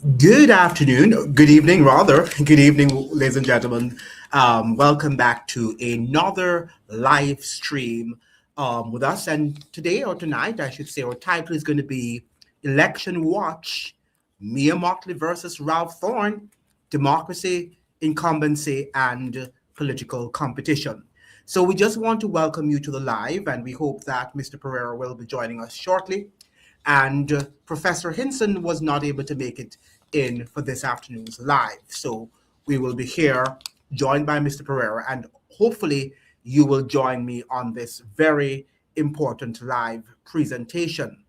Good afternoon, good evening, rather. Good evening, ladies and gentlemen. Welcome back to another live stream with us. And today, or tonight, I should say, our title is going to be Election Watch, Mia Mottley versus Ralph Thorne, Democracy, Incumbency, and Political Competition. So we just want to welcome you to the live, and we hope that Mr. Pereira will be joining us shortly. And Professor Hinson was not able to make it in for this afternoon's live. So we will be here joined by Mr. Pereira, and hopefully you will join me on this very important live presentation.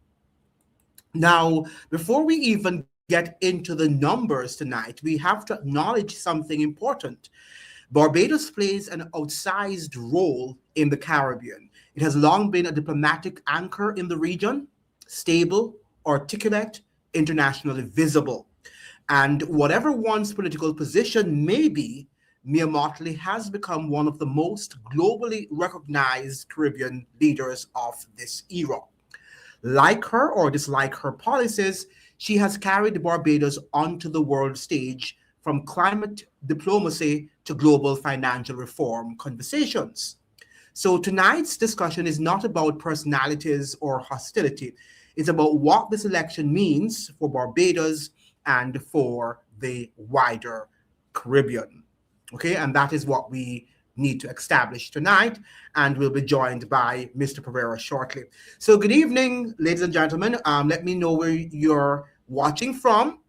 Now, before we even get into the numbers tonight, we have to acknowledge something important. Barbados plays an outsized role in the Caribbean. It has long been a diplomatic anchor in the region, stable, articulate, internationally visible. And whatever one's political position may be, Mia Mottley has become one of the most globally recognized Caribbean leaders of this era. Like her or dislike her policies, she has carried Barbados onto the world stage from climate diplomacy to global financial reform conversations. So tonight's discussion is not about personalities or hostility. It's about what this election means for Barbados and for the wider Caribbean. Okay, and that is what we need to establish tonight, and we'll be joined by Mr. Pereira shortly. So good evening, ladies and gentlemen. Let me know where you're watching from,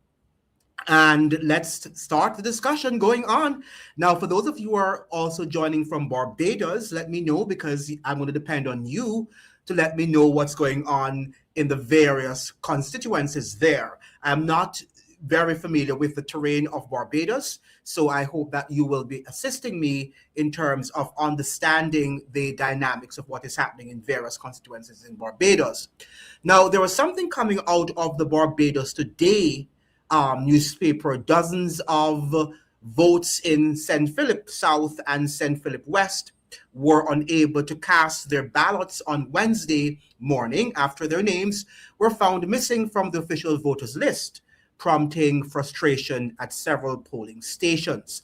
and let's start the discussion going on. Now, for those of you who are also joining from Barbados, let me know, because I'm going to depend on you to let me know what's going on in the various constituencies there. I'm not very familiar with the terrain of Barbados, so I hope that you will be assisting me in terms of understanding the dynamics of what is happening in various constituencies in Barbados. Now, there was something coming out of the Barbados Today newspaper. Dozens of votes in St. Philip South and St. Philip West were unable to cast their ballots on Wednesday morning after their names were found missing from the official voters list, prompting frustration at several polling stations.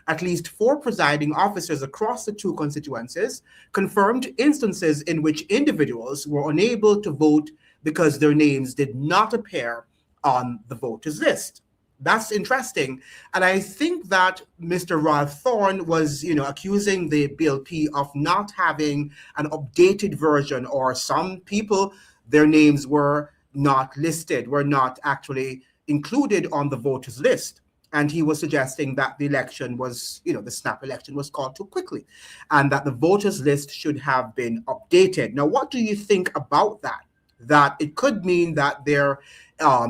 At least four presiding officers across the two constituencies confirmed instances in which individuals were unable to vote because their names did not appear on the voters list. That's interesting. And I think that Mr. Ralph Thorne was, accusing the BLP of not having an updated version, or some people, their names were not listed, were not actually included on the voters list. And he was suggesting that the election was, the snap election was called too quickly, and that the voters list should have been updated. Now, what do you think about that? That it could mean that there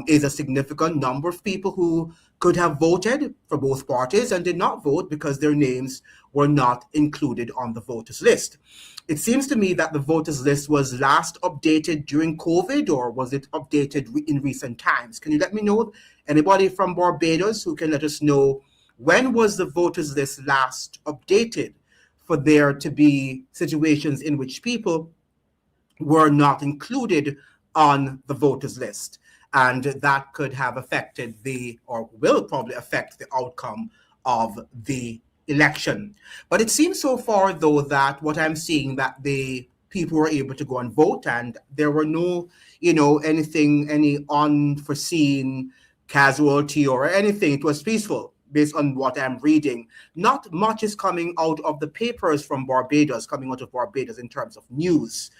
is a significant number of people who could have voted for both parties and did not vote because their names were not included on the voters list. It seems to me that the voters list was last updated during COVID, or was it updated in recent times? Can you let me know? Anybody from Barbados who can let us know, when was the voters list last updated for there to be situations in which people were not included on the voters list, and that could have affected or will probably affect the outcome of the election. But it seems so far, though, that what I'm seeing, that the people were able to go and vote, and there were no, any unforeseen casualty or anything. It was peaceful, based on what I'm reading. Not much is coming out of the papers from Barbados, coming out of Barbados in terms of news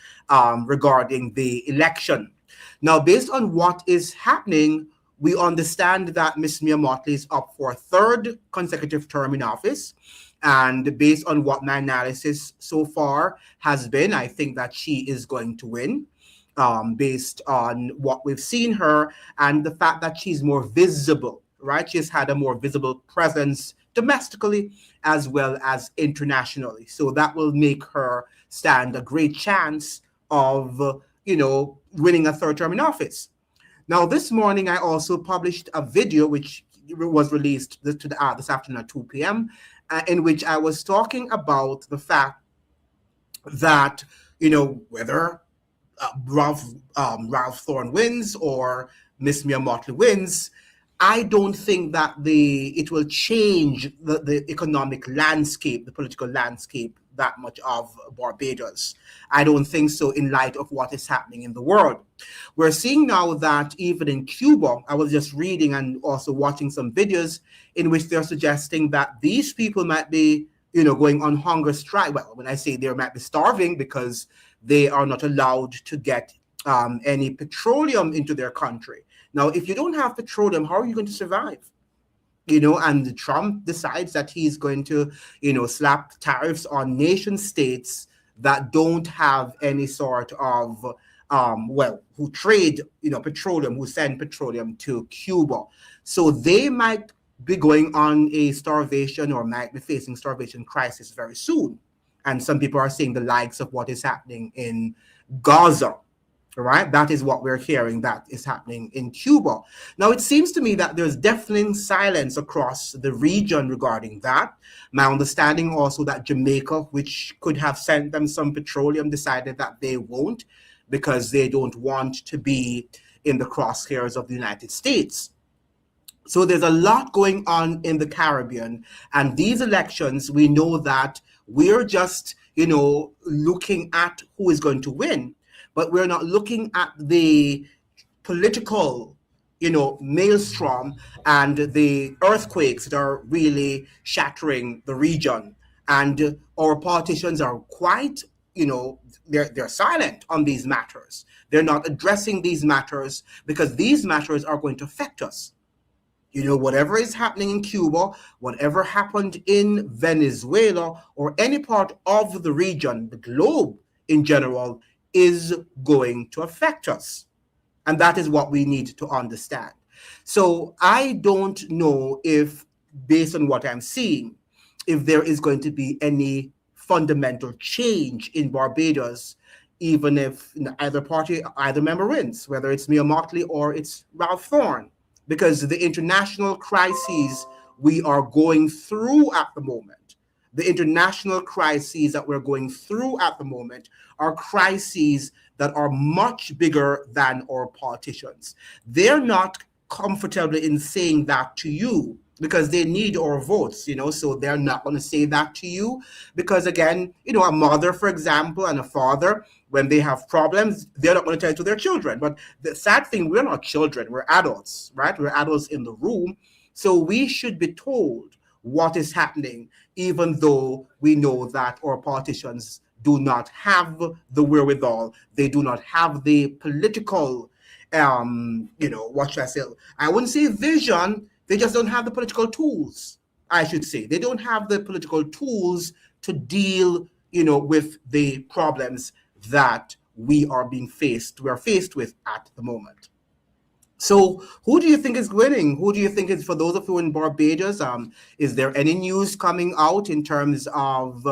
regarding the election. Now, based on what is happening, we understand that Ms. Mia Mottley is up for a third consecutive term in office. And based on what my analysis so far has been, I think that she is going to win. Based on what we've seen her and the fact that she's more visible, right? She's had a more visible presence domestically as well as internationally. So that will make her stand a great chance of, winning a third term in office. Now, this morning, I also published a video which was released this afternoon at 2 p.m., in which I was talking about the fact that, whether Ralph Thorne wins or Miss Mia Mottley wins, I don't think that it will change the economic landscape, the political landscape that much of Barbados. I don't think so in light of what is happening in the world. We're seeing now that even in Cuba, I was just reading and also watching some videos in which they're suggesting that these people might be, going on hunger strike. Well, when I say they might be starving because they are not allowed to get any petroleum into their country. Now, if you don't have petroleum, how are you going to survive? And Trump decides that he's going to, slap tariffs on nation states that don't have any sort of, who trade, petroleum, who send petroleum to Cuba. So they might be going on a starvation or might be facing starvation crisis very soon. And some people are saying the likes of what is happening in Gaza, right? That is what we're hearing that is happening in Cuba. Now, it seems to me that there's deafening silence across the region regarding that. My understanding also that Jamaica, which could have sent them some petroleum, decided that they won't because they don't want to be in the crosshairs of the United States. So there's a lot going on in the Caribbean, and these elections, we know that we're just, looking at who is going to win, but we're not looking at the political, maelstrom and the earthquakes that are really shattering the region. And our politicians are quite, they're silent on these matters. They're not addressing these matters because these matters are going to affect us. Whatever is happening in Cuba, whatever happened in Venezuela, or any part of the region, the globe in general, is going to affect us. And that is what we need to understand. So I don't know if, based on what I'm seeing, if there is going to be any fundamental change in Barbados, even if either party, either member wins, whether it's Mia Mottley or it's Ralph Thorne, because the international crises we are going through at the moment, the international crises that we're going through at the moment are crises that are much bigger than our politicians. They're not comfortable in saying that to you because they need our votes, so they're not going to say that to you because, again, a mother, for example, and a father, when they have problems, they're not going to tell it to their children. But the sad thing, we're not children, we're adults, right? We're adults in the room. So we should be told what is happening, even though we know that our politicians do not have the wherewithal. They do not have the political, what should I say? I wouldn't say vision. They just don't have the political tools, I should say. They don't have the political tools to deal, with the problems that we are faced with at the moment. So who do you think is winning? Who do you think is, for those of you in Barbados, is there any news coming out in terms of,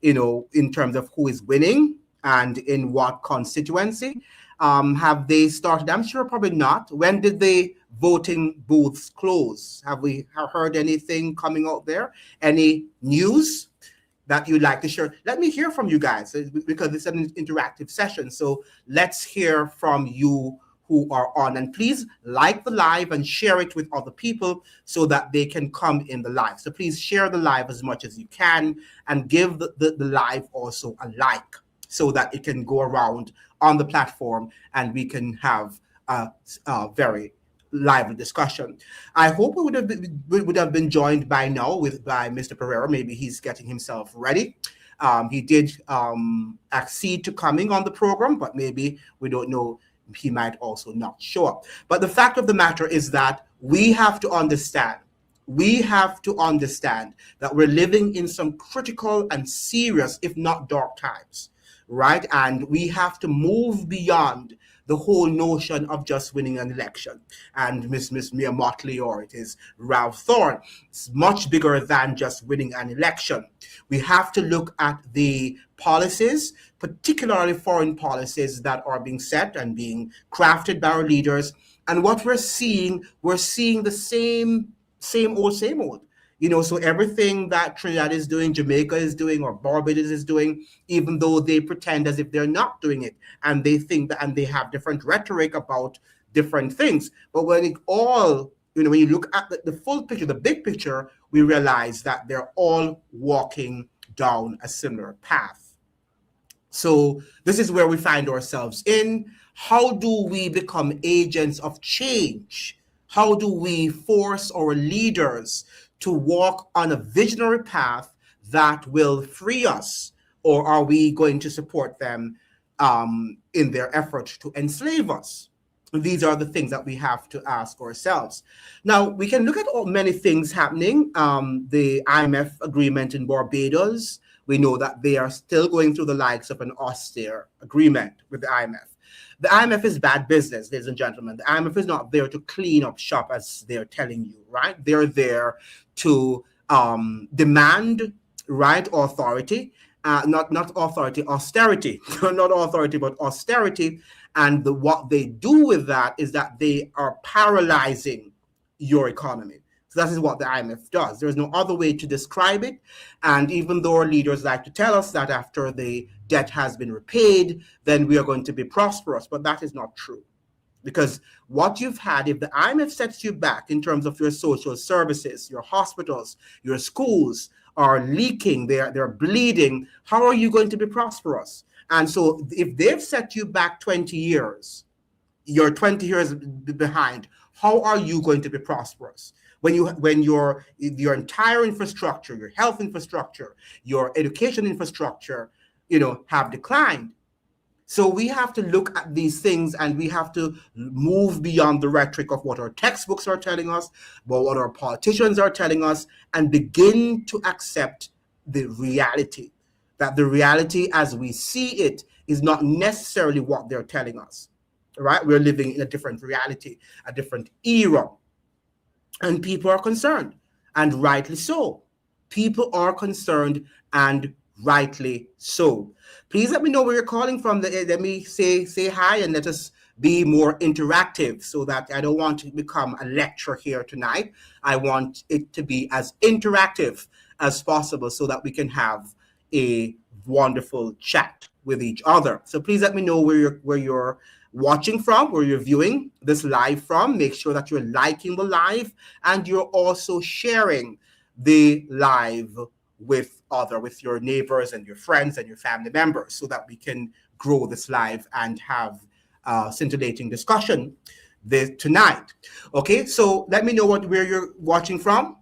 who is winning and in what constituency? Have they started? I'm sure probably not. When did the voting booths close? Have we heard anything coming out there? Any news that you'd like to share? Let me hear from you guys because it's an interactive session. So let's hear from you who are on. And please like the live and share it with other people so that they can come in the live. So please share the live as much as you can and give the live also a like so that it can go around on the platform and we can have a very lively discussion. I hope we would have been joined by now by Mr. Pereira. Maybe he's getting himself ready. He did accede to coming on the program, but maybe we don't know. He might also not show up. But the fact of the matter is that we have to understand that we're living in some critical and serious, if not dark times, right? And we have to move beyond the whole notion of just winning an election. And Miss Mia Mottley, or it is Ralph Thorne, it's much bigger than just winning an election. We have to look at the policies, particularly foreign policies that are being set and being crafted by our leaders. And what we're seeing the same old. So everything that Trinidad is doing, Jamaica is doing, or Barbados is doing, even though they pretend as if they're not doing it, and they think that, and they have different rhetoric about different things. But when it all, when you look at the full picture, the big picture, we realize that they're all walking down a similar path. So this is where we find ourselves in. How do we become agents of change? How do we force our leaders to walk on a visionary path that will free us? Or are we going to support them in their effort to enslave us? These are the things that we have to ask ourselves. Now, we can look at many things happening. The IMF agreement in Barbados, we know that they are still going through the likes of an austere agreement with the IMF. The IMF is bad business, ladies and gentlemen. The IMF is not there to clean up shop, as they're telling you, right? They're there to demand, right, authority, not authority, austerity, not authority, but austerity. And what they do with that is that they are paralyzing your economy. So that is what the IMF does. There's no other way to describe it. And even though our leaders like to tell us that after the debt has been repaid, then we are going to be prosperous. But that is not true. Because what you've had, if the IMF sets you back in terms of your social services, your hospitals, your schools are leaking, they're bleeding, how are you going to be prosperous? And so if they've set you back 20 years, you're 20 years behind, how are you going to be prosperous? When your entire infrastructure, your health infrastructure, your education infrastructure, have declined. So we have to look at these things, and we have to move beyond the rhetoric of what our textbooks are telling us, but what our politicians are telling us, and begin to accept the reality. That the reality as we see it is not necessarily what they're telling us. Right? We're living in a different reality, a different era. And people are concerned, and rightly so. People are concerned, and rightly so. Please let me know where you're calling from. Let me say hi, and let us be more interactive, so that I don't want to become a lecture here tonight. I want it to be as interactive as possible, so that we can have a wonderful chat with each other. So please let me know where you're watching from, where you're viewing this live from. Make sure that you're liking the live, and you're also sharing the live with your neighbors and your friends and your family members, so that we can grow this live and have scintillating discussion tonight. Okay, so let me know where you're watching from,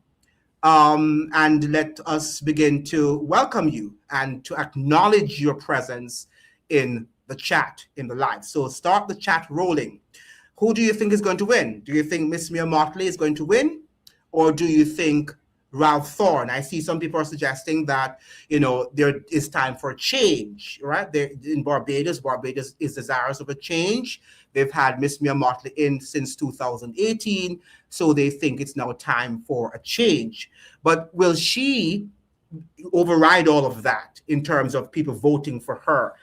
and let us begin to welcome you and to acknowledge your presence in the chat, in the live. So start the chat rolling. Who do you think is going to win? Do you think Miss Mia Mottley is going to win? Or do you think Ralph Thorne? I see some people are suggesting that, there is time for a change, right? In Barbados is desirous of a change. They've had Miss Mia Mottley in since 2018, so they think it's now time for a change. But will she override all of that in terms of people voting for her?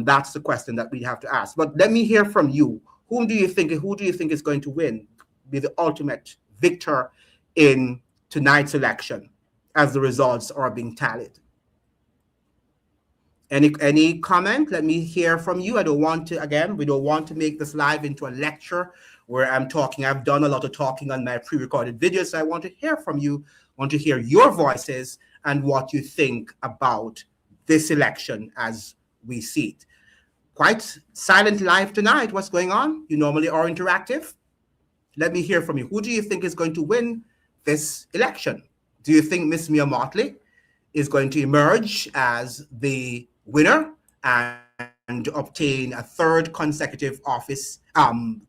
That's the question that we have to ask. But let me hear from you. Who do you think is going to win, be the ultimate victor in tonight's election as the results are being tallied? Any comment? Let me hear from you. We don't want to make this live into a lecture where I'm talking. I've done a lot of talking on my pre-recorded videos. So I want to hear from you. I want to hear your voices and what you think about this election as we see it. Quite silent live tonight. What's going on? You normally are interactive. Let me hear from you. Who do you think is going to win this election? Do you think Miss Mia Mottley is going to emerge as the winner and obtain a third consecutive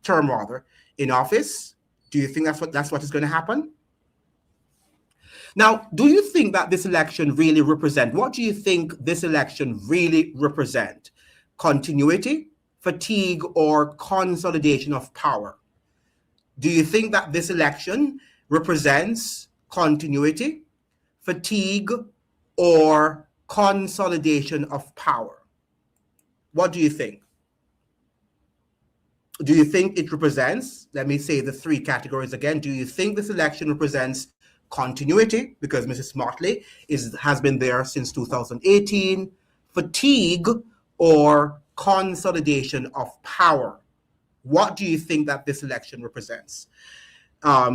term in office? Do you think that's what is going to happen? Now, do you think that this election really represents? What do you think this election really represents? Continuity, fatigue, or consolidation of power? Do you think that this election represents continuity, fatigue, or consolidation of power? What do you think? Do you think it represents, let me say the three categories again. Do you think this election represents continuity, because Mrs. Mottley has been there since 2018, fatigue, or consolidation of power? What do you think that this election represents?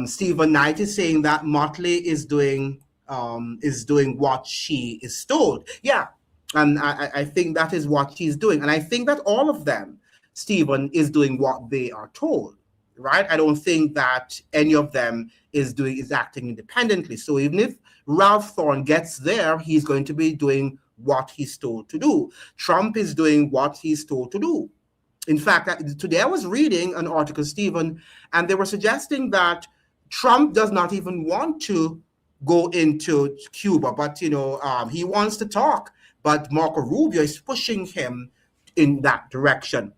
Stephen Knight is saying that Motley is doing what she is told. Yeah, and I think that is what she's doing, and I think that all of them, Stephen, is doing what they are told. Right? I don't think that any of them is acting independently. So even if Ralph Thorne gets there, he's going to be doing what he's told to do. Trump is doing what he's told to do. In fact, today I was reading an article, Stephen, and they were suggesting that Trump does not even want to go into Cuba, but he wants to talk. But Marco Rubio is pushing him in that direction.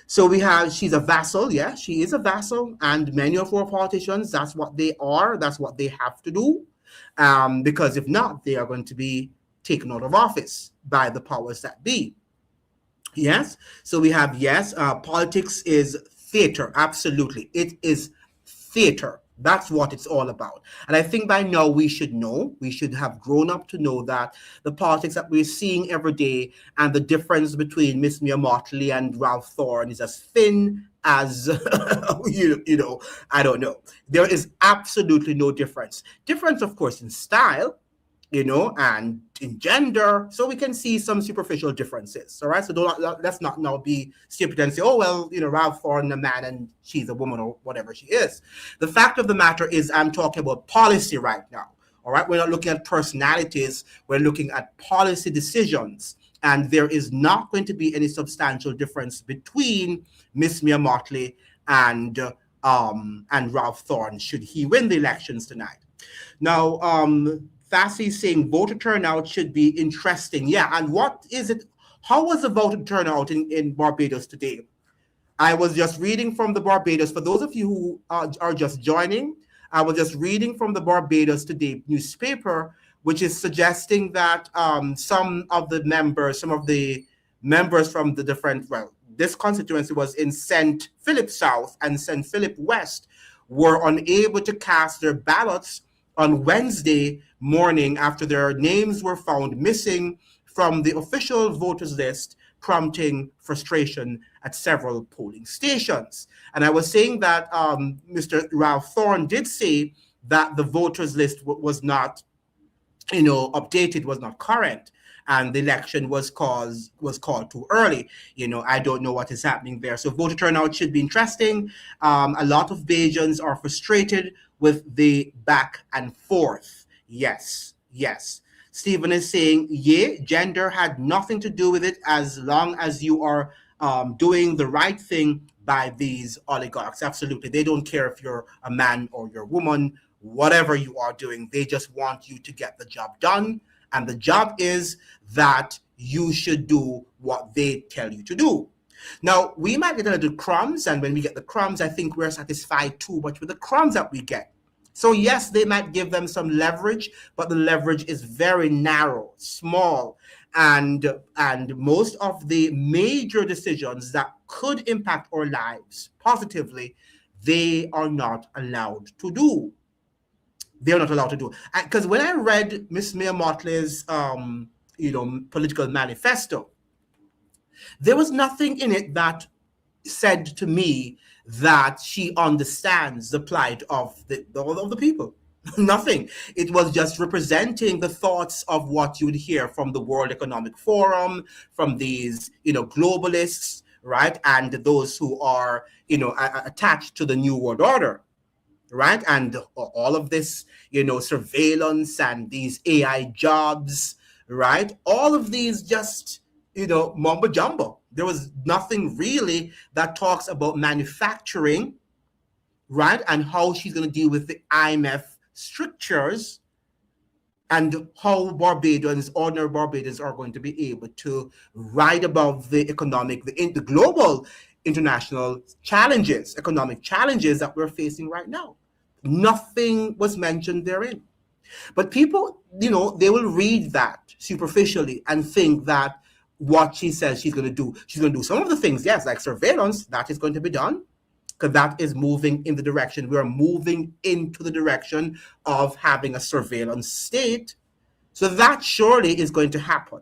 So she's a vassal. Yeah, she is a vassal, and many of our politicians, that's what they are. That's what they have to do, because if not, they are going to be taken out of office by the powers that be. Yes. So we have, yes, politics is theater. Absolutely. It is theater. That's what it's all about. And I think by now we should have grown up to know that the politics that we're seeing every day and the difference between Miss Mia Mottley and Ralph Thorne is as thin as, I don't know. There is absolutely no difference. Difference, of course, in style, and in gender, so we can see some superficial differences. All right, so let's not now be stupid and say, oh well, Ralph Thorne a man and she's a woman or whatever she is. The fact of the matter is, I'm talking about policy right now. All right, we're not looking at personalities. We're looking at policy decisions, and there is not going to be any substantial difference between Miss Mia Mottley and Ralph Thorne should he win the elections tonight. Now, Fassi saying voter turnout should be interesting. Yeah, and what is it? How was the voter turnout in Barbados today? I was just reading from the Barbados. For those of you who are just joining, I was just reading from the Barbados Today newspaper, which is suggesting that some of the members from the different, this constituency was in St. Philip South and St. Philip West, were unable to cast their ballots on Wednesday morning after their names were found missing from the official voters list, prompting frustration at several polling stations. And I was saying that Mr. Ralph Thorne did say that the voters list was not, updated, was not current, and the election was called too early. I don't know what is happening there. So voter turnout should be interesting. A lot of Bajans are frustrated with the back and forth. Yes. Stephen is saying, yeah, gender had nothing to do with it as long as you are doing the right thing by these oligarchs. Absolutely. They don't care if you're a man or you're a woman, whatever you are doing. They just want you to get the job done. And the job is that you should do what they tell you to do. Now, we might get a little crumbs, and when we get the crumbs, I think we're satisfied too much with the crumbs that we get. So yes, they might give them some leverage, but the leverage is very narrow, small, and most of the major decisions that could impact our lives positively, they are not allowed to do. They're not allowed to do. Because when I read Miss Mia Mottley's political manifesto, there was nothing in it that said to me that she understands the plight of the people. Nothing. It was just representing the thoughts of what you would hear from the World Economic Forum, from these, globalists, right? And those who are, attached to the New World Order, right? And all of this, surveillance and these AI jobs, right? All of these just, mumbo jumbo. There was nothing really that talks about manufacturing, right? And how she's going to deal with the IMF strictures and how ordinary Barbadians are going to be able to ride above the the global international challenges, economic challenges that we're facing right now. Nothing was mentioned therein. But people, they will read that superficially and think that what she says she's going to do some of the things, yes, like surveillance, that is going to be done, because that is moving in the direction. We're moving into the direction of having a surveillance state. So that surely is going to happen,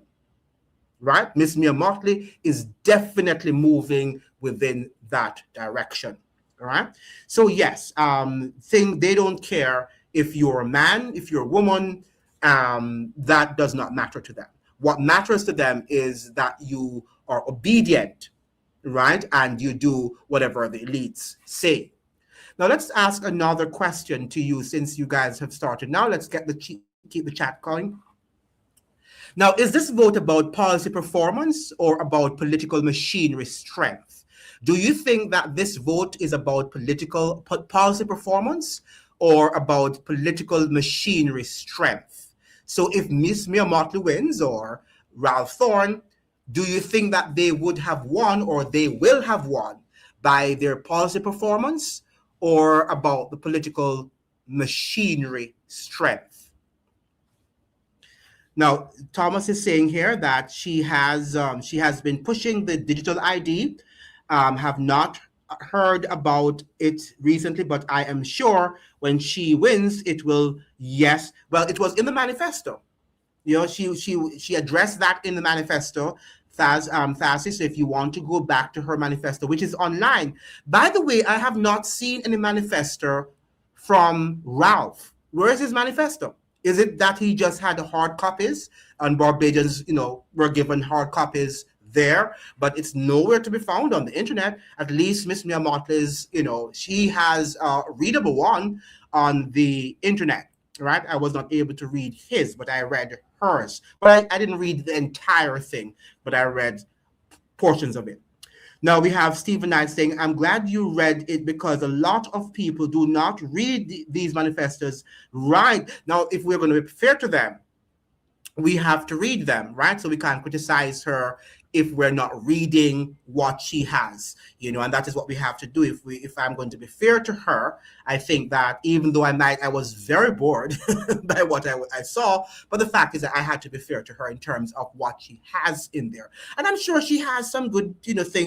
right? Miss Mia Mottley is definitely moving within that direction, All right. So yes, thing they don't care if you're a man, if you're a woman. That does not matter to them. What matters to them is that you are obedient, right, and you do whatever the elites say. Now let's ask another question to you since you guys have started. Now let's keep the chat going. Now, is this vote about policy performance or about political machinery strength? Do you think that this vote is about policy performance or about political machinery strength? So, if Miss Mia Mottley wins or Ralph Thorne, do you think that they would have won or they will have won by their policy performance or about the political machinery strength? Now, Thomas is saying here that she has been pushing the digital ID. Have not heard about it recently, but I am sure when she wins, it will. Yes, well, it was in the manifesto. You know, she addressed that in the manifesto. Thassi, so if you want to go back to her manifesto, which is online. By the way, I have not seen any manifesto from Ralph. Where is his manifesto? Is it that he just had hard copies and Barbadians, were given hard copies there, but it's nowhere to be found on the internet? At least Miss Mia Motley's, she has a readable one on the internet, right? I was not able to read his, but I read hers. But I didn't read the entire thing, but I read portions of it. Now we have Stephen Knight saying, I'm glad you read it because a lot of people do not read these manifestos. Right. Now, if we're going to be fair to them, we have to read them, right? So we can't criticize her if we're not reading what she has, and that is what we have to do. If I'm going to be fair to her, I think that even though I was very bored by what I saw, but the fact is that I had to be fair to her in terms of what she has in there. And I'm sure she has some good,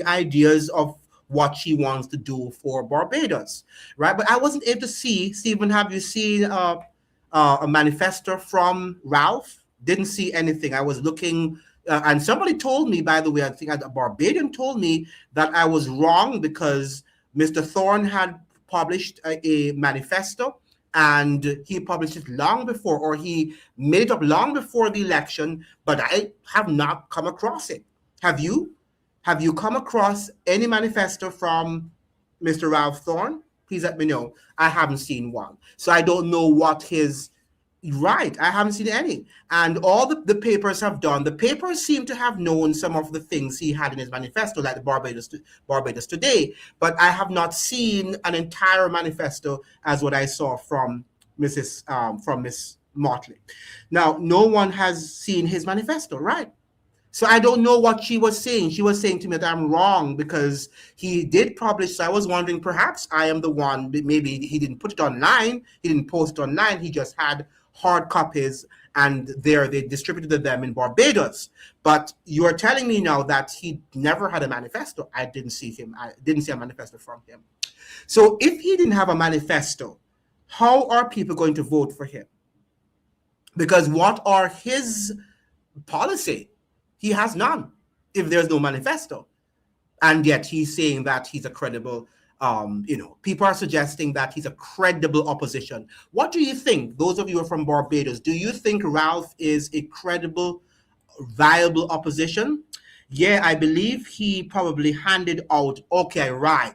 ideas of what she wants to do for Barbados, right? But I wasn't able to see, Stephen, have you seen a manifesto from Ralph? Didn't see anything. I was looking, and somebody told me, by the way, I think a Barbadian told me that I was wrong because Mr. Thorne had published a manifesto and he published it long before, or he made it up long before the election, but I have not come across it. Have you? Have you come across any manifesto from Mr. Ralph Thorne? Please let me know. I haven't seen one. So I don't know what his. Right, I haven't seen any. And all the papers have done, the papers seem to have known some of the things he had in his manifesto, like the Barbados Today, but I have not seen an entire manifesto as what I saw from Miss Motley. Now, no one has seen his manifesto, right? So I don't know what she was saying. She was saying to me that I'm wrong because he did publish. So I was wondering, perhaps I am the one. Maybe he didn't put it online. He didn't post it online. He just had hard copies and there they distributed them in Barbados. But you are telling me now that he never had a manifesto. I didn't see a manifesto from him. So if he didn't have a manifesto, how are people going to vote for him? Because what are his policy? He has none if there's no manifesto. And yet he's saying that he's a credible, people are suggesting that he's a credible opposition. What do you think, those of you who are from Barbados, do you think Ralph is a credible, viable opposition? Yeah, I believe he probably handed out, okay, right.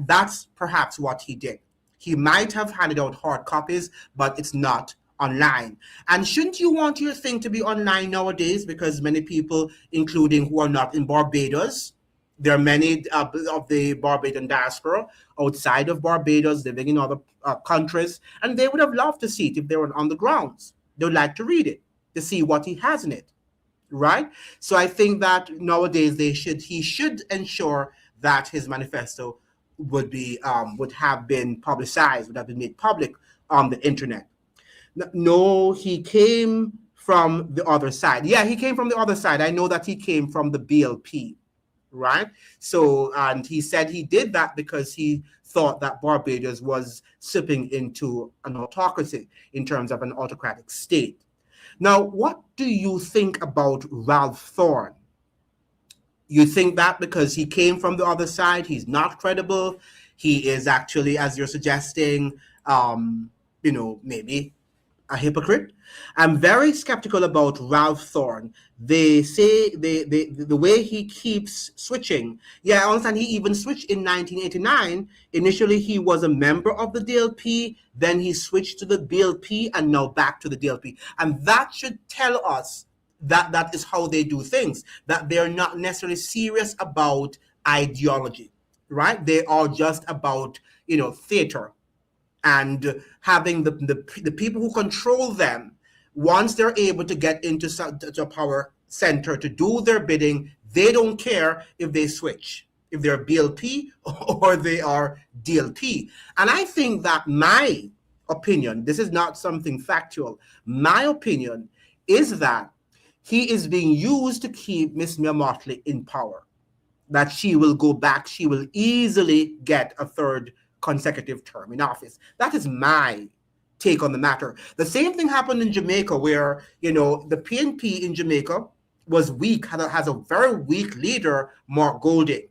That's perhaps what he did. He might have handed out hard copies, but it's not online. And shouldn't you want your thing to be online nowadays? Because many people, including who are not in Barbados, there are many of the Barbadian diaspora outside of Barbados, living in other countries, and they would have loved to see it if they were on the grounds. They would like to read it, to see what he has in it, right? So I think that nowadays he should ensure that his manifesto would have been publicized, would have been made public on the internet. No, he came from the other side. Yeah, he came from the other side. I know that he came from the BLP, right? So, and he said he did that because he thought that Barbados was slipping into an autocracy in terms of an autocratic state. Now, what do you think about Ralph Thorne? You think that because he came from the other side, he's not credible? He is actually, as you're suggesting, maybe a hypocrite. I'm very skeptical about Ralph Thorne. They say the way he keeps switching. Yeah, I understand he even switched in 1989. Initially, he was a member of the DLP, then he switched to the BLP, and now back to the DLP. And that should tell us that that is how they do things, that they're not necessarily serious about ideology, right? They are just about, theater and having the people who control them, once they're able to get into a power center to do their bidding, they don't care if they switch, if they're BLP or they are DLP. And I think that my opinion, this is not something factual, my opinion is that he is being used to keep Miss Mia Mottley in power, that she will go back, she will easily get a third consecutive term in office. That is my take on the matter. The same thing happened in Jamaica, where, the PNP in Jamaica was weak, has a very weak leader, Mark Golding.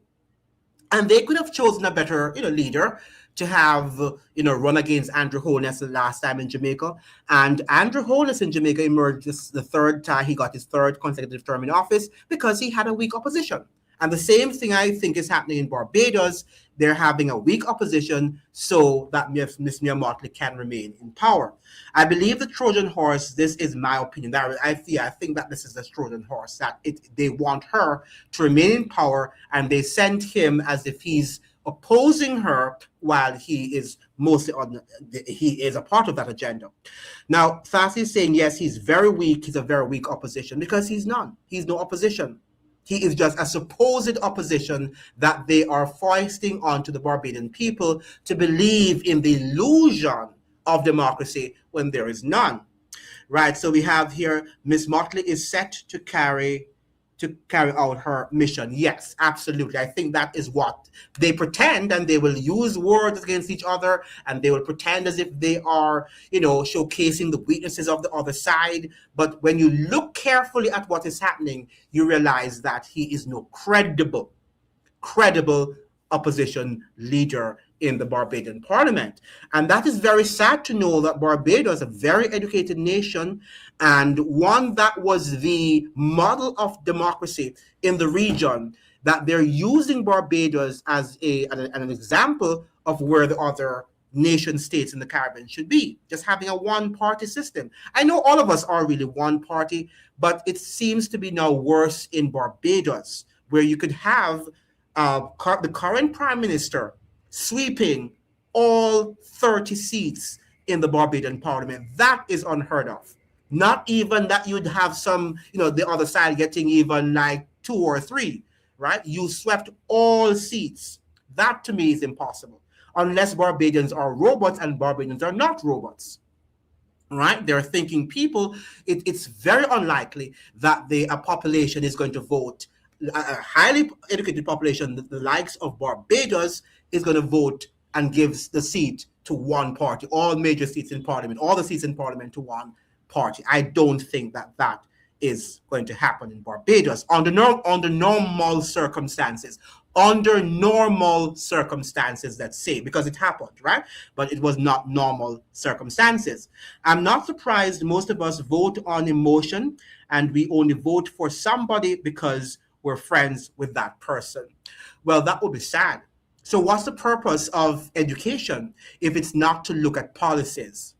And they could have chosen a better, leader to have, run against Andrew Holness the last time in Jamaica. And Andrew Holness in Jamaica emerged the third time. He got his third consecutive term in office because he had a weak opposition. And the same thing I think is happening in Barbados. They're having a weak opposition so that Miss Mia Mottley can remain in power. I believe the Trojan horse, this is my opinion, that I think that this is the Trojan horse, that they want her to remain in power, and they sent him as if he's opposing her while he is mostly he is a part of that agenda. Now, Fassi is saying, yes, he's very weak, he's a very weak opposition, because he's none. He's no opposition. He is just a supposed opposition that they are foisting onto the Barbadian people to believe in the illusion of democracy when there is none. Right, so we have here, Miss Mottley is set to carry out her mission. Yes, absolutely. I think that is what they pretend, and they will use words against each other, and they will pretend as if they are, showcasing the weaknesses of the other side. But when you look carefully at what is happening, you realize that he is no credible opposition leader in the Barbadian parliament. And that is very sad to know that Barbados, a very educated nation and one that was the model of democracy in the region, that they're using Barbados as an example of where the other nation states in the Caribbean should be, just having a one-party system. I know all of us are really one party, but it seems to be now worse in Barbados, where you could have the current prime minister sweeping all 30 seats in the Barbadian parliament. That is unheard of. Not even that you'd have some, the other side getting even like 2 or 3, right? You swept all seats. That to me is impossible, unless Barbadians are robots, and Barbadians are not robots. Right? They're thinking people. It's very unlikely that a population is going to vote, a highly educated population, the likes of Barbados, is going to vote and gives the seat to one party, all major seats in parliament, all the seats in parliament to one party. I don't think that is going to happen in Barbados under normal circumstances. Under normal circumstances, let's say, because it happened, right? But it was not normal circumstances. I'm not surprised most of us vote on emotion, and we only vote for somebody because we're friends with that person. Well, that would be sad. So what's the purpose of education if it's not to look at policies?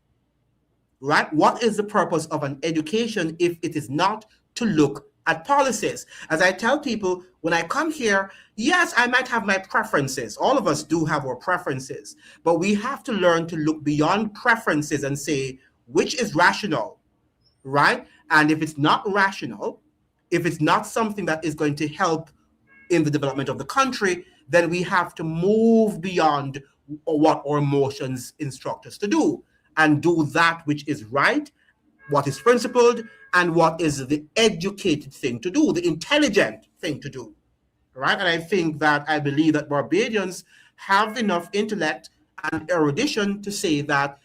Right? What is the purpose of an education if it is not to look at policies? As I tell people, when I come here, yes, I might have my preferences. All of us do have our preferences, but we have to learn to look beyond preferences and say, which is rational, right? And if it's not rational, if it's not something that is going to help in the development of the country, then we have to move beyond what our emotions instruct us to do, and do that which is right, what is principled, and what is the educated thing to do, the intelligent thing to do, right? And I believe that Barbadians have enough intellect and erudition to say that,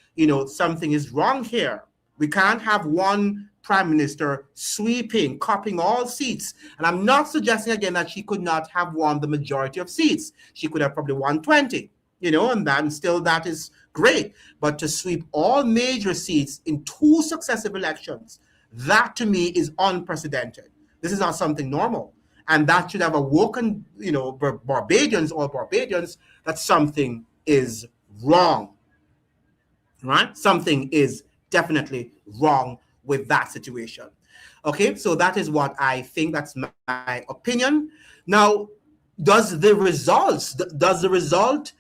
something is wrong here. We can't have one prime minister sweeping, copying all seats. And I'm not suggesting again that she could not have won the majority of seats. She could have probably won 20. and then still that is great. But to sweep all major seats in two successive elections, that to me is unprecedented. This is not something normal. And that should have awoken, Barbadians or Barbadians, that something is wrong, right? Something is definitely wrong with that situation. Okay, so that is what I think. That's my opinion. Now, does the result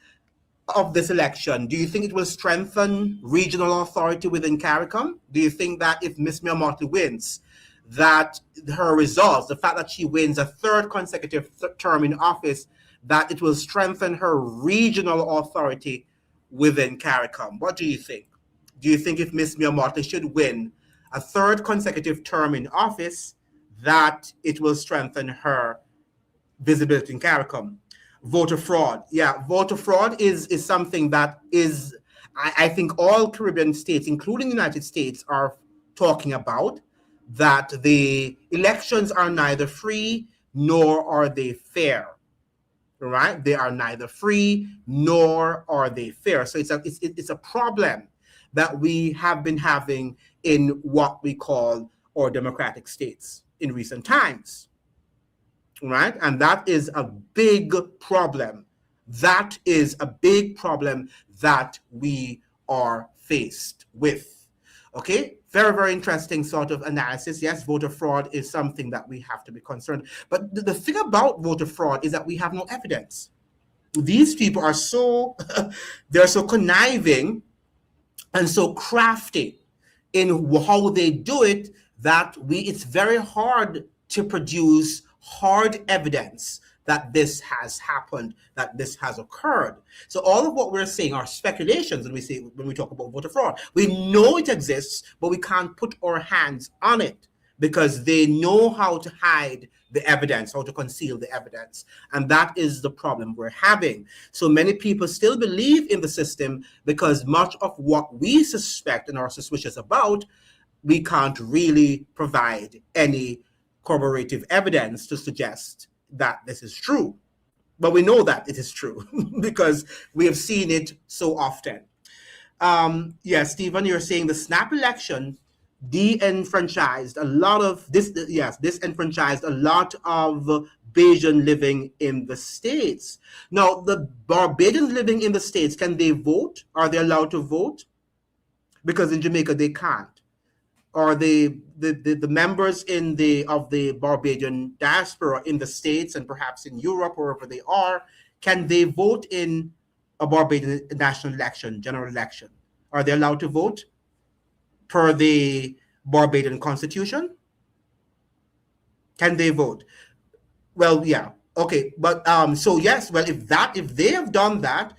of this election, do you think it will strengthen regional authority within CARICOM? Do you think that if Miss Mia Mottley wins, that her results, the fact that she wins a third consecutive term in office, that it will strengthen her regional authority within CARICOM? What do you think? Do you think if Miss Mia Mottley should win a third consecutive term in office, that it will strengthen her visibility in CARICOM? Voter fraud. Yeah, voter fraud is something that is, I think all Caribbean states, including the United States, are talking about, that the elections are neither free nor are they fair. Right? They are neither free nor are they fair. So it's a problem that we have been having in what we call our democratic states in recent times. Right? And that is a big problem. That is a big problem that we are faced with. Okay? Very, very interesting sort of analysis. Yes, voter fraud is something that we have to be concerned. But the thing about voter fraud is that we have no evidence. These people are they're so conniving and so crafty in how they do it, that it's very hard to produce hard evidence that this has happened, that this has occurred. So all of what we're saying are speculations when we talk about voter fraud. We know it exists, but we can't put our hands on it because they know how to hide the evidence, how to conceal the evidence. And that is the problem we're having. So many people still believe in the system because much of what we suspect and are suspicious about, we can't really provide any corroborative evidence to suggest that this is true. But we know that it is true because we have seen it so often. Yes, Stephen, you're saying the snap election de-enfranchised a lot of disenfranchised a lot of Barbadian living in the States. Now, the Barbadians living in the States, can they vote? Are they allowed to vote? Because in Jamaica they can't. Or the members of the Barbadian diaspora in the States and perhaps in Europe, wherever they are, can they vote in a Barbadian national election, general election? Are they allowed to vote per the Barbadian constitution? Can they vote? Well, yeah. Okay. But so yes, well, if they have done that,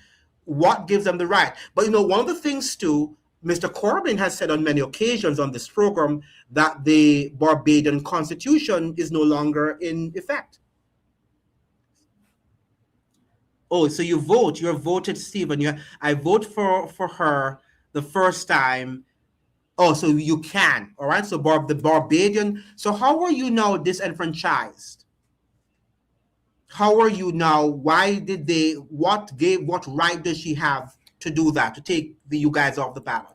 what gives them the right? But one of the things too, Mr. Corbyn has said on many occasions on this program that the Barbadian constitution is no longer in effect. Oh, so you vote. You're voted, Stephen. I vote for her the first time. Oh, so you can. All right. So the Barbadian. So how are you now disenfranchised? How are you now? Why did what right does she have to do that, to take you guys off the ballot?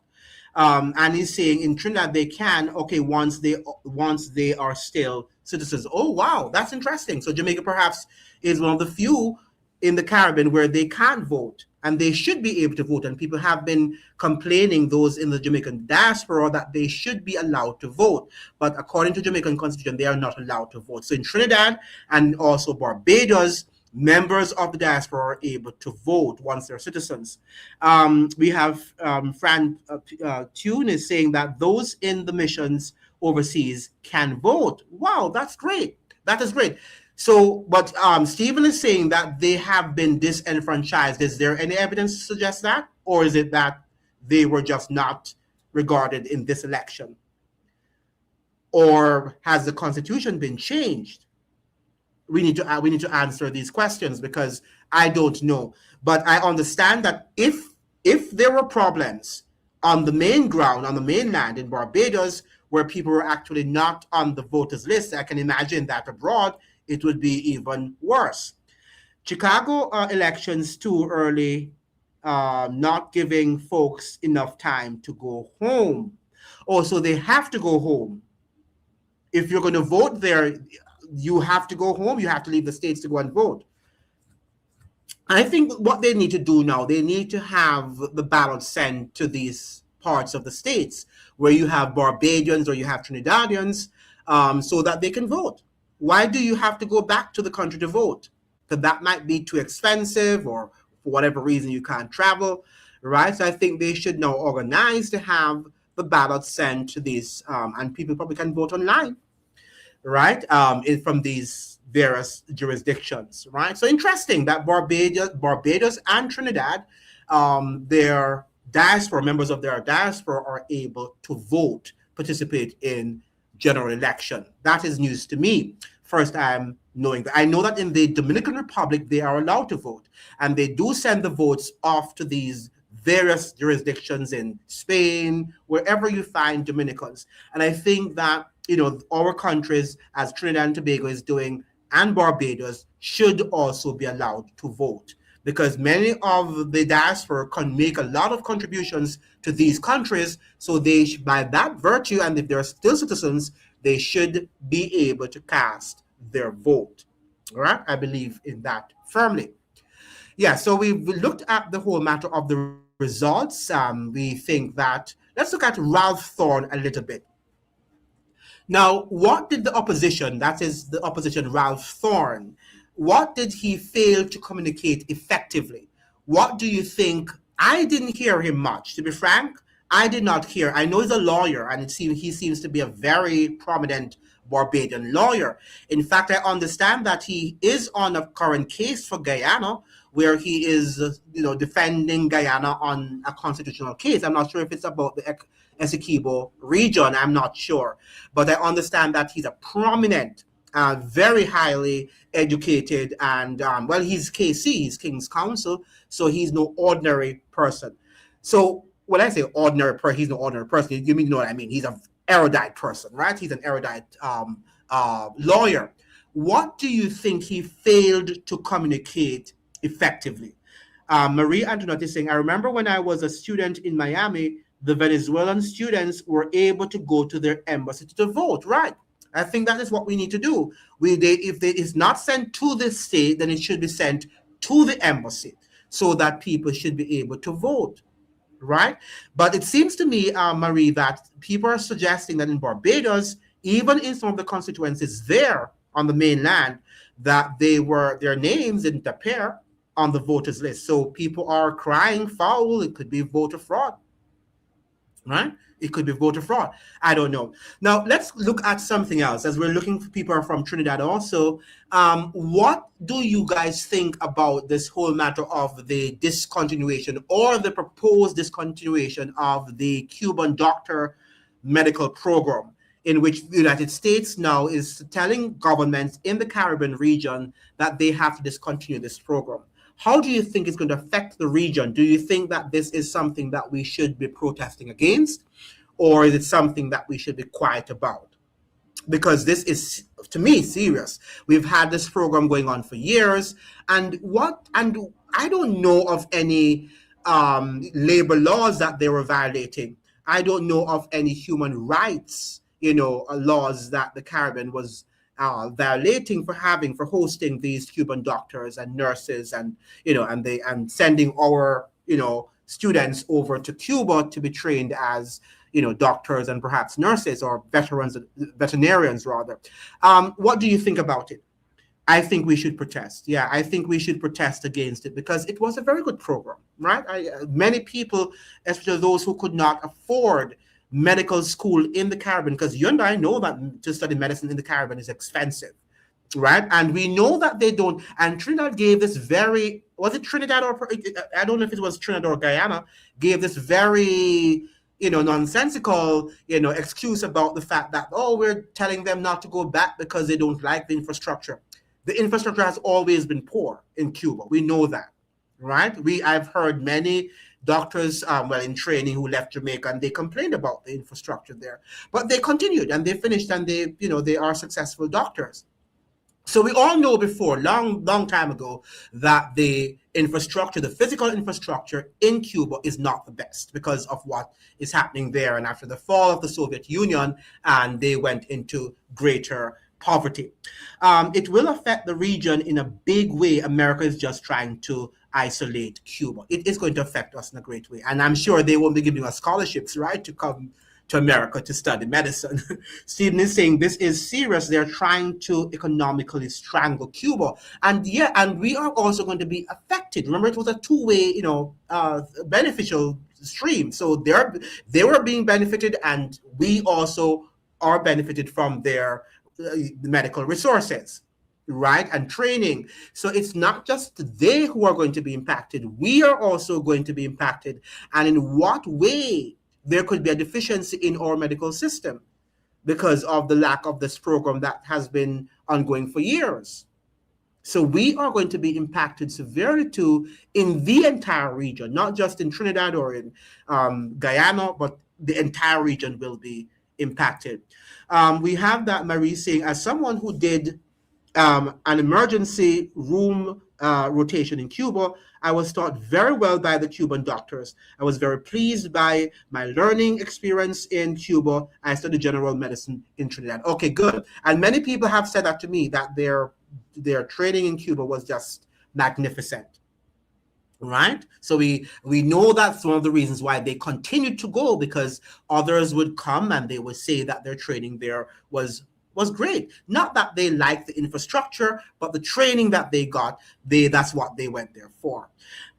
And he's saying in Trinidad they can, okay, once they are still citizens. Oh, wow, that's interesting. So Jamaica perhaps is one of the few in the Caribbean where they can't vote, and they should be able to vote. And people have been complaining, those in the Jamaican diaspora, that they should be allowed to vote. But according to Jamaican constitution, they are not allowed to vote. So in Trinidad and also Barbados, members of the diaspora are able to vote once they're citizens. We have Fran Tune is saying that those in the missions overseas can vote. Wow, that's great. That is great. So, but Stephen is saying that they have been disenfranchised. Is there any evidence to suggest that? Or is it that they were just not regarded in this election? Or has the constitution been changed? We need to answer these questions because I don't know. But I understand that if there were problems on the main ground, on the mainland in Barbados, where people were actually not on the voters list, I can imagine that abroad it would be even worse. Chicago elections too early not giving folks enough time to go home. Oh, so they have to go home. If you're going to vote there, you have to go home. You have to leave the states to go and vote. I think what they need to do now, they need to have the ballot sent to these parts of the states where you have Barbadians or you have Trinidadians, so that they can vote. Why do you have to go back to the country to vote? Because that might be too expensive, or for whatever reason you can't travel, right? So I think they should now organize to have the ballot sent to these, and people probably can vote online, right? From these various jurisdictions, right? So interesting that Barbados and Trinidad, their diaspora, members of their diaspora are able to vote, participate in general election. That is news to me. First, I'm knowing that. I know that in the Dominican Republic, they are allowed to vote, and they do send the votes off to these various jurisdictions in Spain, wherever you find Dominicans. And I think that, our countries, as Trinidad and Tobago is doing, and Barbados, should also be allowed to vote, because many of the diaspora can make a lot of contributions to these countries. So they, by that virtue, and if they're still citizens, they should be able to cast their vote. All right, I believe in that firmly. Yeah, so we've looked at the whole matter of the results. We think that, let's look at Ralph Thorne a little bit. Now, what did the opposition, that is the opposition Ralph Thorne, what did he fail to communicate effectively? What do you think? I didn't hear him much, to be frank. I did not hear. I know he's a lawyer, and he seems to be a very prominent Barbadian lawyer. In fact, I understand that he is on a current case for Guyana, where he is, defending Guyana on a constitutional case. I'm not sure if it's about the Essequibo region. I'm not sure, but I understand that he's a prominent, very highly educated, and he's KC, he's King's Counsel, so he's no ordinary person. So when I say ordinary person, he's no ordinary person. You know what I mean? He's an erudite person, right? He's an erudite lawyer. What do you think he failed to communicate effectively? Marie Antoinette is saying, I remember when I was a student in Miami, the Venezuelan students were able to go to their embassy to vote, right? I think that is what we need to do. If it is not sent to the state, then it should be sent to the embassy so that people should be able to vote, right? But it seems to me, Marie, that people are suggesting that in Barbados, even in some of the constituencies there on the mainland, that their names didn't appear on the voters list. So people are crying foul. It could be voter fraud, right? It could be voter fraud. I don't know. Now, let's look at something else as we're looking for people from Trinidad also. What do you guys think about this whole matter of the discontinuation or the proposed discontinuation of the Cuban doctor medical program, in which the United States now is telling governments in the Caribbean region that they have to discontinue this program? How do you think it's going to affect the region? Do you think that this is something that we should be protesting against, or is it something that we should be quiet about? Because this is, to me, serious. We've had this program going on for years, and I don't know of any labor laws that they were violating. I don't know of any human rights, laws that the Caribbean was violating for hosting these Cuban doctors and nurses, and sending our students over to Cuba to be trained as doctors and perhaps nurses, or veterinarians rather. What do you think about it? I think we should protest. Yeah, I think we should protest against it, because it was a very good program, right? Many people, especially those who could not afford medical school in the Caribbean, because you and I know that to study medicine in the Caribbean is expensive, right? And we know that they don't. And Trinidad gave this was it Trinidad, or I don't know if it was Trinidad or Guyana, gave this very nonsensical excuse about the fact that, we're telling them not to go back because they don't like the infrastructure. The infrastructure has always been poor in Cuba. We know that, right? I've heard many doctors in training who left Jamaica, and they complained about the infrastructure there, but they continued and they finished, and they are successful doctors. So we all know before, long time ago, that the infrastructure, the physical infrastructure in Cuba is not the best because of what is happening there. And after the fall of the Soviet Union, and they went into greater poverty. It will affect the region in a big way. America is just trying to isolate Cuba. It is going to affect us in a great way. And I'm sure they won't be giving us scholarships, right, to come to America to study medicine. Stephen is saying this is serious. They're trying to economically strangle Cuba, and yeah, and we are also going to be affected. Remember, it was a two-way, beneficial stream. So they were being benefited, and we also are benefited from their medical resources, right, and training. So it's not just they who are going to be impacted, we are also going to be impacted. And in what way there could be a deficiency in our medical system because of the lack of this program that has been ongoing for years. So we are going to be impacted severely too in the entire region, not just in Trinidad or in Guyana, but the entire region will be impacted. We have that Marie saying, as someone who did an emergency room rotation in Cuba, I was taught very well by the Cuban doctors. I was very pleased by my learning experience in Cuba. I studied general medicine in Trinidad. Okay, good. And many people have said that to me, that their training in Cuba was just magnificent. Right, so we know that's one of the reasons why they continued to go, because others would come and they would say that their training there was great. Not that they liked the infrastructure, but the training that they got, that's what they went there for.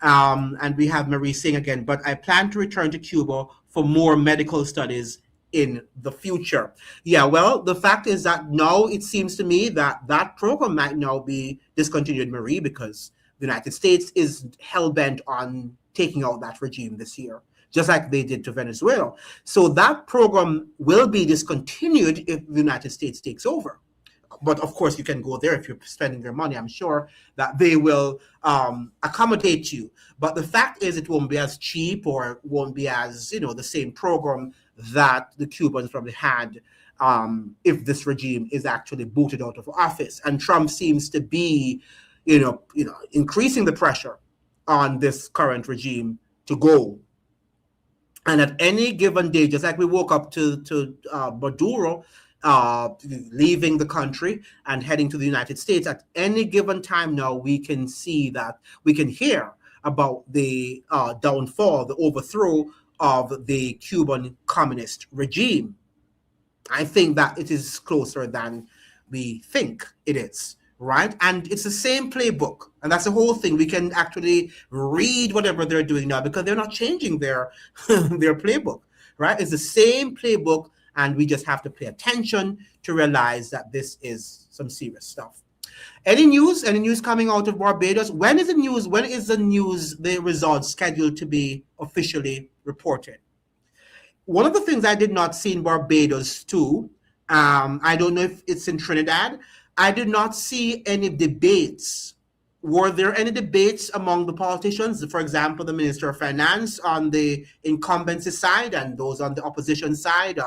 And we have Marie saying again, but I plan to return to Cuba for more medical studies in the future. Yeah, well, the fact is that now it seems to me that that program might now be discontinued, Marie, because the United States is hell-bent on taking out that regime this year, just like they did to Venezuela. So that program will be discontinued if the United States takes over. But of course, you can go there if you're spending their money. I'm sure that they will accommodate you. But the fact is, it won't be as cheap, or won't be as, the same program that the Cubans probably had if this regime is actually booted out of office. And Trump seems to be increasing the pressure on this current regime to go. And at any given day, just like we woke up to Maduro leaving the country and heading to the United States, at any given time now, we can hear about the downfall, the overthrow of the Cuban communist regime. I think that it is closer than we think it is. Right? And it's the same playbook. And that's the whole thing. We can actually read whatever they're doing now because they're not changing their their playbook. Right? It's the same playbook, and we just have to pay attention to realize that this is some serious stuff. Any news? Any news coming out of Barbados? When is the results scheduled to be officially reported? One of the things I did not see in Barbados too, I don't know if it's in Trinidad, I did not see any debates. Were there any debates among the politicians? For example, the Minister of Finance on the incumbency side and those on the opposition side,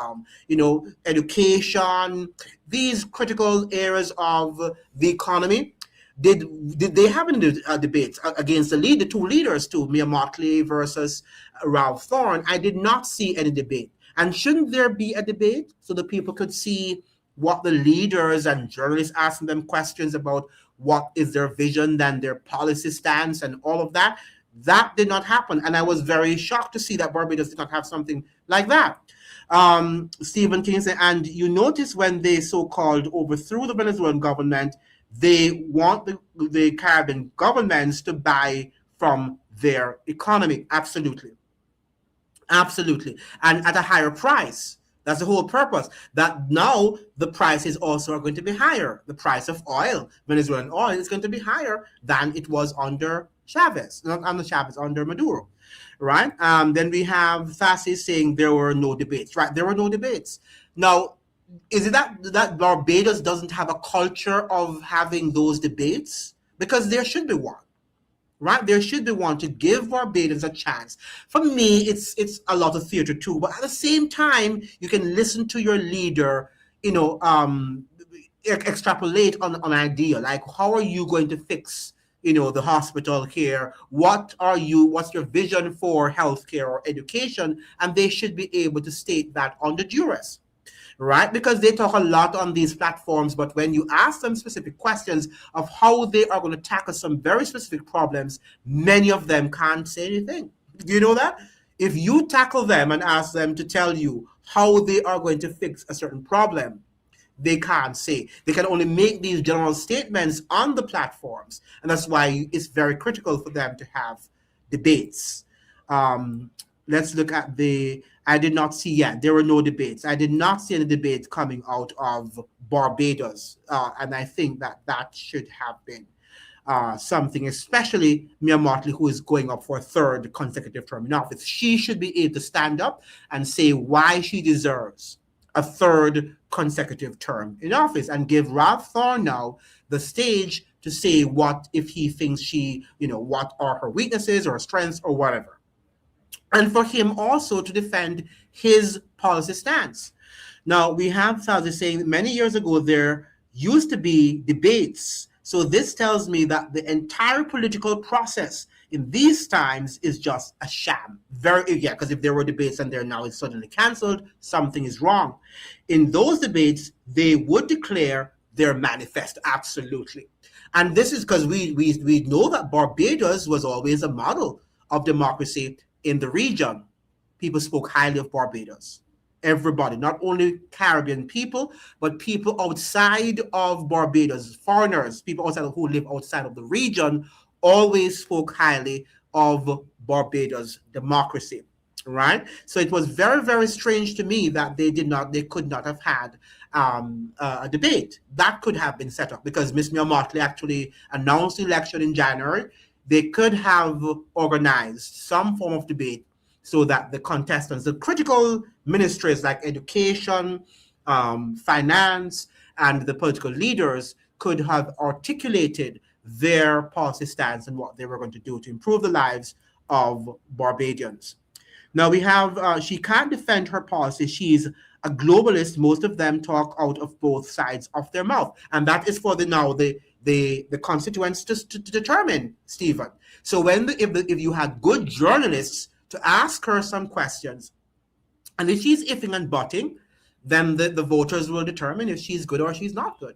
education, these critical areas of the economy. Did they have any debates against the two leaders, too, Mia Mottley versus Ralph Thorne? I did not see any debate. And shouldn't there be a debate so that people could see what the leaders and journalists asking them questions about what is their vision and their policy stance and all of that? That did not happen. And I was very shocked to see that Barbados did not have something like that. Stephen King said, and you notice when they so-called overthrew the Venezuelan government, they want the Caribbean governments to buy from their economy. Absolutely. Absolutely. And at a higher price. That's the whole purpose. That now the prices also are going to be higher. The price of oil, Venezuelan oil, is going to be higher than it was under Chavez, not under Chavez, under Maduro, right? Then we have Fassi saying there were no debates, right? There were no debates. Now, is it that Barbados doesn't have a culture of having those debates? Because there should be one. Right, there should be one to give Barbados a chance. For me, it's a lot of theater too, but at the same time, you can listen to your leader, extrapolate on an idea like how are you going to fix the hospital here, what's your vision for healthcare or education, and they should be able to state that under duress, right? Because they talk a lot on these platforms, but when you ask them specific questions of how they are going to tackle some very specific problems, many of them can't say anything. Do you know that? If you tackle them and ask them to tell you how they are going to fix a certain problem, they can't say. They can only make these general statements on the platforms. And that's why it's very critical for them to have debates. Um, let's look at I did not see yet. There were no debates. I did not see any debates coming out of Barbados. And I think that should have been something, especially Mia Mottley, who is going up for a third consecutive term in office. She should be able to stand up and say why she deserves a third consecutive term in office and give Ralph Thorne now the stage to say what if he thinks what are her weaknesses or strengths or whatever. And for him also to defend his policy stance. Now, we have Sazi saying many years ago there used to be debates. So this tells me that the entire political process in these times is just a sham. Because if there were debates and they're now it's suddenly cancelled, something is wrong. In those debates, they would declare their manifesto, absolutely. And this is because we know that Barbados was always a model of democracy in the region. People spoke highly of Barbados. Everybody, not only Caribbean people, but people outside of Barbados, foreigners, people outside who live outside of the region, always spoke highly of Barbados democracy, right? So it was very, very strange to me that they could not have had a debate. That could have been set up because Miss Mia Mottley actually announced the election in January. They could have organized some form of debate so that the contestants, the critical ministries like education, finance, and the political leaders could have articulated their policy stance and what they were going to do to improve the lives of Barbadians. Now we have, she can't defend her policy. She's a globalist. Most of them talk out of both sides of their mouth. And that is for the constituents to determine, Stephen. So if you had good journalists to ask her some questions, and if she's iffing and butting, then the voters will determine if she's good or she's not good.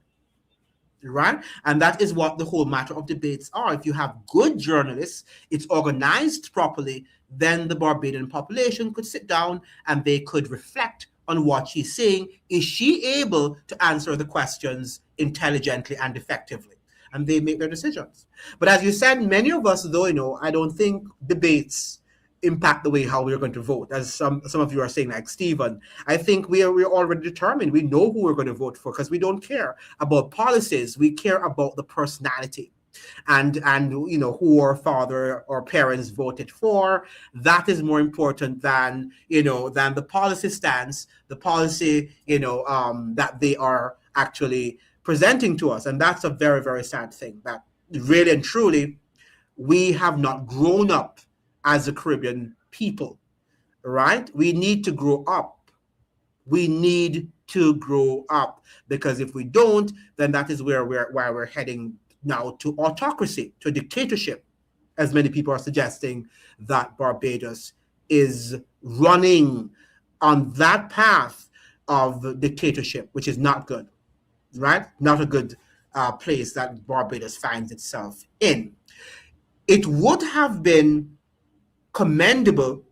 Right? And that is what the whole matter of debates are. If you have good journalists, it's organized properly, then the Barbadian population could sit down and they could reflect on what she's saying. Is she able to answer the questions intelligently and effectively? And they make their decisions. But as you said, many of us, though, I don't think debates impact the way how we're going to vote, as some of you are saying, like Stephen. I think we're already determined. We know who we're going to vote for because we don't care about policies. We care about the personality and who our father or parents voted for. That is more important than the policy stance, the policy that they are actually presenting to us. And that's a very, very sad thing, that really and truly we have not grown up as a Caribbean people, right? We need to grow up. We need to grow up, because if we don't, then that is where we're heading now, to autocracy, to dictatorship, as many people are suggesting that Barbados is running on that path of dictatorship, which is not good, right? Not a good place that Barbados finds itself in. It would have been commendable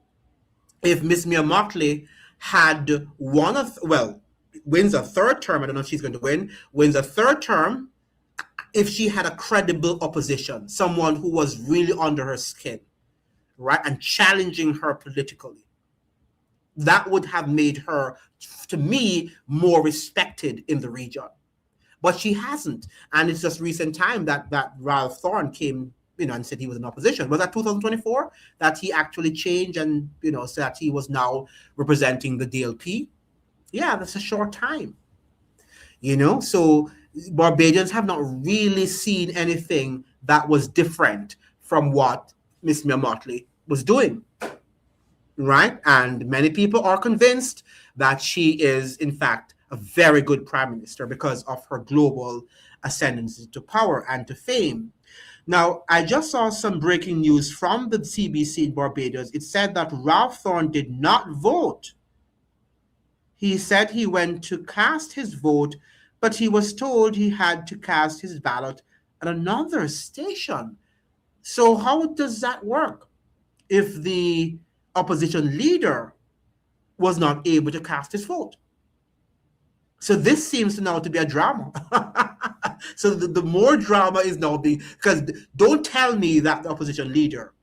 if Miss Mia Mottley had wins a third term. I don't know if she's going to wins a third term if she had a credible opposition, someone who was really under her skin, right, and challenging her politically. That would have made her, to me, more respected in the region. But she hasn't. And it's just recent time that Ralph Thorne came and said he was in opposition. Was that 2024 that he actually changed and, said that he was now representing the DLP? Yeah, that's a short time. So Barbadians have not really seen anything that was different from what Miss Mia Mottley was doing, right? And many people are convinced that she is, in fact, a very good prime minister because of her global ascendancy to power and to fame. Now, I just saw some breaking news from the CBC in Barbados. It said that Ralph Thorne did not vote. He said he went to cast his vote, but he was told he had to cast his ballot at another station. So, how does that work if the opposition leader was not able to cast his vote? So this seems to now to be a drama. So the more drama is now being, because don't tell me that the opposition leader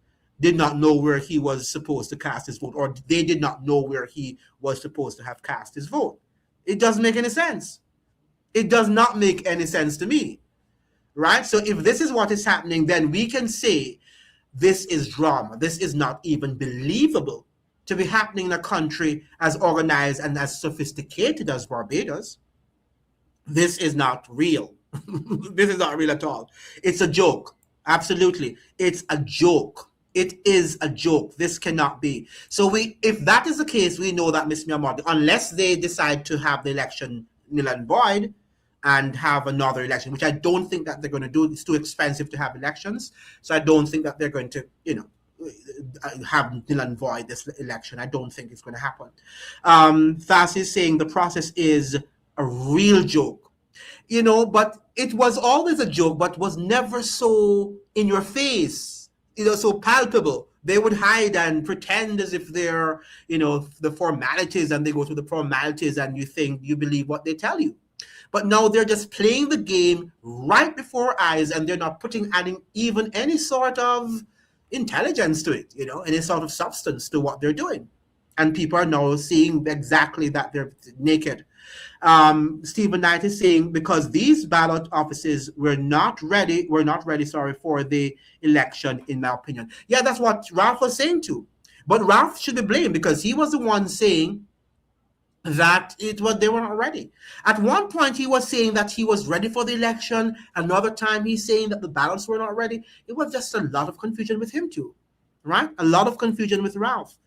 did not know where he was supposed to cast his vote, or they did not know where he was supposed to have cast his vote. It doesn't make any sense. It does not make any sense to me, right? So if this is what is happening, then we can say this is drama. This is not even believable to be happening in a country as organized and as sophisticated as Barbados. This is not real. This is not real at all. It's a joke. Absolutely. It's a joke. It is a joke. This cannot be. So if that is the case, we know that Miss Mia Mottley, unless they decide to have the election null and void and have another election, which I don't think that they're going to do. It's too expensive to have elections. So I don't think that they're going to, have null and void this election. I don't think it's going to happen. Thas is saying the process is a real joke, but it was always a joke, but was never so in your face, so palpable. They would hide and pretend as if they're, the formalities, and they go through the formalities and you believe what they tell you. But now they're just playing the game right before our eyes, and they're not adding even any sort of intelligence to it, any sort of substance to what they're doing. And people are now seeing exactly that they're naked. Stephen Knight is saying because these ballot offices were not ready for the election, in my opinion. Yeah, that's what Ralph was saying too. But Ralph should be blamed because he was the one saying that they were not ready. At one point, he was saying that he was ready for the election. Another time, he's saying that the ballots were not ready. It was just a lot of confusion with him too, right? A lot of confusion with Ralph.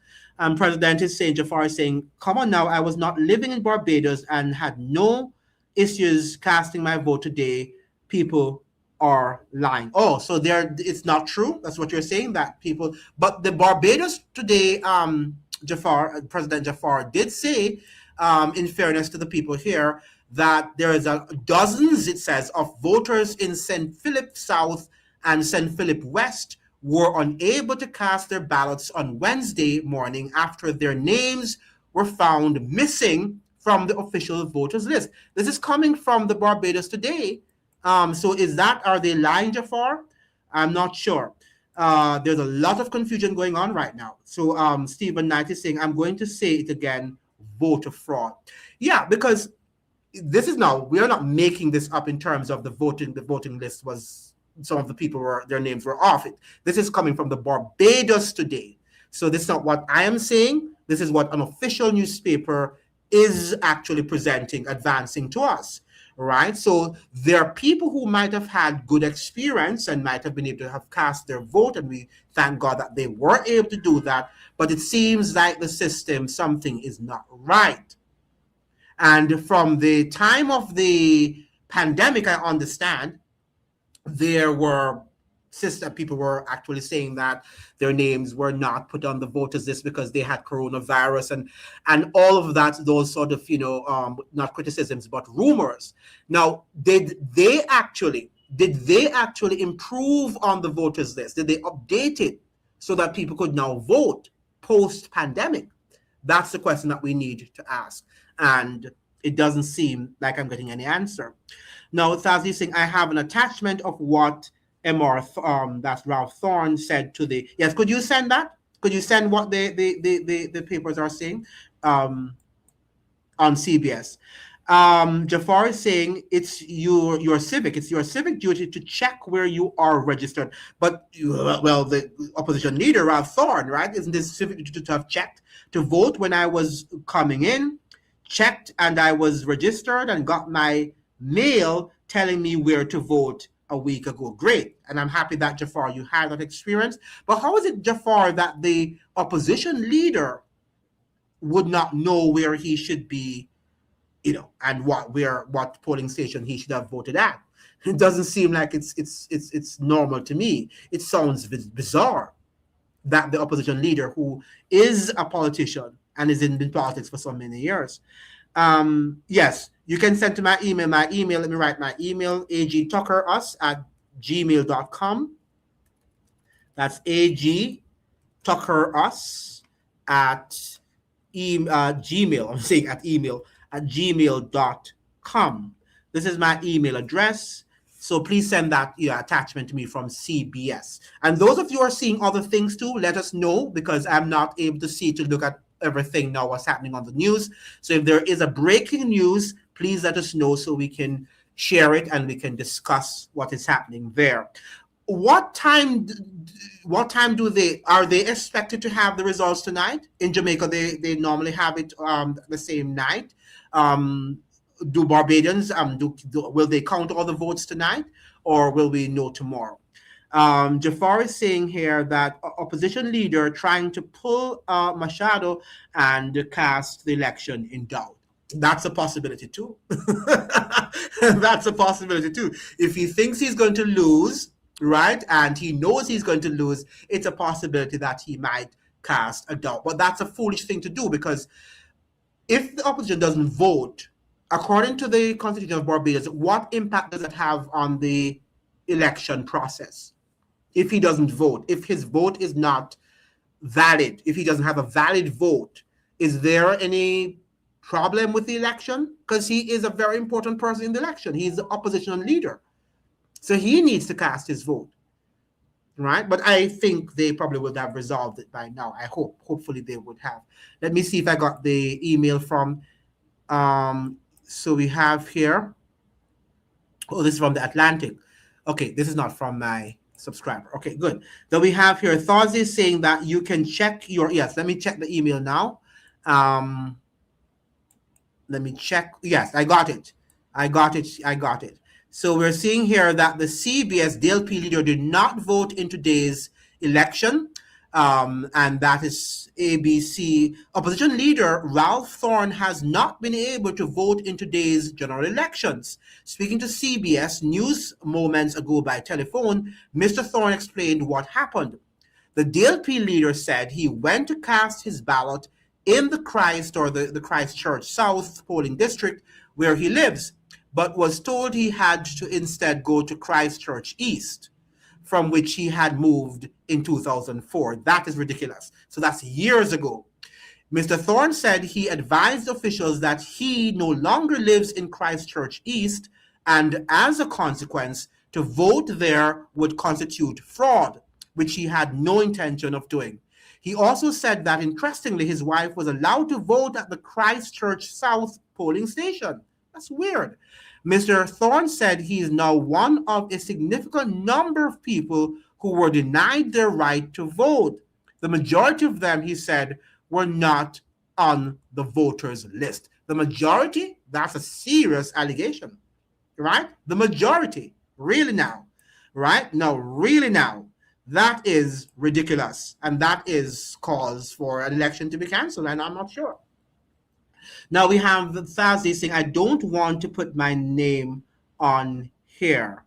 President is saying, Jafar is saying, come on now, I was not living in Barbados and had no issues casting my vote today. People are lying. Oh, so it's not true? That's what you're saying, that people, but the Barbados today, President Jafar did say, in fairness to the people here, that there is dozens, it says, of voters in St. Philip South and St. Philip West were unable to cast their ballots on Wednesday morning after their names were found missing from the official voters list. This is coming from the Barbados Today. So are they lying, Jafar? I'm not sure. There's a lot of confusion going on right now. So Stephen Knight is saying, I'm going to say it again, voter fraud. Yeah, because we are not making this up in terms of the voting list was, some of the people their names were off it. This is coming from the Barbados Today. So this is not what I am saying. This is what an official newspaper is actually advancing to us, right? So there are people who might have had good experience and might have been able to have cast their vote, and we thank God that they were able to do that. But it seems like the system, something is not right. And from the time of the pandemic, I understand, there were people were actually saying that their names were not put on the voters list because they had coronavirus and all of that, those sort of, not criticisms, but rumors. Now, did they actually improve on the voters list? Did they update it so that people could now vote post-pandemic? That's the question that we need to ask. And it doesn't seem like I'm getting any answer. Now, Thazi is saying, I have an attachment of what that's Ralph Thorne said to the... Yes, could you send that? Could you send what the papers are saying on CBS? Jafar is saying it's your civic duty to check where you are registered. But, the opposition leader, Ralph Thorne, right? Isn't this civic duty to have checked to vote when I was coming in? Checked and I was registered and got my mail telling me where to vote a week ago. Great. And I'm happy that, Jafar, you had that experience. But how is it, Jafar, that the opposition leader would not know where he should be and what polling station he should have voted at. It doesn't seem like it's normal to me. It sounds bizarre that the opposition leader, who is a politician and is in politics for so many years. Yes, you can send to my email. Let me write my email: agtuckerus@gmail.com. That's agtuckerus at Gmail. I'm saying at email at gmail.com. This is my email address. So please send that attachment to me from CBS. And those of you who are seeing other things too, let us know, because I'm not able to look at everything now, what's happening on the news. So if there is a breaking news, please let us know so we can share it and we can discuss what is happening there. What time are they expected to have the results tonight? In Jamaica, they normally have it the same night. Do Barbadians will they count all the votes tonight, or will we know tomorrow? Jafar is saying here that opposition leader trying to pull Machado and cast the election in doubt. That's a possibility too. That's a possibility too. If he thinks he's going to lose, right, and he knows he's going to lose, it's a possibility that he might cast a doubt. But that's a foolish thing to do, because if the opposition doesn't vote, according to the Constitution of Barbados, what impact does it have on the election process? If he doesn't vote, if his vote is not valid, if he doesn't have a valid vote, is there any problem with the election? Because he is a very important person in the election. He's the opposition leader. So he needs to cast his vote, right? But I think they probably would have resolved it by now. Hopefully they would have. Let me see if I got the email from, so we have here, this is from the Atlantic. Okay, this is not from my subscriber. Okay, good. Then we have here, Thursday saying that you can check yes, let me check the email now. Let me check. Yes, I got it. So we're seeing here that the CBS DLP leader did not vote in today's election. And that is ABC. Opposition leader Ralph Thorne has not been able to vote in today's general elections. Speaking to CBS News moments ago by telephone, Mr. Thorne explained what happened. The DLP leader said he went to cast his ballot in the Christchurch South polling district where he lives, but was told he had to instead go to Christchurch East, from which he had moved in 2004. That is ridiculous. So that's years ago. Mr. Thorne said he advised officials that he no longer lives in Christchurch East, and as a consequence, to vote there would constitute fraud, which he had no intention of doing. He also said that, interestingly, his wife was allowed to vote at the Christchurch South polling station. That's weird. Mr. Thorne said he is now one of a significant number of people who were denied their right to vote. The majority of them, he said, were not on the voters list. The majority? That's a serious allegation, right? The majority. Really now, right? No, really now. That is ridiculous. And that is cause for an election to be canceled, and I'm not sure. Now we have the Thursday saying, I don't want to put my name on here.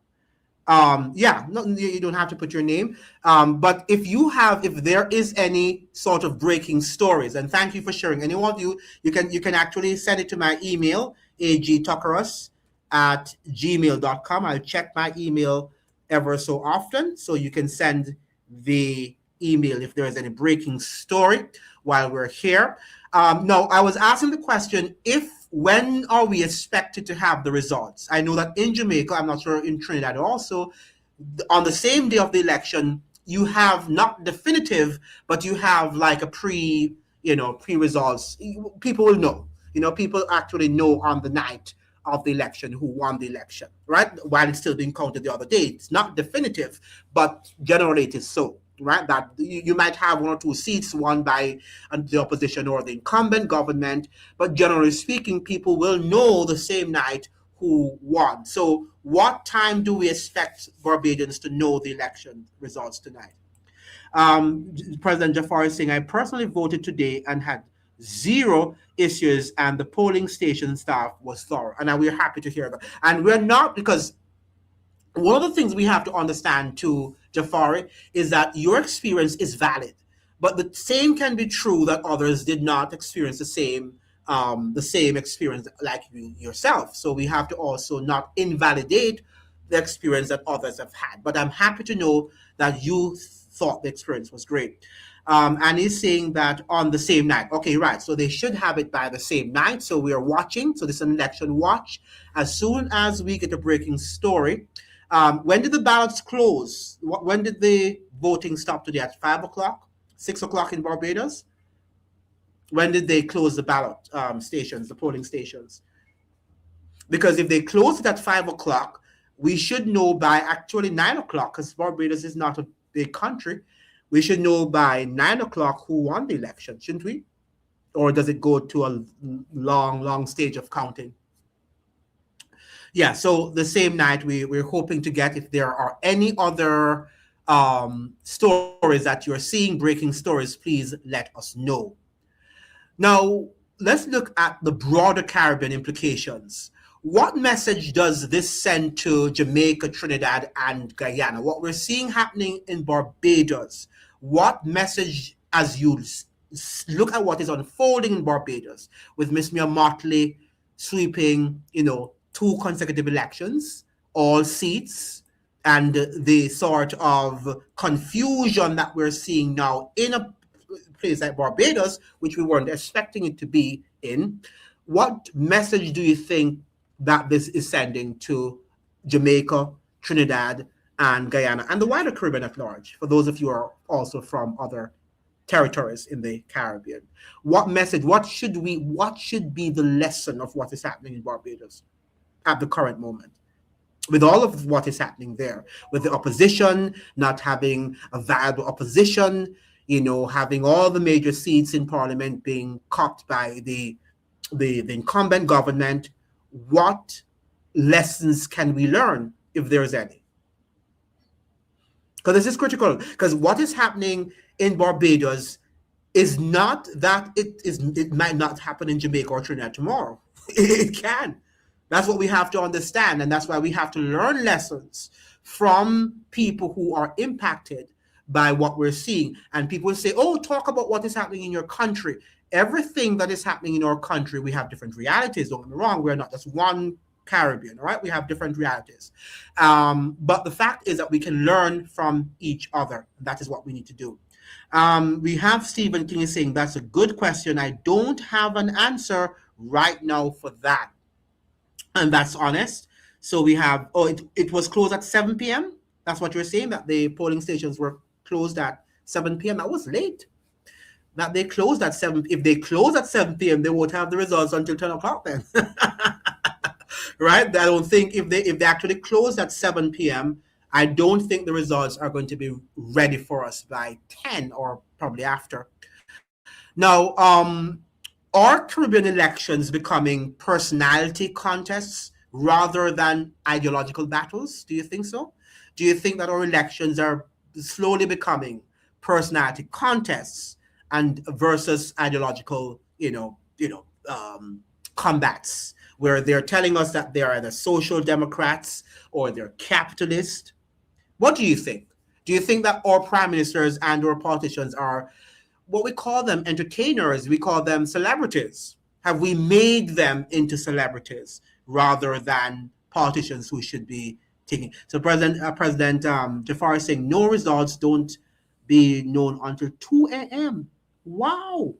Yeah, no, you don't have to put your name. But if there is any sort of breaking stories, and thank you for sharing. Any one of you can actually send it to my email, agtuckerus@gmail.com. I'll check my email ever so often, so you can send the email if there is any breaking story while we're here. No, I was asking the question, when are we expected to have the results? I know that in Jamaica, I'm not sure in Trinidad also, on the same day of the election, you have not definitive, but you have like a pre-results. People will know. People actually know on the night of the election who won the election, right? While it's still being counted the other day. It's not definitive, but generally it is so, right? That you might have one or two seats won by the opposition or the incumbent government, but generally speaking, people will know the same night who won. So what time do we expect Barbadians to know the election results tonight? President Jafar is saying, I personally voted today and had zero issues, and the polling station staff was thorough. And we're happy to hear that. And we're not, because one of the things we have to understand too, Jafari, is that your experience is valid, but the same can be true that others did not experience the same experience like you yourself. So we have to also not invalidate the experience that others have had. But I'm happy to know that you thought the experience was great. And he's saying that on the same night. Okay, right. So they should have it by the same night. So we are watching. So this is an election watch. As soon as we get a breaking story, when did the ballots close? When did the voting stop today? At 5 o'clock, 6 o'clock in Barbados? When did they close the ballot stations, the polling stations? Because if they close it at 5 o'clock, we should know by actually 9 o'clock, because Barbados is not a big country. We should know by 9 o'clock who won the election, shouldn't we? Or does it go to a long, long stage of counting? Yeah, so the same night we're hoping to get, if there are any other stories that you're seeing, breaking stories, please let us know. Now, let's look at the broader Caribbean implications. What message does this send to Jamaica, Trinidad, and Guyana? What we're seeing happening in Barbados, what message, as you look at what is unfolding in Barbados, with Miss Mia Mottley sweeping, two consecutive elections, all seats, and the sort of confusion that we're seeing now in a place like Barbados, which we weren't expecting it to be in. What message do you think that this is sending to Jamaica, Trinidad, and Guyana, and the wider Caribbean at large, for those of you who are also from other territories in the Caribbean? What message, what should be the lesson of what is happening in Barbados at the current moment, with all of what is happening there, with the opposition not having a viable opposition, having all the major seats in parliament being copped by the incumbent government? What lessons can we learn, if there's any? Because this is critical, because what is happening in Barbados is not that it might not happen in Jamaica or Trinidad tomorrow. It can. That's what we have to understand, and that's why we have to learn lessons from people who are impacted by what we're seeing. And people say, oh, talk about what is happening in your country. Everything that is happening in our country, we have different realities. Don't get me wrong, we're not just one Caribbean, all right? We have different realities. But the fact is that we can learn from each other. That is what we need to do. We have Stephen King saying, that's a good question. I don't have an answer right now for that. And that's honest. So we have, it was closed at 7 p.m. That's what you're saying, that the polling stations were closed at 7 p.m. That was late. That they closed at 7. If they close at 7 p.m., they won't have the results until 10 o'clock then. Right? I don't think if they actually closed at 7 p.m., I don't think the results are going to be ready for us by 10 or probably after. Now, are Caribbean elections becoming personality contests rather than ideological battles? Do you think so? Do you think that our elections are slowly becoming personality contests and versus ideological, combats, where they're telling us that they're either social democrats or they're capitalist? What do you think? Do you think that our prime ministers and our politicians are what we call them entertainers? We call them celebrities. Have we made them into celebrities rather than politicians who should be taking? So President Jafar is saying no results don't be known until 2 a.m. Wow,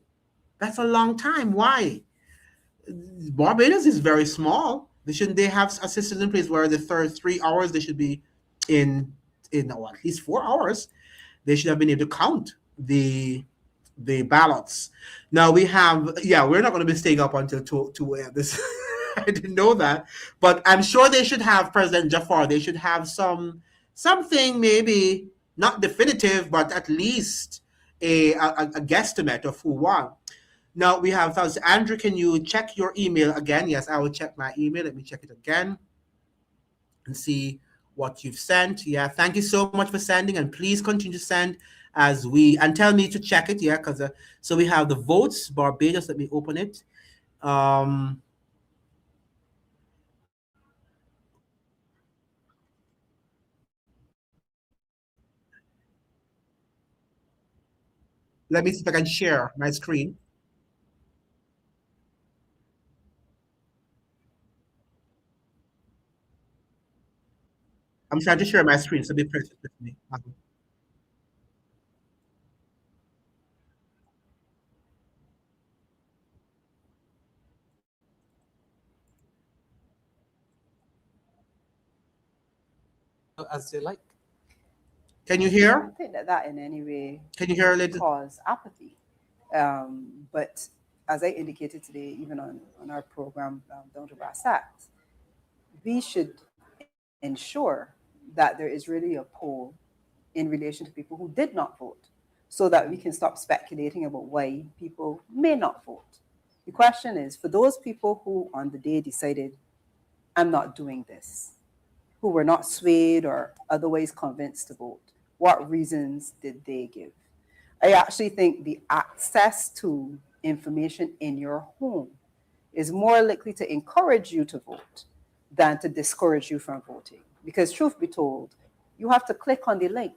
that's a long time. Why? Barbados is very small. They have a system in place where the third 3 hours they should be in at least 4 hours. They should have been able to count the ballots. Now we're not going to be staying up until 2 a.m. This I didn't know that, but I'm sure they should have President Jafar. They should have something, maybe not definitive, but at least a guesstimate of who won. Now we have Andrew. Can you check your email again? Yes, I will check my email. Let me check it again and see what you've sent. Yeah, thank you so much for sending, and please continue to send as we and tell me to check it, yeah, because so we have the votes. Barbados. Let me open it. Um, Let me see if I can share my screen. I'm trying to share my screen, so be patient with me. as they like. Can you I hear? don't think that that in any way Can you hear, would ladies? cause apathy. But as I indicated today, even on our program, Down to Brass Tacks, we should ensure that there is really a poll in relation to people who did not vote so that we can stop speculating about why people may not vote. The question is for those people who on the day decided, I'm not doing this, who were not swayed or otherwise convinced to vote, what reasons did they give? I actually think the access to information in your home is more likely to encourage you to vote than to discourage you from voting. Because, truth be told, you have to click on the link.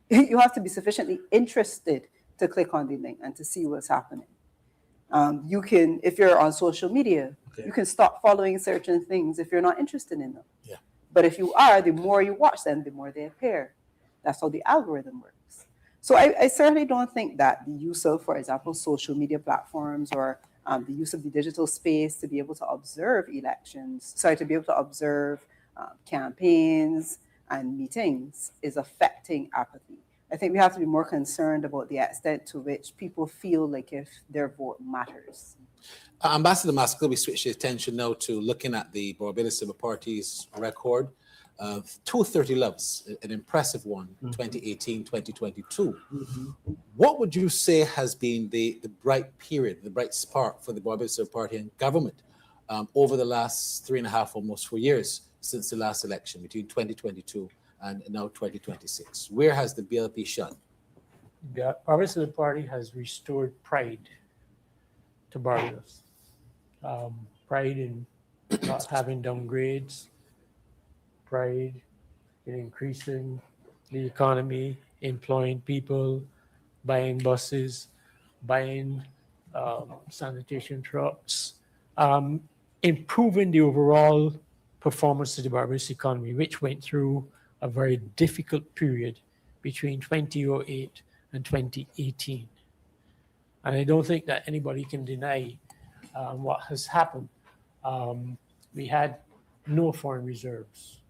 You have to be sufficiently interested to click on the link and to see what's happening. You can, if you're on social media, you can stop following certain things if you're not interested in them. Yeah. But if you are, the more you watch them, the more they appear. That's how the algorithm works. So I certainly don't think that the use of, for example, social media platforms or the use of the digital space to be able to observe elections, sorry, to be able to observe campaigns and meetings is affecting apathy. I think we have to be more concerned about the extent to which people feel like if their vote matters. Ambassador Maskell, we switch the attention now to looking at the Barbados Labour Party's record of 230 loves, an impressive one, 2018, 2022. What would you say has been the bright period, the bright spark for the Barbados Labour Party and government over the last 3.5, almost 4 years since the last election between 2022 and now 2026? Where has the BLP shone? The Barbados Labour Party has restored pride to Barbados. Pride in not having downgrades, pride in increasing the economy, employing people, buying buses, buying sanitation trucks, improving the overall performance of the Barbados economy, which went through a very difficult period between 2008 and 2018. And I don't think that anybody can deny what has happened. We had no foreign reserves.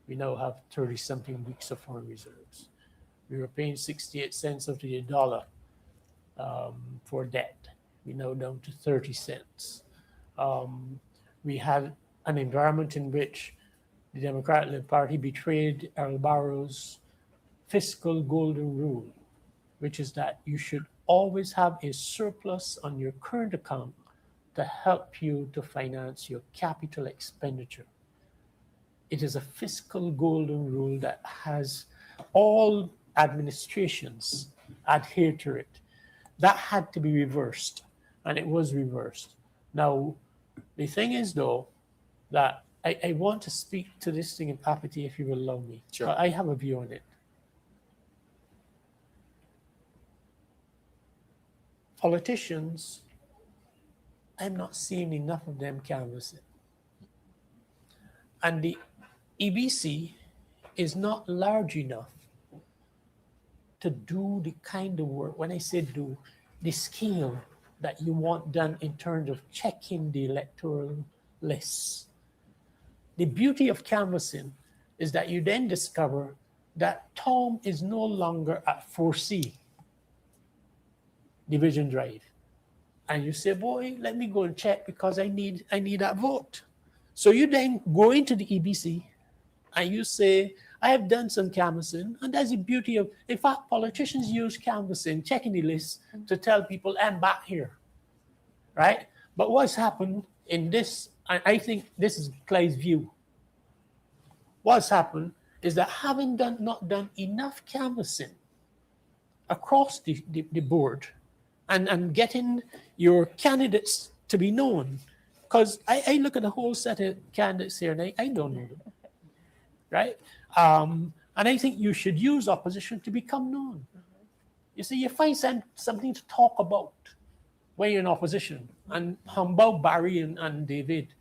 We now have 30-something weeks of foreign reserves. We were paying 68 cents of the dollar for debt. We're now down to 30 cents. We had an environment in which the Democratic Party betrayed Earl Barrow's fiscal golden rule, which is that you should always have a surplus on your current account to help you to finance your capital expenditure. It is a fiscal golden rule that has all administrations adhere to it. That had to be reversed, and it was reversed. Now, the thing is, though, that I want to speak to this thing of apathy, if you will allow me. Sure. I have a view on it. Politicians, I'm not seeing enough of them canvassing. And the EBC is not large enough to do the kind of work, when I say do, the scale that you want done in terms of checking the electoral lists. The beauty of canvassing is that you then discover that Tom is no longer at 4C, Division Drive. And you say, boy, let me go and check because I need that vote. So you then go into the EBC and you say, I have done some canvassing, and that's the beauty of, in fact, politicians use canvassing, checking the list to tell people, I'm back here, right? But what's happened in this, I think this is Clyde's view. What's happened is that having not done enough canvassing across the board and getting your candidates to be known. Because I look at the whole set of candidates here and I don't know them, right? And I think you should use opposition to become known. You see, you find something to talk about when you're in opposition. And how about Barry and David?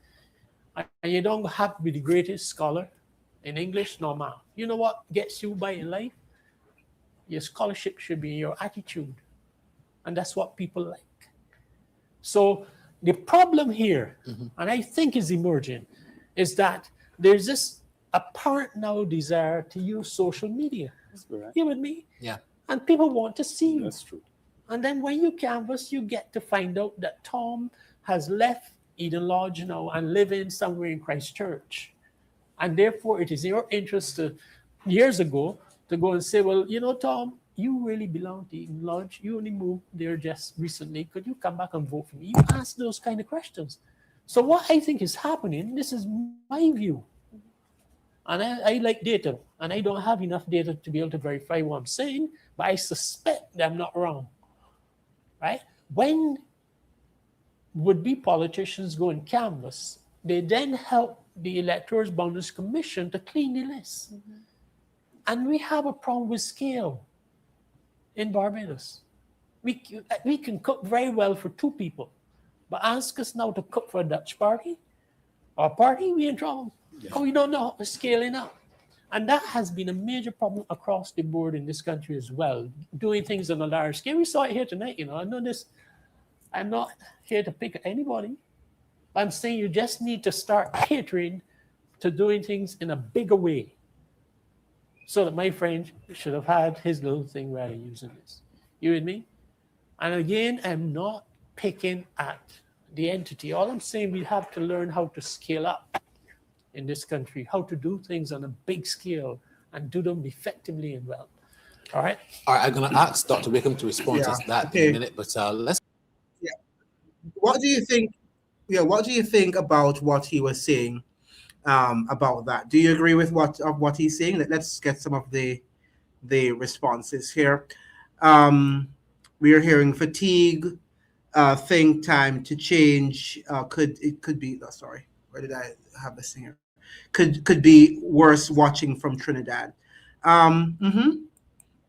And you don't have to be the greatest scholar in English nor math. You know what gets you by in life? Your scholarship should be your attitude. And that's what people like. So the problem here, and I think is emerging, is that there's this apparent now desire to use social media. You with me? Yeah. And people want to see you. That's true. And then when you canvass, you get to find out that Tom has left Eden Lodge now and living somewhere in Christchurch. And therefore, it is in your interest to, years ago, to go and say, well, you know, Tom, you really belong to Eden Lodge. You only moved there just recently. Could you come back and vote for me? You ask those kind of questions. So what I think is happening, this is my view. And I like data, and I don't have enough data to be able to verify what I'm saying, but I suspect that I'm not wrong, right? When would-be politicians go and canvass, they then help the Electoral Boundaries Commission to clean the list. And we have a problem with scale in Barbados. We can cook very well for two people, but ask us now to cook for a Dutch party or a party, we in trouble. Oh, we don't know how to scaling up. And that has been a major problem across the board in this country as well, doing things on a large scale. We saw it here tonight, you know. I know this, I'm not here to pick anybody. I'm saying you just need to start catering to doing things in a bigger way. So that my friend should have had his little thing rather using this. You with me? And again, I'm not picking at the entity. All I'm saying, we have to learn how to scale up in this country, how to do things on a big scale and do them effectively and well. All right? All right, I'm going to ask Dr. Wickham to respond to that in a minute, but let's. What do you think? Yeah, what do you think about what he was saying about that? Do you agree with what he's saying? Let's get some of the responses here. We are hearing fatigue, think time to change. Could be. Oh, sorry, where did I have this here? Could be worse watching from Trinidad.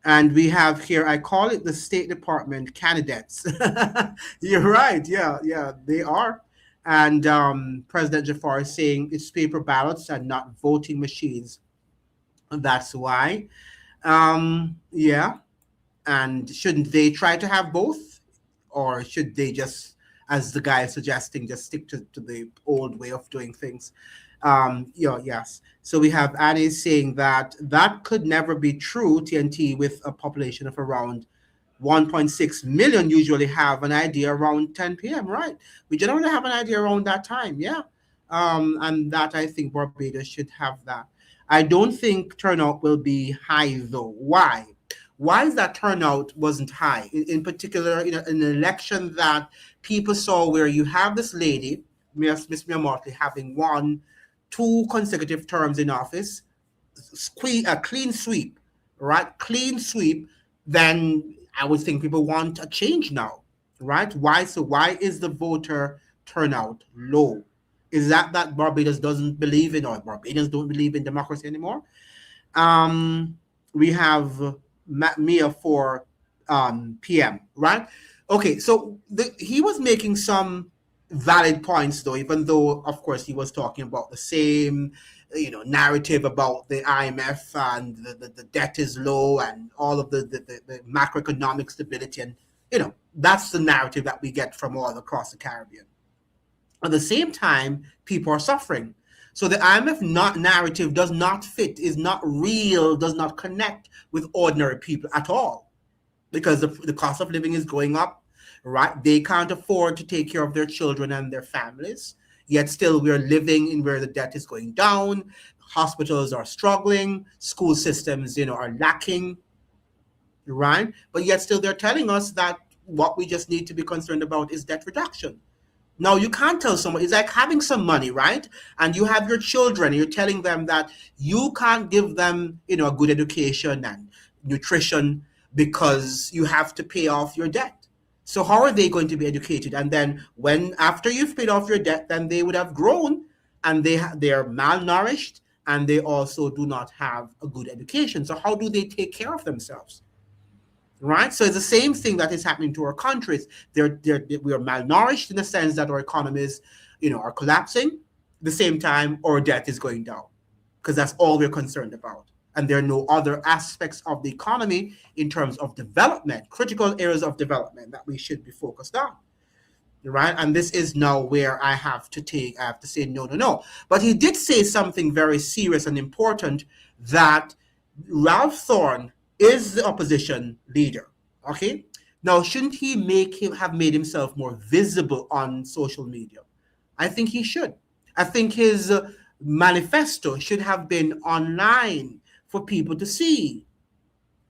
And we have here, I call it the State Department candidates. You're right. Yeah, they are. And President Jafar is saying it's paper ballots and not voting machines. That's why. Yeah. And shouldn't they try to have both? Or should they just, as the guy is suggesting, just stick to the old way of doing things? Yes. So we have Annie saying that could never be true. TNT, with a population of around 1.6 million, usually have an idea around 10 p.m. Right? We generally have an idea around that time. Yeah. And that I think Barbados should have that. I don't think turnout will be high though. Why? Why is that turnout wasn't high? In particular, in an election that people saw where you have this lady, Miss Mia Mottley, having won 2 consecutive terms in office, a clean sweep, right? Clean sweep, then I would think people want a change now, right? Why? So why is the voter turnout low? Is that Barbados doesn't believe in, or Barbadians don't believe in democracy anymore? We have Mia for PM, right? Okay, so he was making some valid points though, even though of course he was talking about the same narrative about the IMF and the debt is low and all of the macroeconomic stability, and that's the narrative that we get from all across the Caribbean. At the same time, people are suffering. So the IMF narrative does not fit, is not real, does not connect with ordinary people at all, because the cost of living is going up, right? They can't afford to take care of their children and their families, yet still we're living in where the debt is going down, hospitals are struggling, school systems, are lacking, right? But yet still they're telling us that what we just need to be concerned about is debt reduction. Now, you can't tell someone, it's like having some money, right? And you have your children, you're telling them that you can't give them, a good education and nutrition, because you have to pay off your debt. So how are they going to be educated? And then when after you've paid off your debt, then they would have grown, and they are malnourished, and they also do not have a good education. So how do they take care of themselves? Right? So it's the same thing that is happening to our countries. We are malnourished in the sense that our economies, are collapsing. At the same time, our debt is going down, because that's all we're concerned about. And there are no other aspects of the economy in terms of development, critical areas of development that we should be focused on. Right? And this is now where I have to say no, no, no. But he did say something very serious and important, that Ralph Thorne is the opposition leader. Okay? Now, shouldn't he have made himself more visible on social media? I think he should. I think his manifesto should have been online for people to see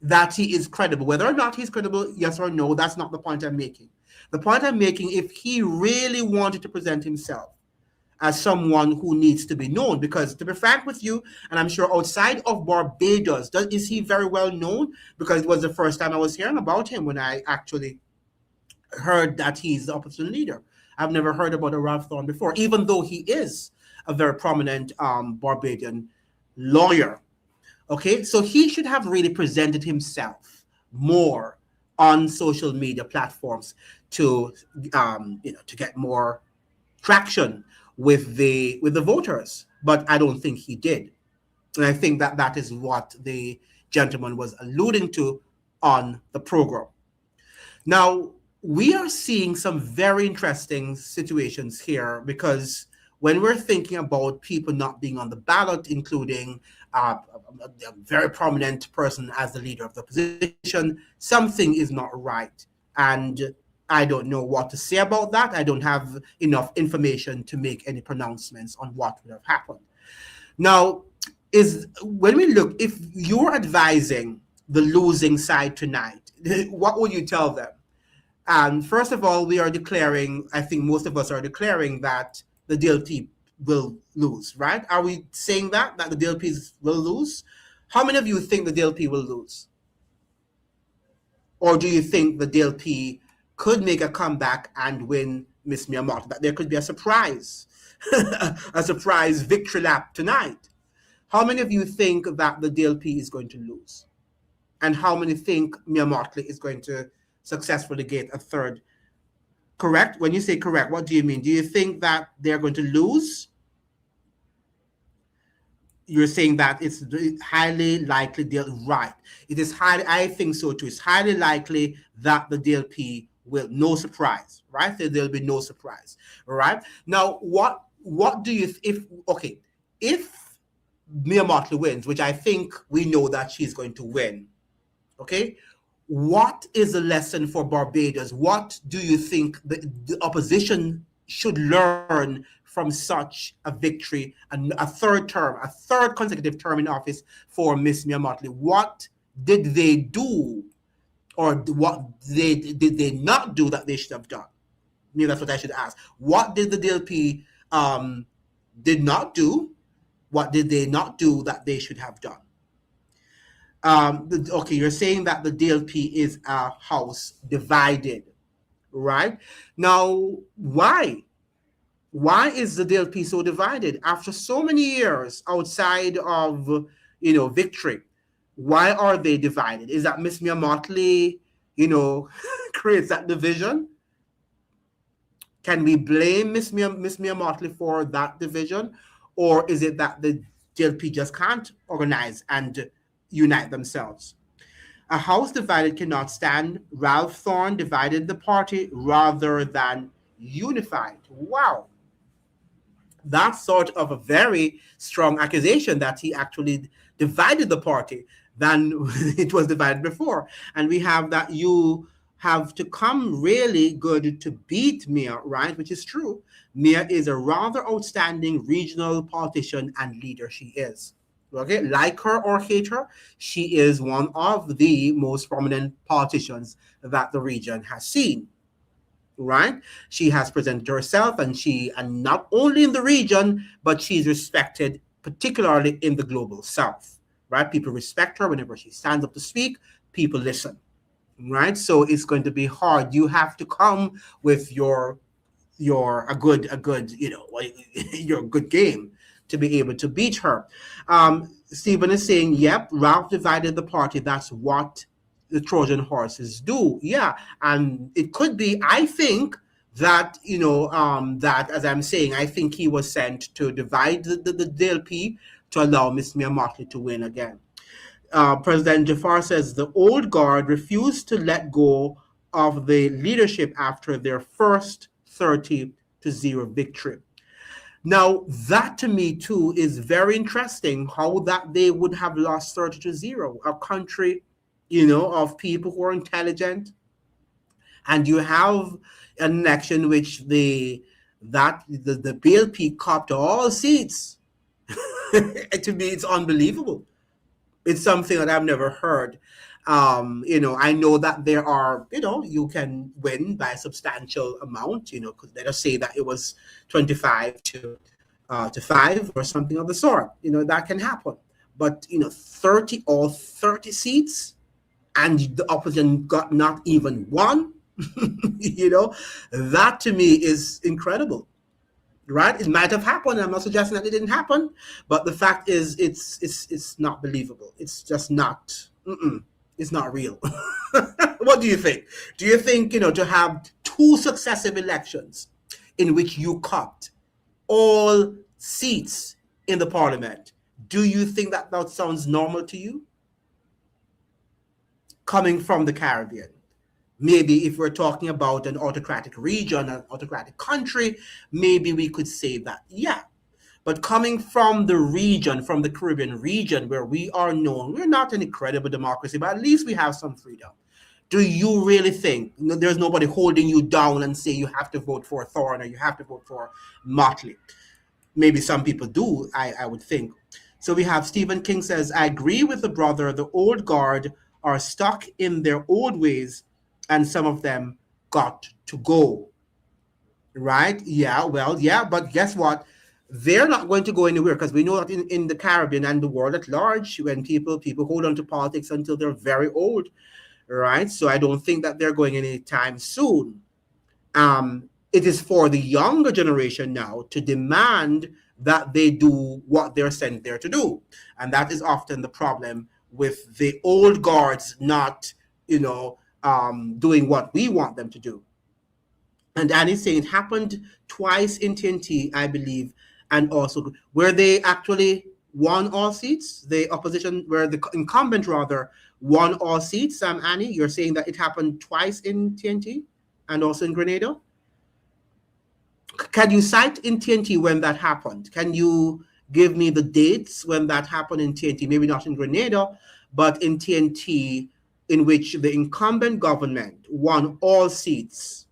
that he is credible. Whether or not he's credible, yes or no, that's not the point I'm making. The point I'm making, if he really wanted to present himself as someone who needs to be known, because to be frank with you, and I'm sure outside of Barbados, is he very well known? Because it was the first time I was hearing about him when I actually heard that he's the opposition leader. I've never heard about a Ralph Thorne before, even though he is a very prominent Barbadian lawyer. Okay, so he should have really presented himself more on social media platforms to get more traction with the voters. But I don't think he did, and I think that is what the gentleman was alluding to on the program. Now, we are seeing some very interesting situations here, because when we're thinking about people not being on the ballot, including a very prominent person as the leader of the opposition, something is not right. And I don't know what to say about that. I don't have enough information to make any pronouncements on what would have happened. Now, when we look, if you're advising the losing side tonight, what would you tell them? And first of all, we are declaring, I think most of us are declaring that the DLP will lose, right? Are we saying that the DLPs will lose? How many of you think the DLP will lose? Or do you think the DLP could make a comeback and win Miss Mia Mottley? That there could be a surprise, a surprise victory lap tonight. How many of you think that the DLP is going to lose? And how many think Mia Mottley is going to successfully get a third? Correct? When you say correct, what do you mean? Do you think that they're going to lose? You're saying that it's highly likely right. It is highly, I think so too. It's highly likely that the DLP will, no surprise, right? There'll be no surprise. All right. Now, what do you, if Mia Mottley wins, which I think we know that she's going to win, okay, what is the lesson for Barbados? What do you think the opposition should learn from such a victory, and a third consecutive term in office for Miss Mia Mottley? What did they do, or what did they not do that they should have done? Maybe that's what I should ask. What did the DLP did not do? What did they not do that they should have done? Okay, you're saying that the DLP is a house divided, right? Now, why? Why is the DLP so divided after so many years outside of, victory? Why are they divided? Is that Miss Mia Mottley, creates that division? Can we blame Miss Mia Mottley for that division? Or is it that the DLP just can't organize and unite themselves? A house divided cannot stand. Ralph Thorne divided the party rather than unified. Wow. That's sort of a very strong accusation that he actually divided the party than it was divided before. And we have that you have to come really good to beat Mia, right? Which is true. Mia is a rather outstanding regional politician and leader. She is. Okay, like her or hate her, she is one of the most prominent politicians that the region has seen. Right? She has presented herself, and not only in the region, but she's respected, particularly in the global south. Right? People respect her whenever she stands up to speak. People listen. right? So it's going to be hard. You have to come with your a good your good game to be able to beat her. Stephen is saying, "Yep, Ralph divided the party. That's what the Trojan horses do." Yeah, and it could be. I think that that, as I'm saying, I think he was sent to divide the DLP to allow Miss Mia Mottley to win again. President Jafar says the old guard refused to let go of the leadership after their first 30-0 victory. Now, that to me too is very interesting, how that they would have lost 30-0. A country, of people who are intelligent, and you have an election which the BLP copped all seats. To me, it's unbelievable. It's something that I've never heard. I know that there are, you can win by a substantial amount, because let us say that it was 25 to 5 or something of the sort. That can happen. But 30 seats, and the opposition got not even one. That to me is incredible. Right? It might have happened. I'm not suggesting that it didn't happen, but the fact is, it's not believable. It's just not. It's not real. What do you think? Do you think to have two successive elections in which you copped all seats in the parliament? Do you think that sounds normal to you? Coming from the Caribbean. Maybe if we're talking about an autocratic region, an autocratic country, maybe we could say that, yeah. But coming from the region, from the Caribbean region, where we are known, we're not an incredible democracy, but at least we have some freedom. Do you really think there's nobody holding you down and say you have to vote for Thorne or you have to vote for Motley? Maybe some people do, I would think. So we have Stephen King says, I agree with the brother. The old guard are stuck in their old ways, and some of them got to go. Right? Yeah, well, yeah, but guess what? They're not going to go anywhere, because we know that in the Caribbean and the world at large, when people hold on to politics until they're very old, right? So I don't think that they're going anytime soon. It is for the younger generation now to demand that they do what they're sent there to do. And that is often the problem with the old guards not, doing what we want them to do. And Annie's saying it happened twice in TNT, I believe, and also where they actually won all seats. The opposition, where the incumbent rather won all seats. Annie, you're saying that it happened twice in TNT and also in Grenada. Can you cite in TNT when that happened? Can you give me the dates when that happened in TNT? Maybe not in Grenada, but in TNT, in which the incumbent government won all seats.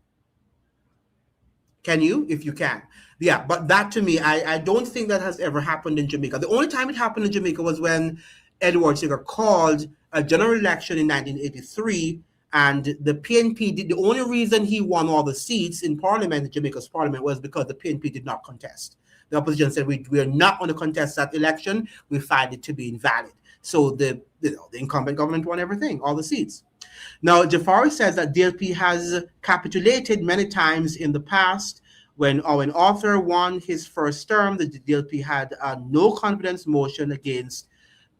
Can you? If you can. Yeah, but that to me, I don't think that has ever happened in Jamaica. The only time it happened in Jamaica was when Edward Seager called a general election in 1983, and the PNP did. The only reason he won all the seats in Parliament, Jamaica's Parliament, was because the PNP did not contest. The opposition said, we are not going to contest that election. We find it to be invalid. So the incumbent government won everything, all the seats. Now, Jafari says that DLP has capitulated many times in the past. When Owen Arthur won his first term, the DLP had a no confidence motion against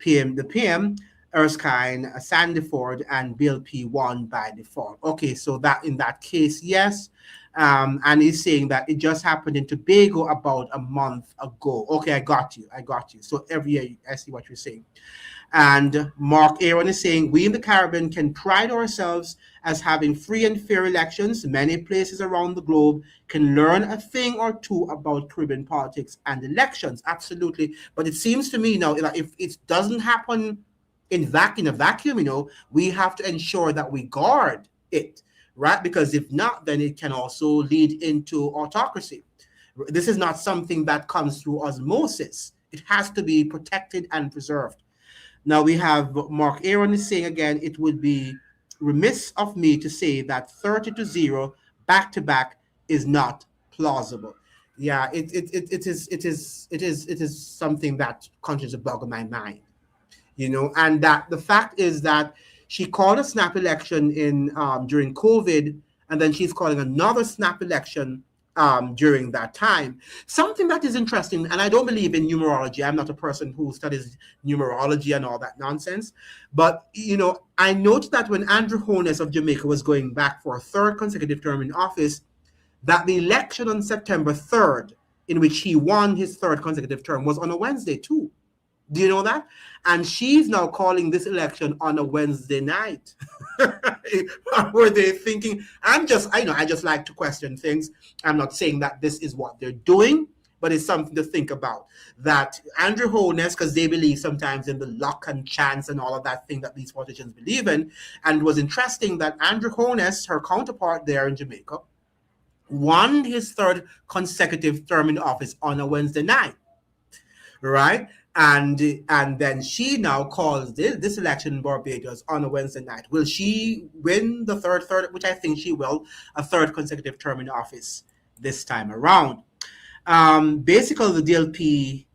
the PM, Erskine, Sandyford, and BLP won by default. Okay, so that in that case, yes. And he's saying that it just happened in Tobago about a month ago. Okay, I got you. So every year, I see what you're saying. And Mark Aaron is saying, we in the Caribbean can pride ourselves as having free and fair elections. Many places around the globe can learn a thing or two about Caribbean politics and elections. Absolutely. But it seems to me now, if it doesn't happen in a vacuum, we have to ensure that we guard it, right? Because if not, then it can also lead into autocracy. This is not something that comes through osmosis. It has to be protected and preserved. Now we have Mark Aaron is saying again, it would be remiss of me to say that 30-0 back-to-back is not plausible. Yeah, it is something that continues to boggle my mind, and that the fact is that She called a snap election in during COVID, and then she's calling another snap election during that time. Something that is interesting, and I don't believe in numerology. I'm not a person who studies numerology and all that nonsense. But, I noticed that when Andrew Holness of Jamaica was going back for a third consecutive term in office, that the election on September 3rd, in which he won his third consecutive term, was on a Wednesday too. Do you know that? And she's now calling this election on a Wednesday night. Were they thinking? I just like to question things. I'm not saying that this is what they're doing, but it's something to think about. That Andrew Holness, because they believe sometimes in the luck and chance and all of that thing that these politicians believe in. And it was interesting that Andrew Holness, her counterpart there in Jamaica, won his third consecutive term in office on a Wednesday night. Right? And then she now calls this election in Barbados on a Wednesday night. Will she win the third, which I think she will, a third consecutive term in office this time around? Basically, the DLP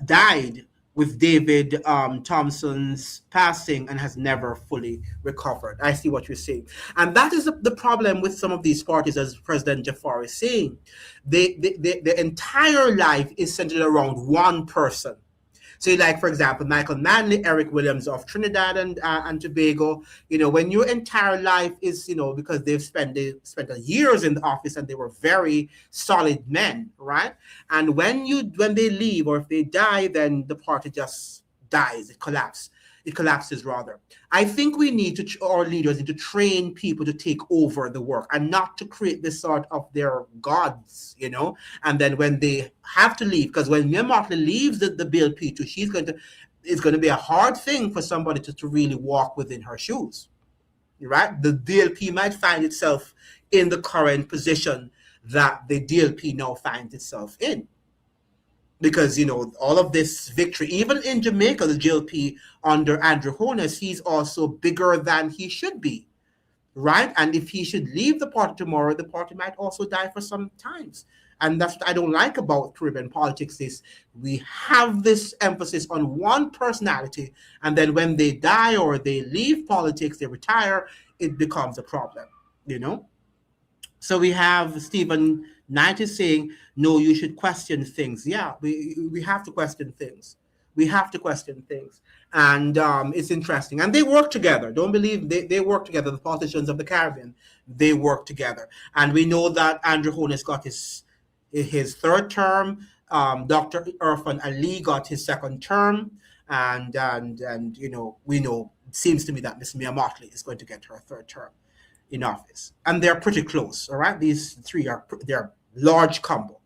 died with David Thompson's passing and has never fully recovered. I see what you're saying. And that is the problem with some of these parties, as President Jafar is saying. Their entire life is centered around one person. So, like, for example, Michael Manley, Eric Williams of Trinidad and Tobago, when your entire life is, because they've spent years in the office and they were very solid men, right? And when they leave or if they die, then the party just dies. It collapses rather. I think we need our leaders need to train people to take over the work and not to create this sort of their gods, and then when they have to leave, because when Mia Mottley leaves the BLP too, it's going to be a hard thing for somebody to really walk within her shoes, right? The DLP might find itself in the current position that the DLP now finds itself in. Because, all of this victory, even in Jamaica, the GLP under Andrew Holness, he's also bigger than he should be, right? And if he should leave the party tomorrow, the party might also die for some times. And that's what I don't like about Caribbean politics is we have this emphasis on one personality, and then when they die or they leave politics, they retire, it becomes a problem, So we have Stephen Knight is saying, no, you should question things. Yeah, we have to question things. We have to question things. And it's interesting. And they work together. Don't believe they work together. The politicians of the Caribbean, they work together. And we know that Andrew Holness got his third term. Dr. Irfan Ali got his second term. And we know, it seems to me that Miss Mia Mottley is going to get her third term in office, and they're pretty close. All right, these three they're large combo.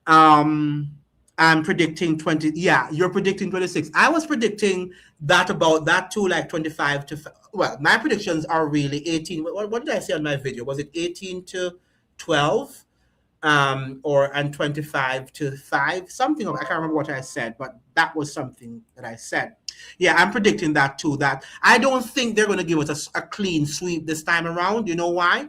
I'm predicting 20. Yeah, you're predicting 26. I was predicting about that too, like 25 to. Well, my predictions are really 18. What did I say on my video? Was it 18 to 12, and 25 to 5? Something I can't remember what I said, but that was something that I said. Yeah, I'm predicting that too. That I don't think they're going to give us a clean sweep this time around. You know why?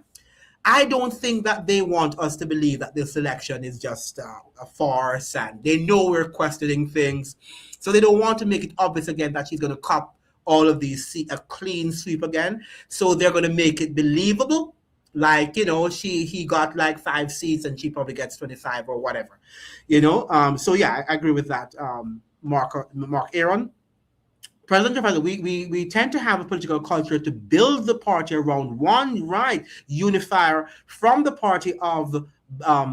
I don't think that they want us to believe that this election is just a farce, and they know we're questioning things. So they don't want to make it obvious again that she's going to cop all of these, a clean sweep again. So they're going to make it believable. Like, he got like 5 seats and she probably gets 25 or whatever, So yeah, I agree with that, Mark Aaron. President Jafar, we tend to have a political culture to build the party around one unifier from the party of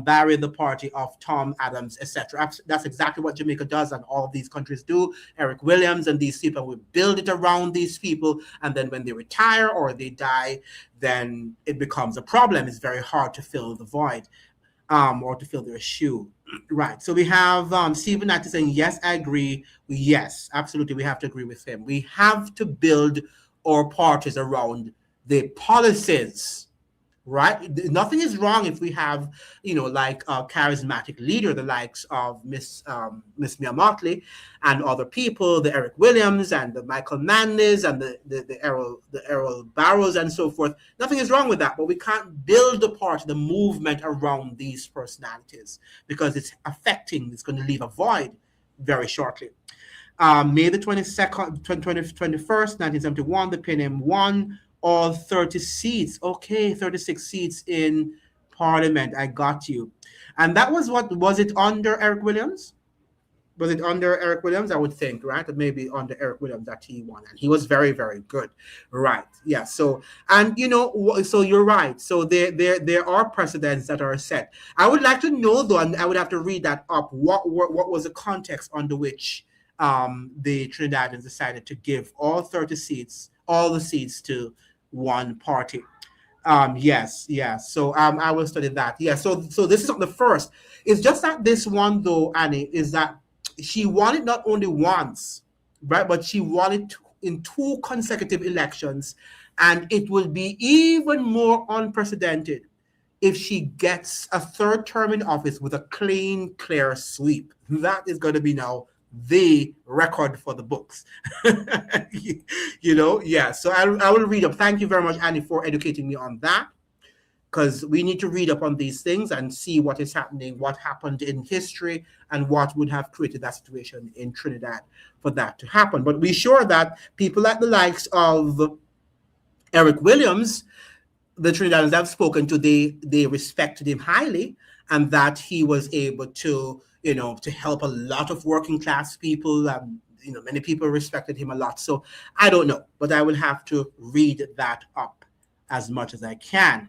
Barry, the party of Tom Adams, etc. That's exactly what Jamaica does, and all of these countries do. Eric Williams and these people, we build it around these people, and then when they retire or they die, then it becomes a problem. It's very hard to fill the void, or to fill their shoe. Right. So we have Stephen Knight saying, yes, I agree. Yes, absolutely. We have to agree with him. We have to build our parties around the policies, right? Nothing is wrong if we have, like a charismatic leader, the likes of Miss Mia Mottley and other people, the Eric Williams and the Michael Manleys and the Errol Barrows and so forth. Nothing is wrong with that, but we can't build the party, the movement around these personalities, because it's going to leave a void very shortly. May the 22nd, 21st, 1971, the PNM won all 30 seats. Okay, 36 seats in Parliament. I got you. And that was what was it under Eric Williams? Was it under Eric Williams? I would think, right? Or maybe under Eric Williams that he won, and he was very, very good, right? Yeah. So, and so you're right. So there are precedents that are set. I would like to know though, and I would have to read that up. What was the context under which the Trinidadians decided to give all 30 seats, all the seats to one party? Yes. So I will study that. Yeah. So this is not the first. It's just that this one though, Annie, is that she won it not only once, right, but she won it in 2 consecutive elections, and it will be even more unprecedented if she gets a 3rd term in office with a clean, clear sweep. That is going to be now the record for the books. Yeah. So I will read up. Thank you very much, Annie, for educating me on that, because we need to read up on these things and see what is happening, what happened in history, and what would have created that situation in Trinidad for that to happen. But we're sure that people like the likes of Eric Williams, the Trinidadians I've spoken to, they respected him highly, and that he was able to, to help a lot of working class people. Many people respected him a lot. So I don't know, but I will have to read that up as much as I can.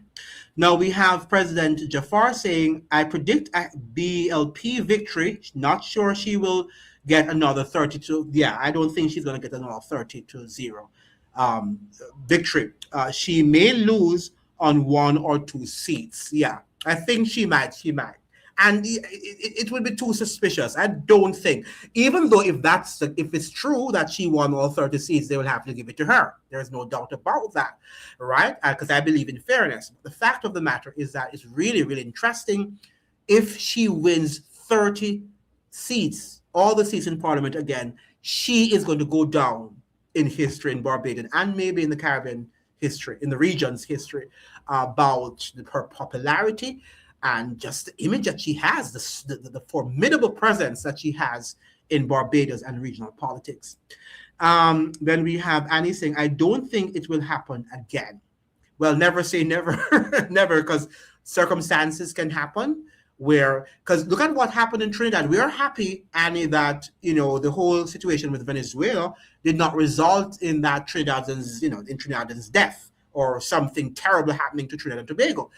Now we have President Jafar saying, I predict a BLP victory. Not sure she will get another 32. Yeah, I don't think she's going to get another 30-0 victory. She may lose on 1 or 2 seats. Yeah, I think she might. And it would be too suspicious. I don't think, even though if it's true that she won all 30 seats, they will have to give it to her. There's no doubt about that, right? Because I believe in fairness. The fact of the matter is that it's really, really interesting. If she wins 30 seats, all the seats in Parliament again, she is going to go down in history in Barbadian and maybe in the Caribbean history, in the region's history, about her popularity and just the image that she has, the formidable presence that she has in Barbados and regional politics. Then we have Annie saying, I don't think it will happen again. Well, never say never, never, because circumstances can happen because look at what happened in Trinidad. We are happy, Annie, that, the whole situation with Venezuela did not result in that Trinidadians' death or something terrible happening to Trinidad and Tobago.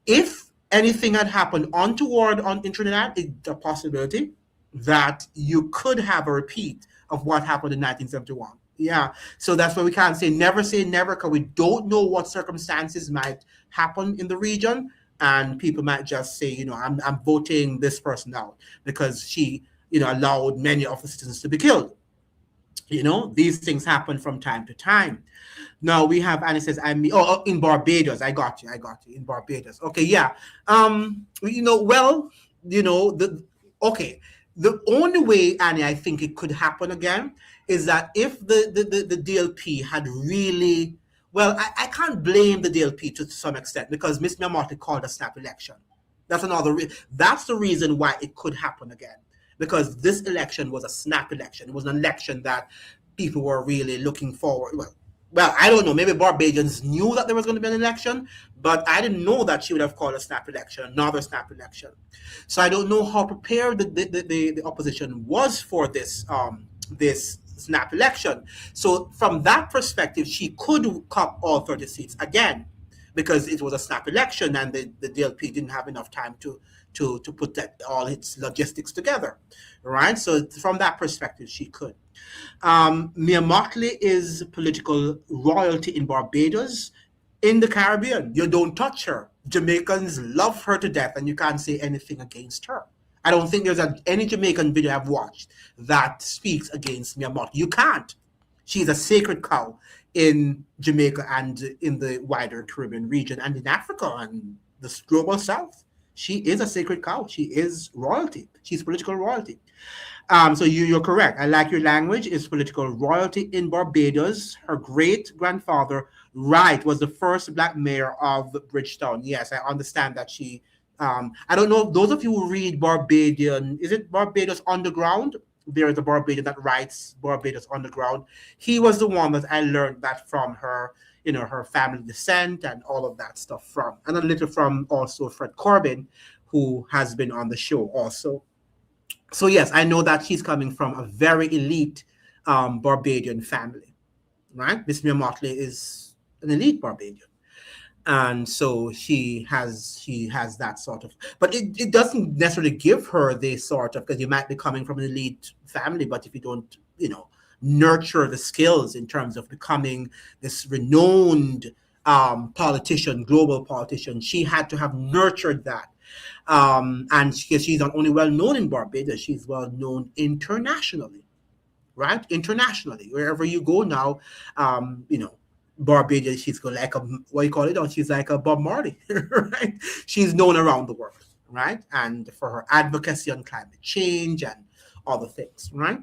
If anything had happened untoward in Trinidad, it's a possibility that you could have a repeat of what happened in 1971. Yeah, so that's why we can't say never, because we don't know what circumstances might happen in the region, and people might just say, I'm voting this person out because she, allowed many of the citizens to be killed. These things happen from time to time. Now we have Annie says, in Barbados. I got you in Barbados. Okay, yeah. The only way, Annie, I think it could happen again is that if the DLP had really, I can't blame the DLP to some extent because Miss Mia Mottley called a snap election. That's that's the reason why it could happen again, because this election was a snap election. It was an election that people were really looking forward. Well, I don't know. Maybe Barbadians knew that there was going to be an election, but I didn't know that she would have called a snap election, another snap election. So I don't know how prepared the opposition was for this this snap election. So from that perspective, she could cup all 30 seats again, because it was a snap election and the DLP didn't have enough time to put all its logistics together, right? So from that perspective, she could. Mia Mottley is political royalty in Barbados. In the Caribbean, you don't touch her. Jamaicans love her to death, and you can't say anything against her. I don't think there's any Jamaican video I've watched that speaks against Mia Mottley. You can't. She's a sacred cow in Jamaica and in the wider Caribbean region and in Africa and the global South. She is a sacred cow. She is royalty. She's political royalty. So you're correct. I like your language. Is political royalty in Barbados. Her great-grandfather, Wright, was the first black mayor of Bridgetown. Yes, I understand that she... I don't know, those of you who read Barbadian, is it Barbados Underground? There is a Barbadian that writes Barbados Underground. He was the one that I learned that from her, her family descent and all of that stuff from, and a little from also Fred Corbin, who has been on the show also. So yes, I know that she's coming from a very elite Barbadian family, right? Miss Mia Mottley is an elite Barbadian, and so she has that sort of, but it doesn't necessarily give her the sort of, because you might be coming from an elite family, but if you don't nurture the skills in terms of becoming this renowned politician, global politician, she had to have nurtured that. And she's not only well known in Barbados, she's well known internationally, right? Internationally, wherever you go now, Barbados, she's got like a, what you call it? She's like a Bob Marley, right? She's known around the world, right? And for her advocacy on climate change and other things, right?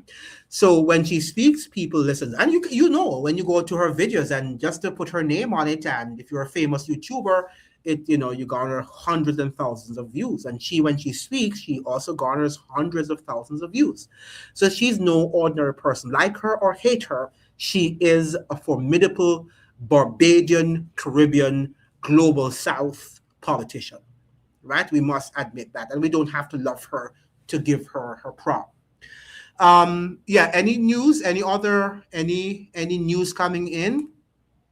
So when she speaks, people listen, and you know when you go to her videos and just to put her name on it, and if you're a famous YouTuber, you garner hundreds and thousands of views. And when she speaks, she also garners hundreds of thousands of views. So she's no ordinary person. Like her or hate her, she is a formidable Barbadian, Caribbean, global South politician, right? We must admit that, and we don't have to love her to give her her prop. Any news? Any news coming in?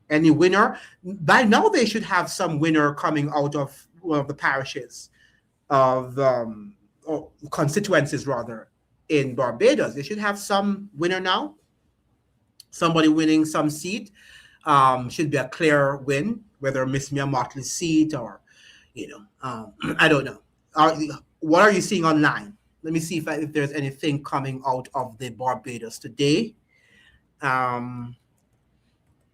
Any winner? By now, they should have some winner coming out of one of the parishes of or constituencies rather in Barbados. They should have some winner now. Somebody winning some seat. Should be a clear win, whether Miss Mia Mottley's seat or, I don't know. What are you seeing online? Let me see if there's anything coming out of the Barbados today.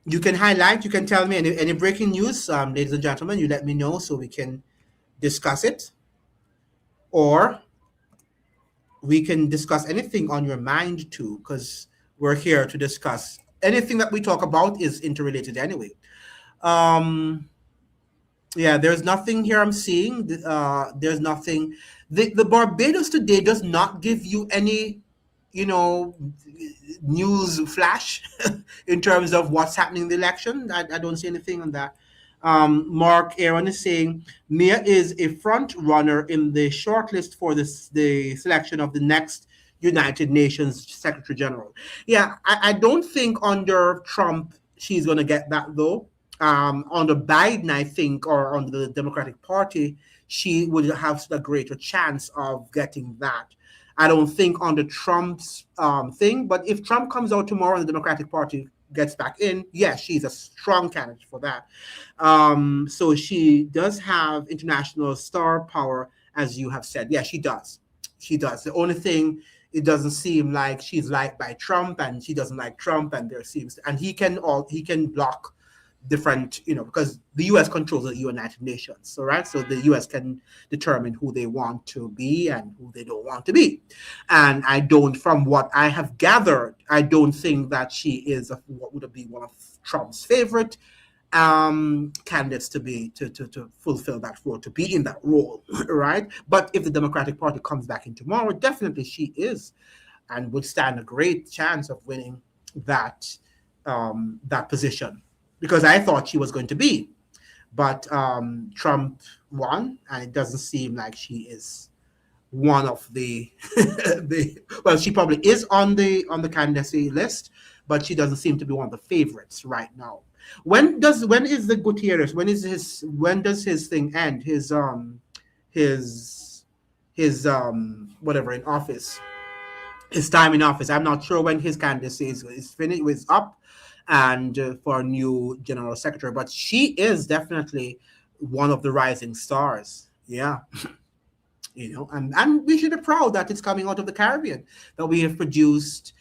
You can highlight, you can tell me any breaking news, ladies and gentlemen, you let me know so we can discuss it. Or we can discuss anything on your mind too, because we're here to discuss. Anything that we talk about is interrelated anyway. There's nothing here I'm seeing. There's nothing. The Barbados today does not give you any, news flash in terms of what's happening in the election. I don't see anything on that. Mark Aaron is saying Mia is a front runner in the shortlist for the selection of the next United Nations Secretary General. Yeah, I don't think under Trump she's going to get that though. Under Biden, I think, or under the Democratic Party, she would have a greater chance of getting that. I don't think under Trump's thing, but if Trump comes out tomorrow and the Democratic Party gets back in, yes, she's a strong candidate for that. So she does have international star power, as you have said. Yeah, she does. She does. The only thing, it doesn't seem like she's liked by Trump, and she doesn't like Trump, and he can block different, because the U.S. controls the United Nations, so right. So the U.S. can determine who they want to be and who they don't want to be. And from what I have gathered, I don't think that she is what would be one of Trump's favorite candidates to fulfill that role, to be in that role, right? But if the Democratic Party comes back in tomorrow, definitely she is, and would stand a great chance of winning that position. Because I thought she was going to be, but Trump won, and it doesn't seem like she is one of the well, she probably is on the candidacy list, but she doesn't seem to be one of the favorites right now. When is the Gutierrez? When does his thing end? His whatever in office, his time in office. I'm not sure when his candidacy is finished, is up, and for a new general secretary, but she is definitely one of the rising stars. Yeah. And we should be proud that it's coming out of the Caribbean, that we have produced,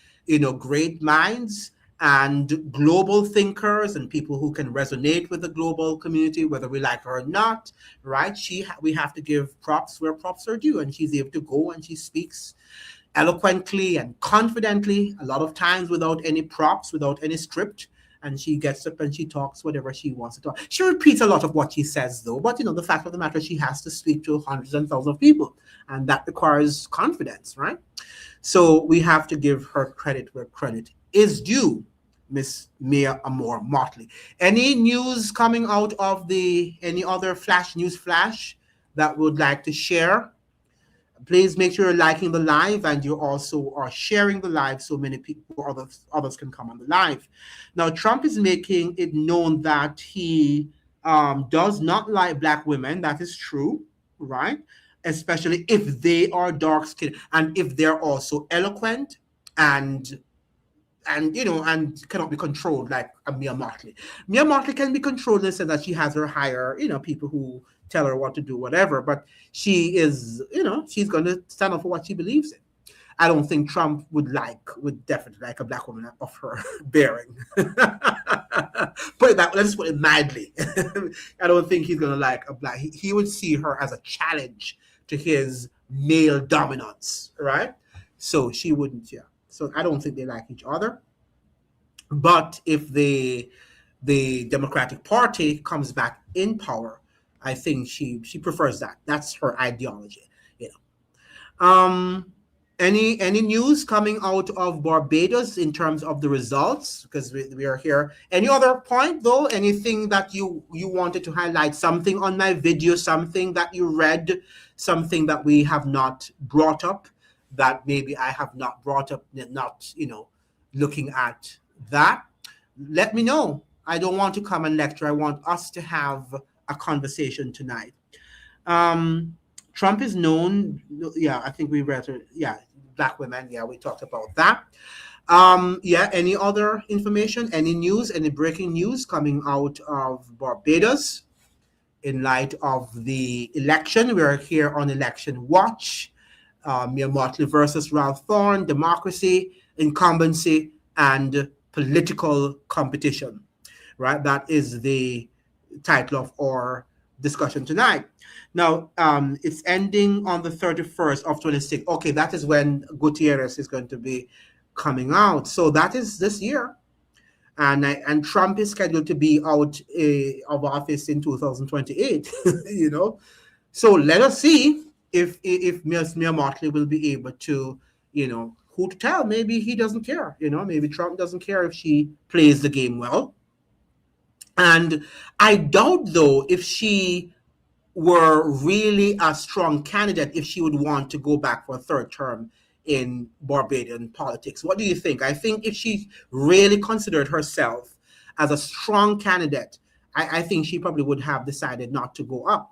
great minds and global thinkers and people who can resonate with the global community, whether we like her or not, right? We have to give props where props are due, and she's able to go and she speaks eloquently and confidently, a lot of times without any props, without any script, and she gets up and she talks whatever she wants to talk. She repeats a lot of what she says, though. But the fact of the matter, she has to speak to hundreds and thousands of people, and that requires confidence, right? So we have to give her credit where credit is due, Miss Mia Mottley. Any news coming out of any other news flash that would like to share? Please make sure you're liking the live and you also are sharing the live so many people, others can come on the live. Now, Trump is making it known that he does not like Black women. That is true, right? Especially if they are dark skinned and if they're also eloquent and and cannot be controlled like a Mia Mottley. Mia Mottley can be controlled in the sense that she has her higher, people who tell her what to do, whatever. But she is, she's going to stand up for what she believes in. I don't think Trump would definitely like a Black woman of her bearing. Let's put it mildly. I don't think he's going to like a Black. He would see her as a challenge to his male dominance, right? So she wouldn't, yeah. So I don't think they like each other. But if the Democratic Party comes back in power, I think she prefers that. That's her ideology. Any news coming out of Barbados in terms of the results? Because we are here. Any other point though? Anything that you wanted to highlight? Something on my video? Something that you read? Something that we have not brought up? That maybe I have not brought up, not, looking at that, let me know. I don't want to come and lecture. I want us to have a conversation tonight. Trump is known, I think we read it, Black women, we talked about that. Any other information, any news, any breaking news coming out of Barbados in light of the election? We are here on Election Watch. Mia Mottley versus Ralph Thorne, democracy, incumbency, and political competition, right? That is the title of our discussion tonight. Now, it's ending on the 31st of 26. Okay, that is when Gutierrez is going to be coming out. So that is this year. And Trump is scheduled to be out of office in 2028, So let us see if Mia Mottley will be able to, who to tell? Maybe he doesn't care, maybe Trump doesn't care if she plays the game well. And I doubt, though, if she were really a strong candidate, if she would want to go back for a third term in Barbadian politics. What do you think? I think if she really considered herself as a strong candidate, I think she probably would have decided not to go up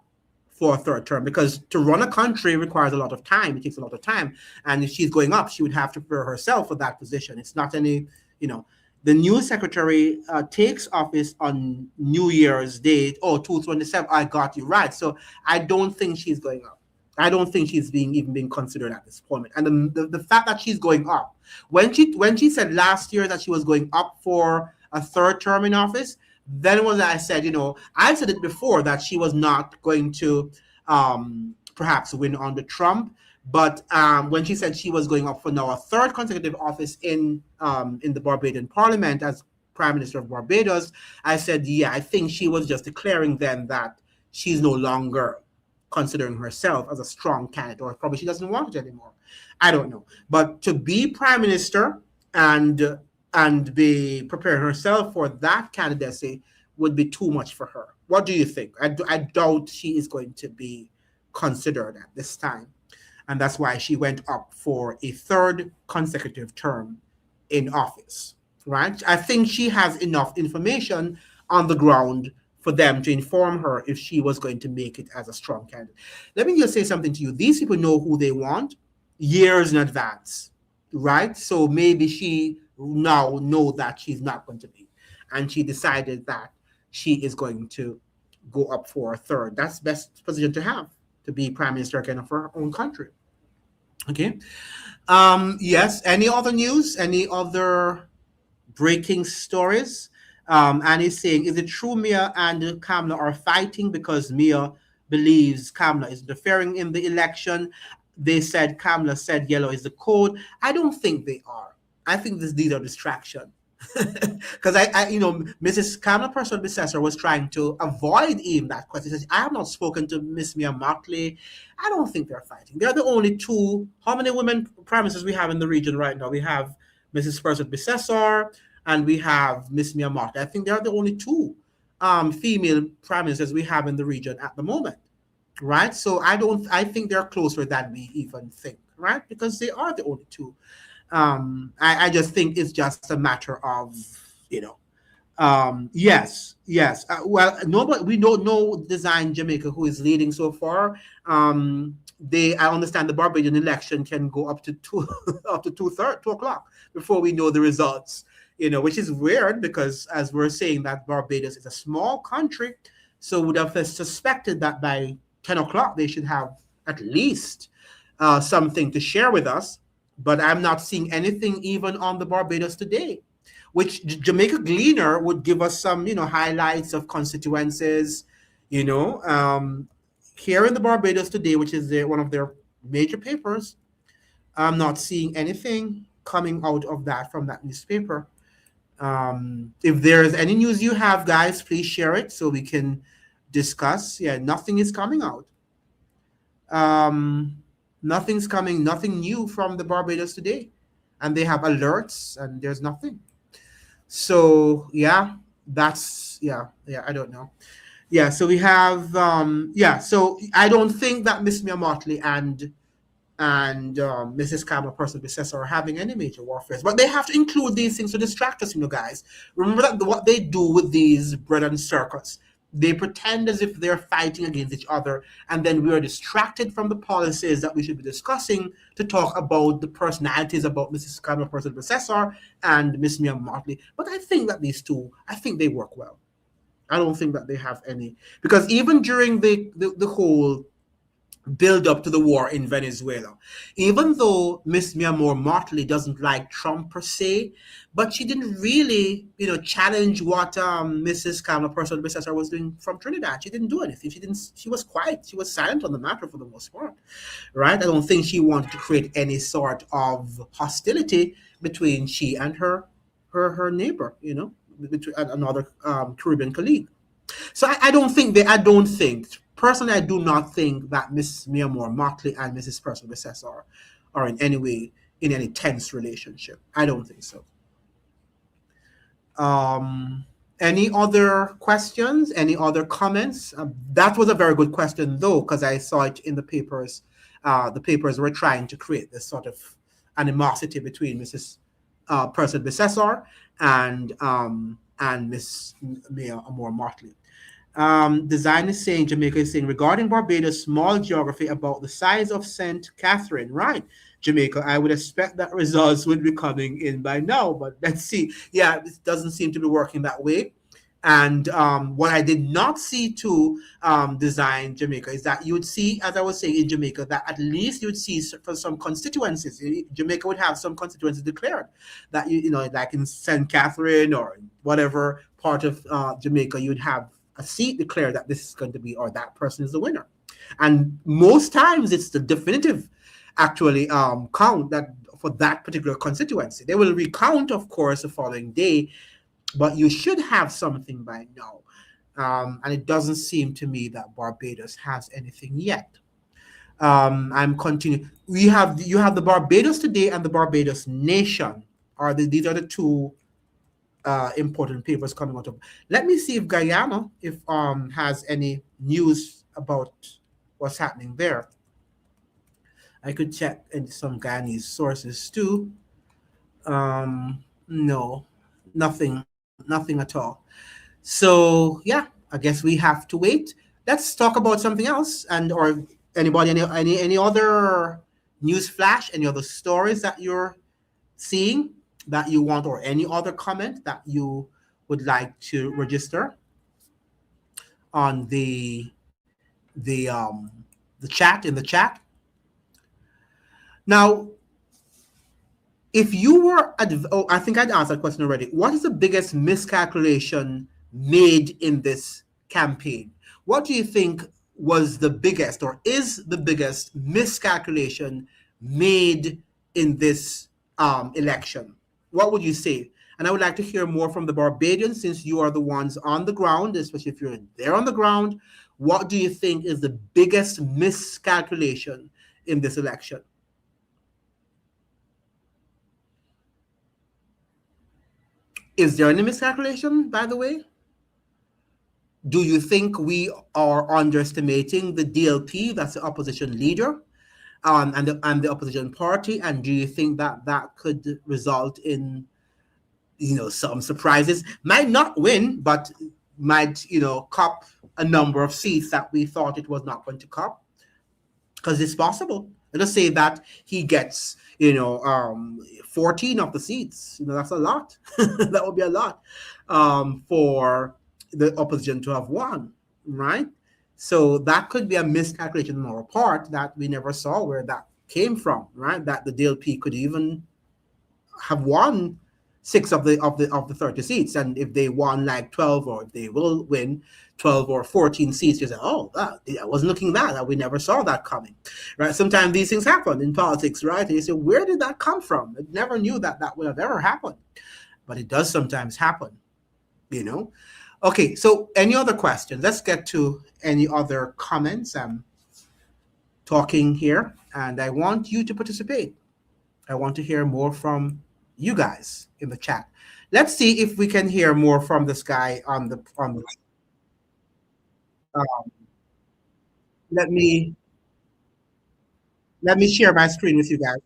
for a third term, because to run a country requires a lot of time. It takes a lot of time. And if she's going up, she would have to prepare herself for that position. It's not any, the new secretary takes office on New Year's Day. 227. I got you right. So I don't think she's going up. I don't think she's even being considered at this point. And the fact that she's going up, when she said last year that she was going up for a third term in office, then was I said, I've said it before that she was not going to perhaps win under Trump. But when she said she was going up for now a third consecutive office in the Barbadian Parliament as Prime Minister of Barbados, I said, I think she was just declaring then that she's no longer considering herself as a strong candidate, or probably she doesn't want it anymore. I don't know. But to be Prime Minister and be preparing herself for that candidacy would be too much for her. What do you think? I doubt she is going to be considered at this time. And that's why she went up for a third consecutive term in office, right? I think she has enough information on the ground for them to inform her if she was going to make it as a strong candidate. Let me just say something to you. These people know who they want years in advance, right? So maybe she now know that she's not going to be. And she decided that she is going to go up for a third. That's the best position to have, to be Prime Minister again of her own country. Okay. Yes. Any other news? Any other breaking stories? Annie's saying, is it true Mia and Kamala are fighting because Mia believes Kamala is interfering in the election? They said Kamala said yellow is the code. I don't think they are. I think these are distraction. Because Mrs. Kamala Person Bissessor was trying to avoid even that question. She says, I have not spoken to Miss Mia Mottley. I don't think they're fighting. They're the only two. How many women prime ministers we have in the region right now? We have Mrs. Person Bissessor and we have Miss Mia Mottley. I think they're the only two female prime ministers we have in the region at the moment. Right? So I think they're closer than we even think, right? Because they are the only two. I just think it's just a matter of, yes. Well, nobody, we don't know Design Jamaica, who is leading so far. I understand the Barbadian election can go up to 2 o'clock before we know the results, which is weird because, as we're saying, that Barbados is a small country. So would have suspected that by 10 o'clock they should have at least something to share with us. But I'm not seeing anything even on the Barbados Today, which Jamaica Gleaner would give us some, highlights of constituencies, here in the Barbados Today, which is one of their major papers. I'm not seeing anything coming out of that from that newspaper. If there's any news you have, guys, please share it so we can discuss. Yeah, nothing is coming out. Nothing's coming, nothing new from the Barbados Today. And they have alerts and there's nothing. So I don't know. Yeah, so we have so I don't think that Miss Mia Mottley and Mrs. Kamala Person Bissessor are having any major warfare. But they have to include these things to distract us, guys. Remember that what they do with these bread and circus. They pretend as if they're fighting against each other, and then we are distracted from the policies that we should be discussing to talk about the personalities about Mrs. Kamala Person Bissessor and Miss Mia Mottley. But I think that these two, I think they work well. I don't think that they have any, because even during the whole build up to the war in Venezuela, even though Miss Mia Mottley doesn't like Trump per se, but she didn't really, challenge what Mrs. Kamala Person Bissessor was doing from Trinidad. She didn't do anything. She was quiet. She was silent on the matter for the most part, right? I don't think she wanted to create any sort of hostility between she and her neighbor, between another Caribbean colleague. So I don't think personally, I do not think that Miss Mia Mottley and Mrs. Person Bissessor are in any way in any tense relationship. I don't think so. Any other questions? Any other comments? That was a very good question, though, because I saw it in the papers. The papers were trying to create this sort of animosity between Mrs. Person Bissessor and Miss Mia Mottley. Design is saying, Jamaica is saying, regarding Barbados, small geography about the size of St. Catherine, right? Jamaica, I would expect that results would be coming in by now, but let's see. Yeah, it doesn't seem to be working that way. And what I did not see to Design Jamaica is that you would see, as I was saying in Jamaica, that at least you would see for some constituencies, Jamaica would have some constituencies declared that, like in St. Catherine or whatever part of Jamaica, you'd have a seat declared that this is going to be, or that person is the winner. And most times it's the definitive actually count that for that particular constituency. They will recount, of course, the following day, but you should have something by now. And it doesn't seem to me that Barbados has anything yet. I'm continuing. You have the Barbados Today and the Barbados Nation. These are the two important papers coming out of. Let me see if Guyana has any news about what's happening there. I could check in some Guyanese sources too. No, nothing at all. So yeah, I guess we have to wait. Let's talk about something else, or anybody any other news flash, any other stories that you're seeing that you want, or any other comment that you would like to register on the chat, in the chat. Now, if you were I think I'd asked that question already. What is the biggest miscalculation made in this campaign? What do you think was the biggest, or is the biggest miscalculation made in this election? What would you say? And I would like to hear more from the Barbadians, since you are the ones on the ground, especially if you're there on the ground. What do you think is the biggest miscalculation in this election? Is there any miscalculation, by the way? Do you think we are underestimating the DLP, that's the opposition leader, and the opposition party? And do you think that that could result in, some surprises? Might not win, but might, cop a number of seats that we thought it was not going to cop? Because it's possible. Let us say that he gets, 14 of the seats. That's a lot. That would be a lot for the opposition to have won, right? So that could be a miscalculation on our part that we never saw where that came from, right? That the DLP could even have won 6 of the 30 seats, and if they won like 12, or if they will win 12 or 14 seats, you say, oh, I wasn't looking that we never saw that coming, right? Sometimes these things happen in politics, right? And you say, where did that come from? I never knew that would have ever happened, but it does sometimes happen, Okay, so any other questions? Let's get to any other comments. I'm talking here, and I want you to participate. I want to hear more from you guys in the chat. Let's see if we can hear more from this guy on the. Let me share my screen with you guys.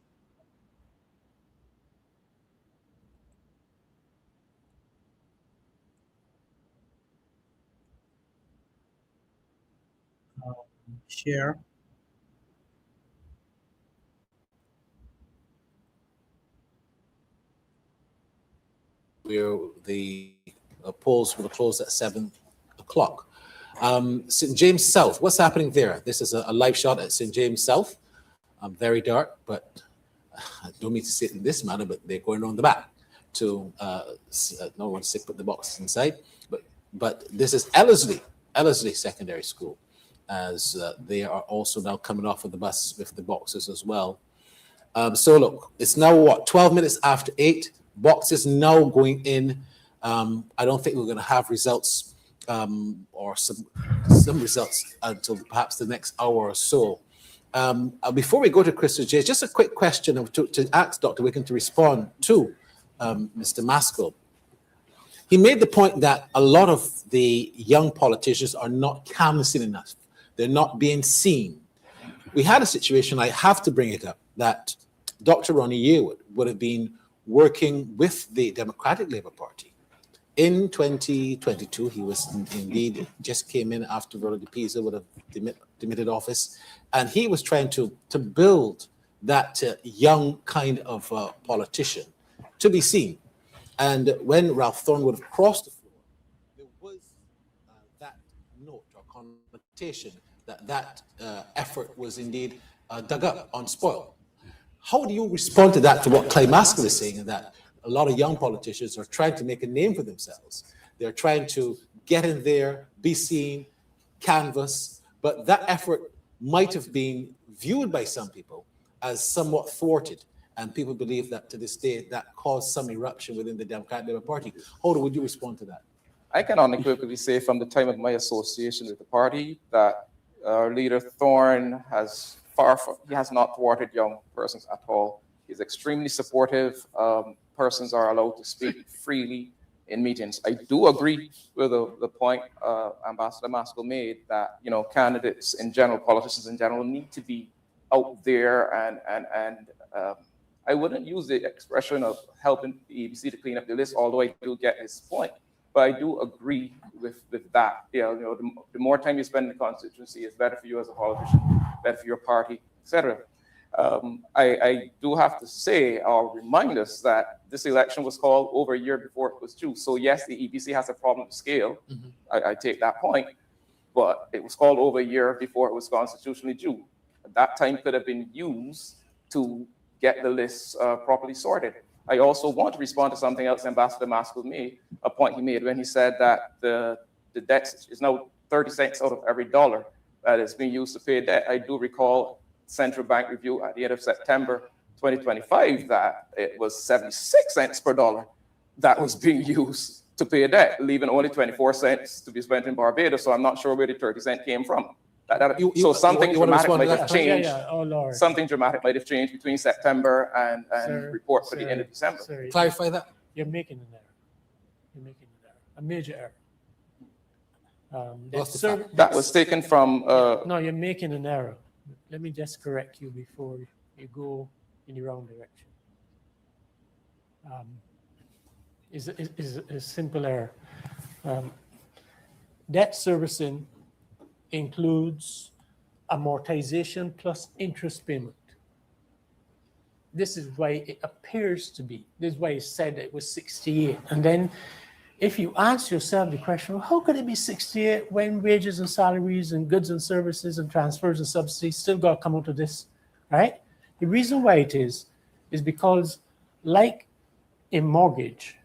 Share. Where the polls will close at 7 o'clock. St. James South, what's happening there? This is a live shot at St. James South. Very dark, but I don't mean to say it in this manner, but they're going around the back to no one to put the boxes inside. But this is Ellerslie Secondary School, as they are also now coming off of the bus with the boxes as well. So look, it's now what, 12 minutes after 8. Boxes now going in. I don't think we're going to have results or some results until perhaps the next hour or so. Before we go to Crystal J, just a quick question to ask Dr. Wickham to respond to Mr. Maskell. He made the point that a lot of the young politicians are not canvassing enough. They're not being seen. We had a situation, I have to bring it up, that Dr. Ronnie Yearwood would have been working with the Democratic Labour Party. In 2022, he was indeed just came in after Veronica Pisa would have demitted office, and he was trying to build that young kind of politician to be seen. And when Ralph Thorne would have crossed the floor, there was that note or connotation that effort was indeed dug up, unspoiled. How do you respond to that, to what Clay Maskell is saying, that a lot of young politicians are trying to make a name for themselves? They're trying to get in there, be seen, canvass, but that effort might have been viewed by some people as somewhat thwarted, and people believe that to this day that caused some eruption within the Democratic Labour Party. How would you respond to that? I can unequivocally say from the time of my association with the party that our leader Thorne has he has not thwarted young persons at all. He's extremely supportive. Persons are allowed to speak freely in meetings. I do agree with the point Ambassador Maskell made that candidates in general, politicians in general, need to be out there and I wouldn't use the expression of helping the EBC to clean up the list, although I do get his point. But I do agree with that. The more time you spend in the constituency is better for you as a politician, better for your party, etc. I do have to say or remind us that this election was called over a year before it was due. So yes, the EBC has a problem with scale. Mm-hmm. I take that point, but it was called over a year before it was constitutionally due. That time could have been used to get the list properly sorted. I also want to respond to something else Ambassador Maskell made, a point he made when he said that the debt is now 30 cents out of every dollar that is being used to pay debt. I do recall central bank review at the end of September 2025 that it was 76 cents per dollar that was being used to pay a debt, leaving only 24 cents to be spent in Barbados. So I'm not sure where the 30 cents came from. So something you wanna dramatic respond to might that? have changed. Oh, Lord. Something dramatic might have changed between September and Sir, report for the end of December. Sir, Clarify that. you're making an error. You're making an error, a major error. What's the fact? That was taken from, No, you're making an error. Let me just correct you before you go in the wrong direction. Is a simple error. Debt servicing includes amortization plus interest payment. This is why it appears to be. This is why it said it was 68. And then if you ask yourself the question, well, how could it be 68 when wages and salaries and goods and services and transfers and subsidies still got to come out of this, right? The reason why it is because like a mortgage,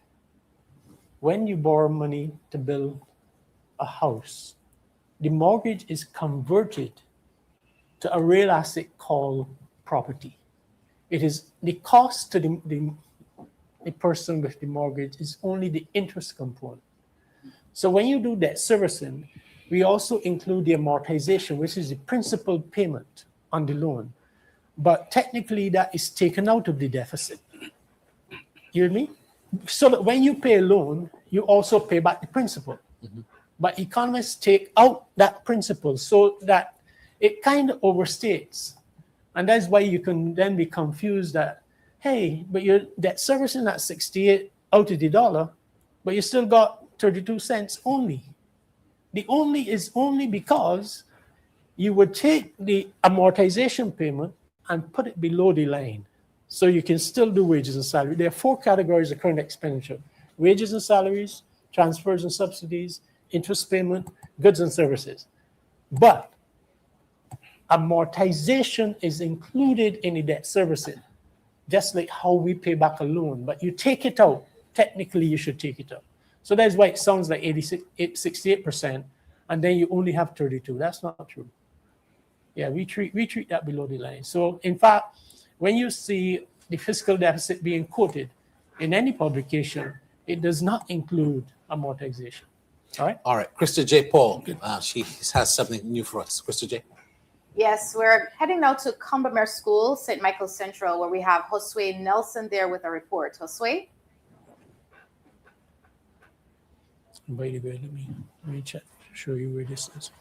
when you borrow money to build a house, the mortgage is converted to a real asset called property. It is the cost to the person with the mortgage is only the interest component. So when you do debt servicing, we also include the amortization, which is the principal payment on the loan. But technically that is taken out of the deficit. You hear me? So that when you pay a loan, you also pay back the principal. Mm-hmm. But economists take out that principal so that it kind of overstates. And that's why you can then be confused that, hey, but your debt servicing at 68 out of the dollar, but you still got 32 cents only. The only is only because you would take the amortization payment and put it below the line. So you can still do wages and salary. There are 4 categories of current expenditure: wages and salaries, transfers and subsidies, interest payment, goods and services. But amortization is included in the debt servicing, just like how we pay back a loan. But you take it out. Technically, you should take it out. So that's why it sounds like 68%, and then you only have 32. That's not true. Yeah, we treat that below the line. So in fact, when you see the fiscal deficit being quoted in any publication, it does not include amortization. All right? All right. Krista J. Paul, she has something new for us. Krista J. Yes, we're heading now to Combermere School, St. Michael Central, where we have Josue Nelson there with a report. Josue? By the way, let me check, show you where this is.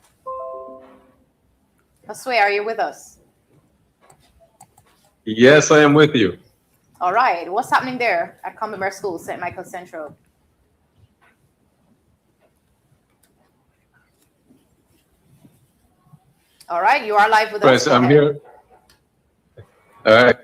Josue, are you with us? Yes, I am with you. All right. What's happening there at Combermere School, St. Michael Central? All right. You are live with us. So I'm here. All right.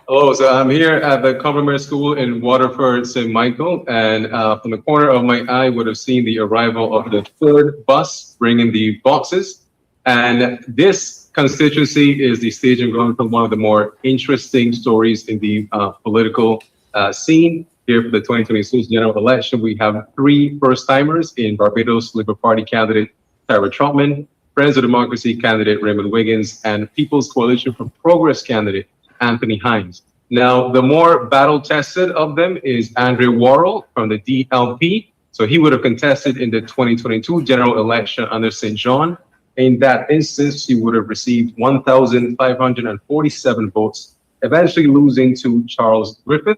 Hello, so I'm here at the Combermere School in Waterford, St. Michael, and from the corner of my eye would have seen the arrival of the 3rd bus bringing the boxes. And this constituency is the staging ground for one of the more interesting stories in the political scene. Here for the 2026 general election, we have 3 first-timers in Barbados Labour Party candidate Tara Trotman, Friends of Democracy candidate Raymond Wiggins, and People's Coalition for Progress candidate Anthony Hines. Now, the more battle-tested of them is Andre Worrell from the DLP. So he would have contested in the 2022 general election under St. John. In that instance, he would have received 1,547 votes, eventually losing to Charles Griffith.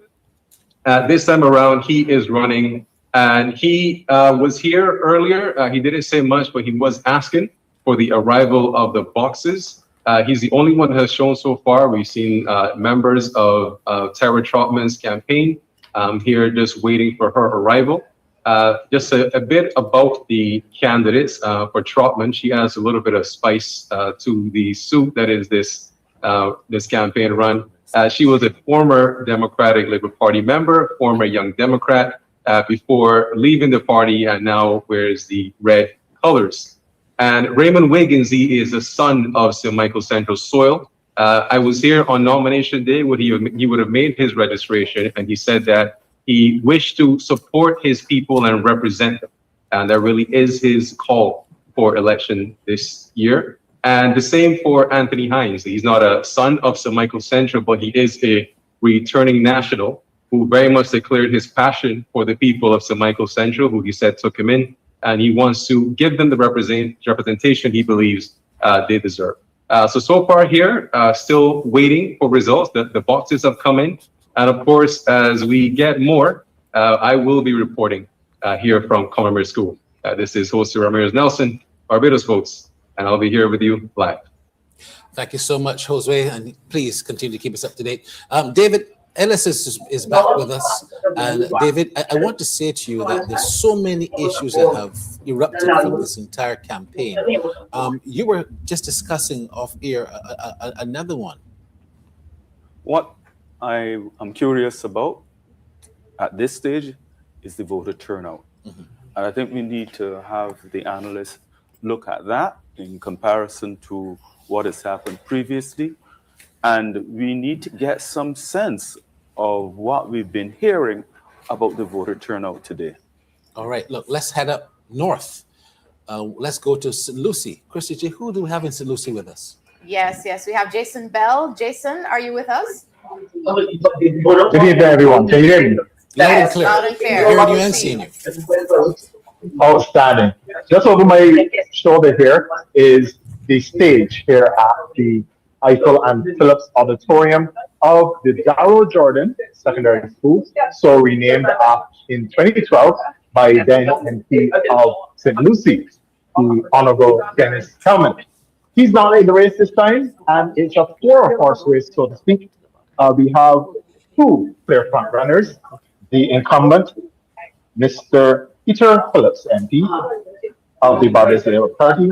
This time around, he is running, and he was here earlier. He didn't say much, but he was asking for the arrival of the boxes. He's the only one that has shown so far. We've seen members of Tara Trotman's campaign here just waiting for her arrival. Just a bit about the candidates for Trotman. She adds a little bit of spice to the soup that is this campaign run. She was a former Democratic Labour Party member, former Young Democrat, before leaving the party, and now wears the red colors. And Raymond Wiggins, he is a son of St. Michael Central soil. I was here on nomination day when he would have made his registration, and he said that he wished to support his people and represent them. And that really is his call for election this year. And the same for Anthony Hines. He's not a son of St. Michael Central, but he is a returning national. who very much declared his passion for the people of St. Michael Central, who he said took him in, and he wants to give them the representation he believes they deserve. So far here, still waiting for results. The boxes have come in. And of course, as we get more, I will be reporting here from Commerce School. This is Jose Ramirez Nelson, Barbados Votes, and I'll be here with you live. Thank you so much, Josue, and please continue to keep us up to date. David Ellis is back with us. And David, I want to say to you that there's so many issues that have erupted from this entire campaign. You were just discussing off air another one. What I am curious about at this stage is the voter turnout. Mm-hmm. And I think we need to have the analysts look at that in comparison to what has happened previously. And we need to get some sense of what we've been hearing about the voter turnout today. All right, look, let's head up north. Let's go to St. Lucie. Christy J, who do we have in St. Lucie with us? Yes, we have Jason Bell. Jason, are you with us? Good evening, everyone. Can you hear me? Loud and clear. Loud and clear. Hearing you and seeing you. Outstanding. Just over my shoulder here is the stage here at the Eiffel and Phillips Auditorium of the Darrell Jordan Secondary School, so renamed in 2012 by then MP of St. Lucie, the Honorable Dennis Kelman. He's not in the race this time, and it's a four-horse race, so to speak. We have two clear front runners, the incumbent, Mr. Peter Phillips, MP of the Barbados Labour Party,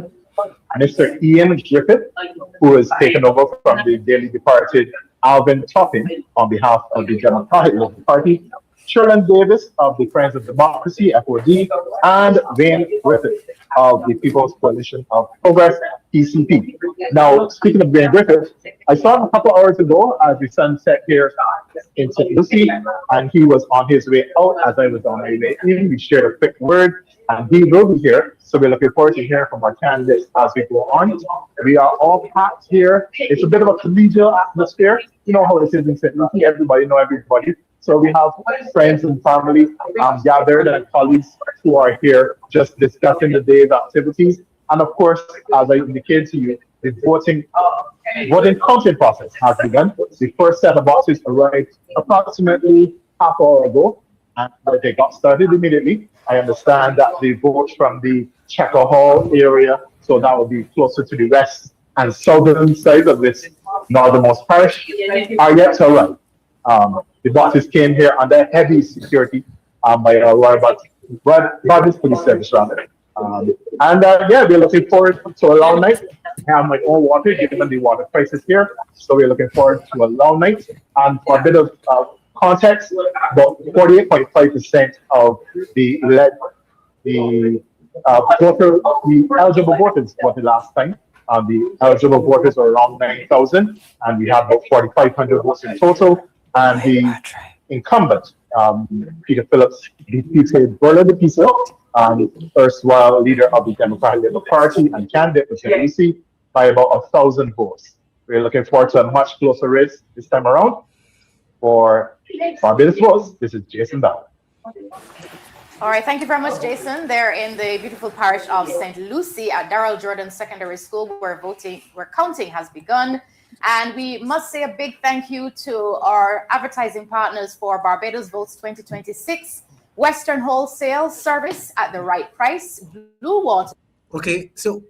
Mr. Ian Griffith, who has taken over from the dearly departed Alvin Toppin on behalf of the Democratic Labour Party, Sherlyn Davis of the Friends of Democracy, FOD, and Wayne Griffith of the People's Coalition of Progress, PCP. Now, speaking of Wayne Griffith, I saw him a couple hours ago as the sun set here in St. Lucie, and he was on his way out as I was on my way in. We shared a quick word, and he will be here. So we're looking forward to hearing from our candidates as we go on. We are all packed here. It's a bit of a collegial atmosphere. You know how it is in St. Lucie. Everybody know everybody. So we have friends and family gathered and colleagues who are here just discussing the day's activities. And of course, as I indicated to you, the voting counting process has begun. The first set of boxes arrived approximately half hour ago, and they got started immediately. I understand that the votes from the Checker Hall area, so that will be closer to the west and southern side of this northernmost parish, are yet to arrive. The boxes came here under heavy security by our Barbados Police Service, rather. Yeah, we're looking forward to a long night. I have my own water, given the water prices here, so we're looking forward to a long night. And for a bit of context, about 48.5% of the eligible voters for the last time. The eligible voters are around 9,000, and we have about 4,500 votes in total. And the incumbent, Peter Phillips, defeated Berla de Pisa, erstwhile leader of the Democratic Labour Party and candidate for St. Lucie, by about 1,000 votes. We're looking forward to a much closer race this time around. For Barbados Votes, this is Jason Bell. All right, thank you very much, Jason. They're in the beautiful parish of St. Lucie at Darrell Jordan Secondary School, where counting has begun. And we must say a big thank you to our advertising partners for Barbados Votes 2026, Western Wholesale Service at the right price, Blue Water. Okay, so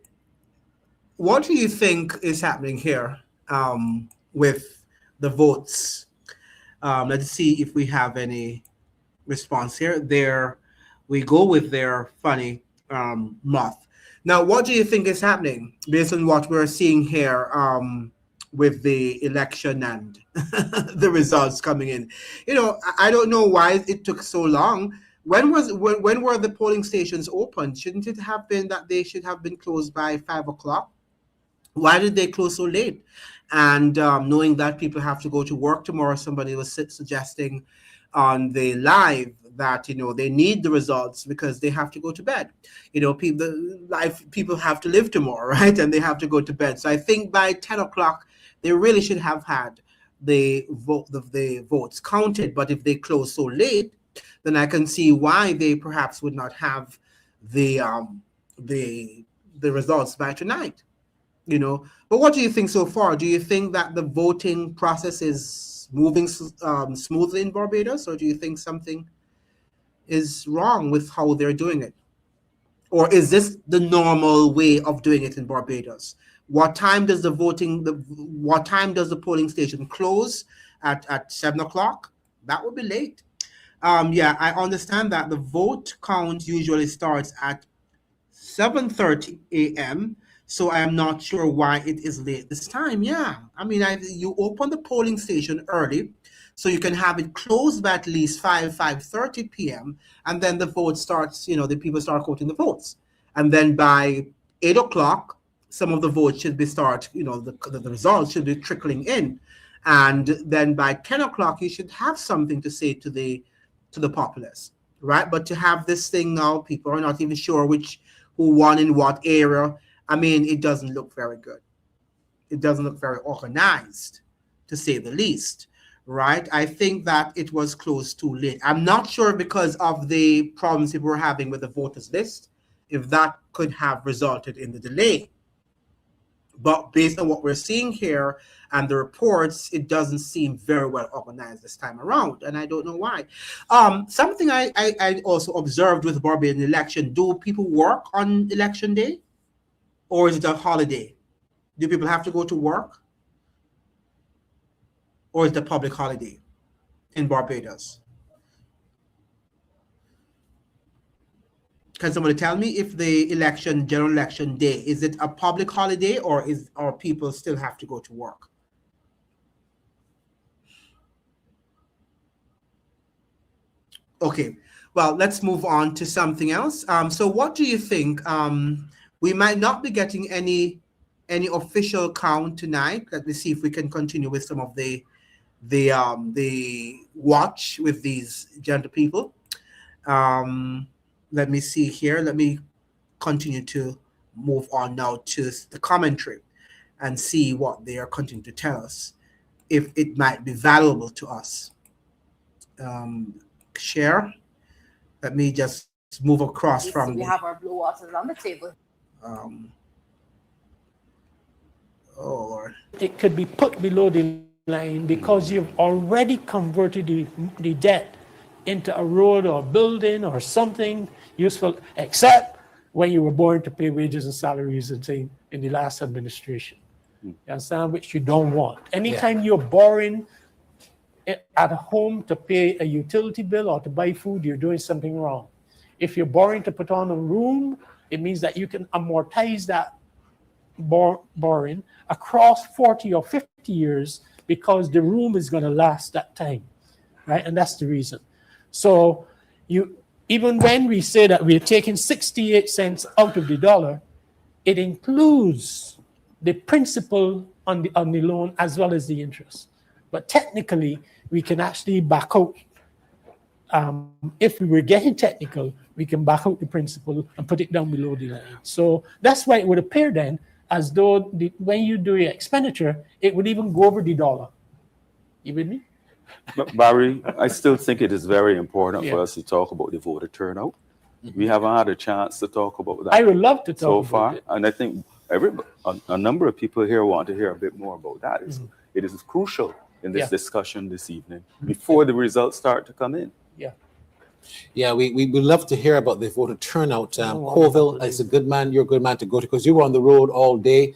what do you think is happening here with the votes? Let's see if we have any response here. There we go with their funny moth. Now, what do you think is happening based on what we're seeing here with the election and the results coming in? You know, I don't know why it took so long. When were the polling stations open? Shouldn't it have been that they should have been closed by 5 o'clock? Why did they close so late? And knowing that people have to go to work tomorrow, somebody was suggesting on the live that, you know, they need the results because they have to go to bed. You know, people have to live tomorrow, right? And they have to go to bed. So I think by 10 o'clock, they really should have had the votes counted. But if they close so late, then I can see why they perhaps would not have the results by tonight. You know, but what do you think so far? Do you think that the voting process is moving smoothly in Barbados, or do you think something is wrong with how they're doing it? Or is this the normal way of doing it in Barbados? What time does what time does the polling station close? At 7 o'clock? That would be late. Yeah, I understand that the vote count usually starts at 7:30 a.m. So I am not sure why it is late this time. Yeah, I mean, you open the polling station early, so you can have it closed by at least 5:30 p.m. and then the vote starts. You know, the people start counting the votes, and then by 8 o'clock, some of the votes should be start. You know, the results should be trickling in, and then by 10 o'clock, you should have something to say to the populace, right? But to have this thing now, people are not even sure who won in what area. I mean, it doesn't look very good. It doesn't look very organized, to say the least, right? I think that it was close too late. I'm not sure because of the problems people were having with the voters list, if that could have resulted in the delay. But based on what we're seeing here and the reports, it doesn't seem very well organized this time around, and I don't know why. Something I also observed with the Barbadian election: do people work on election day, or is it a holiday? Do people have to go to work, or is it a public holiday in Barbados? Can somebody tell me if the general election day, is it a public holiday, or people still have to go to work? Okay, well, let's move on to something else. So what do you think? We might not be getting any official count tonight. Let me see if we can continue with some of the watch with these gentle people. Let me see here. Let me continue to move on now to the commentary and see what they are continuing to tell us, if it might be valuable to us. Share. Let me just move across from. We have our blue waters on the table. Oh Lord. It could be put below the line because you've already converted the debt into a road or a building or something useful, except when you were born to pay wages and salaries and say in the last administration. You understand? Which you don't want. Anytime you're borrowing at home to pay a utility bill or to buy food, you're doing something wrong. If you're borrowing to put on a room, it means that you can amortize that borrowing across 40 or 50 years because the room is going to last that time, right? And that's the reason. So even when we say that we're taking 68 cents out of the dollar, it includes the principal on the loan as well as the interest. But technically, we can actually back out. If we were getting technical, we can back out the principal and put it down below the line. So that's why it would appear then as though when you do your expenditure, it would even go over the dollar. You with me? But Barry, I still think it is very important for us to talk about the voter turnout. We haven't had a chance to talk about that. I would love to talk so about far, it. and I think a number of people here want to hear a bit more about that. It is crucial in this discussion this evening before the results start to come in. Yeah, we would love to hear about the voter turnout. Colville is a good man. You're a good man to go to because you were on the road all day.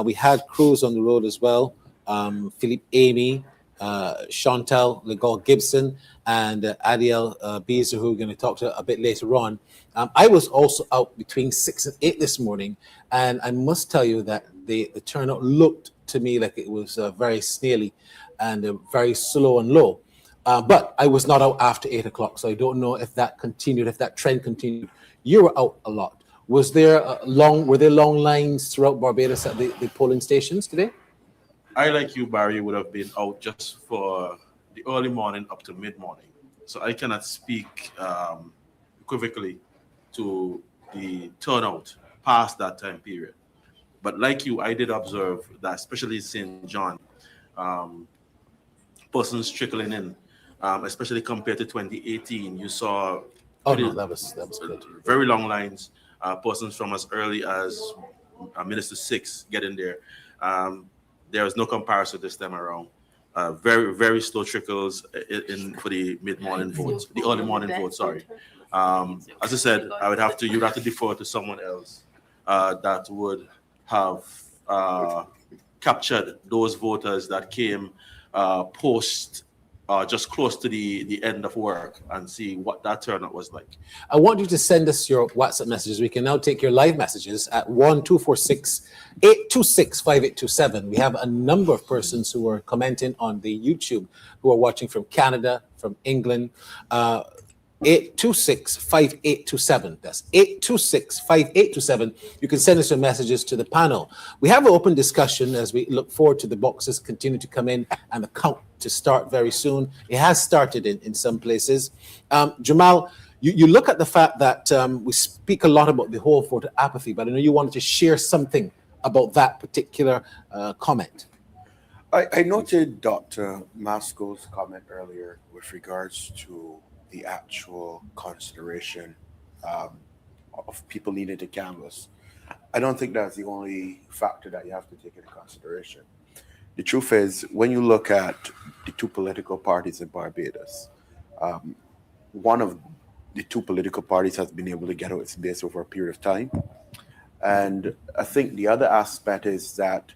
We had crews on the road as well. Philippe Amy, Chantal Legault Gibson, and Adiel Beezer, who we're going to talk to a bit later on. I was also out between 6 and 8 this morning, and I must tell you that the turnout looked to me like it was very snaily and very slow and low. But I was not out after 8 o'clock, so I don't know if that continued, if that trend continued. You were out a lot. Were there long lines throughout Barbados at the polling stations today? I, like you, Barry, would have been out just for the early morning up to mid-morning. So I cannot speak equivocally to the turnout past that time period. But like you, I did observe that, especially St. John, persons trickling in, especially compared to 2018. You saw Oh no, that was good. very long lines, persons from as early as Minister 6 getting there. There was no comparison this time around. Very, very slow trickles for the mid-morning votes, the early morning vote, sorry. As I said, you'd have to defer to someone else that would have captured those voters that came post just close to the end of work and see what that turnout was like. I want you to send us your WhatsApp messages. We can now take your live messages at 1-246-826-5827. We have a number of persons who are commenting on the YouTube who are watching from Canada, from England. 826-5827. That's 826-5827. You can send us your messages to the panel. We have an open discussion as we look forward to the boxes continue to come in and the count to start very soon. It has started in some places. Jamal, you look at the fact that we speak a lot about the whole voter apathy, but I know you wanted to share something about that particular comment. I noted Dr. Maskell's comment earlier with regards to the actual consideration of people needing to canvass. I don't think that's the only factor that you have to take into consideration. The truth is, when you look at the two political parties in Barbados, one of the two political parties has been able to get out its base over a period of time. And I think the other aspect is that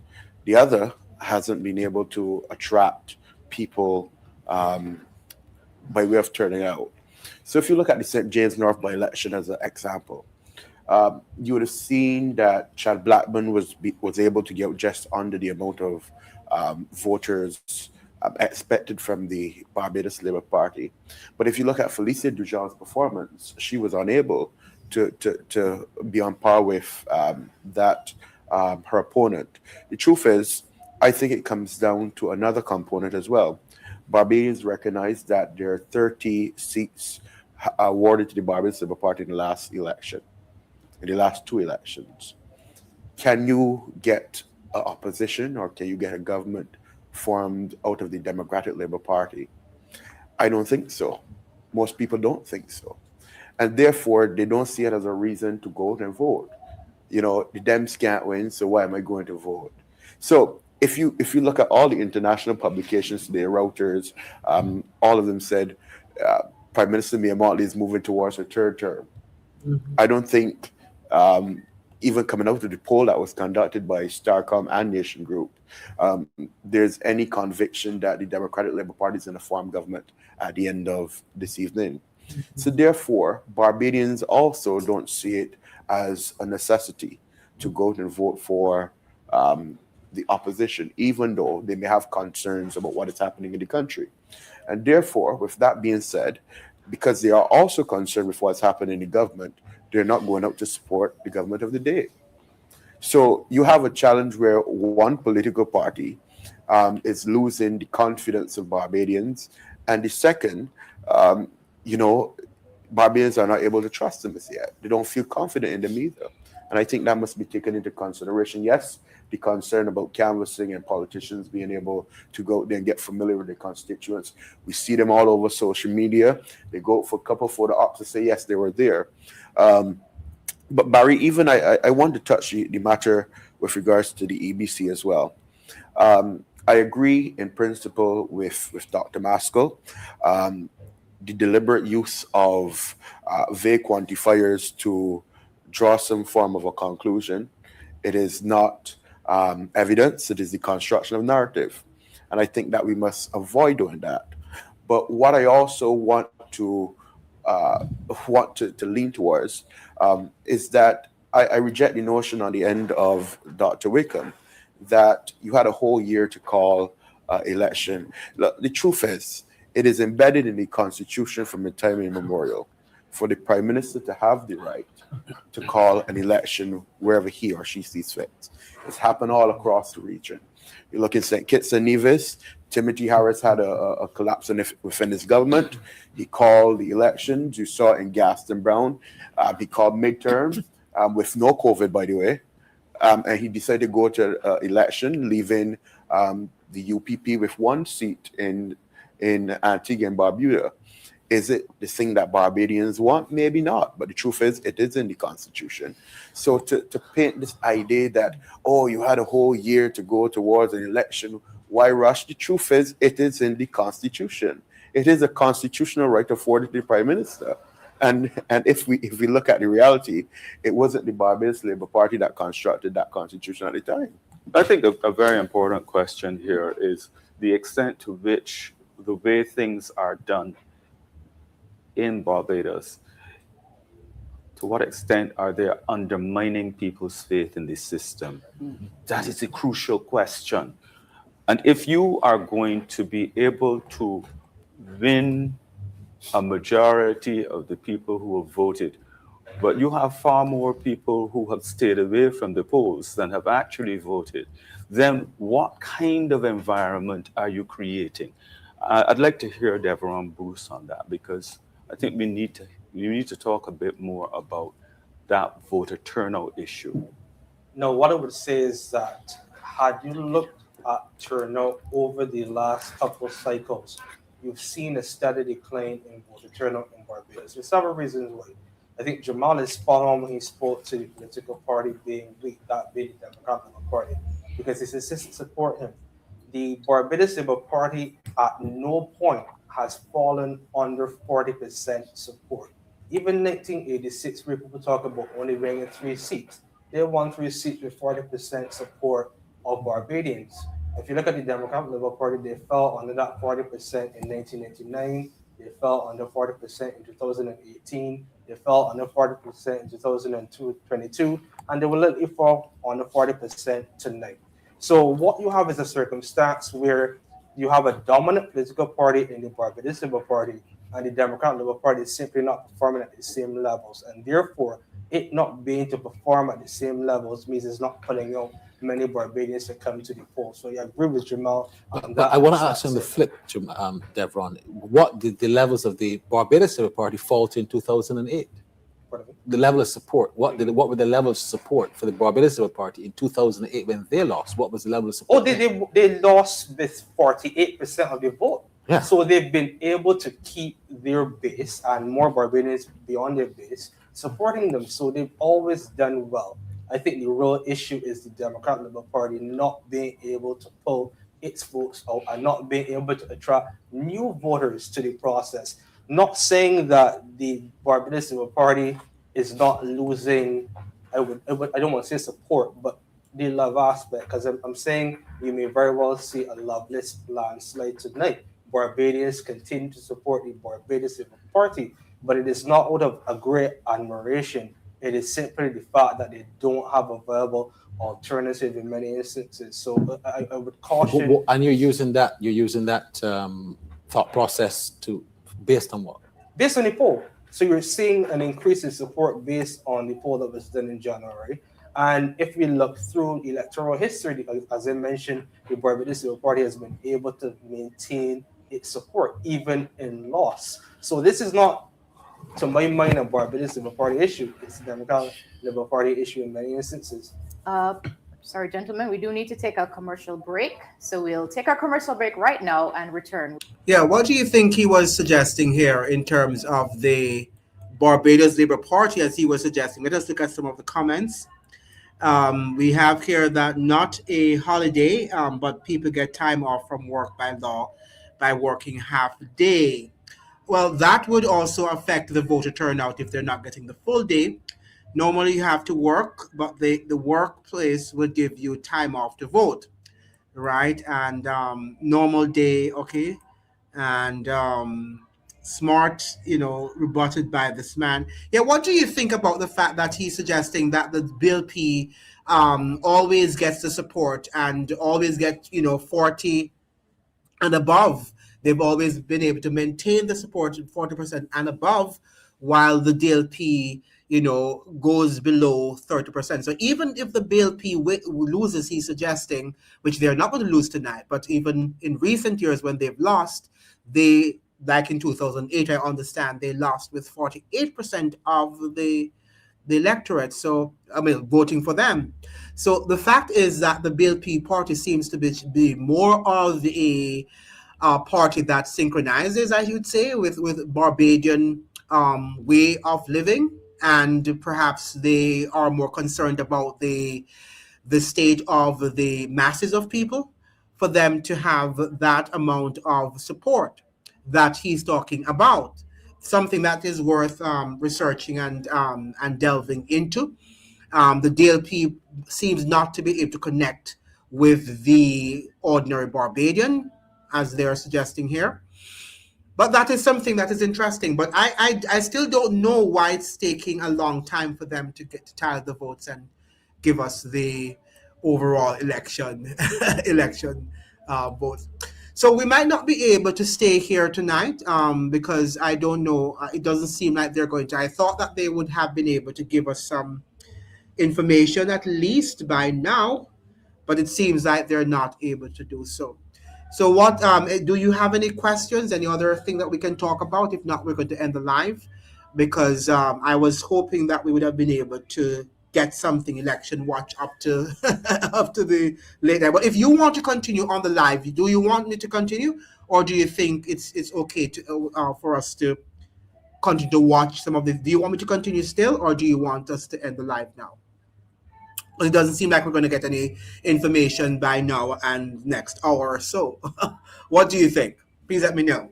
the other hasn't been able to attract people by way of turning out. So if you look at the St. James North by-election as an example, you would have seen that Chad Blackburn was able to get just under the amount of voters expected from the Barbados Labour Party. But if you look at Felicia Dujan's performance, she was unable to be on par with her opponent. The truth is, I think it comes down to another component as well. Barbadians recognize that there are 30 seats awarded to the Barbados Labour Party in the last election, in the last two elections. Can you get an opposition, or can you get a government formed out of the Democratic Labour Party? I don't think so. Most people don't think so. And therefore, they don't see it as a reason to go out and vote. You know, the Dems can't win, so why am I going to vote? So if you look at all the international publications today, Reuters, all of them said Prime Minister Mia Mottley is moving towards her third term. Mm-hmm. I don't think, even coming out of the poll that was conducted by Starcom and Nation Group, there's any conviction that the Democratic Labour Party is in a form government at the end of this evening. Mm-hmm. So therefore, Barbadians also don't see it as a necessity to go out and vote for the opposition, even though they may have concerns about what is happening in the country. And therefore, with that being said, because they are also concerned with what's happening in the government, they're not going out to support the government of the day. So you have a challenge where one political party is losing the confidence of Barbadians, and the second, Barbadians are not able to trust them as yet. They don't feel confident in them either. And I think that must be taken into consideration. Yes, the concern about canvassing and politicians being able to go out there and get familiar with their constituents. We see them all over social media. They go out for a couple photo ops to say, yes, they were there. But Barry, even I want to touch the matter with regards to the EBC as well. I agree in principle with Dr. Maskell. The deliberate use of vague quantifiers to draw some form of a conclusion. It is not evidence, it is the construction of narrative. And I think that we must avoid doing that. But what I also want to lean towards is that I reject the notion on the end of Dr. Wickham that you had a whole year to call election. Look, the truth is, it is embedded in the Constitution from the time immemorial for the Prime Minister to have the right to call an election wherever he or she sees fit. It's happened all across the region. You look in St. Kitts and Nevis, Timothy Harris had a collapse within his government. He called the elections. You saw in Gaston Brown. He called midterm with no COVID, by the way. And he decided to go to election, leaving the UPP with one seat in in Antigua and Barbuda. Is it the thing that Barbadians want? Maybe not. But the truth is, it is in the Constitution. So to paint this idea that, oh, you had a whole year to go towards an election, why rush? The truth is, it is in the Constitution. It is a constitutional right afforded to the Prime Minister. And if we look at the reality, it wasn't the Barbados Labour Party that constructed that constitution at the time. I think a very important question here is the extent to which the way things are done in Barbados, to what extent are they undermining people's faith in the system? That is a crucial question. And if you are going to be able to win a majority of the people who have voted, but you have far more people who have stayed away from the polls than have actually voted, then what kind of environment are you creating? I'd like to hear Deveron Bruce on that, because I think we need to talk a bit more about that voter turnout issue. No, what I would say is that had you looked at turnout over the last couple of cycles, you've seen a steady decline in voter turnout in Barbados. There's several reasons why. I think Jamal is spot on when he spoke to the political party being weak, that being the Democratic Party, because his assistants support him. The Barbados Labour Party at no point has fallen under 40% support. Even 1986, where people talk about only winning 3 seats, they won 3 seats with 40% support of Barbadians. If you look at the Democratic Labour Party, they fell under that 40% in 1989. They fell under 40% in 2018. They fell under 40% in 2022, and they will likely fall under 40% tonight. So what you have is a circumstance where you have a dominant political party in the Barbados Labour Party, and the Democratic Labour Party is simply not performing at the same levels, and therefore it not being to perform at the same levels means it's not pulling out many Barbadians to come to the polls. So yeah, I agree with Jamal on that. I want to ask on the flip, Deveron, what did the levels of the Barbados Labour Party fall to in 2008? The level of support. What were the levels of support for the Barbados Labour Party in 2008 when they lost? What was the level of support? Oh, they lost with 48% of the vote. Yeah. So they've been able to keep their base and more Barbadians beyond their base supporting them. So they've always done well. I think the real issue is the Democratic Labour Party not being able to pull its votes out and not being able to attract new voters to the process. Not saying that the Barbados Labour Party is not losing, I don't want to say support, but the love aspect, because I'm saying you may very well see a loveless landslide tonight. Barbadians continue to support the Barbados Labour Party, but it is not out of a great admiration. It is simply the fact that they don't have a viable alternative in many instances. So I would caution. And you're using that thought process based on what? Based on the poll. So you're seeing an increase in support based on the poll that was done in January. And if we look through electoral history, as I mentioned, the Barbados Labour Party has been able to maintain its support even in loss. So this is not, to my mind, a Barbados Labour Party issue. It's a Democratic Labour Party issue in many instances. Sorry, gentlemen, we do need to take a commercial break. So we'll take our commercial break right now and return. Yeah, what do you think he was suggesting here in terms of the Barbados Labour Party, as he was suggesting? Let us look at some of the comments. We have here that not a holiday, but people get time off from work by law by working half a day. Well, that would also affect the voter turnout if they're not getting the full day. Normally you have to work, but the workplace would give you time off to vote, right? And normal day, okay? And smart, rebutted by this man. Yeah, what do you think about the fact that he's suggesting that the Bill P always gets the support and always get 40 and above? They've always been able to maintain the support at 40% and above, while the DLP, goes below 30%. So even if the BLP loses, he's suggesting, which they're not going to lose tonight, but even in recent years when they've lost, like in 2008, I understand they lost with 48% of the electorate. So, voting for them. So the fact is that the BLP party seems to be more of party that synchronizes, I should say, with Barbadian way of living, and perhaps they are more concerned about the state of the masses of people, for them to have that amount of support that he's talking about. Something that is worth researching and delving into. The DLP seems not to be able to connect with the ordinary Barbadian, as they're suggesting here. But that is something that is interesting. But I still don't know why it's taking a long time for them to get to tally the votes and give us the overall election votes. So we might not be able to stay here tonight because I don't know. It doesn't seem like they're going to. I thought that they would have been able to give us some information at least by now, but it seems like they're not able to do so. So what do you have any questions, any other thing that we can talk about? If not, we're going to end the live, because I was hoping that we would have been able to get something election watch up to up to the late night. But if you want to continue on the live, do you want me to continue, or do you think it's okay to for us to continue to watch some of the? Do you want me to continue still, or do you want us to end the live now? It doesn't seem like we're going to get any information by now and next hour or so. What do you think? Please let me know.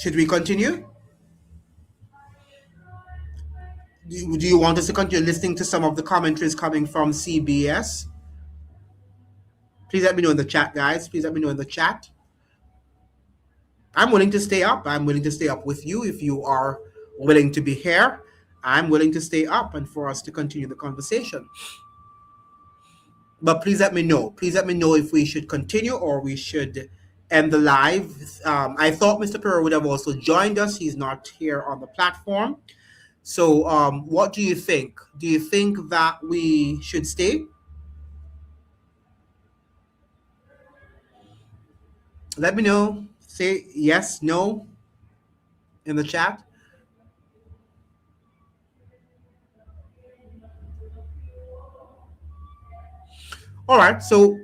Should we continue? Do you want us to continue listening to some of the commentaries coming from CBS? Please let me know in the chat, guys. Please let me know in the chat. I'm willing to stay up. I'm willing to stay up with you if you are willing to be here. I'm willing to stay up and for us to continue the conversation. But please let me know. Please let me know if we should continue or we should end the live. I thought Mr. Perro would have also joined us. He's not here on the platform. So what do you think? Do you think that we should stay? Let me know. Say yes, no in the chat. All right, so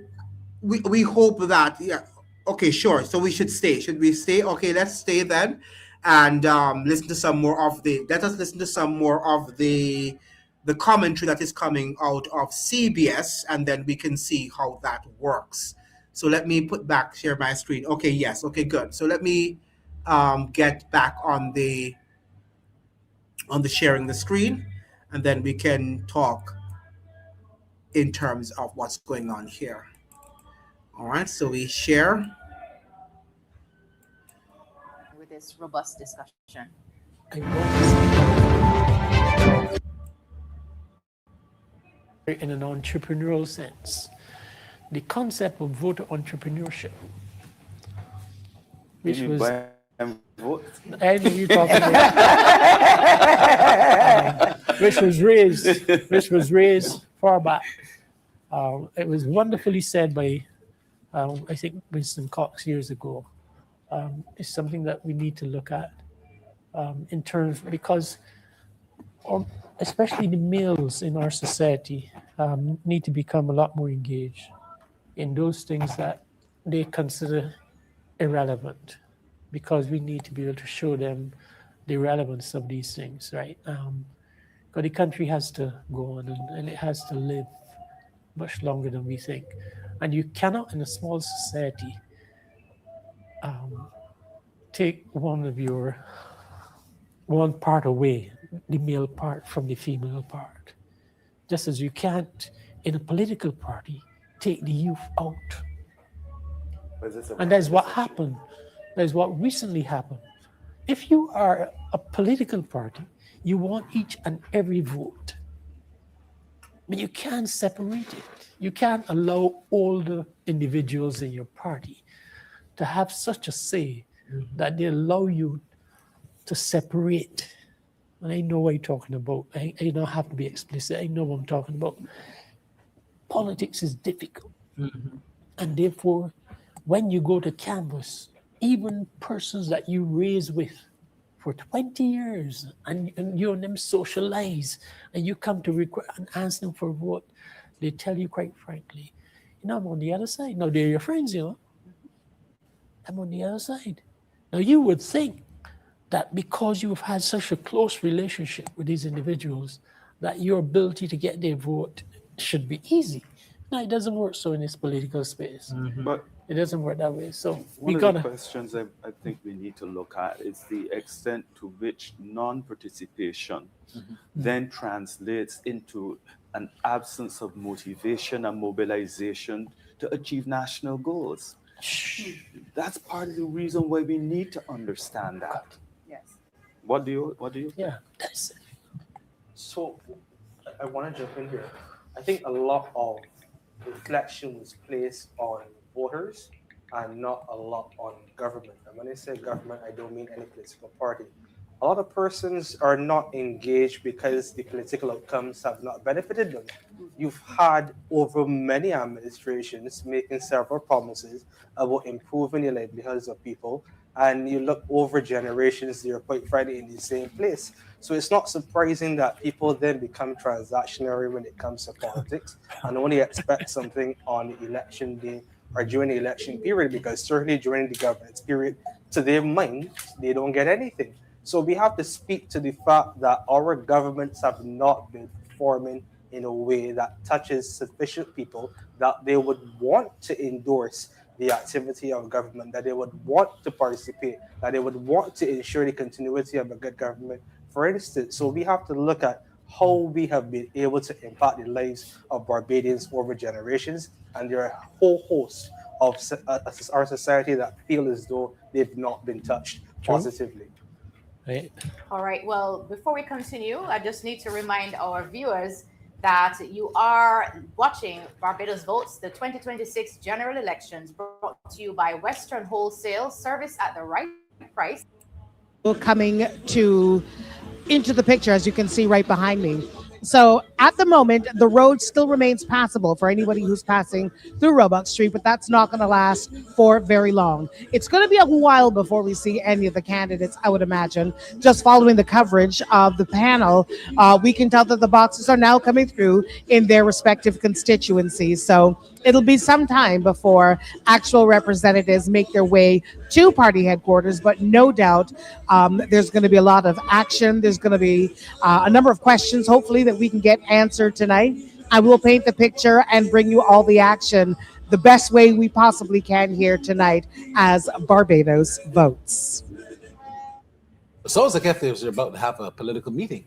we hope that, yeah, okay, sure. So we should stay. Should we stay? Okay, let's stay then, and listen to some more of the. Let us listen to some more of the commentary that is coming out of CBS, and then we can see how that works. So let me share my screen. Okay, yes. Okay, good. So let me get back on the sharing the screen, and then we can talk in terms of what's going on here. All right, so we share. With this robust discussion. In an entrepreneurial sense, the concept of voter entrepreneurship, which was I knew you talking about, which was raised far back. It was wonderfully said by I think Winston Cox years ago. It's something that we need to look at in terms, because especially the males in our society need to become a lot more engaged in those things that they consider irrelevant, because we need to be able to show them the relevance of these things, right? Because the country has to go on and it has to live much longer than we think. And you cannot, in a small society, take one part away, the male part from the female part. Just as you can't, in a political party, take the youth out. And that's what happened. That's what recently happened. If you are a political party, you want each and every vote. But you can't separate it. You can't allow older individuals in your party to have such a say that they allow you to separate. And I know what you're talking about. I don't have to be explicit. I know what I'm talking about. Politics is difficult. Mm-hmm. And therefore, when you go to canvas, even persons that you raise with for 20 years and you and them socialize and you come to request and ask them for a vote, they tell you quite frankly, I'm on the other side. Now, they're your friends, I'm on the other side. Now, you would think that because you've had such a close relationship with these individuals, that your ability to get their vote should be easy. No, it doesn't work so in this political space. But It doesn't work that way. So one of the questions I think we need to look at is the extent to which non-participation then translates into an absence of motivation and mobilization to achieve national goals. That's part of the reason why we need to understand that. Yes. What do you think? Yeah, that's it. So I want to jump in here. I think a lot of reflection was placed on voters and not a lot on government. And when I say government, I don't mean any political party. A lot of persons are not engaged because the political outcomes have not benefited them. You've had over many administrations making several promises about improving the livelihoods of people, and you look over generations, they're quite frankly in the same place. So it's not surprising that people then become transactionary when it comes to politics and only expect something on the election day or during the election period, because certainly during the governance period, to their mind, they don't get anything. So we have to speak to the fact that our governments have not been performing in a way that touches sufficient people that they would want to endorse the activity of government, that they would want to participate, that they would want to ensure the continuity of a good government, for instance. So we have to look at how we have been able to impact the lives of Barbadians over generations, and there are a whole host of our society that feel as though they've not been touched positively. Right. All right. Well, before we continue, I just need to remind our viewers that you are watching Barbados Votes, the 2026 general elections, brought to you by Western Wholesale, service at the right price. Coming into the picture, as you can see right behind me. So at the moment, the road still remains passable for anybody who's passing through Roebuck Street, but that's not going to last for very long. It's going to be a while before we see any of the candidates, I would imagine. Just following the coverage of the panel, we can tell that the boxes are now coming through in their respective constituencies. So it'll be some time before actual representatives make their way to party headquarters, but no doubt there's going to be a lot of action. There's going to be a number of questions, hopefully, that we can get answered tonight. I will paint the picture and bring you all the action the best way we possibly can here tonight as Barbados Votes. It sounds like if they're about to have a political meeting.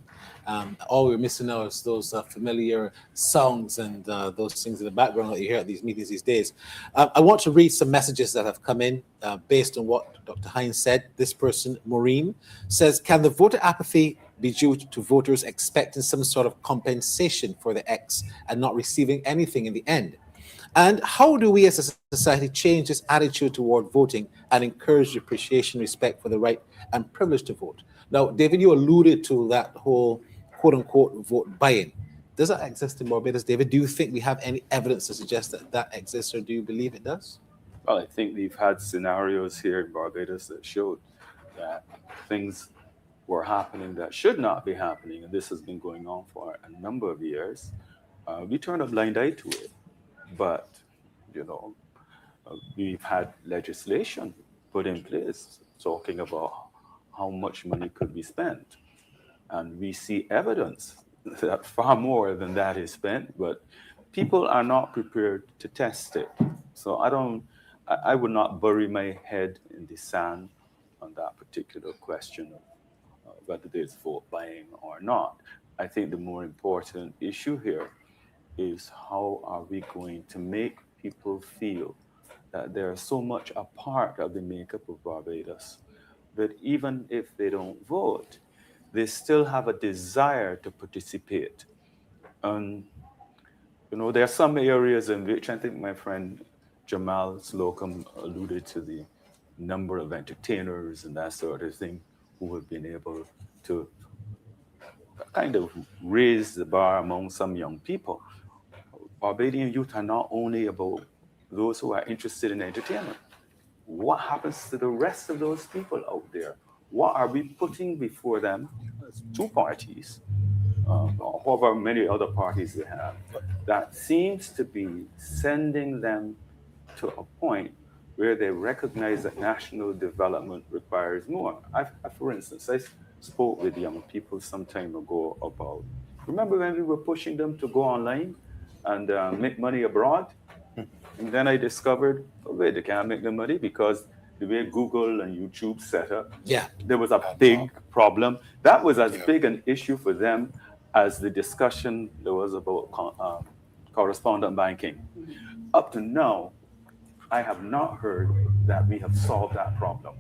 All we're missing now is those familiar songs and those things in the background that you hear at these meetings these days. I want to read some messages that have come in based on what Dr. Hines said. This person, Maureen, says, can the voter apathy be due to voters expecting some sort of compensation for the X and not receiving anything in the end? And how do we as a society change this attitude toward voting and encourage appreciation, respect for the right and privilege to vote? Now, David, you alluded to that whole quote-unquote vote buy-in. Does that exist in Barbados, David? Do you think we have any evidence to suggest that that exists, or do you believe it does? Well, I think we've had scenarios here in Barbados that showed that things were happening that should not be happening, and this has been going on for a number of years. We turned a blind eye to it, but we've had legislation put in place talking about how much money could be spent, and we see evidence that far more than that is spent, but people are not prepared to test it. So I would not bury my head in the sand on that particular question of whether there's vote buying or not. I think the more important issue here is how are we going to make people feel that they're so much a part of the makeup of Barbados that even if they don't vote, they still have a desire to participate. There are some areas in which I think my friend Jamal Slocum alluded to the number of entertainers and that sort of thing who have been able to kind of raise the bar among some young people. Barbadian youth are not only about those who are interested in entertainment. What happens to the rest of those people out there? What are we putting before them as two parties however many other parties they have, that seems to be sending them to a point where they recognize that national development requires more. For instance, I spoke with young people some time ago about, remember when we were pushing them to go online and make money abroad? And then I discovered, oh wait, they can't make the money because the way Google and YouTube set up, there was a big problem. That was as big an issue for them as the discussion there was about correspondent banking. Up to now, I have not heard that we have solved that problem.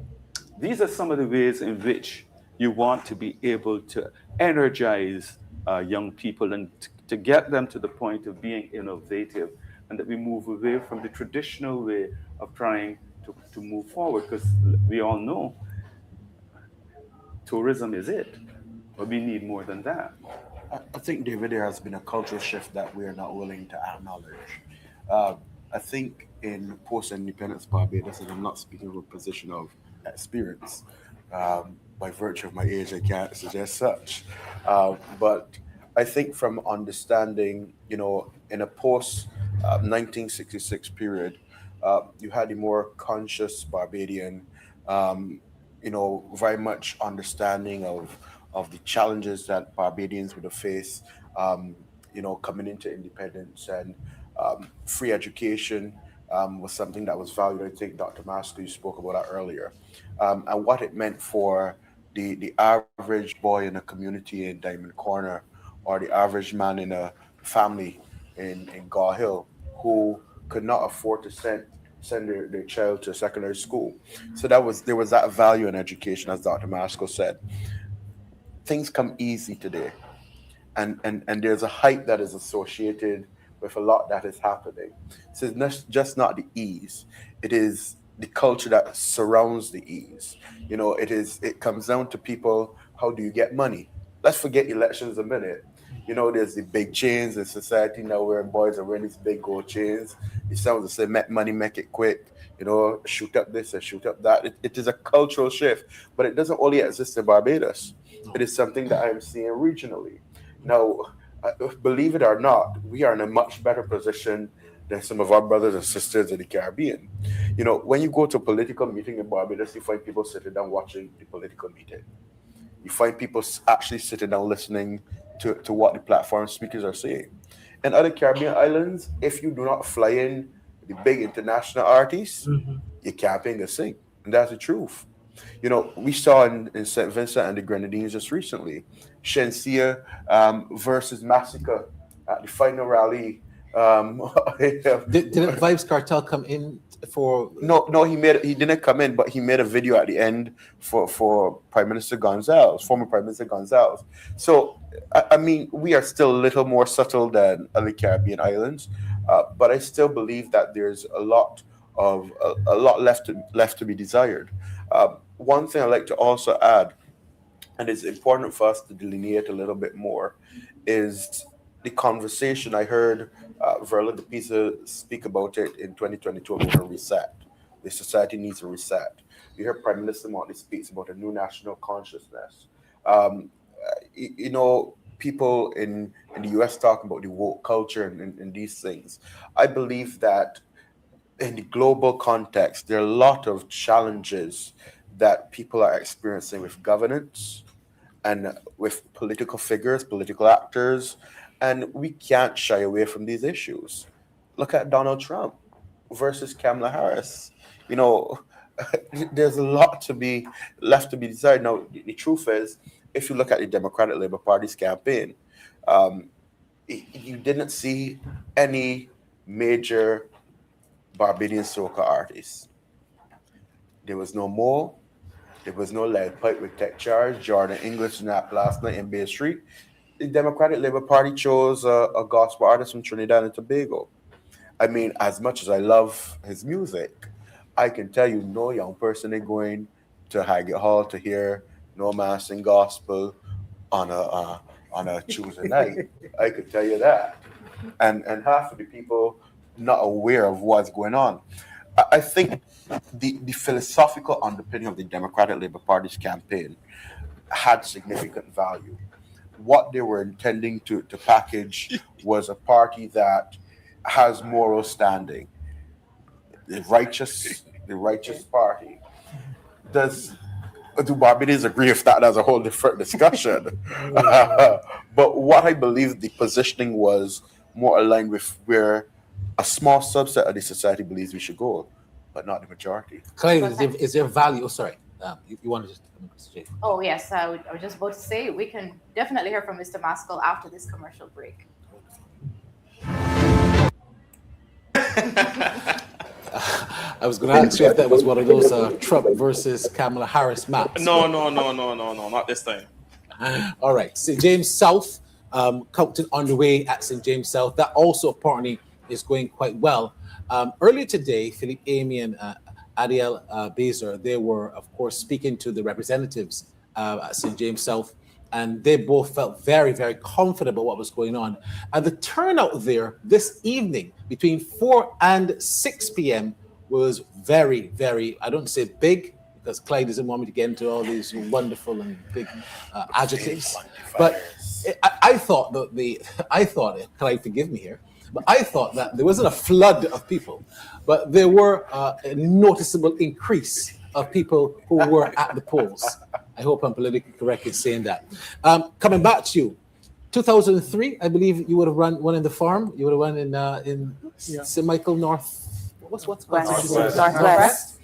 These are some of the ways in which you want to be able to energize young people and to get them to the point of being innovative, and that we move away from the traditional way of trying to move forward, because we all know tourism is it, but we need more than that. I think, David, there has been a cultural shift that we are not willing to acknowledge. I think in post-independence Barbados, and I'm not speaking from a position of experience, by virtue of my age, I can't suggest such. But I think from understanding, in a post-1966 period, you had a more conscious Barbadian, very much understanding of the challenges that Barbadians would have faced, coming into independence, and free education was something that was valued. I think Dr. Masker, you spoke about that earlier, and what it meant for the average boy in a community in Diamond Corner, or the average man in a family in Gaw Hill, who could not afford to send their child to secondary school. So there was that value in education, as Dr. Masker said. Things come easy today, and there's a hype that is associated with a lot that is happening. So it's just not the ease; it is the culture that surrounds the ease. It comes down to people. How do you get money? Let's forget elections a minute. There's the big chains in society now where boys are wearing these big gold chains. It sounds to say, make money, make it quick. Shoot up this and shoot up that. It is a cultural shift, but it doesn't only exist in Barbados. It is something that I'm seeing regionally. Now, believe it or not, we are in a much better position than some of our brothers and sisters in the Caribbean. When you go to a political meeting in Barbados, you find people sitting down watching the political meeting. You find people actually sitting down listening to what the platform speakers are saying. In other Caribbean islands, if you do not fly in the big international artists, you can't pay a sing. And that's the truth. We saw in St. Vincent and the Grenadines just recently, Shensia versus Massacre at the final rally. Did Vibes Cartel come in for? No, he didn't come in, but he made a video at the end for former Prime Minister Gonzalez. So, I mean, we are still a little more subtle than other Caribbean islands, but I still believe that there's a lot left to be desired. One thing I'd like to also add, and it's important for us to delineate a little bit more, is the conversation. I heard Verla de Pisa speak about it in 2022 about a reset. The society needs a reset. You heard Prime Minister Mottley speaks about a new national consciousness. People in the US talk about the woke culture and these things. I believe that in the global context, there are a lot of challenges that people are experiencing with governance and with political figures, political actors, and we can't shy away from these issues. Look at Donald Trump versus Kamala Harris. There's a lot left to be desired. Now, the truth is, if you look at the Democratic Labour Party's campaign, you didn't see any major Barbadian soca artists. There was no Mo, there was no Lead Pipe with Tech Charge, Jordan English snapped last night in Bay Street. The Democratic Labour Party chose a gospel artist from Trinidad and Tobago. I mean, as much as I love his music, I can tell you no young person is going to Highgate Hall to hear no mass and gospel on a Tuesday night. I could tell you that. And half of the people not aware of what's going on. I think the philosophical underpinning of the Democratic Labour Party's campaign had significant value. what they were intending to package was a party that has moral standing. The righteous party. Do Barbadians agree with that? That's a whole different discussion. But what I believe the positioning was more aligned with where a small subset of the society believes we should go, but not the majority. Clyde, is there value? Oh, sorry. You wanted to just Jay. Oh, yes. I was just about to say we can definitely hear from Mr. Maskell after this commercial break. I was going to ask you if that was one of those Trump versus Kamala Harris maps. No, not this time. All right. St. James South, counting on the way at St. James South. That also apparently is going quite well. Earlier today, Philip Amy and Adiel Bezer, they were, of course, speaking to the representatives at St. James South, and they both felt very, very confident about what was going on. And the turnout there this evening between 4 and 6 p.m. was very, very, I don't say big, because Clyde doesn't want me to get into all these wonderful and big adjectives. But I thought that Clyde, forgive me here, but I thought that there wasn't a flood of people, but there were a noticeable increase of people who were at the polls. I hope I'm politically correct in saying that. Coming back to you, 2003, I believe you would have run one in the farm. You would have run in St. Michael North. What's Northwest.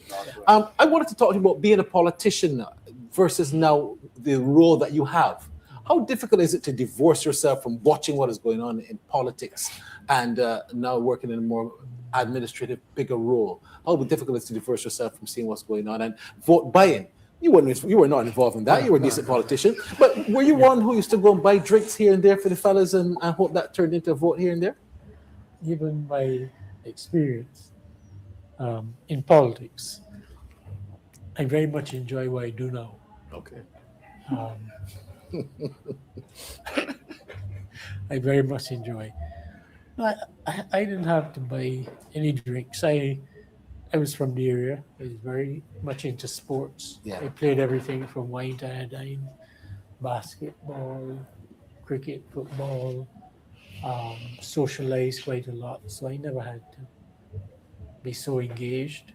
I wanted to talk to you about being a politician versus now the role that you have. How difficult is it to divorce yourself from watching what is going on in politics and now working in a more administrative, bigger role? How difficult is it to divorce yourself from seeing what's going on and vote buying? You were not involved in that. You were a decent politician. But were you one who used to go and buy drinks here and there for the fellas and hope that turned into a vote here and there? Given my experience in politics, I very much enjoy what I do now. Okay. I very much enjoy. I didn't have to buy any drinks. I was from the area. I was very much into sports. Yeah. I played everything from wine to iodine, basketball, cricket, football, socialized quite a lot. So I never had to be so engaged.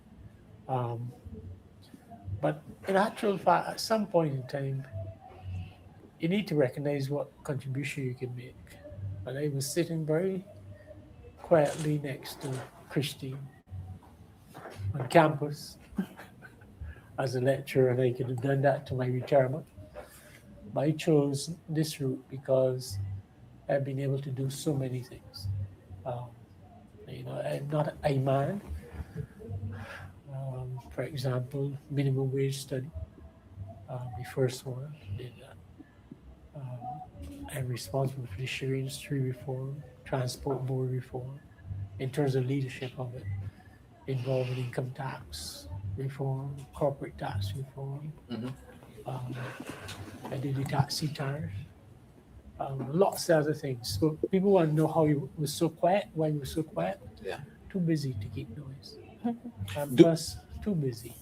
But in actual fact, at some point in time, you need to recognize what contribution you can make. And I was sitting very quietly next to Christine on campus as a lecturer, and I could have done that to my retirement. But I chose this route because I've been able to do so many things. I'm not a man. For example, minimum wage study, the first one, did that. I'm responsible for the sugar industry reform, transport board reform, in terms of leadership of it, involved in income tax reform, corporate tax reform. I did the taxi tariff, lots of other things. So people want to know how you were so quiet, why you were so quiet. Yeah. Too busy to keep noise. Plus, too busy.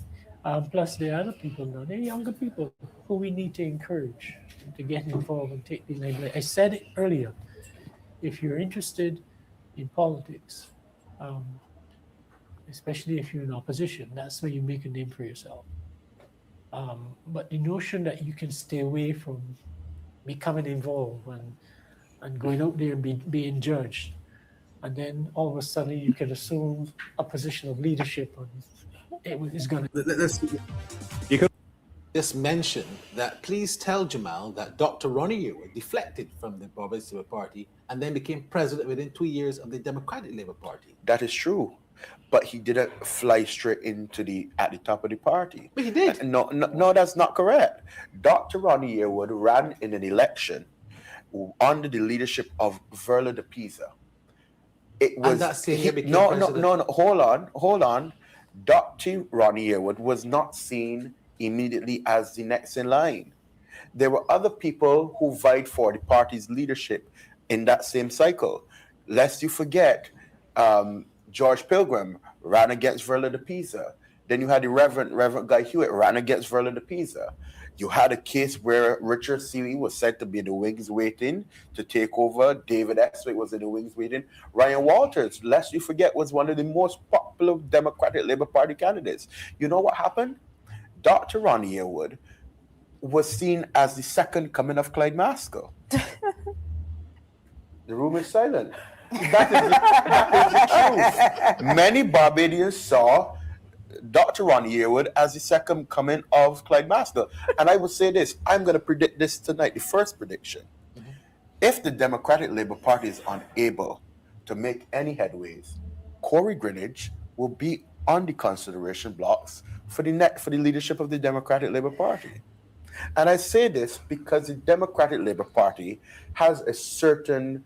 Plus, there are other people now, they're younger people who we need to encourage to get involved and take the limelight. I said it earlier, if you're interested in politics, especially if you're in opposition, that's where you make a name for yourself. But the notion that you can stay away from becoming involved and going out there and being judged, and then all of a sudden you can assume a position of leadership, and it is going to... You can just mention that please tell Jamal that Dr. Ronnie Yearwood deflected from the Barbados Labour Party and then became president within 2 years of the Democratic Labour Party. That is true. But he didn't fly straight into at the top of the party. But he did. No, that's not correct. Dr. Ronnie Yearwood ran in an election under the leadership of Verla de Pisa. It was And that same year became no. president. Hold on. Dr. Ronnie Yearwood was not seen immediately as the next in line. There were other people who vied for the party's leadership in that same cycle. Lest you forget, George Pilgrim ran against Verla de Pisa. Then you had the Reverend Guy Hewitt ran against Verlin de Pisa. You had a case where Richard Seeley was said to be in the wings waiting to take over. David Eswick was in the wings waiting. Ryan Walters, lest you forget, was one of the most popular Democratic Labour Party candidates. You know what happened? Dr. Ronnie Yearwood was seen as the second coming of Clyde Maskell. The room is silent. That is the truth. Many Barbadians saw Dr. Ronnie Yearwood as the second coming of Clyde Maskell. And I will say this, I'm going to predict this tonight, the first prediction. If the Democratic Labour Party is unable to make any headways, Corey Greenidge will be on the consideration blocks for the leadership of the Democratic Labour Party. And I say this because the Democratic Labour Party has a certain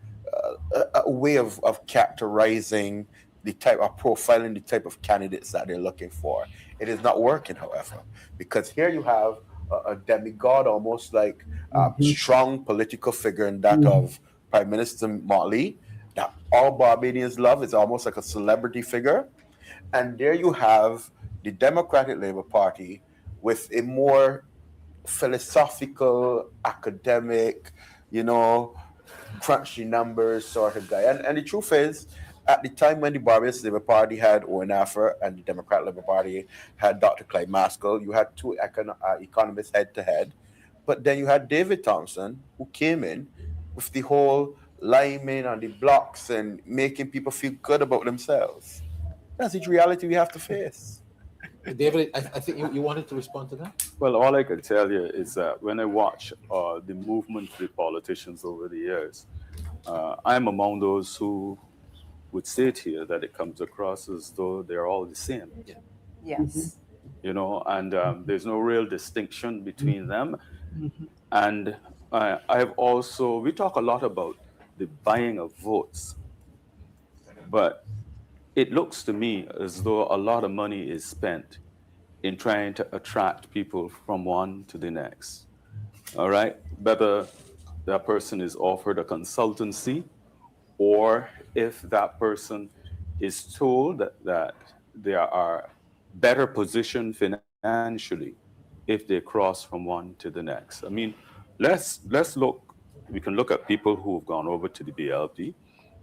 a way of characterizing the type of profiling the type of candidates that they're looking for. It is not working, however, because here you have a demigod, almost like a strong political figure in that of Prime Minister Mottley, that all Barbadians love. Is almost like a celebrity figure. And there you have the Democratic Labour Party with a more philosophical, academic, crunchy numbers sort of guy. And the truth is, at the time when the Barbados Labour Party had Owen Affer and the Democratic Labour Party had Dr. Clyde Maskell, you had two economists head to head. But then you had David Thompson, who came in with the whole liming on the blocks and making people feel good about themselves. That's the reality we have to face. David, I think you wanted to respond to that? Well, all I can tell you is that when I watch the movement of the politicians over the years, I'm among those who would state here that it comes across as though they're all the same. Yeah. Yes. And there's no real distinction between them. And we talk a lot about the buying of votes, but it looks to me as though a lot of money is spent in trying to attract people from one to the next. All right? Whether that person is offered a consultancy, or if that person is told that they are better positioned financially if they cross from one to the next. I mean, let's look. We can look at people who have gone over to the BLP,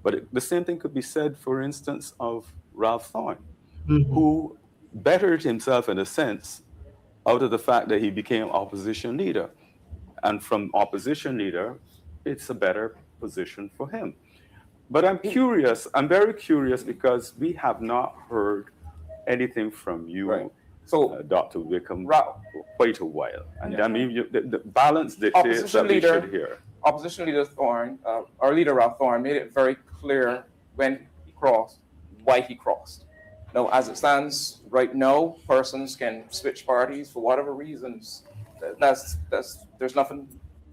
but the same thing could be said, for instance, of Ralph Thorne, who bettered himself in a sense out of the fact that he became opposition leader. And from opposition leader, it's a better position for him. But I'm very curious, because we have not heard anything from you, Right. So, Dr. Wickham, for quite a while. And I mean, the balance dictates that we should hear. Opposition leader Thorne, our leader Ralph Thorne, made it very clear when he crossed, why he crossed. Now, as it stands right now, persons can switch parties for whatever reasons. There's nothing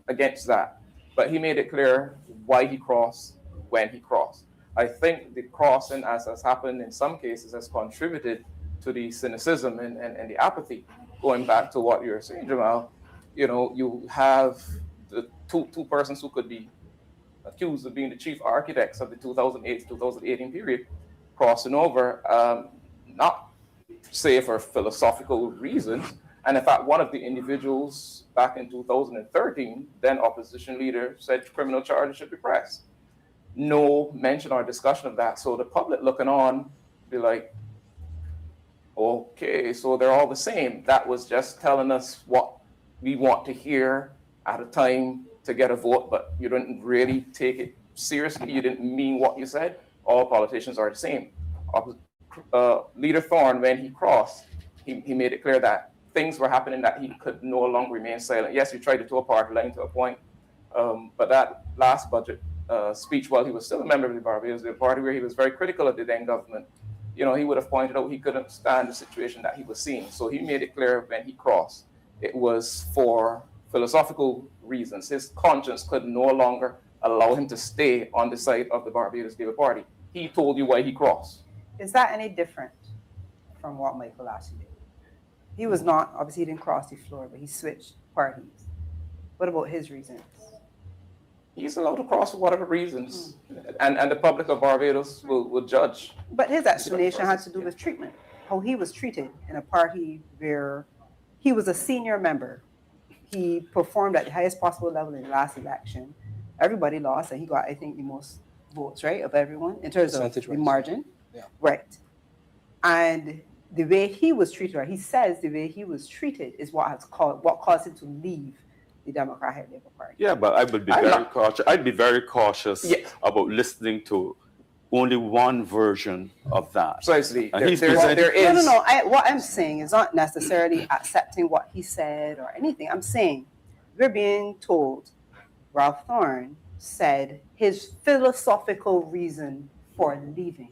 against that. But he made it clear why he crossed, when he crossed. I think the crossing, as has happened in some cases, has contributed to the cynicism and the apathy. Going back to what you're saying, Jamal, you have the two persons who could be accused of being the chief architects of the 2008 to 2018 period crossing over, not say for philosophical reasons. And in fact, one of the individuals back in 2013, then opposition leader, said criminal charges should be pressed. No mention or discussion of that. So the public looking on be like, okay, so they're all the same. That was just telling us what we want to hear at a time to get a vote, but you didn't really take it seriously. You didn't mean what you said. All politicians are the same. Leader Thorne, when he crossed, he made it clear that things were happening that he could no longer remain silent. Yes, he tried to toe a party line to a point, but that last budget speech, while he was still a member of the Barbados Party, where he was very critical of the then government, he would have pointed out he couldn't stand the situation that he was seeing. So he made it clear when he crossed, it was for philosophical reasons. His conscience could no longer allow him to stay on the side of the Barbados Labour Party. He told you why he crossed. Is that any different from what Michael Ashley did? He was not, obviously he didn't cross the floor, but he switched parties. What about his reasons? He's allowed to cross for whatever reasons, and the public of Barbados will judge. But his explanation had to do with treatment. how he was treated in a party where he was a senior member. He performed at the highest possible level in the last election. Everybody lost, and he got, I think, the most votes, right, of everyone in terms of Percentage the wise. margin. Yeah. Right. And the way he was treated, or he says the way he was treated, is what caused him to leave the Democratic Labour Party. Yeah, but I would be I'm very not- cautious. I'd be very cautious Yes. about listening to only one version of that. Precisely. And There- he's there's- presenting- there is- No. What I'm saying is not necessarily accepting what he said or anything. I'm saying we're being told Ralph Thorne said his philosophical reason for leaving.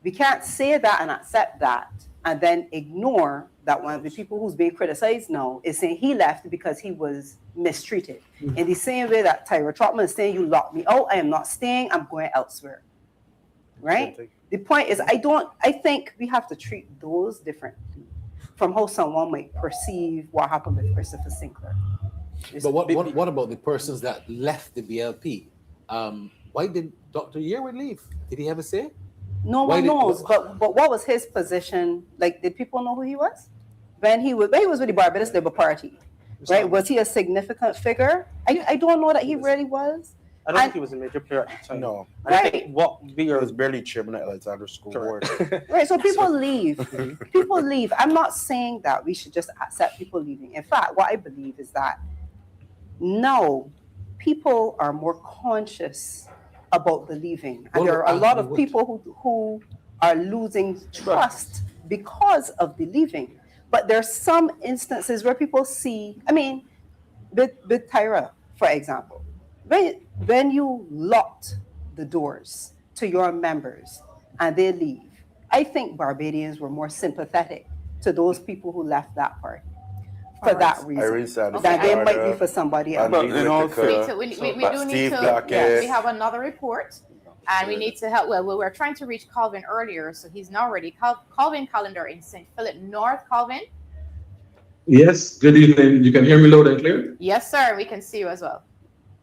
We can't say that and accept that and then ignore that one of the people who's being criticized now is saying he left because he was mistreated. In the same way that Tyra Trotman is saying, you locked me out, I am not staying, I'm going elsewhere. Right? The point is, I think we have to treat those differently from how someone might perceive what happened with Christopher Sinclair. But what about the persons that left the BLP? Why did Dr. Yearwood leave? Did he ever say? No one knows, but what was his position? Like, did people know who he was? When he was with the Barbados Labour Party, right? Was he a significant figure? I don't know that he really was. I don't think he was a major player at the time. No. And I think what He bigger was barely chairman at Alexander School Board. Right, so people leave. People leave. I'm not saying that we should just accept people leaving. In fact, what I believe is that no, people are more conscious about the leaving. And there are a lot of people who are losing trust because of the leaving. But there are some instances where people see, I mean, with Tyra, for example, when you locked the doors to your members and they leave, I think Barbadians were more sympathetic to those people who left that party for that reason than they might be for somebody else. We do need to, yes, we have another report and we need to help. Well, we were trying to reach Calvin earlier, so he's now ready. Calvin Callender in St. Philip North. Calvin? Yes, good evening. You can hear me loud and clear? Yes, sir. We can see you as well.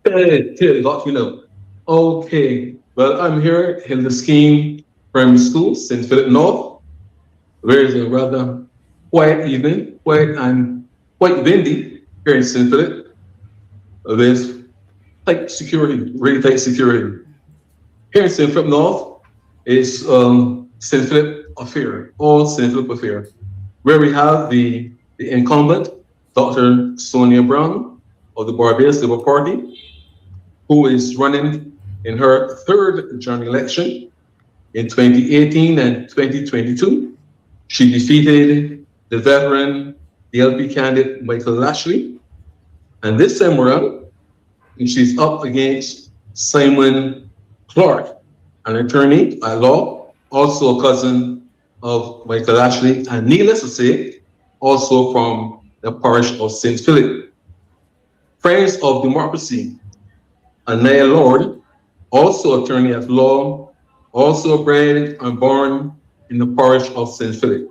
Good, got you know. Okay, well, I'm here in the Scheme Primary School, St. Philip North, where is a rather quiet evening, quiet and quite windy here in St. Philip. There's tight security, really tight security. Here in St. Philip North is St. Philip Affair, all St. Philip Affair, where we have the incumbent, Dr. Sonia Brown of the Barbados Labour Party, who is running in her third general election in 2018 and 2022. She defeated the veteran DLP candidate Michael Lashley. And this time around, she's up against Simon Clark, an attorney at law, also a cousin of Michael Lashley, and needless to say, also from the parish of St. Philip. Friends of Democracy, Anaya Lord, also attorney at law, also bred and born in the parish of St. Philip.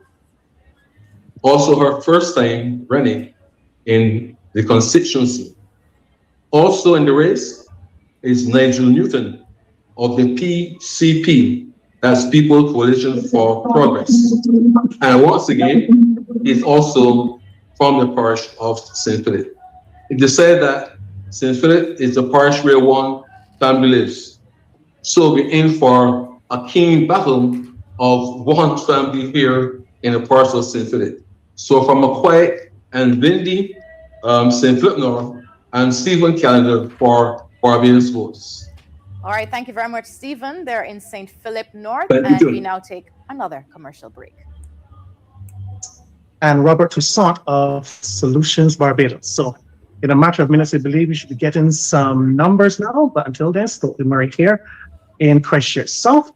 Also her first time running in the constituency. Also in the race is Nigel Newton of the PCP, that's People Coalition for Progress. And once again, he's also from the parish of St. Philip. It is said that St. Philip is the parish where one family lives. So we're in for a keen battle of one family here in the parish of St. Philip. So from a quiet and windy St. Philip North, I'm Stephen Callender for Barbados Votes. All right, thank you very much, Stephen. They're in St. Philip North, Thank and you. we now take another commercial break. And Robert Toussaint of Solutions Barbados. So in a matter of minutes, I believe we should be getting some numbers now, but until then, Stokely Murray here in Christchurch South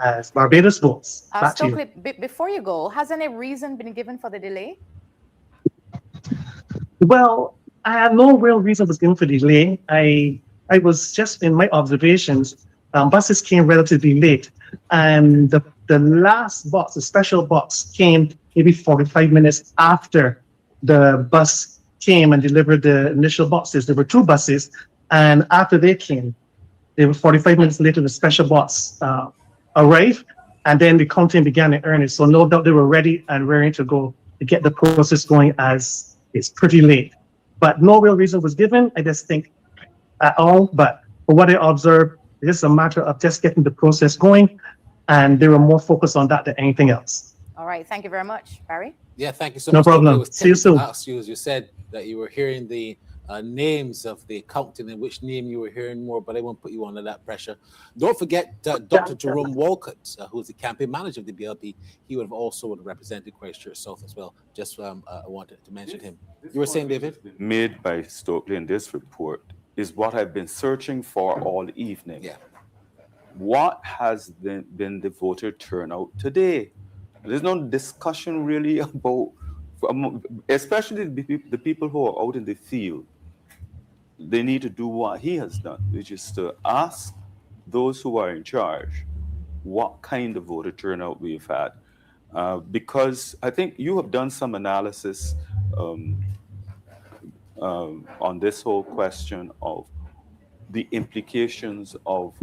as Barbados Votes. Back to you. Stokely, before you go, has any reason been given for the delay? Well, I had no real reason was given for delay. I was just in my observations, buses came relatively late, and the last box, the special box, came maybe 45 minutes after the bus came and delivered the initial boxes. There were two buses, and after they came, they were 45 minutes later, the special box arrived. And then the counting began in earnest. So no doubt they were ready and raring to go to get the process going as it's pretty late. But no real reason was given, I just think, at all. But for what I observed, it's just a matter of just getting the process going. And they were more focused on that than anything else. All right. Thank you very much, Barry. Yeah, thank you so No much. problem. I was See you tempted to soon. ask you, as you said, that you were hearing the names of the counting and which name you were hearing more, but I won't put you under that pressure. Don't forget Dr. Jerome Walcott, who's the campaign manager of the BLP. He would have also represented Christchurch South as well. Just I wanted to mention him. You were saying, David? Made by Stokely in this report is what I've been searching for all evening. Yeah. What has been the voter turnout today? There's no discussion really about, especially the people who are out in the field. They need to do what he has done, which is to ask those who are in charge what kind of voter turnout we've had. Because I think you have done some analysis on this whole question of the implications of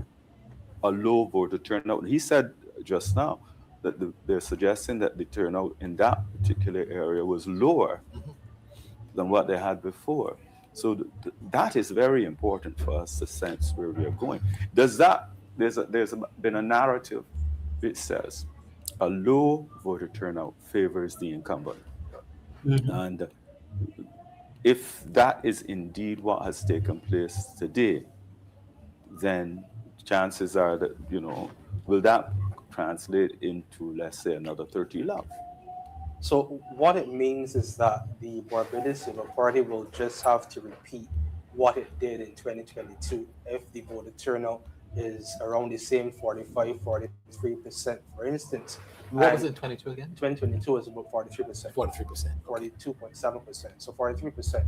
a low voter turnout. He said just now that they're suggesting that the turnout in that particular area was lower than what they had before. So that is very important for us to sense where we are going. There's been a narrative which says a low voter turnout favors the incumbent. And if that is indeed what has taken place today, then chances are that, will that translate into, let's say, another 30 love? So what it means is that the Barbados Labour Party will just have to repeat what it did in 2022 if the voter turnout is around the same 45-43%, for instance. What was it in 22 again? 2022 was about 43%. 43%. 42.7%. So 43%.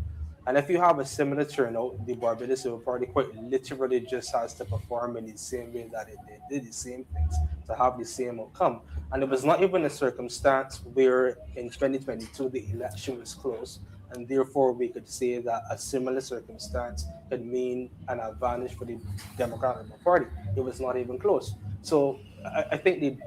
And if you have a similar turnout, the Barbados Labour Party quite literally just has to perform in the same way that it did the same things to have the same outcome. And it was not even a circumstance where in 2022 the election was close, and therefore we could say that a similar circumstance could mean an advantage for the Democratic Labour Party. It was not even close. So I think the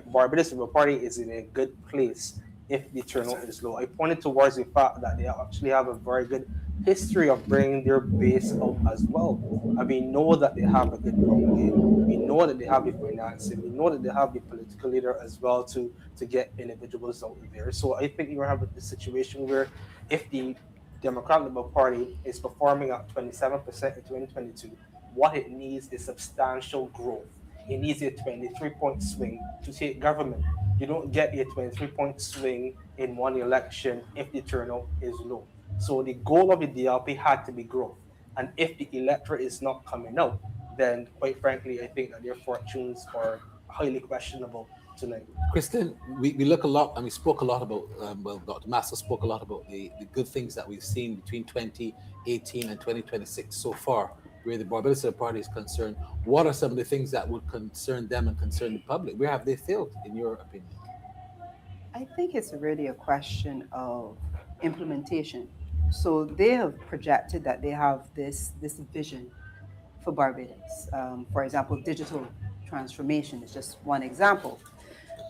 Barbados Labour Party is in a good place if the turnout is low. I pointed towards the fact that they actually have a very good history of bringing their base out as well. And we know that they have a good ground game. We know that they have the financing. We know that they have the political leader as well to get individuals out there. So I think you have a situation where if the Democratic Labour Party is performing at 27% in 2022, what it needs is substantial growth. It needs a 23-point swing to take government. You don't get a 23-point swing in one election if the turnout is low. So the goal of the DLP had to be growth. And if the electorate is not coming out, then quite frankly, I think that their fortunes are highly questionable tonight. Kristen, we look a lot and we spoke a lot about, Dr. Master spoke a lot about the good things that we've seen between 2018 and 2026 so far, where the Barbados Labour Party is concerned. What are some of the things that would concern them and concern the public? Where have they failed, in your opinion? I think it's really a question of implementation. So they have projected that they have this vision for Barbados. For example, digital transformation is just one example.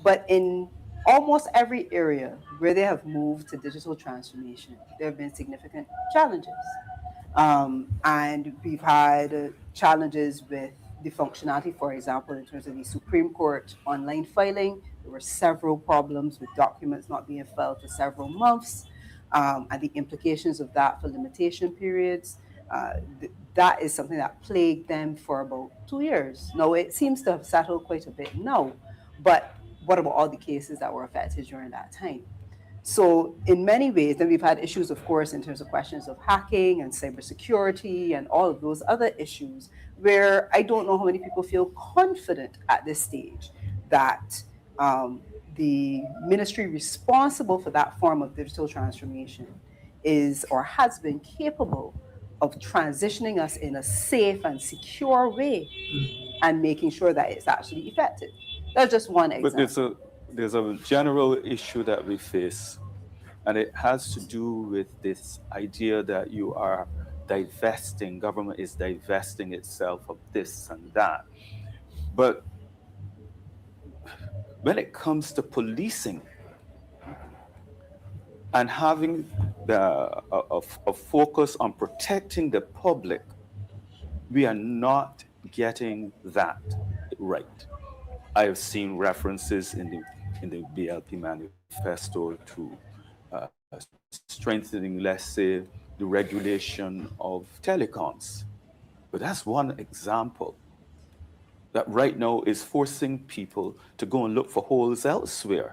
But in almost every area where they have moved to digital transformation, there have been significant challenges. And we've had challenges with the functionality, for example, in terms of the Supreme Court online filing. There were several problems with documents not being filed for several months, and the implications of that for limitation periods. That is something that plagued them for about 2 years. Now, it seems to have settled quite a bit now, but what about all the cases that were affected during that time? So in many ways, then we've had issues, of course, in terms of questions of hacking and cybersecurity and all of those other issues, where I don't know how many people feel confident at this stage that the ministry responsible for that form of digital transformation is or has been capable of transitioning us in a safe and secure way and making sure that it's actually effective. That's just one example. But there's a general issue that we face, and it has to do with this idea that you are divesting, government is divesting itself of this and that. But when it comes to policing and having a focus on protecting the public, we are not getting that right. I have seen references in the BLP manifesto to strengthening, let's say, the regulation of telecoms. But that's one example that right now is forcing people to go and look for holes elsewhere.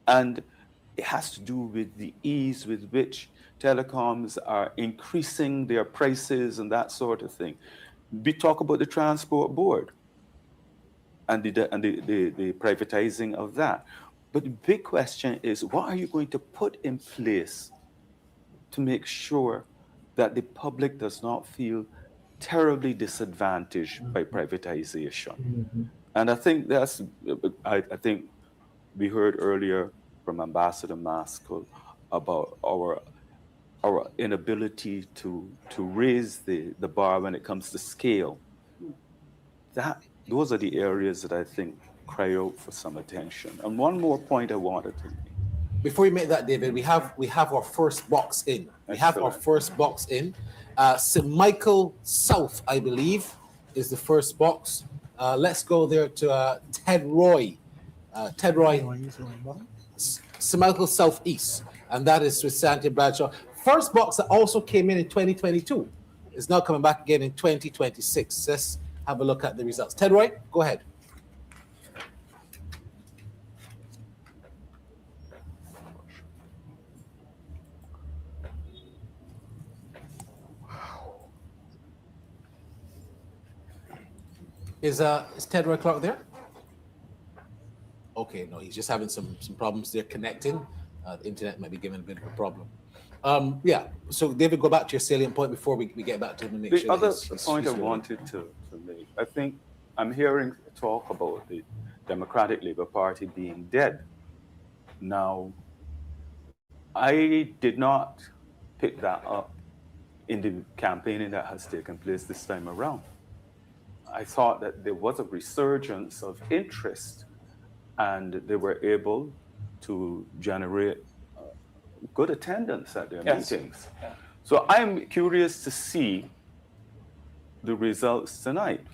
And it has to do with the ease with which telecoms are increasing their prices and that sort of thing. We talk about the transport board and the privatizing of that. But the big question is, what are you going to put in place to make sure that the public does not feel terribly disadvantaged by privatization? And I think I think we heard earlier from Ambassador Maskell about our inability to raise the bar when it comes to scale. Those are the areas that I think cry out for some attention. And one more point I wanted to make. Before you make that, David, we have our first box in. We have our first box in. St. Michael South, I believe, is the first box. Let's go there to Ted Roy. Ted Roy, St. Michael Southeast, and that is with Santi Bradshaw. First box that also came in 2022 is now coming back again in 2026. Let's have a look at the results. Ted Roy, go ahead. Is Ted Roy Clark there? Okay, no, he's just having some problems there connecting. The internet might be giving a bit of a problem. Yeah, so David, go back to your salient point before we get back to him and make the sure other he's point I wanted to make, I think I'm hearing talk about the Democratic Labour Party being dead. Now, I did not pick that up in the campaigning that has taken place this time around. I thought that there was a resurgence of interest and they were able to generate good attendance at their meetings. Yeah. So I'm curious to see the results tonight,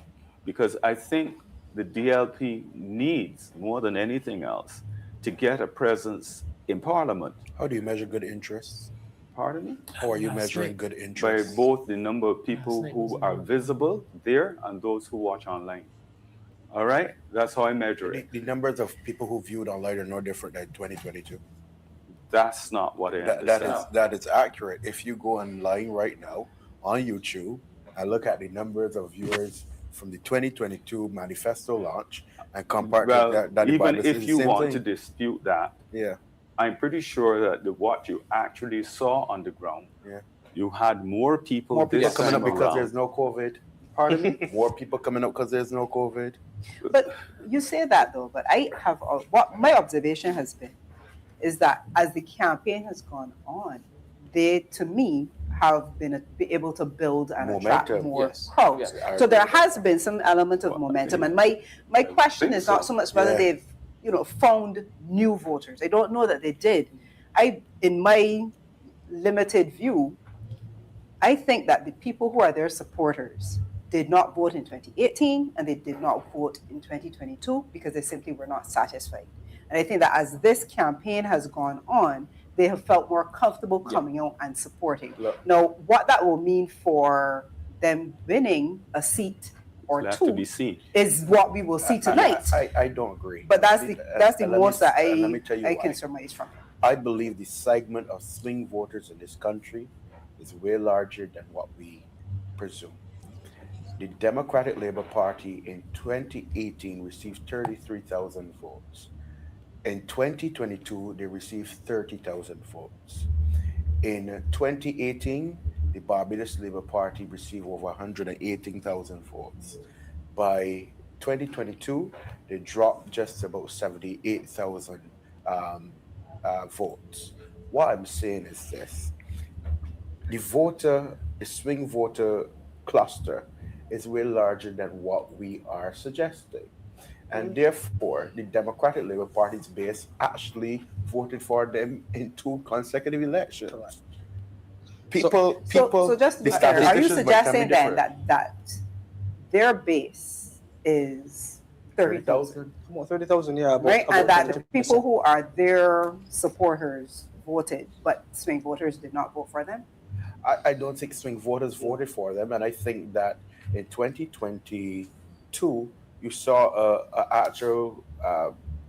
because I think the DLP needs, more than anything else, to get a presence in Parliament. How do you measure good interest? Pardon me? How are you measuring good By interest? both the number of people who are visible there and those who watch online. All right? That's how I measure it. The numbers of people who viewed online are no different than 2022. That's not what I understand. That is accurate. If you go online right now on YouTube and look at the numbers of viewers from the 2022 manifesto launch and compare that even if you want to dispute that, yeah, I'm pretty sure that what you actually saw on the ground, yeah, you had more people. More people this coming up time because around. there's no COVID. Pardon me? More people coming up because there's no COVID. But you say that though, but I have what my observation has been is that as the campaign has gone on, they, to me, have been able to build and attract more crowds. Yes, so there has been some element of momentum. And my question is not so much whether they've found new voters. I don't know that they did. In my limited view, I think that the people who are their supporters did not vote in 2018 and they did not vote in 2022 because they simply were not satisfied. And I think that as this campaign has gone on, they have felt more comfortable coming out and supporting. Now, what that will mean for them winning a seat or two is what we will see tonight. I don't agree. But that's the most that I can surmise from it. I believe the segment of swing voters in this country is way larger than what we presume. The Democratic Labour Party in 2018 received 33,000 votes. In 2022, they received 30,000 votes. In 2018, the Barbados Labour Party received over 118,000 votes. By 2022, they dropped just about 78,000 votes. What I'm saying is this: the swing voter cluster is way larger than what we are suggesting. And therefore, the Democratic Labour Party's base actually voted for them in 2 consecutive elections. People, So just to the be clear, are you statisticians might tell me suggesting then different. that their base is 30,000, About 30,000, yeah. right? And that the 20%. people who are their supporters voted, but swing voters did not vote for them? I don't think swing voters voted for them, and I think that in 2022 you saw a actual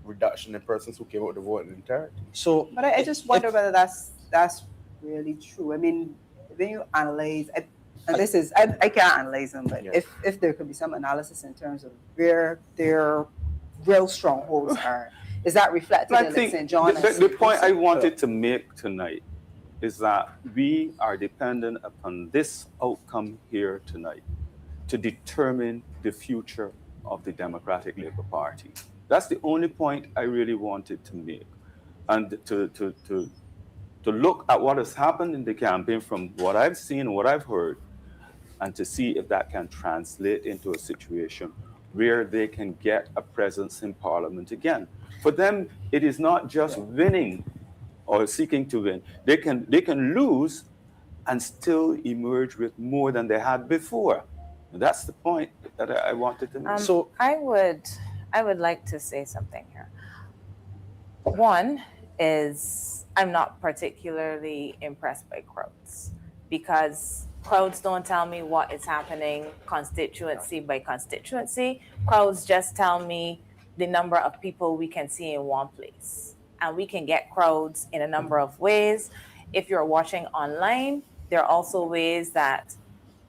reduction in persons who came out to vote in entirety. So, But I just wonder whether that's really true. I mean, when you analyze, and this is I can't analyze them, but Yeah. if there could be some analysis in terms of where their real strongholds are, is that reflected I in like think St. John? the point I wanted to make tonight is that we are dependent upon this outcome here tonight to determine the future of the Democratic Labour Party. That's the only point I really wanted to make. And to look at what has happened in the campaign from what I've seen, what I've heard, and to see if that can translate into a situation where they can get a presence in Parliament again. For them, it is not just winning or seeking to win. They can lose and still emerge with more than they had before. And that's the point that I wanted to make. So I would like to say something here. One is I'm not particularly impressed by crowds because crowds don't tell me what is happening constituency by constituency. Crowds just tell me the number of people we can see in one place. And we can get crowds in a number of ways. If you're watching online, there are also ways that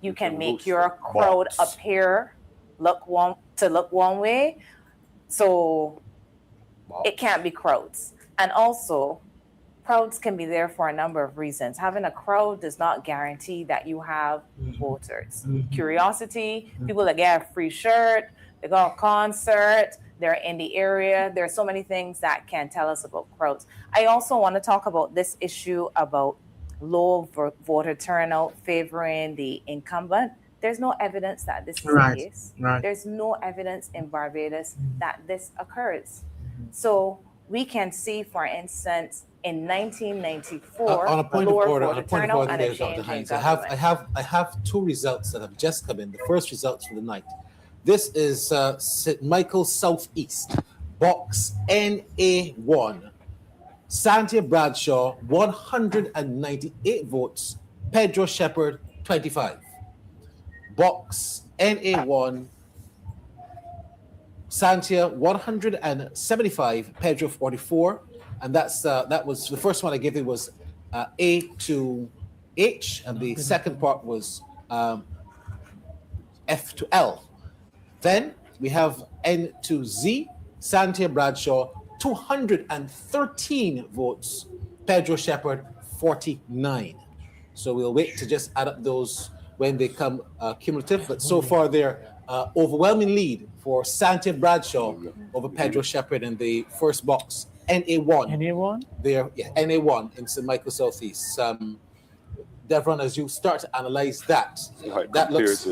you can make your crowd appear look one way. So it can't be crowds. And also, crowds can be there for a number of reasons. Having a crowd does not guarantee that you have voters. Curiosity, people that get a free shirt, they go to a concert, they're in the area. There are so many things that can tell us about crowds. I also want to talk about this issue about low voter turnout favoring the incumbent. There's no evidence that this is the case. Right. There's no evidence in Barbados that this occurs. So we can see, for instance, in 1994, on a point of lower order, voter on a point of turnout order, and a there, Dr. change in Hines. government. I have 2 results that have just come in. The first results for the night. This is St. Michael Southeast, box NA1. Santia Bradshaw, 198 votes. Pedro Shepherd, 25. Box NA1, Santia, 175. Pedro, 44. And that was the first one I gave you was A to H, and the second part was F to L. Then we have N to Z, Santia Bradshaw, 213 votes, Pedro Shepherd, 49. So we'll wait to just add up those when they come cumulative, but so far they're overwhelming lead for Santia Bradshaw over Pedro Shepherd in the first box, NA1. NA1? NA1 in St. Michael Southeast. Devron, as you start to analyze that, that looks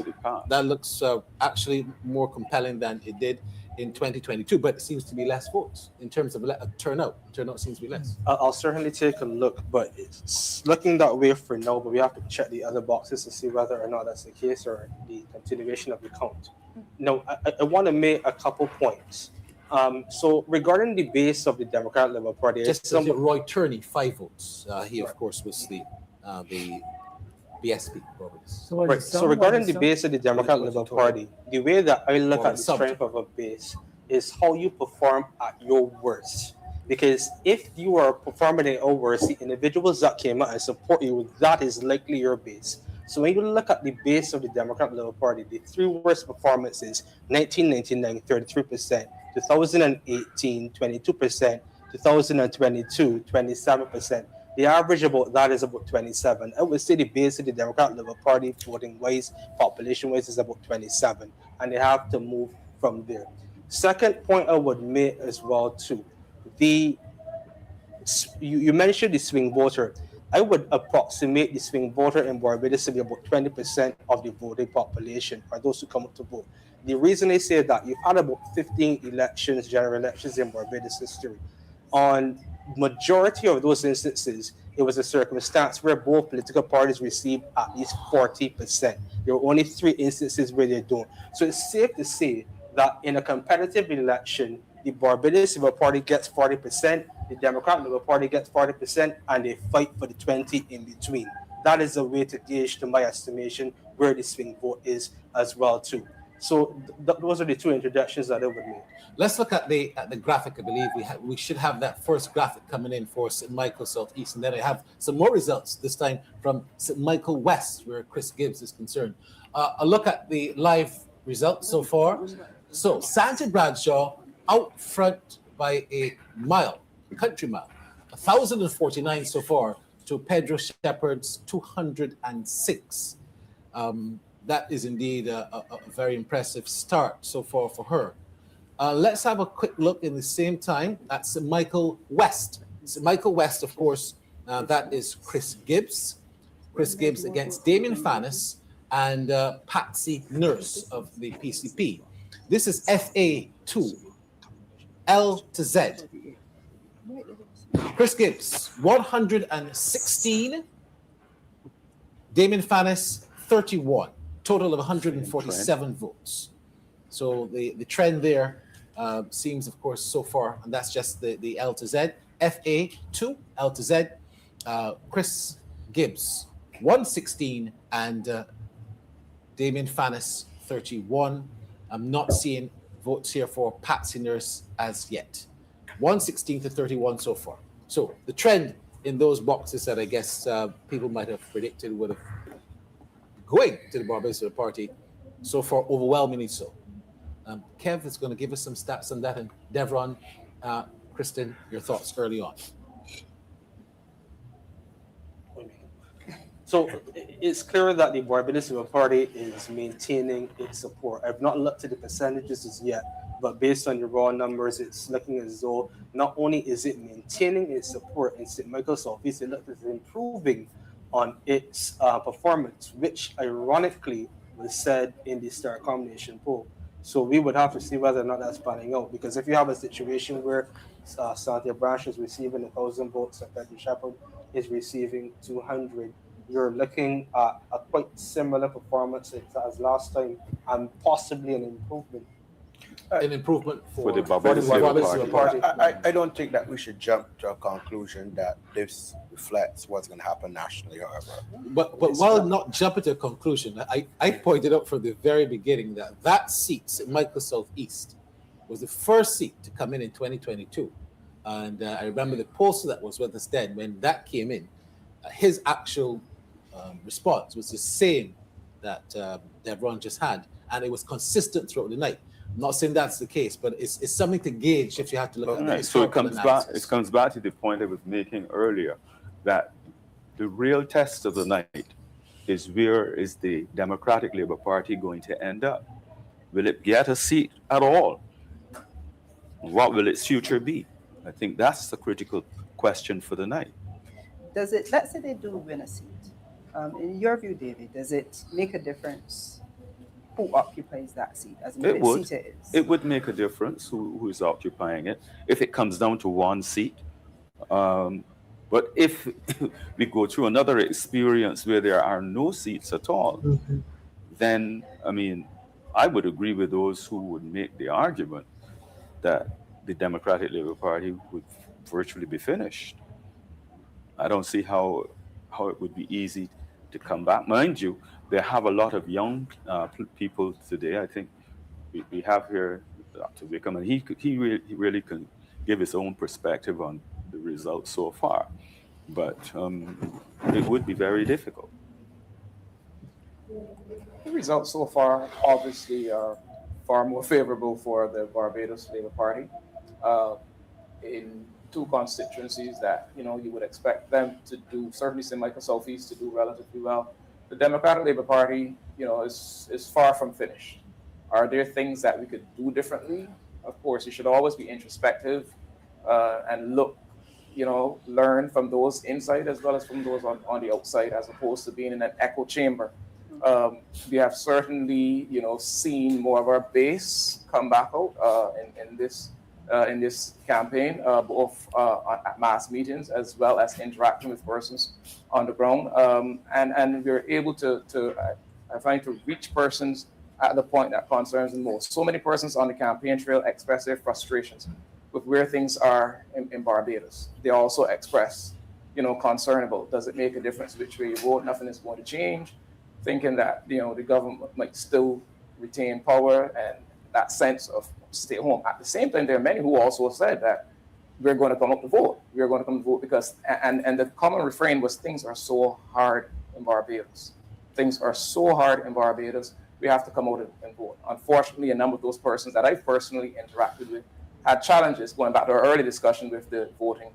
actually more compelling than it did in 2022, but it seems to be less votes in terms of turnout. Turnout seems to be less. I'll certainly take a look, but it's looking that way for now, but we have to check the other boxes to see whether or not that's the case or the continuation of the count. Now, I want to make a couple points. So regarding the base of the Democratic Labour Party, just Roy Turney, 5 votes. He, of course, was the BSP. So regarding the base of the Democratic Labour Party, the way that I look at the strength of a base is how you perform at your worst. Because if you are performing at your worst, the individuals that came out and support you, that is likely your base. So when you look at the base of the Democratic Labour Party, the 3 worst performances, 1999, 33%, 2018, 22%, 2022, 27%. The average about that is about 27. I would say the base of the Democratic Labour Party, voting wise, population wise, is about 27, and they have to move from there. Second point I would make as well too, you mentioned the swing voter. I would approximate the swing voter in Barbados to be about 20% of the voting population, or those who come out to vote. The reason I say that, you've had about 15 elections, general elections in Barbados history. On majority of those instances, it was a circumstance where both political parties received at least 40%. There were only 3 instances where they don't. So it's safe to say that in a competitive election, the Barbados Labour Party gets 40%, the Democratic Labour Party gets 40%, and they fight for the 20 in between. That is a way to gauge, to my estimation, where the swing vote is as well too. So those are the 2 introductions that I would make. Let's look at the graphic. I believe we should have that first graphic coming in for St. Michael Southeast, and then I have some more results this time from St. Michael West, where Chris Gibbs is concerned. A look at the live results so far. So Santa Bradshaw out front by a mile, country mile, 1,049 so far to Pedro Shepherd's 206. That is indeed a very impressive start so far for her. Let's have a quick look in the same time at St. Michael West. St. Michael West, of course, that is Chris Gibbs. Chris Gibbs against Damien Fannis and Patsy Nurse of the PCP. This is FA2, L to Z. Chris Gibbs, 116. Damien Fannis, 31. Total of 147 votes. So the trend there seems, of course, so far, and that's just the L to Z. FA2, L to Z. Chris Gibbs, 116, and Damien Fannis, 31. I'm not seeing votes here for Patsy Nurse as yet. 116 to 31 so far. So the trend in those boxes that I guess people might have predicted would have going to the Barbados Labour Party, so far overwhelmingly so. Kev is going to give us some stats on that, and Devron, Kristen, your thoughts early on. So it's clear that the Barbados Labour Party is maintaining its support. I've not looked at the percentages as yet, but based on the raw numbers, it's looking as though not only is it maintaining its support in St. Michael Southeast, it looks like it's improving on its performance, which ironically was said in the Star Combination poll. So we would have to see whether or not that's panning out, because if you have a situation where Santa Branch is receiving 1,000 votes and Pedro Shepherd is receiving 200, you're looking at a quite similar performance as last time, and possibly an improvement. An improvement for the Barbados Labour Party. I don't think that we should jump to a conclusion that this reflects what's going to happen nationally, however. But while not jumping to a conclusion, I pointed out from the very beginning that seat, St. Michael Southeast, was the first seat to come in 2022. And I remember the pollster that was with us then, when that came in, his actual response was the same that Devron just had, and it was consistent throughout the night. I'm not saying that's the case, but it's something to gauge if you have to look at that. So it comes back to the point I was making earlier, that the real test of the night is, where is the Democratic Labour Party going to end up? Will it get a seat at all? What will its future be? I think that's the critical question for the night. Does it, let's say they do win a seat, in your view, David, does it make a difference who occupies that seat, as in which seat it is? It would make a difference who is occupying it, if it comes down to one seat. But if we go through another experience where there are no seats at all, then, I mean, I would agree with those who would make the argument that the Democratic Labour Party would virtually be finished. I don't see how it would be easy to come back. Mind you, they have a lot of young people today. I think we have here Dr. Wickham, and he really can give his own perspective on the results so far. But it would be very difficult. The results so far obviously are far more favorable for the Barbados Labour Party in two constituencies that you would expect them to do. Certainly St. Michael Southeast to do relatively well. The Democratic Labour Party, is far from finished. Are there things that we could do differently? Of course, you should always be introspective and look learn from those inside as well as from those on the outside, as opposed to being in an echo chamber. We have certainly, seen more of our base come back out in this campaign, both at mass meetings as well as interacting with persons on the ground, and we're able to I find, to reach persons at the point that concerns them most. So many persons on the campaign trail express their frustrations with where things are in Barbados. They also express, concern about, does it make a difference which way you vote? Nothing is going to change. Thinking that, the government might still retain power and that sense of stay home. At the same time, there are many who also said that we're going to come up to vote. We're going to come to vote because, and the common refrain was, things are so hard in Barbados. Things are so hard in Barbados. We have to come out and vote. Unfortunately, a number of those persons that I've personally interacted with had challenges, going back to our early discussion with the voting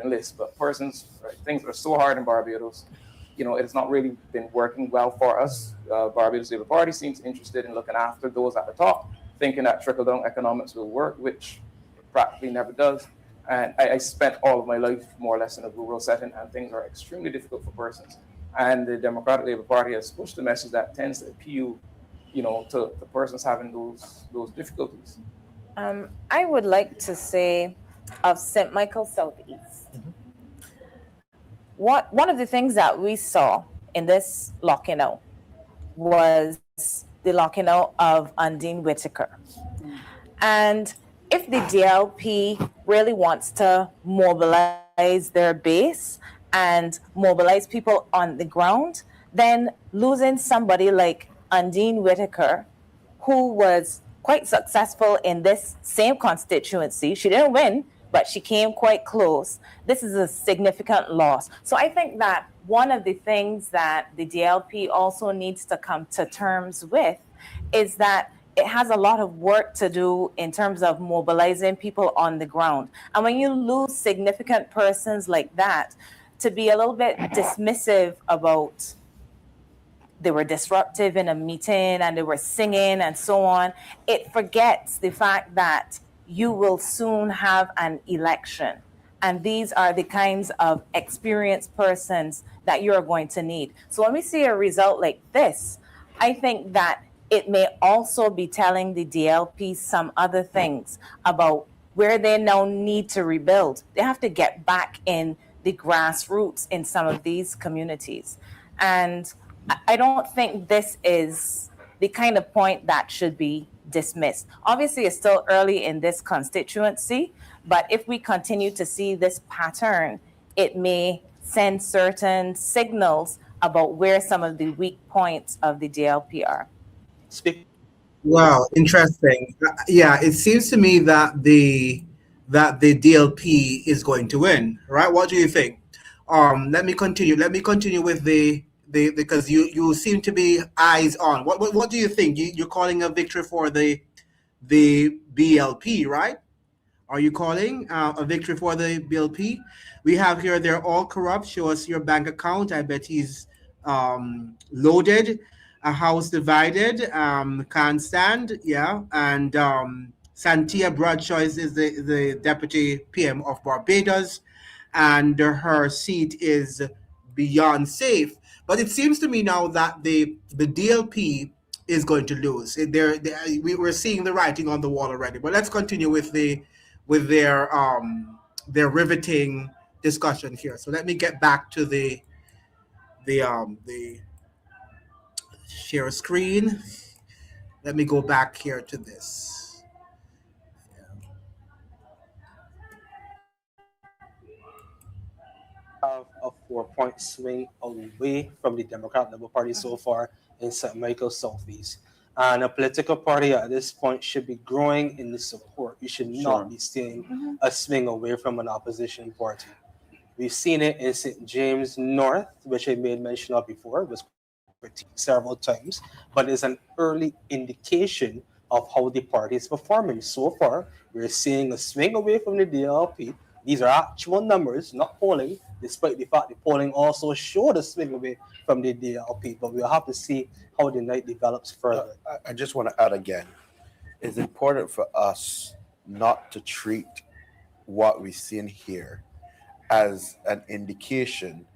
list. But persons, right, things are so hard in Barbados. It has not really been working well for us. Barbados Labour Party seems interested in looking after those at the top, thinking that trickle-down economics will work, which it practically never does. And I spent all of my life more or less in a rural setting, and things are extremely difficult for persons. And the Democratic Labour Party has pushed a message that tends to appeal, to the persons having those difficulties. I would like to say of St. Michael Southeast. One of the things that we saw in this locking out was the locking out of Undine Whitaker. And if the DLP really wants to mobilize their base and mobilize people on the ground, then losing somebody like Undine Whitaker, who was quite successful in this same constituency, she didn't win, but she came quite close. This is a significant loss. So I think that one of the things that the DLP also needs to come to terms with is that it has a lot of work to do in terms of mobilizing people on the ground. And when you lose significant persons like that, to be a little bit dismissive about they were disruptive in a meeting and they were singing and so on, it forgets the fact that you will soon have an election. And these are the kinds of experienced persons that you're going to need. So when we see a result like this, I think that it may also be telling the DLP some other things about where they now need to rebuild. They have to get back in the grassroots in some of these communities. And I don't think this is the kind of point that should be dismissed. Obviously, it's still early in this constituency, but if we continue to see this pattern, it may send certain signals about where some of the weak points of the DLP are. Wow, interesting. Yeah, it seems to me that the DLP is going to win, right? What do you think? Let me continue. Let me continue with the because you seem to be eyes on. What do you think? You're calling a victory for the BLP, right? Are you calling a victory for the BLP? We have here, they're all corrupt. Show us your bank account. I bet he's loaded. A house divided, can't stand. Yeah. And Santia Bradshaw is the deputy PM of Barbados, and her seat is beyond safe. But it seems to me now that the DLP is going to lose. We're seeing the writing on the wall already. But let's continue with their riveting discussion here. So let me get back to the share screen. Let me go back here to this. Have a 4-point swing away from the Democratic Labour Party so far in St. Michael Southeast. And a political party at this point should be growing in the support. You should not be seeing a swing away from an opposition party. We've seen it in St. James North, which I made mention of before, was critiqued several times, but is an early indication of how the party is performing. So far, we're seeing a swing away from the DLP. These are actual numbers, not polling, despite the fact the polling also showed a swing away from the DLP. But we'll have to see how the night develops further. I just want to add again, it's important for us not to treat what we've seen here as an indication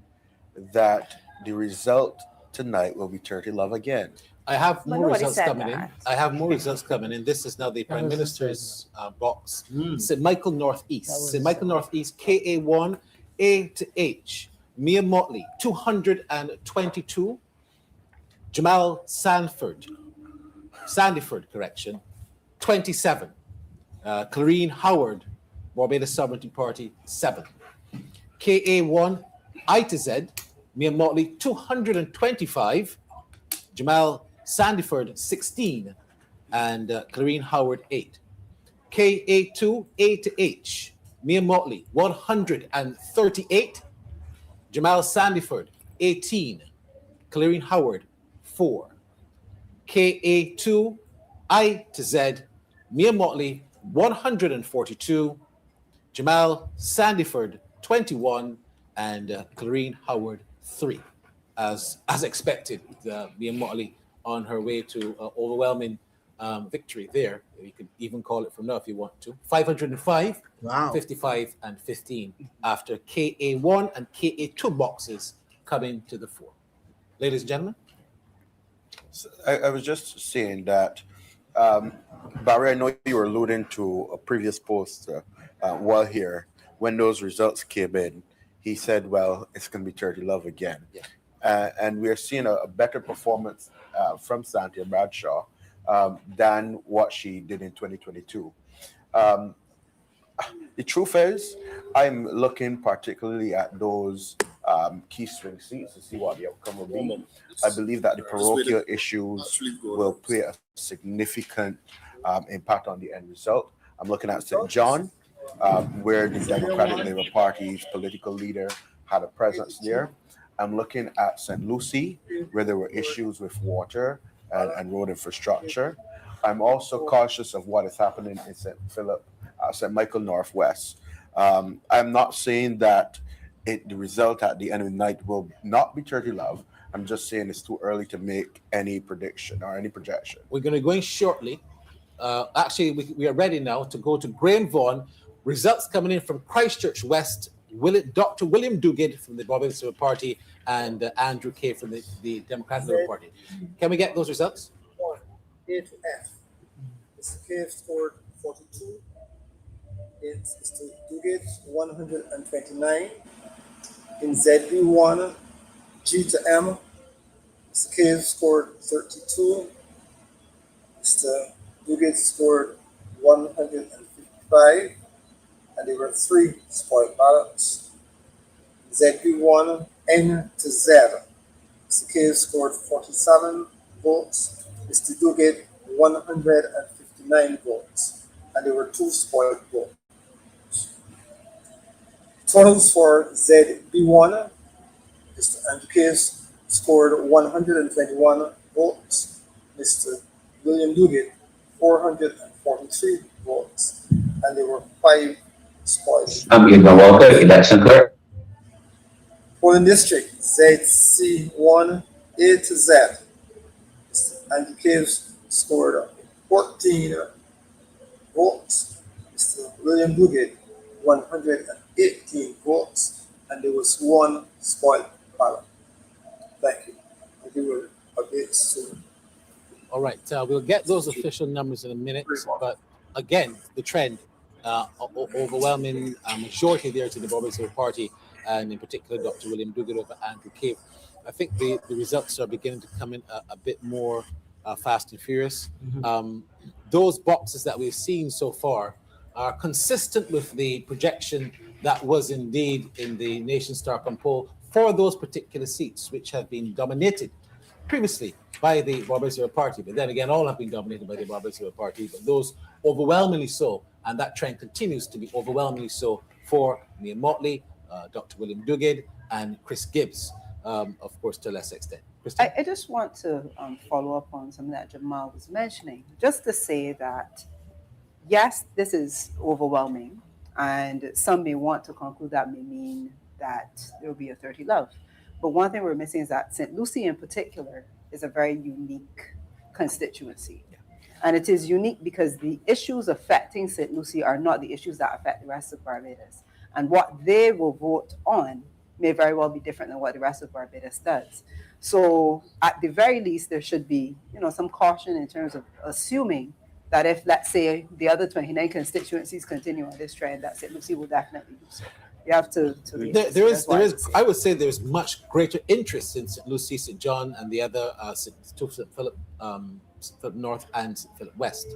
that the result tonight will be 30 love again. I have But more nobody results said coming in. that. I have more results coming in. This is now the Prime Minister's box. St. Michael Northeast. St. Michael Northeast, KA1, A to H. Mia Mottley, 222. Jamal Sandyford, 27. Clarine Howard, Barbados Sovereignty Party, 7. KA1, I to Z, Mia Mottley, 225. Jamal Sandyford, 16. And Clarine Howard, 8. KA2, A to H, Mia Mottley, 138. Jamal Sandyford, 18. Clarine Howard, 4. KA2, I to Z, Mia Mottley, 142. Jamal Sandyford, 21. And Clarine Howard, 3. As expected, Mia Mottley on her way to overwhelming victory there. You could even call it from now if you want to. 505, Wow. 55, and 15 after KA1 and KA2 boxes coming to the fore. Ladies and gentlemen. I was just saying that, Barry, I know you were alluding to a previous post while here. When those results came in, he said, well, it's going to be 30 love again. Yeah. And we are seeing a better performance from Santia Bradshaw than what she did in 2022. The truth is, I'm looking particularly at those key swing seats to see what the outcome will be. I believe that the parochial issues will play a significant impact on the end result. I'm looking at St. John, where the Democratic Labour Party's political leader had a presence there. I'm looking at St. Lucie, where there were issues with water and road infrastructure. I'm also cautious of what is happening in St. Michael Northwest. I'm not saying that the result at the end of the night will not be 30 love. I'm just saying it's too early to make any prediction or any projection. We're going to go in shortly. Actually, we are ready now to go to Graham Vaughan. Results coming in from Christchurch West. Dr. William Duguid from the Barbados Labour Party and Andrew Kay from the Democratic Labour Party. Can we get those results? A to F. Mr. K scored 42. It's Mr. Duguid 129. In ZB1, G to M, Mr. K scored 32. Mr. Duguid scored 155. And there were 3 spoiled ballots. ZB1, N to Z. Mr. K scored 47 votes. Mr. Duguid, 159 votes. And there were 2 spoiled votes. Totals for ZB1, Mr. Andrew K scored 121 votes. Mr. William Duguid, 443 votes. And there were 5 spoiled. I'm Edwin Walker, election clerk. Polling district ZC1 A to Z. Andy Caves scored 14 votes. Mr. William Duguid 118 votes, and there was 1 spoiled ballot. Thank you. And we will update soon. All right, we'll get those official numbers in a minute, but again, the trend, overwhelming majority there to the Barbados Labour Party, and in particular, Dr. William Duguid over Andrew Cave. I think the results are beginning to come in a bit more fast and furious. Those boxes that we've seen so far are consistent with the projection that was indeed in the Nation Star poll for those particular seats, which have been dominated previously by the Barbados Labour Party. But then again, all have been dominated by the Barbados Labour Party, but those overwhelmingly so, and that trend continues to be overwhelmingly so for Mia Mottley, Dr. William Duguid, and Chris Gibbs, of course, to a less extent. I just want to follow up on something that Jamal was mentioning, just to say that, yes, this is overwhelming, and some may want to conclude that may mean that there will be a 30 love. But one thing we're missing is that St. Lucie in particular is a very unique constituency. And it is unique because the issues affecting St. Lucie are not the issues that affect the rest of Barbados. And what they will vote on may very well be different than what the rest of Barbados does. So at the very least, there should be, some caution in terms of assuming that if, let's say, the other 29 constituencies continue on this trend, that St. Lucie will definitely do so. You have to be there is I would say there's much greater interest in St. Lucie, St. John, and the other St. Philip North and St. Philip West.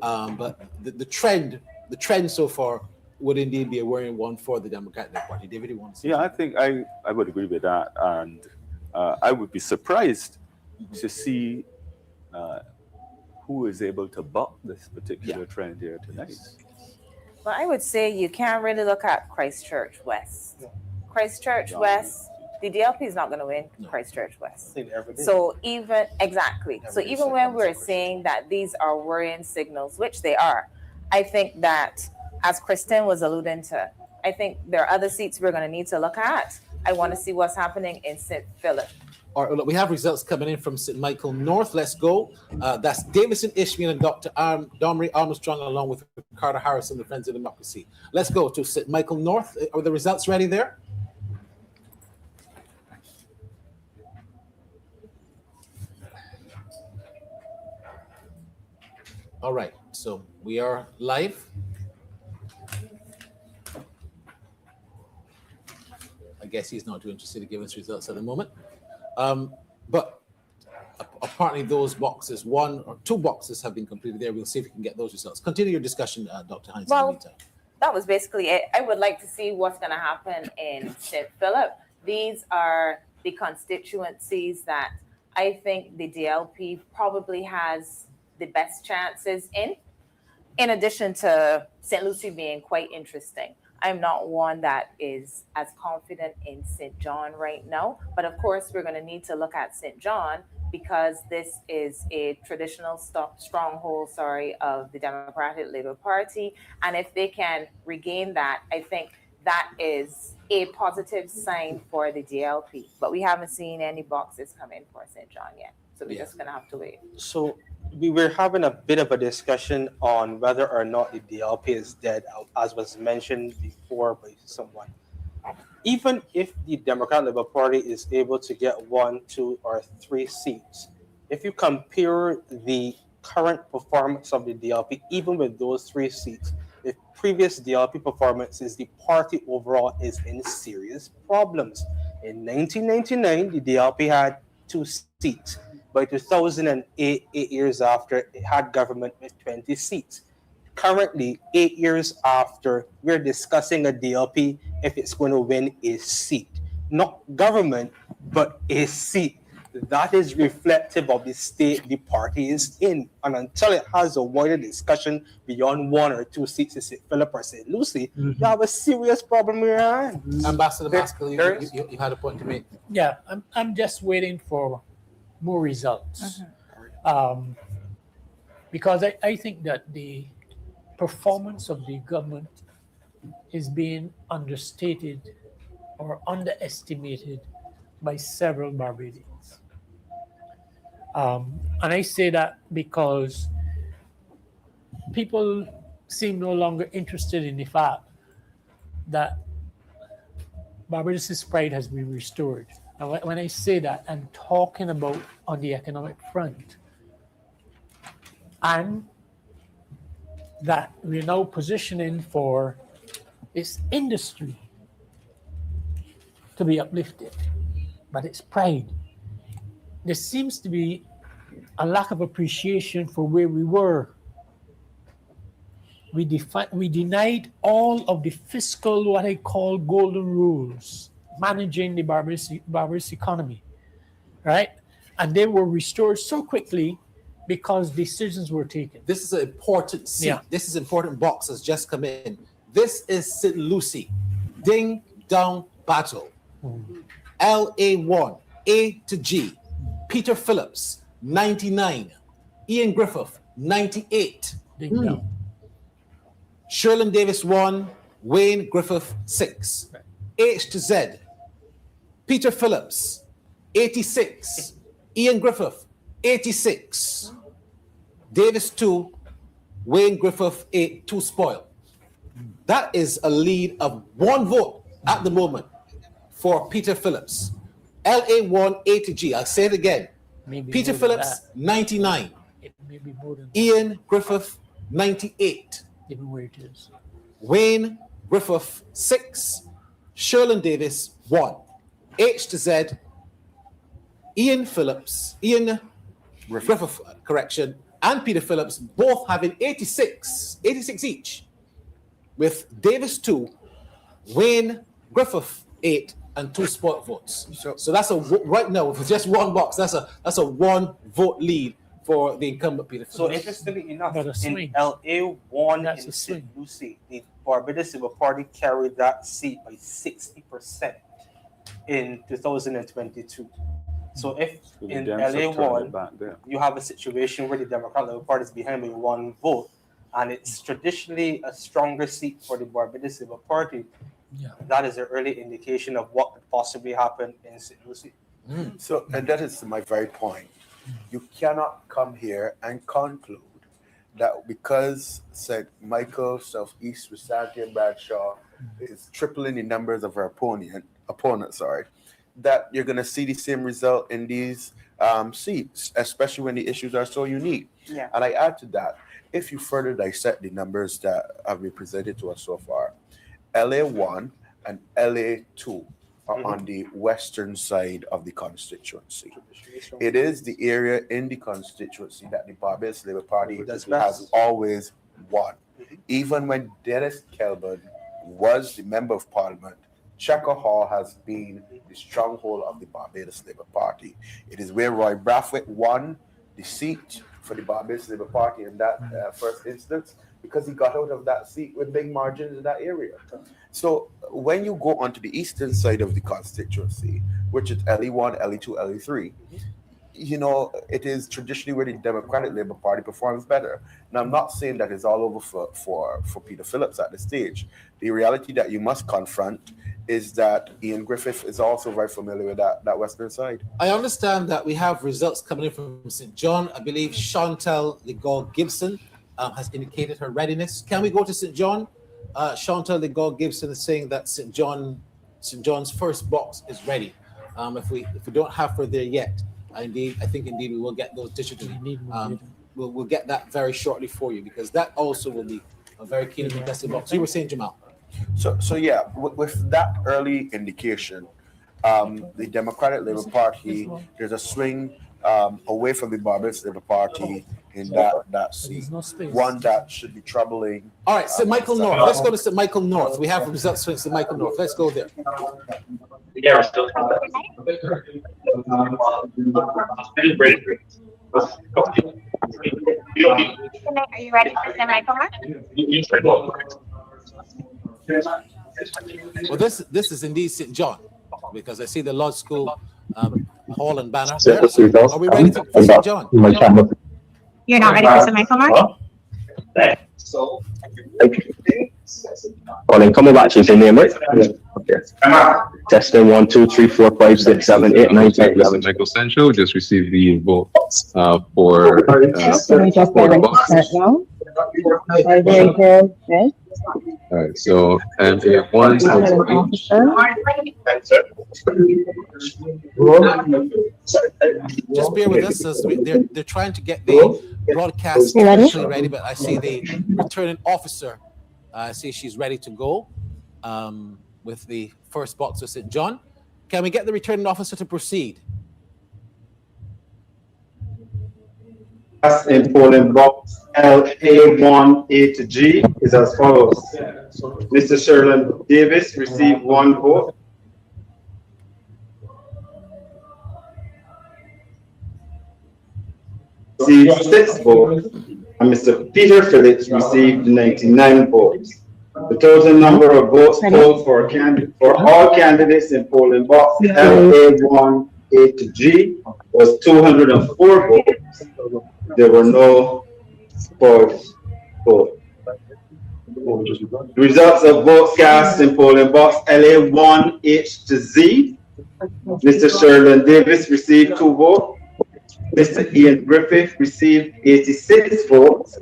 But the trend so far would indeed be a worrying one for the Democratic Party. David, you want to say? Yeah, I think I would agree with that, and I would be surprised to see who is able to buck this particular trend here tonight. Well, I would say you can't really look at Christchurch West. Christchurch West, the DLP is not going to win Christchurch West. So even when we're saying that these are worrying signals, which they are, I think that, as Kristen was alluding to, I think there are other seats we're going to need to look at. I want to see what's happening in St. Philip. All right, look, we have results coming in from St. Michael North. Let's go. That's Davison Ishmael and Dr. Domri Armstrong, along with Ricardo Harrison, the Friends of Democracy. Let's go to St. Michael North. Are the results ready there? All right, so we are live. I guess he's not too interested to give us results at the moment. But apparently those boxes, one or two boxes have been completed there. We'll see if we can get those results. Continue your discussion, Dr. Hines. Well, that was basically it. I would like to see what's going to happen in St. Philip. These are the constituencies that I think the DLP probably has the best chances in addition to St. Lucie being quite interesting. I'm not one that is as confident in St. John right now, but of course we're going to need to look at St. John because this is a traditional stronghold, of the Democratic Labour Party. And if they can regain that, I think that is a positive sign for the DLP. But we haven't seen any boxes come in for St. John yet. So we're just going to have to wait. So we were having a bit of a discussion on whether or not the DLP is dead, as was mentioned before by someone. Even if the Democratic Labour Party is able to get 1, 2, or 3 seats, if you compare the current performance of the DLP, even with those 3 seats, the previous DLP performances, the party overall is in serious problems. In 1999, the DLP had 2 seats. By 2008, 8 years after, it had government with 20 seats. Currently, 8 years after, we're discussing a DLP if it's going to win a seat. Not government, but a seat. That is reflective of the state the party is in. And until it has a wider discussion beyond 1 or 2 seats in St. Philip or St. Lucie, you have a serious problem with your hand. Ambassador Maskell, you had a point to make. Yeah, I'm just waiting for more results. Because I think that the performance of the government is being understated or underestimated by several Barbadians. And I say that because people seem no longer interested in the fact that Barbados' pride has been restored. And when I say that, I'm talking about on the economic front. And that we're now positioning for its industry to be uplifted, but its pride. There seems to be a lack of appreciation for where we were. We denied all of the fiscal, what I call golden rules, managing the Barbados economy, right? And they were restored so quickly because decisions were taken. This is an important seat. Yeah. This is important box has just come in. This is St. Lucie. Ding dong battle. LA1, A to G. Peter Phillips, 99. Ian Griffith, 98. Ding dong. Sherlyn Davis 1, Wayne Griffith 6. Right. H to Z. Peter Phillips, 86. Ian Griffith, 86. Davis 2, Wayne Griffith 8, 2 spoil. That is a lead of 1 vote at the moment for Peter Phillips. LA1 A to G. I'll say it again. Maybe Peter more than Phillips, that. 99. It may be more than Ian Griffith, 98. even where it is. Wayne Griffith, 6. Sherlin Davis, 1. H to Z. Ian Griffith, correction, and Peter Phillips both having 86 each, with Davis 2, Wayne Griffith 8, and 2 spot votes. So that's right now for just 1 box. That's a 1 vote lead for the incumbent Peter Phillips. So interestingly enough, But a in swing. LA1 That's in a St. swing. Lucie, the Barbados Labour Party carried that seat by 60% in 2022. So if So the in Dems have turned it LA1 back there. you have a situation where the Democratic Labour Party is behind by 1 vote, and it's traditionally a stronger seat for the Barbados Labour Party, that is an early indication of what could possibly happen in St. Lucie. So, and that is my very point. You cannot come here and conclude that because St. Michael, Southeast, Visanti, and Bradshaw is tripling the numbers of our opponent, that you're going to see the same result in these seats, especially when the issues are so unique. Yeah. And I add to that, if you further dissect the numbers that have been presented to us so far, LA1 and LA2 are on the western side of the constituency. It is the area in the constituency that the Barbados Labour Party has always won. Even when Dennis Kelburn was the Member of Parliament, Checker Hall has been the stronghold of the Barbados Labour Party. It is where Roy Brathwaite won the seat for the Barbados Labour Party in that first instance, because he got out of that seat with big margins in that area. So when you go onto the eastern side of the constituency, which is LE1, LE2, LE3, you know, it is traditionally where the Democratic Labour Party performs better. Now, I'm not saying that it's all over for Peter Phillips at this stage. The reality that you must confront is that Ian Griffith is also very familiar with that western side. I understand that we have results coming in from St. John. I believe Chantal Legault Gibson has indicated her readiness. Can we go to St. John? Chantal Legault Gibson is saying that St. John's first box is ready. If we don't have her there yet, I think we will get those digitally. We'll get that very shortly for you, because that also will be a very keen and contested box. You were saying, Jamal. So yeah, with that early indication, the Democratic Labour Party, there's a swing away from the Barbados Labour Party in that seat. One that should be troubling. All right, St. Michael North. Let's go to St. Michael North. We have results from St. Michael North. Let's go there. Are you ready for St. Michael North? Well, this is indeed St. John, because I see the Lodge School hall and banner there. Are we ready for St. John? You're not ready for St. Michael North? Colin, coming back to your name, right? Okay. Testing 1, 2, 3, 4, 5, 6, 7, 8, 9, 10, 11. Michael Central just received the vote for the box. Very good. All right, so and if one Just bear with us as they're trying to get the broadcast actually ready, but I see the returning officer. I see she's ready to go with the first box of St. John. Can we get the returning officer to proceed? In polling box LA1 A to G is as follows. Mr. Sherlin Davis received 1 vote. Received 6 votes. And Mr. Peter Phillips received 99 votes. The total number of votes polled for all candidates in polling box LA1 A to G was 204 votes. There were no false votes. The results of votes cast in polling box LA1 H to Z. Mr. Sherlin Davis received 2 votes. Mr. Ian Griffith received 86 votes.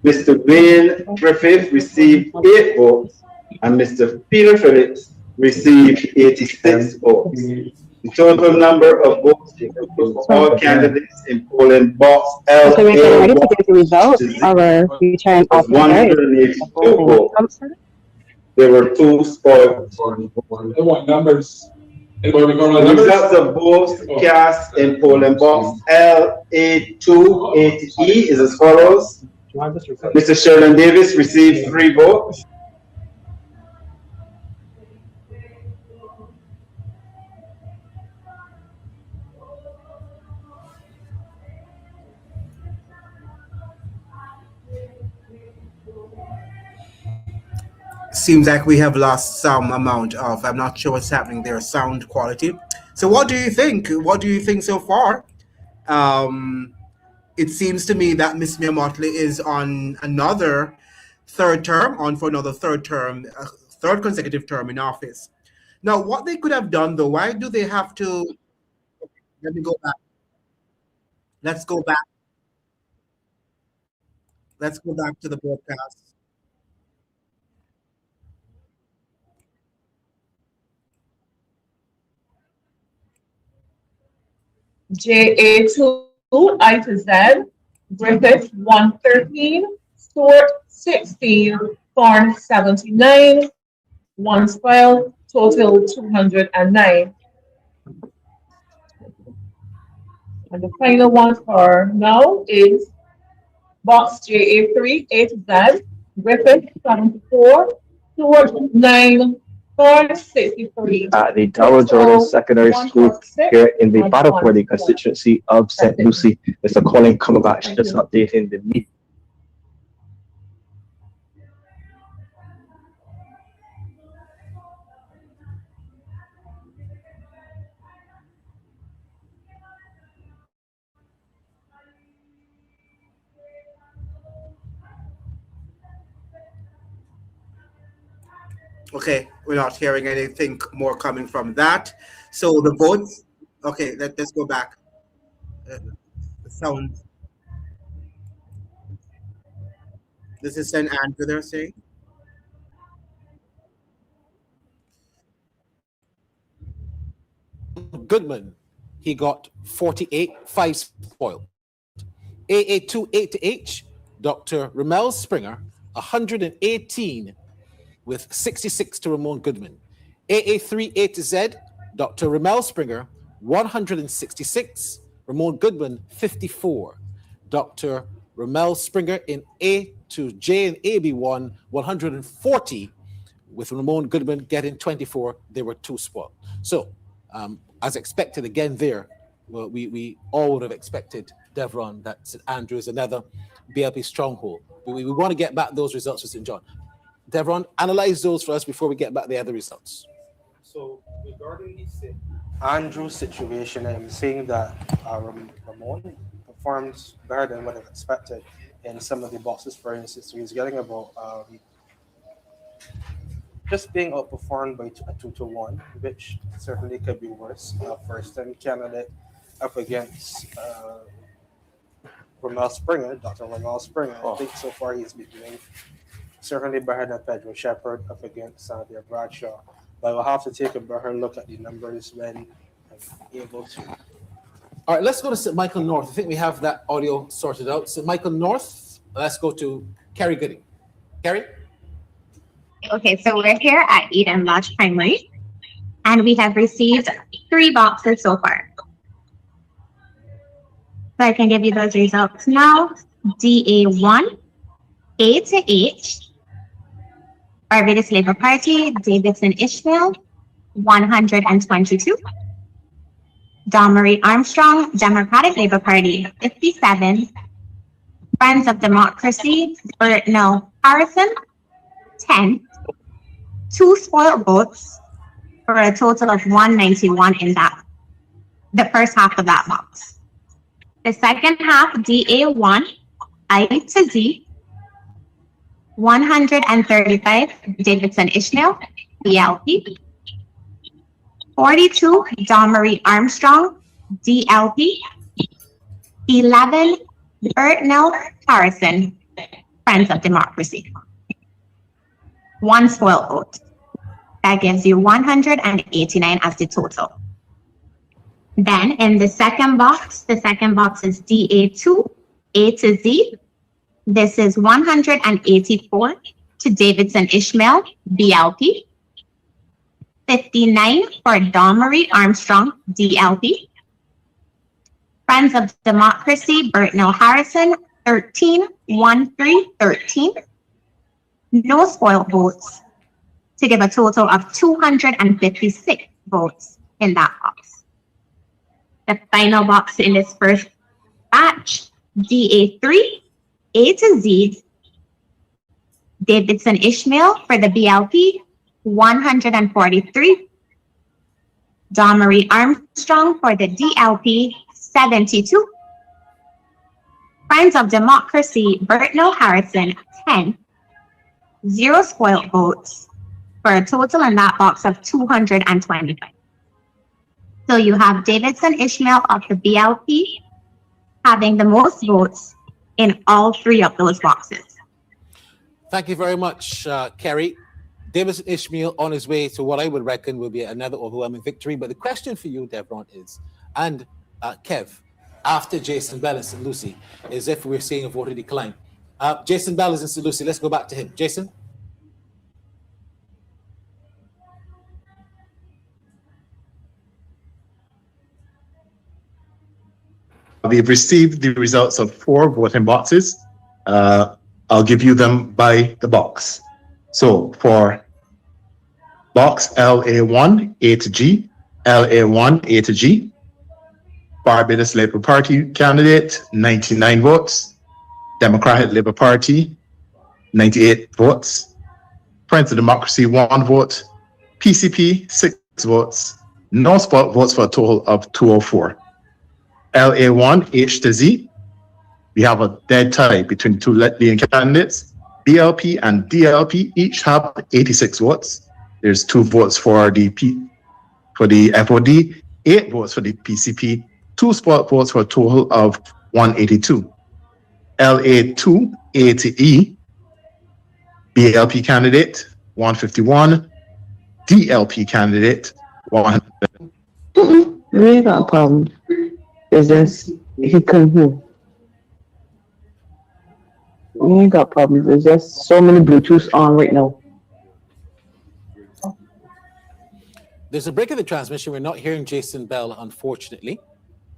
Mr. Wayne Griffith received 8 votes. and Mr. Peter Phillips received 86 votes. The total number of votes for all candidates in polling box L Okay, we're getting ready to get the results. Our return was officer is 182 votes. There were 2 spoiled. Numbers. The results of votes cast in polling box L8280E is as follows. Mr. Sherlin Davis received 3 votes. Seems like we have lost some amount of, I'm not sure what's happening there, sound quality. So what do you think? What do you think so far? It seems to me that Miss Mia Mottley is on another third term, on for another third term, third consecutive term in office. Now, what they could have done though, why do they have to, let me go back. Let's go back. Let's go back to the broadcast. JA2 I to Z, Griffith 113, Stewart 16, Thorne 79, 1 spoil, total 209. And the final one for now is box JA3 A to Z, Griffith 74, Stewart 9, Thorne 63. At the Darrell Jordan Secondary School here in the Barbados constituency of St. Lucie. Mr. Colin Cumberbatch just updating the media. Okay, we're not hearing anything more coming from that. So the votes, okay, let's go back. The sound. This is St. Andrew, they're saying. Goodman, he got 48, 5 spoiled. AA2 8 to H, Dr. Ramel Springer, 118 with 66 to Ramon Goodman. AA3 A to Z, Dr. Ramel Springer, 166, Ramon Goodman, 54. Dr. Ramel Springer in A to J and AB1, 140, with Ramon Goodman getting 24. There were 2 spoiled. So, as expected, again there, well, we all would have expected, Devron, that St. Andrew is another BLP stronghold. We want to get back those results for St. John. Devron, analyze those for us before we get back the other results. So regarding the St. Andrew situation, I'm saying that Ramon performs better than what I expected in some of the boxes. For instance, he's getting about just being outperformed by a 2-1, which certainly could be worse. First-time candidate up against Ramel Springer, Dr. Ramel Springer. I think so far he's been doing certainly better than Pedro Shepard up against Sandia Bradshaw. But we'll have to take a better look at the numbers when I'm able to. All right, let's go to St. Michael North. I think we have that audio sorted out. St. Michael North, let's go to Carrie Gooding. Carrie? Okay, so we're here at Eden Lodge Primary, and we have received 3 boxes so far. So I can give you those results now. DA1, A to H, Barbados Labour Party, Davidson Ishmael, 122. Marie Armstrong, Democratic Labour Party, 57. Friends of Democracy, Harrison, 10. 2 spoiled votes for a total of 191 in the first half of that box. The second half, DA1, I to Z, 135, Davidson Ishmael, DLP. 42, Marie Armstrong, DLP. 11, Bert Nell Harrison, Friends of Democracy. 1 spoiled vote. That gives you 189 as the total. Then in the second box is DA2, A to Z. This is 184 to Davidson Ishmael, BLP. 59 for Domery Armstrong, DLP. Friends of Democracy, Burtnell Harrison, 13, 13. No spoiled votes, to give a total of 256 votes in that box. The final box in this first batch, DA3, A to Z, Davidson Ishmael for the BLP, 143. Domery Armstrong for the DLP, 72. Friends of Democracy, Burtnell Harrison, 10. 0 spoiled votes for a total in that box of 225. So you have Davidson Ishmael of the BLP having the most votes in all 3 of those boxes. Thank you very much, Kerry. Davidson Ishmael on his way to what I would reckon will be another overwhelming victory. But the question for you, Devron, is, and Kev, after Jason Bell and St. Lucie, is if we're seeing a voter decline. Jason Bell is in St. Lucie. Let's go back to him. Jason? We've received the results of 4 voting boxes. I'll give you them by the box. So for box LA1, A to G, LA1, A to G, Barbados Labour Party candidate, 99 votes. Democratic Labour Party, 98 votes. Friends of Democracy, 1 vote. PCP, 6 votes. No spot votes for a total of 204. LA1, H to Z, we have a dead tie between the 2 leading candidates. BLP and DLP each have 86 votes. There's 2 votes for the FOD, 8 votes for the PCP, 2 spot votes for a total of 182. LA2, A to E, BLP candidate, 151. DLP candidate, 100. We ain't got a problem. It's just he couldn't hear. We ain't got problems. There's just so many Bluetooths on right now. There's a break in the transmission. We're not hearing Jason Bell, unfortunately.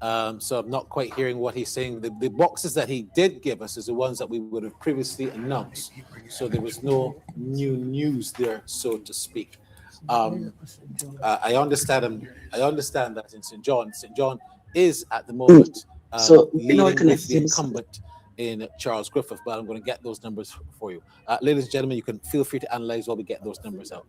So I'm not quite hearing what he's saying. The boxes that he did give us is the ones that we would have previously announced. So there was no new news there, so to speak. I understand that in St. John is at the moment leading with the incumbent in Charles Griffith, but I'm going to get those numbers for you. Ladies and gentlemen, you can feel free to analyze while we get those numbers out.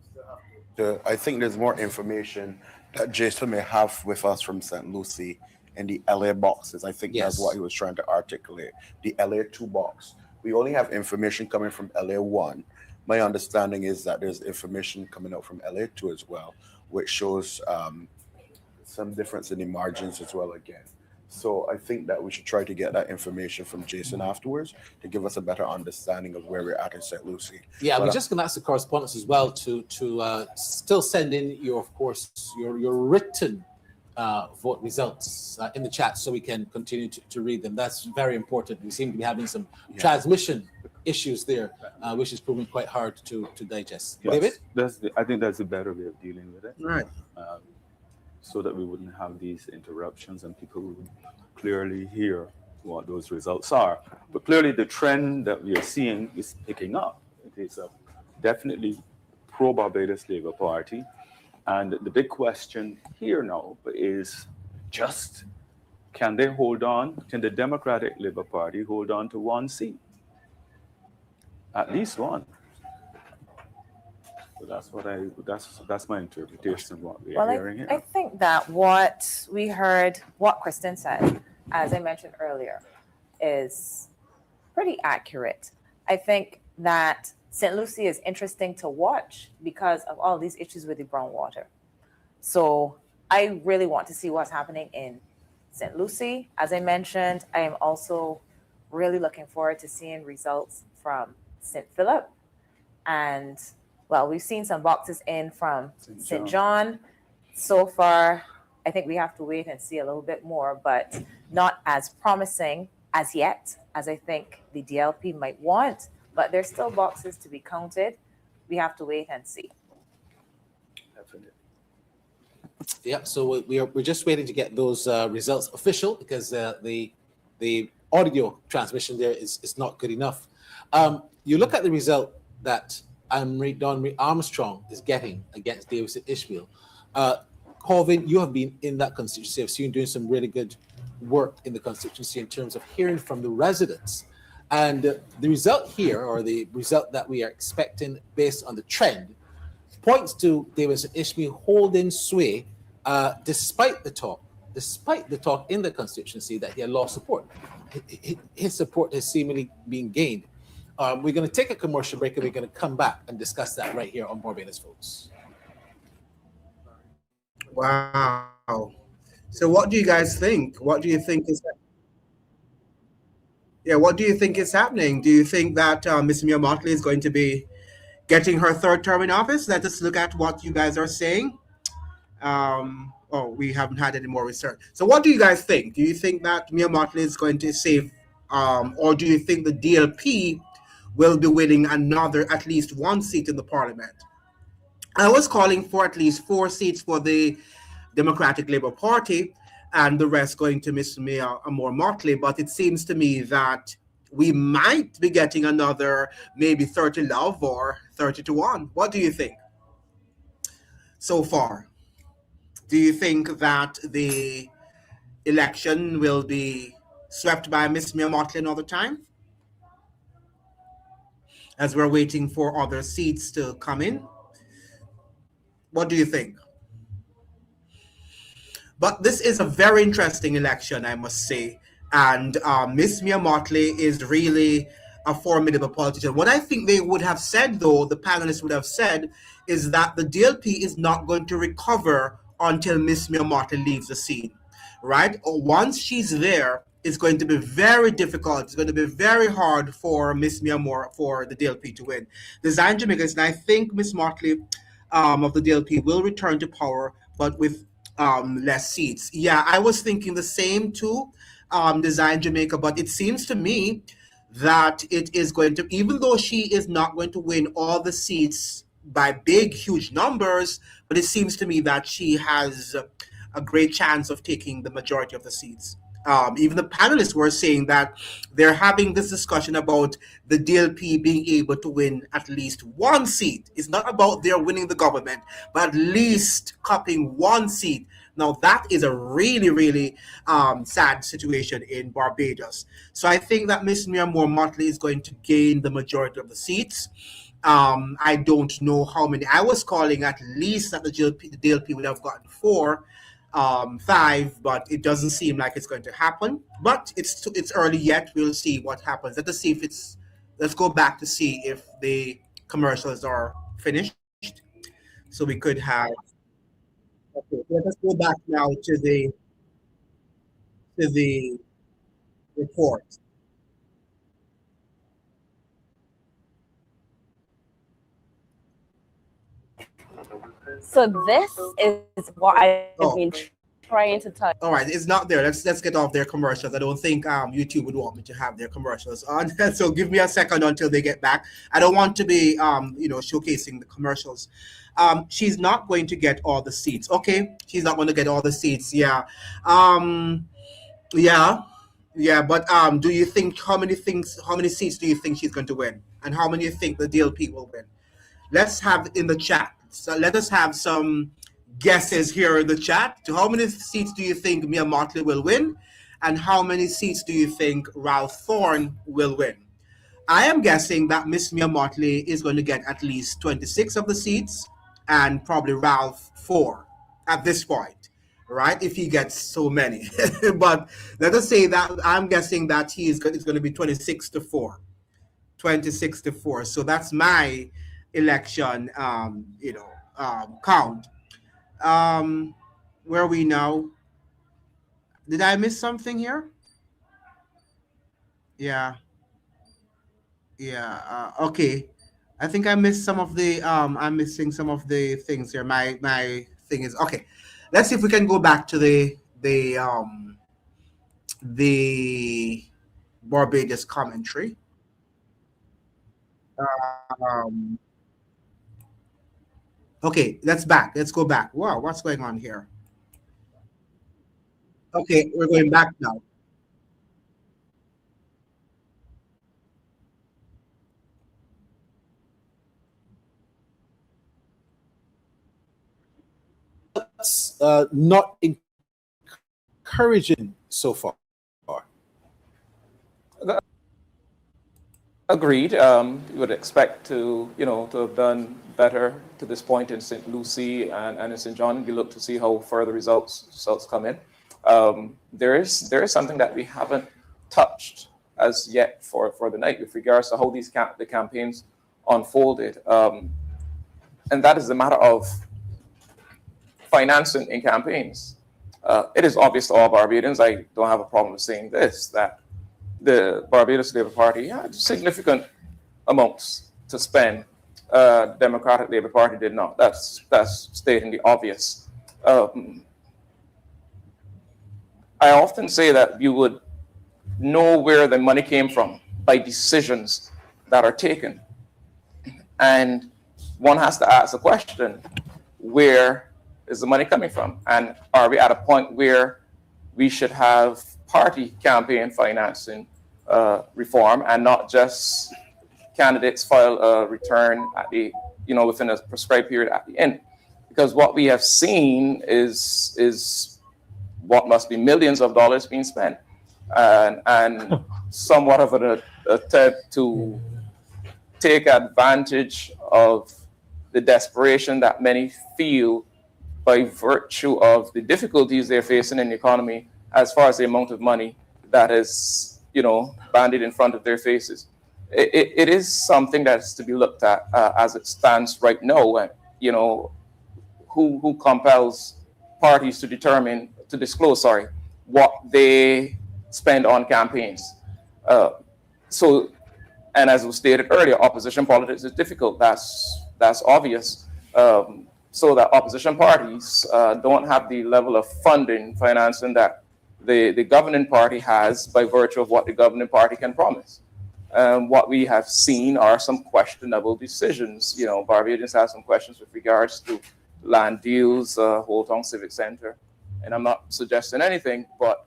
I think there's more information that Jason may have with us from St. Lucie in the LA boxes. I think that's what he was trying to articulate. The LA2 box. We only have information coming from LA1. My understanding is that there's information coming out from LA2 as well, which shows some difference in the margins as well again. So I think that we should try to get that information from Jason afterwards to give us a better understanding of where we're at in St. Lucie. Yeah, we're just going to ask the correspondents as well to still send in your written vote results in the chat so we can continue to read them. That's very important. We seem to be having some transmission issues there, which is proving quite hard to digest. Yes, David? I think that's a better way of dealing with it. Right. So that we wouldn't have these interruptions and people would clearly hear what those results are. But clearly the trend that we are seeing is picking up. It is a definitely pro-Barbados Labour Party. And the big question here now is just, can they hold on? Can the Democratic Labour Party hold on to 1 seat? At least 1. So that's my interpretation of what we're hearing here. I think that what we heard, what Kristen said, as I mentioned earlier, is pretty accurate. I think that St. Lucie is interesting to watch because of all these issues with the brown water. So I really want to see what's happening in St. Lucie. As I mentioned, I am also really looking forward to seeing results from St. Philip and well, we've seen some boxes in from St. John. So far, I think we have to wait and see a little bit more, but not as promising as yet as I think the DLP might want. But there's still boxes to be counted. We have to wait and see. Yeah, so we're just waiting to get those results official because the audio transmission there is not good enough. You look at the result that Don Armstrong is getting against Davidson Ishmael. Colvin, you have been in that constituency. I've seen you doing some really good work in the constituency in terms of hearing from the residents. And the result here, or the result that we are expecting based on the trend, points to Davidson Ishmael holding sway despite the talk in the constituency that he had lost support. His support has seemingly been gained. We're going to take a commercial break and we're going to come back and discuss that right here on Barbados Votes. Wow. So what do you guys think? What do you think is what do you think is happening? Do you think that Ms. Mia Mottley is going to be getting her third term in office? Let us look at what you guys are saying. We haven't had any more research. So what do you guys think? Do you think that Mia Mottley is going to save, or do you think the DLP will be winning at least one seat in the parliament? I was calling for at least 4 seats for the Democratic Labour Party and the rest going to Ms. Mia Mottley, but it seems to me that we might be getting another maybe 30-love or 30-1. What do you think so far? Do you think that the election will be swept by Ms. Mia Mottley another time, as we're waiting for other seats to come in? What do you think? But this is a very interesting election, I must say. And Miss Mia Mottley is really a formidable politician. What I think they would have said, though, the panelists would have said, is that the DLP is not going to recover until Miss Mia Mottley leaves the scene, right? Once she's there, it's going to be very difficult. It's going to be very hard for Miss Mia for the DLP to win. Design Jamaica, and I think Miss Mottley of the DLP will return to power, but with less seats. Yeah, I was thinking the same too, Design Jamaica, but it seems to me that it is going to, even though she is not going to win all the seats by big, huge numbers, but it seems to me that she has a great chance of taking the majority of the seats. Even the panelists were saying that they're having this discussion about the DLP being able to win at least one seat. It's not about their winning the government, but at least copying one seat. Now, that is a really, really sad situation in Barbados. So I think that Miss Mia Mottley is going to gain the majority of the seats. I don't know how many. I was calling at least that the DLP would have gotten 4. 5, but it doesn't seem like it's going to happen. But it's early yet. We'll see what happens. Let's go back to see if the commercials are finished. So we could have. Okay, let us go back now to the report. So this is what I've been trying to touch. All right, it's not there. Let's get off their commercials. I don't think YouTube would want me to have their commercials on. So give me a second until they get back. I don't want to be showcasing the commercials. She's not going to get all the seats. Okay, she's not going to get all the seats. Yeah. Yeah. But do you think how many seats do you think she's going to win, and how many you think the DLP will win? Let's have in the chat. So let us have some guesses here in the chat. To how many seats do you think Mia Mottley will win, and how many seats do you think Ralph Thorne will win? I am guessing that Miss Mia Mottley is going to get at least 26 of the seats, and probably Ralph 4 at this point, right? If he gets so many. But let us say that I'm guessing that it's going to be 26-4. 26-4. So that's my election, count. Where are we now? Did I miss something here? Yeah. Okay. I think I missed some of the I'm missing some of the things here. My thing is okay. Let's see if we can go back to the Barbados commentary. Um, okay, let's back. Let's go back. Wow, what's going on here? Okay, we're going back now. That's not encouraging so far. Agreed. You would expect to, to have done better to this point in St. Lucie and in St. John. We look to see how further results come in. There is something that we haven't touched as yet for the night with regards to how the campaigns unfolded, and that is the matter of financing in campaigns. It is obvious to all Barbadians. I don't have a problem saying this, that the Barbados Labour Party had significant amounts to spend. Democratic Labour Party did not. That's stating the obvious. I often say that you would know where the money came from by decisions that are taken. And one has to ask the question, where is the money coming from? And are we at a point where we should have party campaign financing reform and not just candidates file a return at the, within a prescribed period at the end? Because what we have seen is what must be millions of dollars being spent, and somewhat of an attempt to take advantage of the desperation that many feel by virtue of the difficulties they're facing in the economy as far as the amount of money that is, bandied in front of their faces. It is something that's to be looked at as it stands right now. And, who compels parties to disclose, what they spend on campaigns. And as was stated earlier, opposition politics is difficult. That's obvious. So that opposition parties don't have the level of financing that the governing party has by virtue of what the governing party can promise. What we have seen are some questionable decisions. Barbadians have some questions with regards to land deals, Holtown Civic Center. And I'm not suggesting anything, but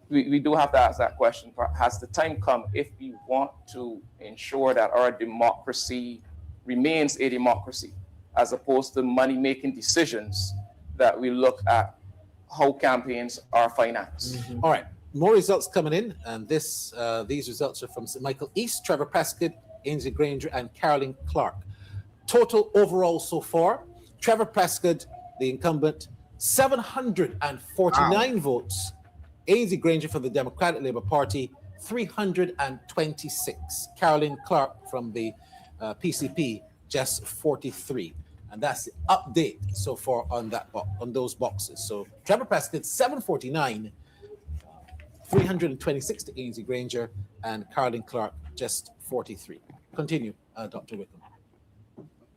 we do have to ask that question. Has the time come, if we want to ensure that our democracy remains a democracy, as opposed to money-making decisions, that we look at how campaigns are financed? All right, more results coming in, and these results are from St. Michael East, Trevor Prescott, Ainsley Granger, and Caroline Clark. Total overall so far, Trevor Prescott, the incumbent, 749 votes. Ainsley Granger from the Democratic Labour Party, 326. Caroline Clark from the PCP, just 43. And that's the update so far on those boxes. So Trevor Prescott, 749, 326 to Ainsley Granger, and Caroline Clark, just 43. Continue, Dr. Wickham.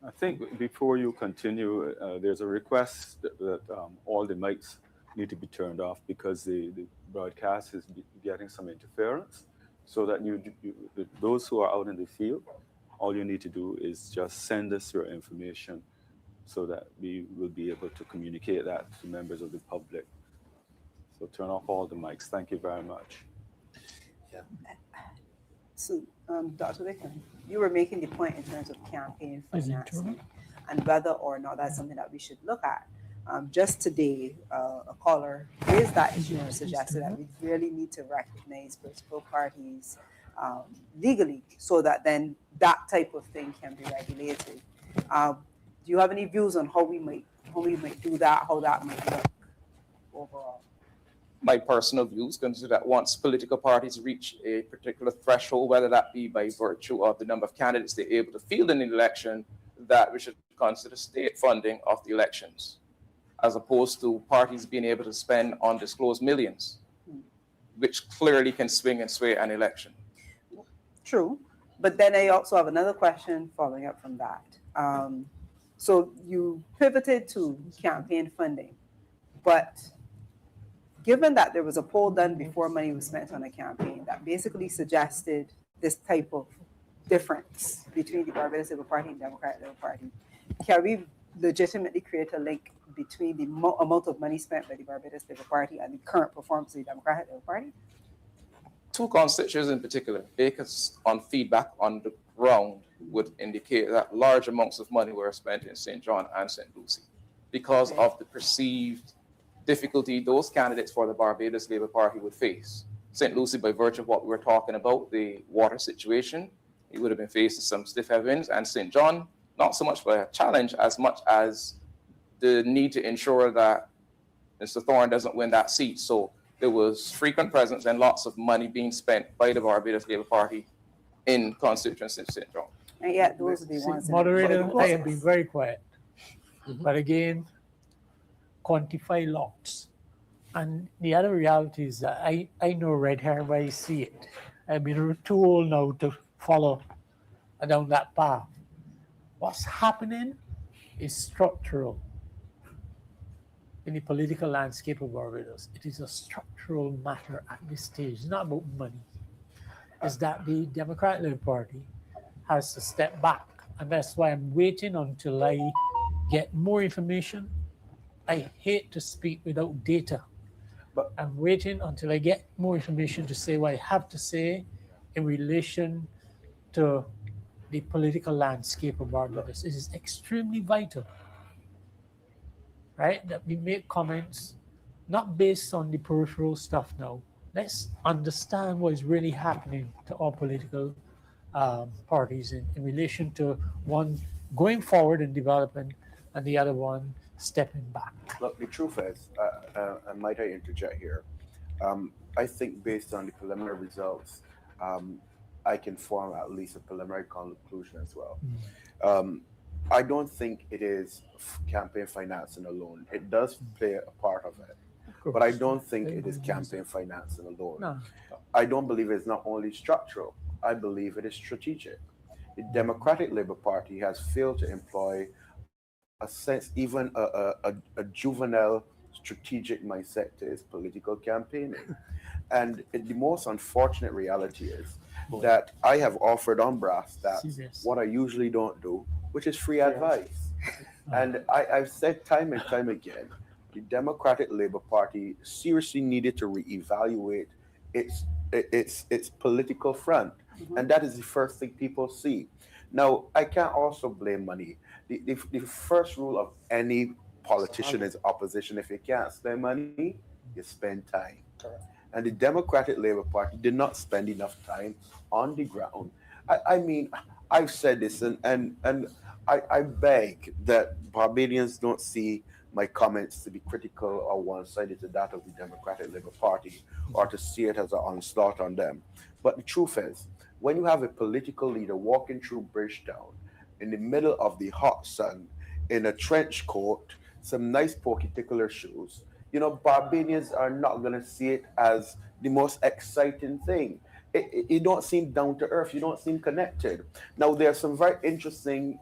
I think before you continue, there's a request that all the mics need to be turned off because the broadcast is getting some interference. So that those who are out in the field, all you need to do is just send us your information so that we will be able to communicate that to members of the public. So turn off all the mics. Thank you very much. Yeah. So, Dr. Wickham, you were making the point in terms of campaign financing and whether or not that's something that we should look at. Just today, a caller raised that issue and suggested that we really need to recognize political parties legally so that then that type of thing can be regulated. Do you have any views on how we might do that, how that might look overall? My personal views consider that once political parties reach a particular threshold, whether that be by virtue of the number of candidates they're able to field in an election, that we should consider state funding of the elections, as opposed to parties being able to spend undisclosed millions, which clearly can swing and sway an election. True, But then I also have another question following up from that. So you pivoted to campaign funding, but given that there was a poll done before money was spent on a campaign that basically suggested this type of difference between the Barbados Labour Party and Democratic Labour Party, can we legitimately create a link between the amount of money spent by the Barbados Labour Party and the current performance of the Democratic Labour Party? Two constituents in particular, based on feedback on the ground, would indicate that large amounts of money were spent in St. John and St. Lucie because of the perceived difficulty those candidates for the Barbados Labour Party would face. St. Lucie, by virtue of what we were talking about, the water situation, he would have been facing some stiff headwinds, and St. John, not so much for a challenge as much as the need to ensure that Mr. Thorne doesn't win that seat. So there was frequent presence and lots of money being spent by the Barbados Labour Party in constituency of St. John. And yet those are the ones. Moderator, I have been very quiet. But again, quantify lots. And the other reality is that I know red hair when I see it. I've been too old now to follow down that path. What's happening is structural in the political landscape of Barbados. It is a structural matter at this stage. It's not about money. It's that the Democratic Labour Party has to step back. And that's why I'm waiting until I get more information. I hate to speak without data, but I'm waiting until I get more information to say what I have to say in relation to the political landscape of Barbados. It is extremely vital, right, that we make comments not based on the peripheral stuff now. Let's understand what is really happening to our political parties in relation to one going forward in development and the other one stepping back. Look, the truth is, and might I interject here, I think based on the preliminary results, I can form at least a preliminary conclusion as well. I don't think it is campaign financing alone. It does play a part of it, but I don't think it is campaign financing alone. No. I don't believe it's not only structural. I believe it is strategic. The Democratic Labour Party has failed to employ a sense, even a juvenile strategic mindset to its political campaigning. And the most unfortunate reality is that I have offered on brass that what I usually don't do, which is free advice. And I've said time and time again, the Democratic Labour Party seriously needed to reevaluate its political front. And that is the first thing people see. Now, I can't also blame money. The first rule of any politician is opposition. If you can't spend money, you spend time. Correct. And the Democratic Labour Party did not spend enough time on the ground. I mean, I've said this, and I beg that Barbadians don't see my comments to be critical or one-sided to that of the Democratic Labour Party, or to see it as an onslaught on them. But the truth is, when you have a political leader walking through Bridgetown in the middle of the hot sun, in a trench coat, some nice pokey tickler shoes, you know, Barbadians are not going to see it as the most exciting thing. You don't seem down to earth. You don't seem connected. Now, there are some very interesting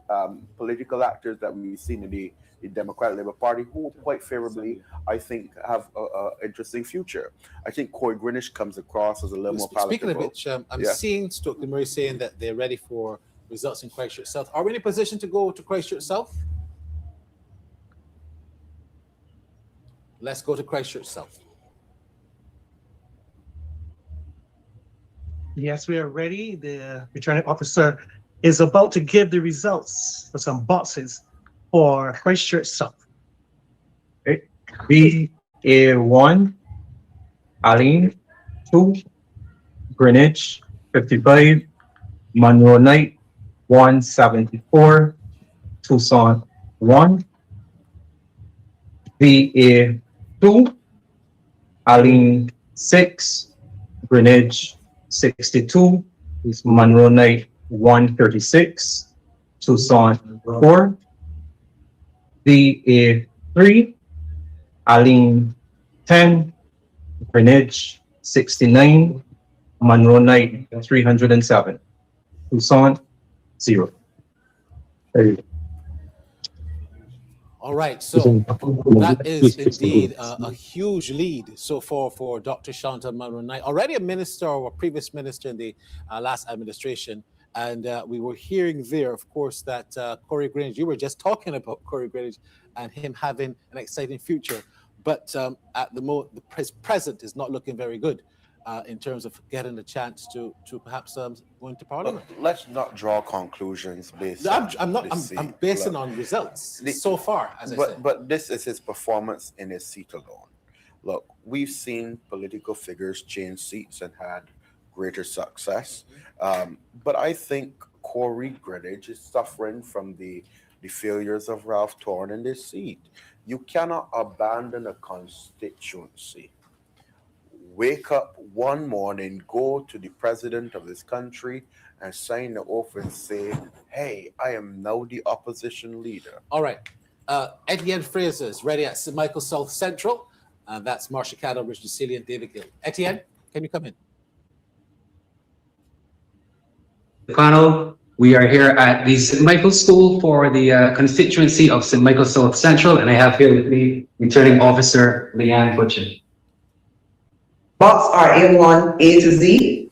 political actors that we've seen in the Democratic Labour Party who quite favorably, I think, have an interesting future. I think Corey Greenwich comes across as a little more palatable. Speaking of which, I'm seeing Stokely Murray saying that they're ready for results in Christchurch South. Are we in a position to go to Christchurch South? Let's go to Christchurch South. Yes, we are ready. The returning officer is about to give the results for some boxes for Christchurch South. Okay. BA1, Aline, 2, Greenwich, 55, Monroe Knight, 174, Tucson, 1, BA2, Aline, 6, Greenwich, 62, Monroe Knight, 136, Tucson, 4, BA3, Aline, 10, Greenwich, 69, Monroe Knight, 307. Toussaint, 0. There you go. All right, so that is indeed a huge lead so far for Dr. Shanta Maronite, already a minister or a previous minister in the last administration. And we were hearing there, of course, that Corey Greenidge, you were just talking about Corey Greenidge and him having an exciting future. But at the moment, the present is not looking very good in terms of getting a chance to perhaps go into parliament. Look, let's not draw conclusions based on I'm basing on results so far, as I said. But this is his performance in his seat alone. Look, we've seen political figures change seats and had greater success. But I think Corey Greenidge is suffering from the failures of Ralph Thorne in this seat. You cannot abandon a constituency. Wake up one morning, go to the president of this country and sign the oath and say, hey, I am now the opposition leader. All right. Etienne Fraser is ready at St. Michael South Central. That's Marcia Caddo, Richard Sealy, and David Gill. Etienne, can you come in? Panel, we are here at the St. Michael School for the constituency of St. Michael South Central, and I have here with me returning officer Leanne Butcher. Box RA1 A to Z,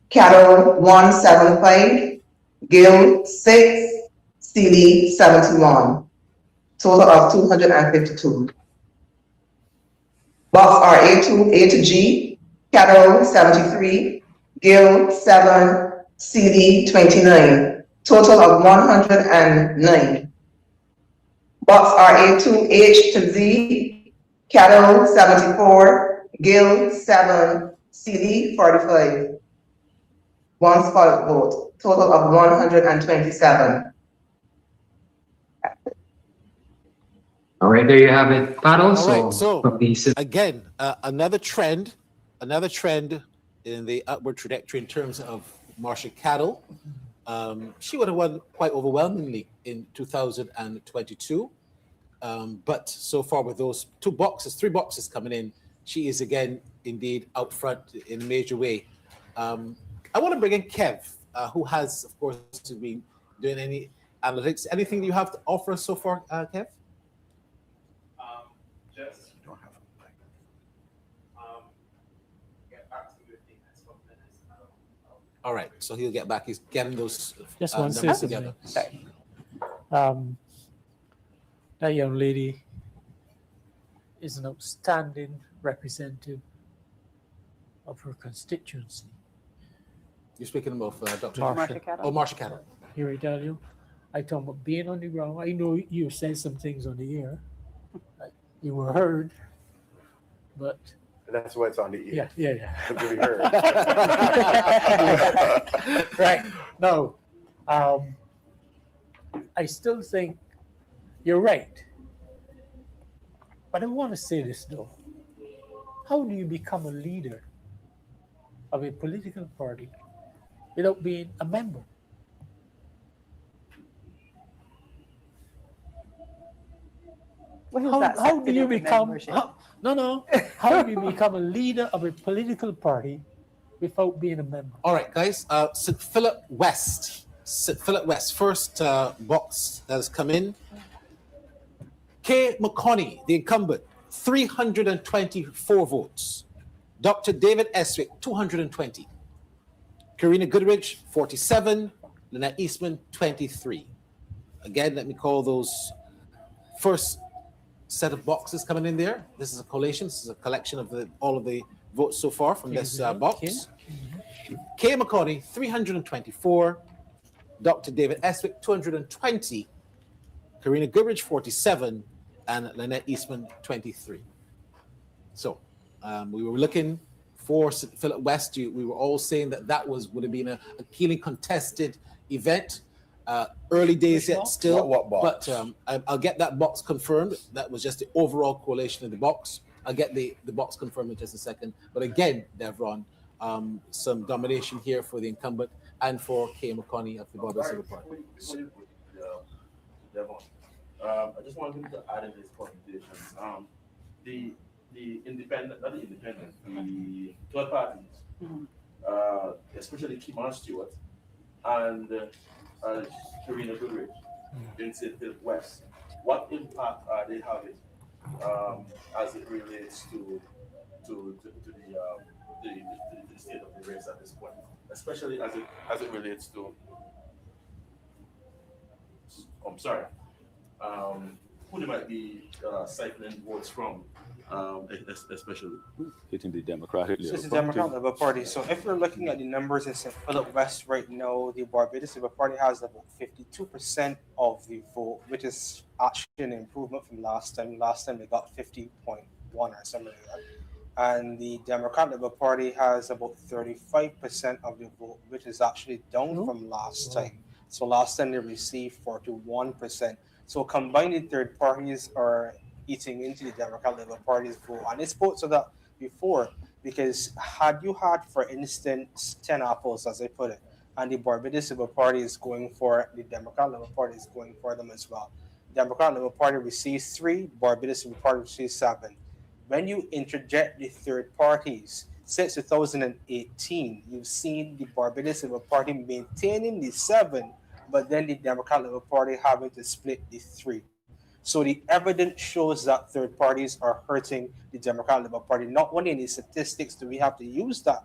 Cattle 175, Gill 6, CD 71, total of 252. Box RA2 A to G, Cattle 73, Gill 7, CD 29, total of 109. Box RA2 H to Z, Cattle 74, Gill 7, CD 45. One spot vote, total of 127. All right, there you have it, panel. All right, so again, another trend in the upward trajectory in terms of Marcia Caddo. She would have won quite overwhelmingly in 2022. But so far with those three boxes coming in, she is again indeed out front in a major way. I want to bring in Kev, who has, of course, been doing any analytics. Anything you have to offer us so far, Kev? Just don't have a mic. Get back to you in the next couple minutes. All right, so he'll get back. He's getting those Just one numbers second. together. That young lady is an outstanding representative of her constituency. You're speaking about Dr. Marcia. Oh, Marcia Caddo. Here I tell you, I talk about being on the ground. I know you said some things on the air. You were heard, but that's why it's on the ear. Yeah. To be heard. Right. No. I still think you're right. But I want to say this though. How do you become a leader of a political party without being a member? How do you become? How do you become a leader of a political party without being a member? All right, guys. St. Philip West. First box that has come in. Kay McConney, the incumbent, 324 votes. Dr. David Eswick, 220. Karina Goodrich, 47. Lynette Eastman, 23. Again, let me call those first set of boxes coming in there. This is a collation. This is a collection of all of the votes so far from this box. Kay McConney, 324. Dr. David Eswick, 220. Karina Goodrich, 47. And Lynette Eastman, 23. So we were looking for St. Philip West. We were all saying that would have been a keenly contested event. Early days yet still. What box? But I'll get that box confirmed. That was just the overall coalition of the box. I'll get the box confirmed in just a second. But again, Devron, some domination here for the incumbent and for Kay McConney of the Barbados Civil Party. Devon, I just wanted to add in this presentation. The independent, not the independent, the third parties, especially Kimon Stewart, and Karina Goodrich in St. Philip West. What impact are they having as it relates to the state of the race at this point, especially as it relates to I'm sorry, who they might be siphoning votes from, especially hitting the Democratic So it's the Labour Democratic Party. Labour Party. So if we're looking at the numbers in St. Philip West right now, the Barbados Labour Party has about 52% of the vote, which is actually an improvement from last time. Last time they got 50.1 or something like that. And the Democratic Labour Party has about 35% of the vote, which is actually down from last time. So last time they received 41%. So combined third parties are eating into the Democratic Labour Party's vote. And it's spoke to that before, because had you had, for instance, 10 apples, as I put it, and the Barbados Labour Party is going for it, the Democratic Labour Party is going for them as well. The Democratic Labour Party receives 3, the Barbados Labour Party receives 7. When you interject the third parties, since 2018, you've seen the Barbados Labour Party maintaining the 7, but then the Democratic Labour Party having to split the 3. So the evidence shows that third parties are hurting the Democratic Labour Party. Not only in the statistics do we have to use that,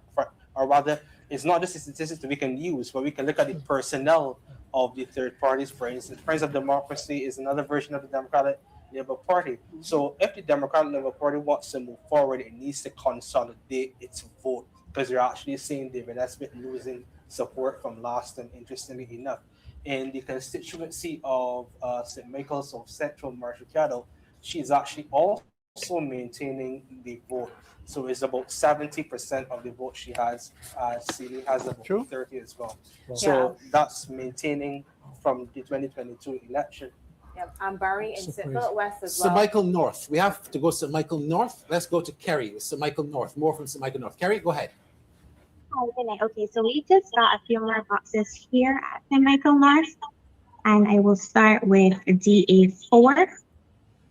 or rather, it's not just the statistics that we can use, but we can look at the personnel of the third parties. For instance, Friends of Democracy is another version of the Democratic Labour Party. So if the Democratic Labour Party wants to move forward, it needs to consolidate its vote, because you're actually seeing David Esmith losing support from last time, interestingly enough. In the constituency of St. Michael's of Central Marshall, she's actually also maintaining the vote. So it's about 70% of the vote she has. Celie has about 30 as well. So that's maintaining from the 2022 election. Yeah, I'm Barry in St. Philip West as well. St. Michael North. We have to go to St. Michael North. Let's go to Kerry, St. Michael North. More from St. Michael North. Kerry, go ahead. Hi, good night. Okay, so we just got a few more boxes here at St. Michael North, and I will start with DA4.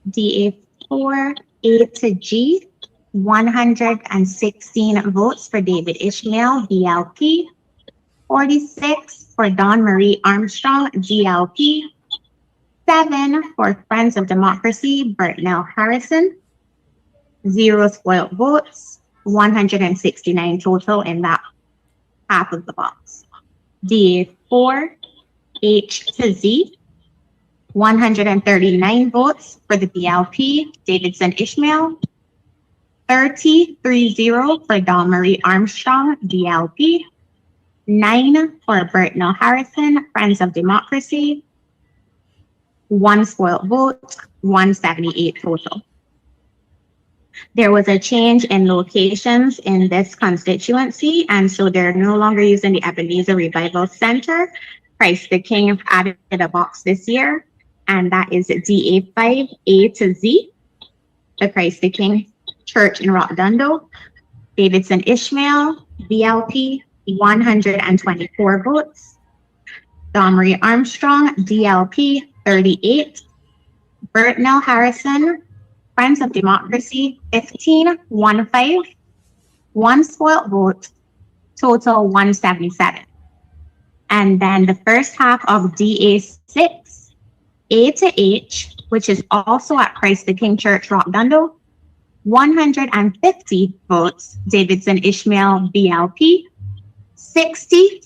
DA4, A to G, 116 votes for David Ishmael, DLP. 46 for Dawn Marie Armstrong, DLP. 7 for Friends of Democracy, Burtnell Harrison. 0 spoiled votes, 169 total in that half of the box. DA4, H to Z, 139 votes for the BLP, Davidson Ishmael. 30 for Dawn Marie Armstrong, DLP. 9 for Burtnell Harrison, Friends of Democracy. 1 spoiled vote, 178 total. There was a change in locations in this constituency, and so they're no longer using the Ebenezer Revival Center. Christ the King added a box this year, and that is DA5, A to Z, the Christ the King Church in Rockdundo. Davidson Ishmael, BLP, 124 votes. Dawn Marie Armstrong, DLP, 38. Burtnell Harrison, Friends of Democracy, 15, 1 spoiled vote, total 177. And then the first half of DA6, A to H, which is also at Christ the King Church, Rockdundo, 150 votes, Davidson Ishmael, BLP. 60,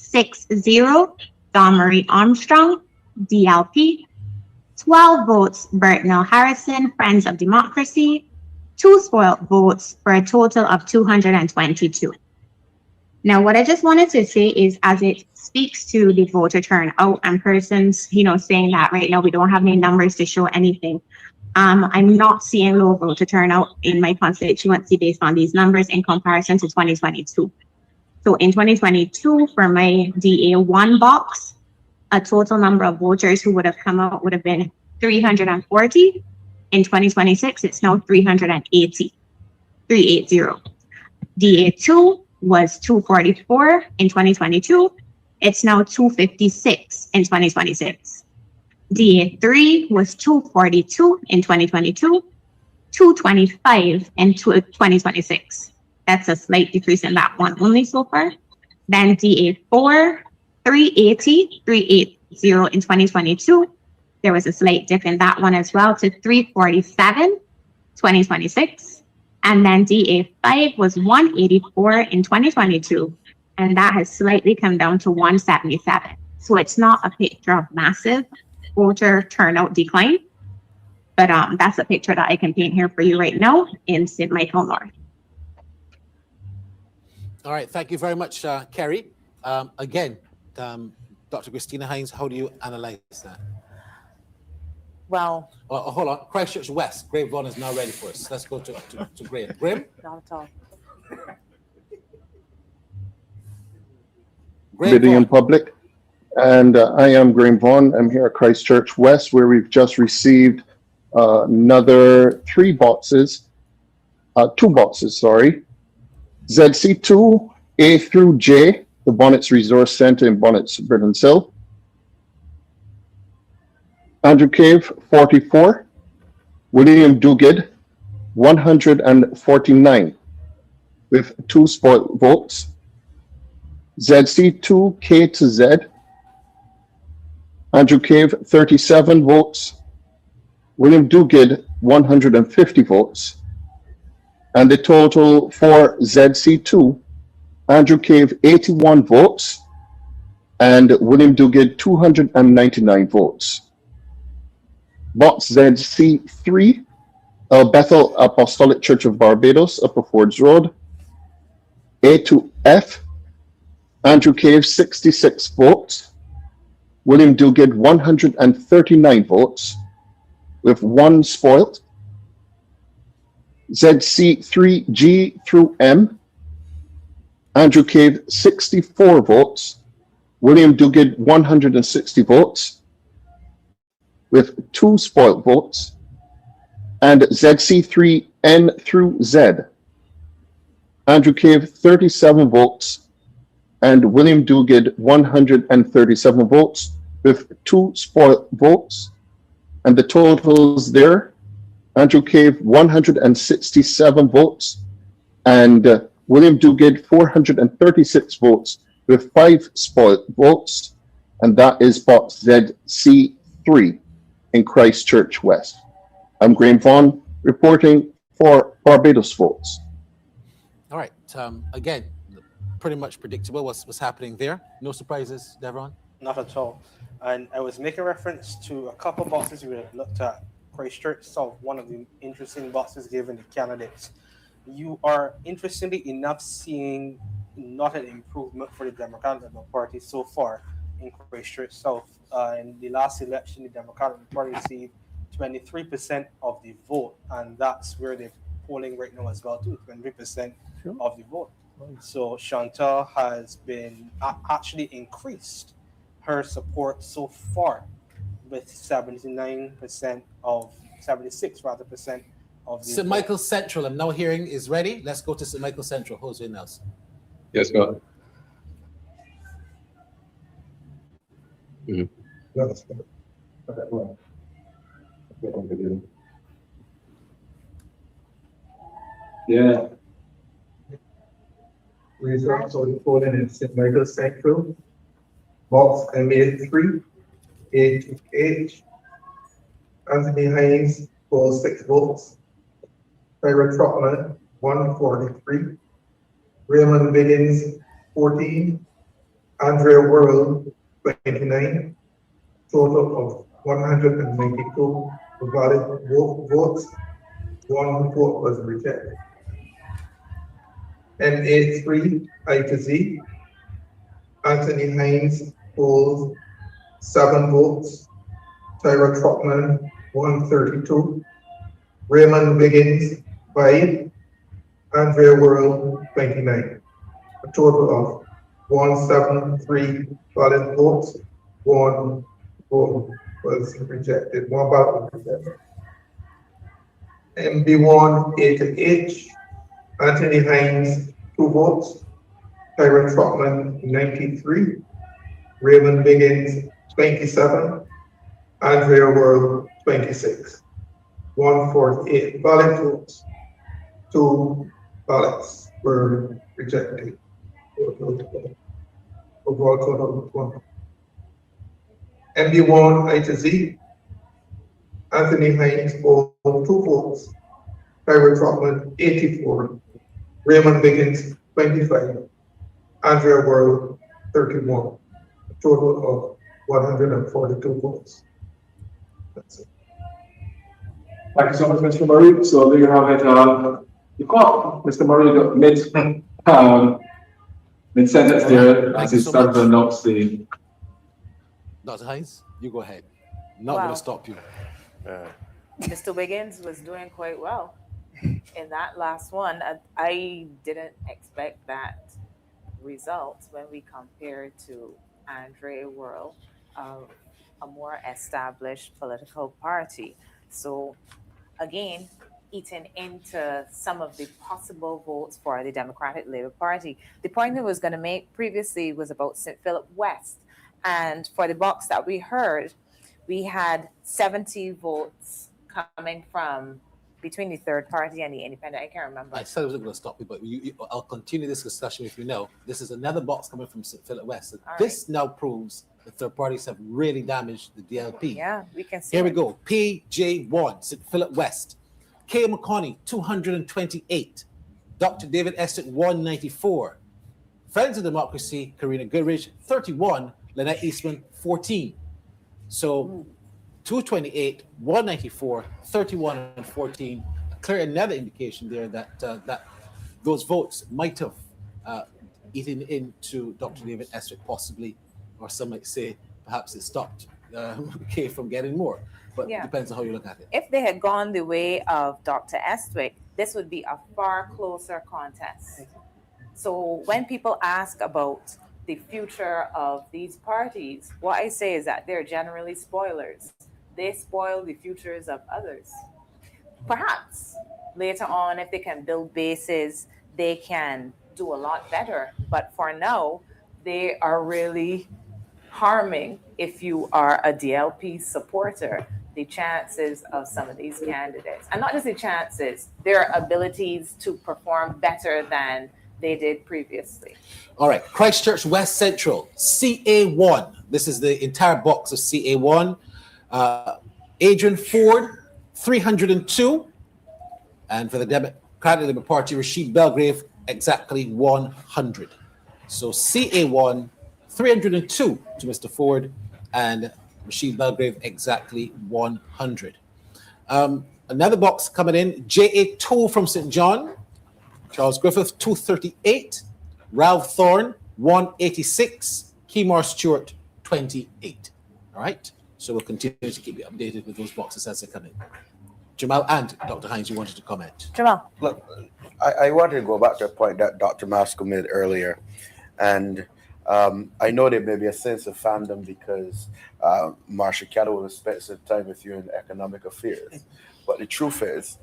Dawn Marie Armstrong, DLP. 12 votes, Burtnell Harrison, Friends of Democracy. 2 spoiled votes for a total of 222. Now, what I just wanted to say is, as it speaks to the voter turnout and persons, saying that right now we don't have any numbers to show anything. I'm not seeing low voter turnout in my constituency based on these numbers in comparison to 2022. So in 2022, for my DA1 box, a total number of voters who would have come out would have been 340. In 2026, it's now 380. DA2 was 244 in 2022. It's now 256 in 2026. DA3 was 242 in 2022, 225 in 2026. That's a slight decrease in that one only so far. Then DA4, 380 in 2022. There was a slight dip in that one as well to 347, 2026. And then DA5 was 184 in 2022. And that has slightly come down to 177. So it's not a picture of massive voter turnout decline. But that's a picture that I can paint here for you right now in St. Michael North. All right, thank you very much, Kerry. Again, Dr. Christina Hines, how do you analyze that? Well, hold on, Christchurch West, Graham Vaughan is now ready for us. Let's go to Graham. Graham? Not at all. Bidding in public. And I am Graham Vaughan. I'm here at Christchurch West, where we've just received another two boxes, sorry. ZC2, A through J, the Bonnets Resource Center in Bonnets, Britton Hill. Andrew Cave, 44. William Duguid, 149, with 2 spoiled votes. ZC2, K to Z. Andrew Cave, 37 votes. William Duguid, 150 votes. And the total for ZC2, Andrew Cave, 81 votes, and William Duguid, 299 votes. Box ZC3, Bethel Apostolic Church of Barbados, Upper Fords Road. A to F, Andrew Cave, 66 votes. William Duguid, 139 votes, with 1 spoiled. ZC3G through M, Andrew Cave, 64 votes. William Duguid, 160 votes, with 2 spoiled votes. And ZC3N through Z, Andrew Cave, 37 votes, and William Duguid, 137 votes, with 2 spoiled votes. And the totals there, Andrew Cave, 167 votes, and William Duguid, 436 votes, with 5 spoiled votes. And that is box ZC3 in Christchurch West. I'm Graham Vaughan, reporting for Barbados Votes. All right, again, pretty much predictable what's happening there. No surprises, Devron? Not at all. And I was making reference to a couple boxes we have looked at. Christchurch South, one of the interesting boxes given the candidates. You are, interestingly enough, seeing not an improvement for the Democratic Labour Party so far in Christchurch South. In the last election, the Democratic Party received 23% of the vote, and that's where they're polling right now as well, too, 23% of the vote. So Chantal has been actually increased her support so far with 76% of the St. Michael Central, I'm now hearing, is ready. Let's go to St. Michael Central. Jose Nelson. Yes, go ahead. Yeah. Results of the polling in St. Michael Central. Box MA3, A to H. Anthony Hines polls 6 votes. Tyra Trotman, 143. Raymond Biggins, 14. Andrea Worrell, 29. Total of 192 valid votes. 1 vote was rejected. MA3, I to Z. Anthony Hines polls 7 votes. Tyra Trotman, 132. Raymond Biggins, 5. Andrea Worrell, 29. A total of 173 valid votes. 1 vote was rejected. 1 ballot was rejected. MB1, A to H. Anthony Hines, 2 votes. Tyra Trotman, 93. Raymond Biggins, 27. Andrea Worrell, 26. 148 valid votes. 2 ballots were rejected. overall total of 100. MB1 I to Z, Anthony Hines polled 2 votes, Tyler Trotman 84, Raymond Biggins 25, Andrea World 31, a total of 142 votes. That's it. Thank you so much, Mr. Murray. So there you have it. You caught Mr. Murray mid sentence there as he started to announce the. Dr. Hines, you go ahead. Not going Wow. to stop you. Mr. Wiggins was doing quite well in that last one. I didn't expect that result when we compare to Andre World of a more established political party. So again, eating into some of the possible votes for the Democratic Labour Party. The point I was going to make previously was about St. Philip West. And for the box that we heard, we had 70 votes coming from between the third party and the independent. I can't remember. I said I wasn't going to stop you, but I'll continue this discussion if you know. This is another box coming from St. Philip West. This now proves the third parties have really damaged the DLP. Yeah, we can see. Here we go. PJ1, St. Philip West. K. McConney, 228. Dr. David Estet, 194. Friends of Democracy, Karina Goodrich, 31. Lynette Eastman, 14. So 228, 194, 31, and 14. Clear another indication there that that those votes might have eaten into Dr. David Estet possibly, or some might say perhaps it stopped Kay from getting more. But it depends on how you look at it. If they had gone the way of Dr. Estwick, this would be a far closer contest. So when people ask about the future of these parties, what I say is that they're generally spoilers. They spoil the futures of others. Perhaps later on, if they can build bases, they can do a lot better. But for now, they are really harming, if you are a DLP supporter, the chances of some of these candidates. And not just the chances, their abilities to perform better than they did previously. All right, Christchurch West Central, CA1. This is the entire box of CA1. Adrian Ford, 302. And for the Democratic Labour Party, Rashid Belgrave, exactly 100. So CA1, 302 to Mr. Ford, and Rashid Belgrave, exactly 100. Another box coming in, JA2 from St. John, Charles Griffith, 238. Ralph Thorne, 186. Keymar Stewart, 28. All right. So we'll continue to keep you updated with those boxes as they come in. Jamal and Dr. Hines, you wanted to comment. Jamal. Look, I wanted to go back to a point that Dr. Maskell made earlier. And I know there may be a sense of fandom because Marsha Caddo will spend some time with you in economic affairs. But the truth is,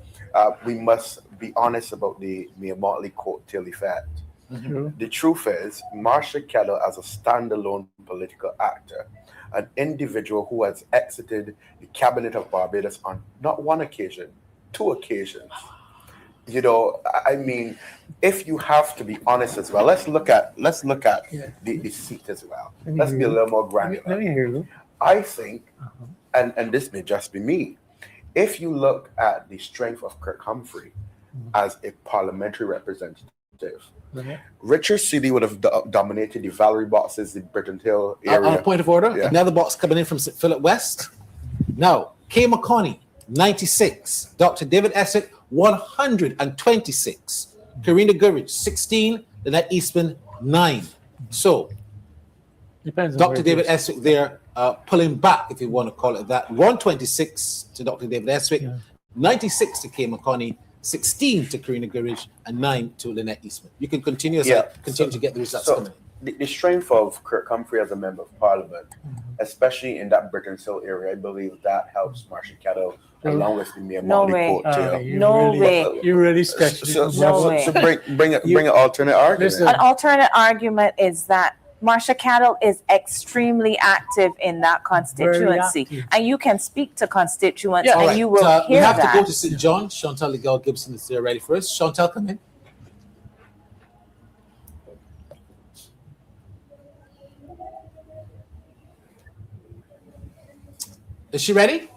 we must be honest about the Mia Mottley coattail effect. Mm-hmm. The truth is, Marsha Caddo, as a standalone political actor, an individual who has exited the cabinet of Barbados on not one occasion, 2 occasions. You know, I mean, if you have to be honest as well, let's look at the seat as well. Let's be a little more granular. Let me hear you. I think, and this may just be me, if you look at the strength of Kirk Humphrey as a parliamentary representative, Richard Seeley would have dominated the Valerie boxes in Britton Hill area. On a point of order, another box coming in from St. Philip West. Now, Kay McConney, 96. Dr. David Esset, 126. Karina Gurridge, 16. Lynette Eastman, 9. So, depends. Dr. David Eswick there pulling back, if you want to call it that. 126 to Dr. David Eswick, 96 to Kay McConney, 16 to Karina Gurridge, and 9 to Lynette Eastman. You can continue as I continue to get the results coming in. The strength of Kirk Humphrey as a member of parliament, especially in that Britton Hill area, I believe that helps Marsha Caddo along with the Mia Mottley coattail. You really stretched it. So bring an alternate argument. An alternate argument is that Marsha Caddo is extremely active in that constituency, and you can speak to constituents, and you will hear that. We have to go to St. John. Chantal Legal Gibson is there ready for us. Chantal, come in. Is she ready?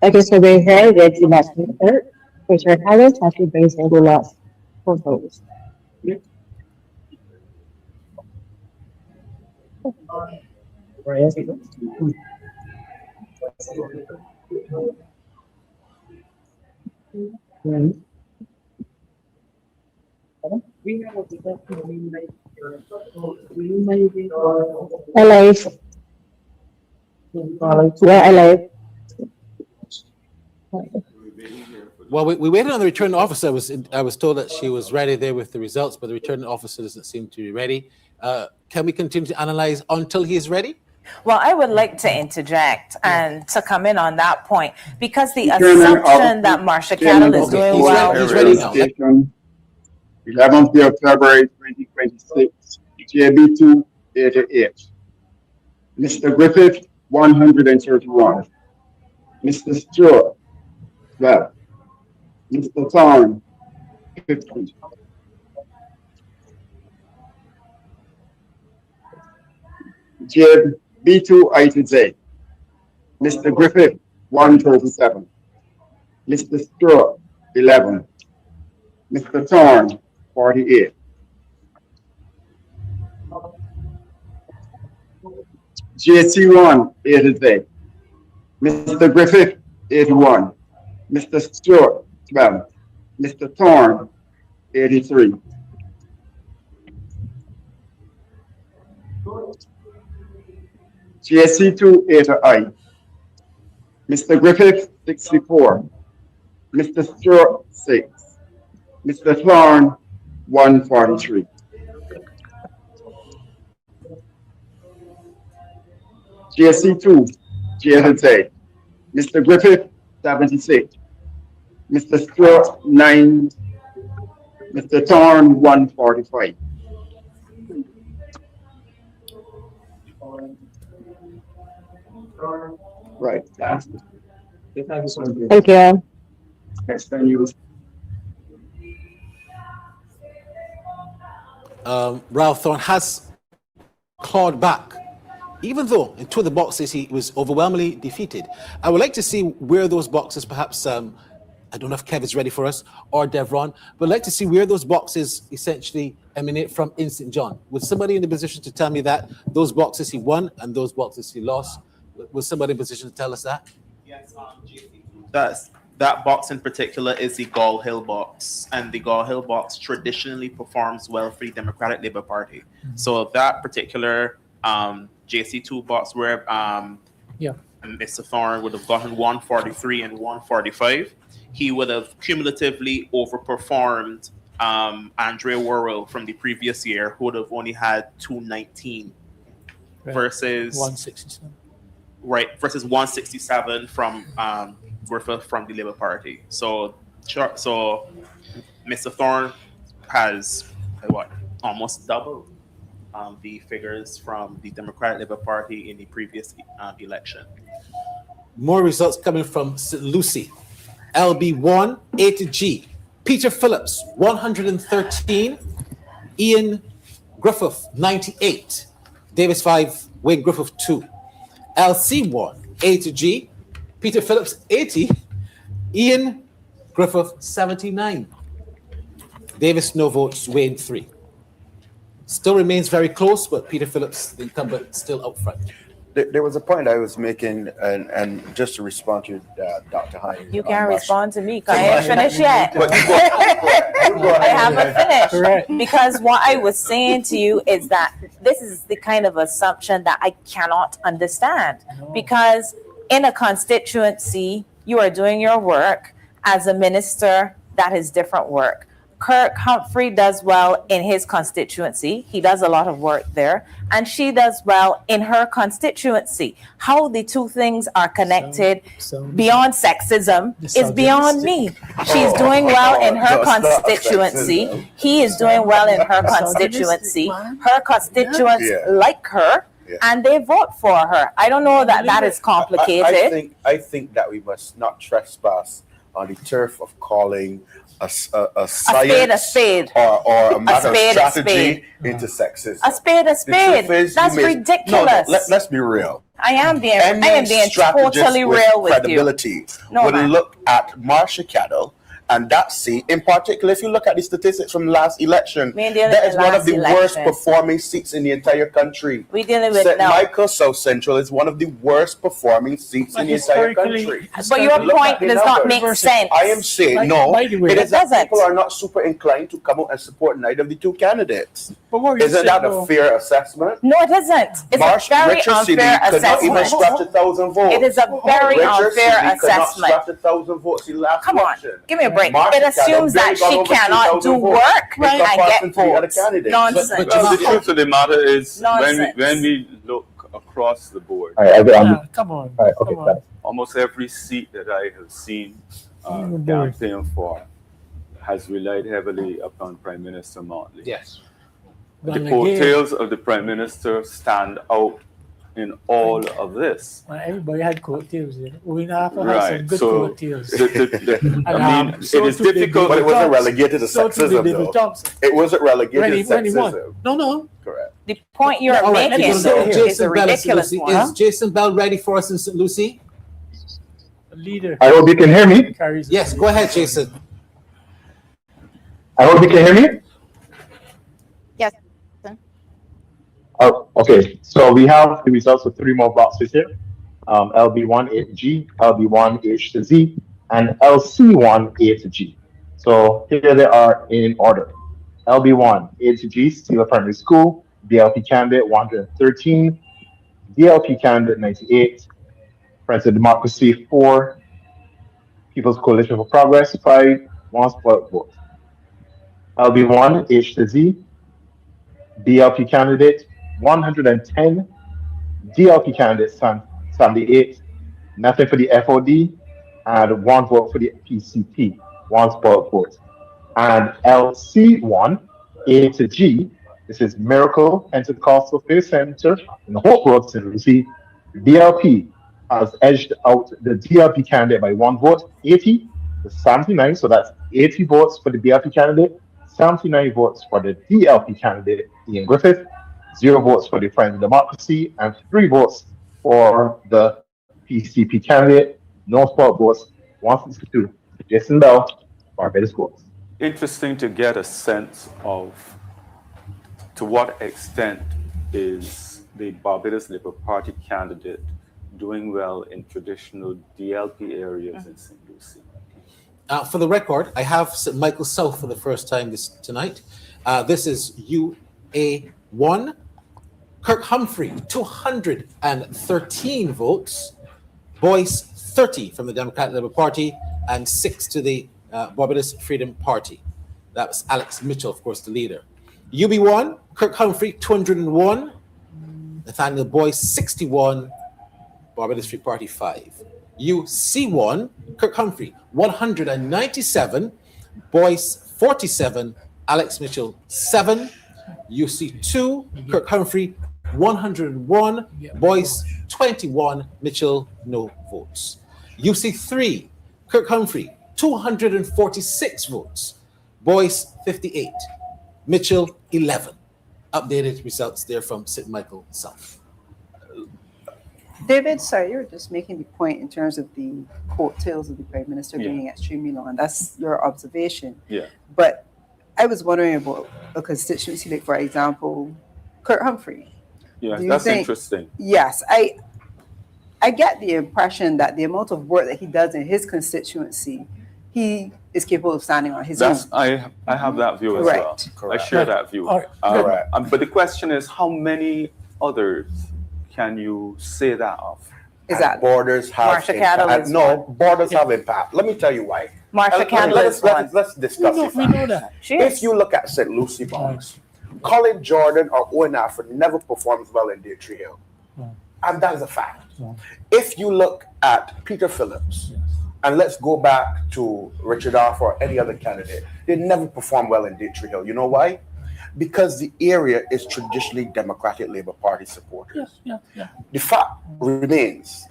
Okay, so we're here with the national clerk, Richard Harris, as he brings in the last photos. Alive. Yeah, alive. Well, we waited on the returning officer. I was told that she was ready there with the results, but the returning officer doesn't seem to be ready. Can we continue to analyze until he is ready? Well, I would like to interject and to come in on that point because the assumption that Marsha Cattle is doing well. He's ready now. 11th day of February 2026, JB2 88. Mr. Griffith 131. Mr. Stewart 12. Mr. Thorne 50. JB2 I to Z. Mr. Griffith 137. Mr. Stewart 11. Mr. Thorne 48. JC1 A to Z. Mr. Griffith 81. Mr. Stewart 12. Mr. Thorne 83. JC2 A to I. Mr. Griffith 64. Mr. Stewart 6. Mr. Thorne 143. JC2 J to Z. Mr. Griffith 76. Mr. Stewart 9. Mr. Thorne 145. Right. Thank you. Next time you. Ralph Thorne has clawed back, even though in two of the boxes he was overwhelmingly defeated. I would like to see where those boxes, perhaps, I don't know if Kev is ready for us or Devron, but I'd like to see where those boxes essentially emanate from in St. John. Was somebody in the position to tell me that those boxes he won and those boxes he lost? Was somebody in position to tell us that? Yes, that box in particular is the Gall Hill box, and the Gall Hill box traditionally performs well for the Democratic Labour Party. So that particular JC2 box where Mr. Thorne would have gotten 143 and 145, he would have cumulatively overperformed Andrea Worrell from the previous year, who would have only had 219 versus 167. Right, versus 167 from Griffith from the Labour Party. So Mr. Thorne has almost doubled the figures from the Democratic Labour Party in the previous election. More results coming from St. Lucie. LB1 A to G. Peter Phillips 113. Ian Griffith 98. Davis 5. Wayne Griffith 2. LC1 A to G. Peter Phillips 80. Ian Griffith 79. Davis no votes. Wayne 3. Still remains very close, but Peter Phillips, the incumbent, still up front. There was a point I was making, and just to respond to Dr. Hines. You can't respond to me because I ain't finished yet. I haven't finished. Correct. Because what I was saying to you is that this is the kind of assumption that I cannot understand. Because in a constituency, you are doing your work. As a minister, that is different work. Kirk Humphrey does well in his constituency. He does a lot of work there. And she does well in her constituency. How the two things are connected beyond sexism is beyond me. She's doing well in her constituency. He is doing well in her constituency. Her constituents like her. and they vote for her. I don't know that that is complicated. I think that we must not trespass on the turf of calling a science a spade. or a matter of spade, strategy into sexism. A spade. That's ridiculous. Let's be real. I am being totally real with credibility. you. When you look at Marcia Cattle and that seat, in particular, if you look at the statistics from last election, that is one of the worst performing seats in the entire country. We're dealing with St. now. Michael South Central is one of the worst performing seats in the entire country. But your point does not make sense. I am saying, no, it is that people are not super inclined to come out and support neither of the two candidates. Isn't that a fair assessment? No, it isn't. It's a very unfair could not even assessment. scratch 1,000 votes. It is a very unfair could not assessment. scratch 1,000 votes in last Come on, election. give me a break. Marcia It assumes that she cannot do work and get votes. Nonsense. Well, the truth of the matter is, Nonsense. when we look across the board, Come on. All right, okay, Come on. almost every seat that I have seen campaign for has relied heavily upon Prime Minister Mottley. Yes. The coattails of the Prime Minister stand out in all of this. Well, everybody had coattails. We have to have Right, some good so coattails. I mean, it is difficult. But it wasn't relegated to sexism, though. It wasn't relegated to sexism. No. Correct. The point you're All right, making is a ridiculous one. Is Jason Bell ready for us in St. Lucie? Leader. I hope you can hear me. Yes, go ahead, Jason. I hope you can hear me. Yes. Oh, okay. So we have the results of 3 more boxes here. LB1 A to G, LB1 H to Z, and LC1 A to G. So here they are in order. LB1 A to G, Steeler Primary School, DLP candidate 113, DLP candidate 98, Friends of Democracy 4, People's Coalition for Progress 5, 1 spoiled vote. LB1 H to Z, DLP candidate 110, DLP candidate 78, nothing for the FOD, and 1 vote for the PCP, 1 spoiled vote. And LC1 A to G, this is Miracle Pentecostal Faith Center in Hope Road, St. Lucie. DLP has edged out the DLP candidate by 1 vote, 80 to 79, so that's 80 votes for the DLP candidate, 79 votes for the DLP candidate, Ian Griffith, 0 votes for the Friends of Democracy, and 3 votes for the PCP candidate. No spot votes, 162. Jason Bell, Barbados Sports. Interesting to get a sense of to what extent is the Barbados Labour Party candidate doing well in traditional DLP areas in St. Lucie. For the record, I have St. Michael South for the first time tonight. This is UA1. Kirk Humphrey, 213 votes. Boyce, 30 from the Democratic Labour Party, and 6 to the Barbados Freedom Party. That was Alex Mitchell, of course, the leader. UB1, Kirk Humphrey, 201. Nathaniel Boyce, 61. Barbados Free Party, 5. UC1, Kirk Humphrey, 197. Boyce, 47. Alex Mitchell, 7. UC2, Kirk Humphrey, 101. Boyce, 21. Mitchell, no votes. UC3, Kirk Humphrey, 246 votes. Boyce, 58. Mitchell, 11. Updated results there from St. Michael South. David, sorry, you're just making the point in terms of the coattails of the Prime Minister being extremely long. That's your observation. Yeah. But I was wondering about a constituency, like, for example, Kirk Humphrey. Yeah, that's interesting. Yes, I get the impression that the amount of work that he does in his constituency, he is capable of standing on his own. I have that view as well. Correct. I share that view. But the question is, how many others can you say that of? Exactly. Borders have impact. No, borders have impact. Let me tell you why. Marcia Candle is one. Let's discuss it. We know that. If you look at St. Lucie box, Colin Jordan or Owen Alfred never performs well in Deirdre Hill. And that is a fact. If you look at Peter Phillips, and let's go back to Richard Arthur or any other candidate, they never perform well in Deirdre Hill. You know why? because the area is traditionally Democratic Labour Party supporters. The fact remains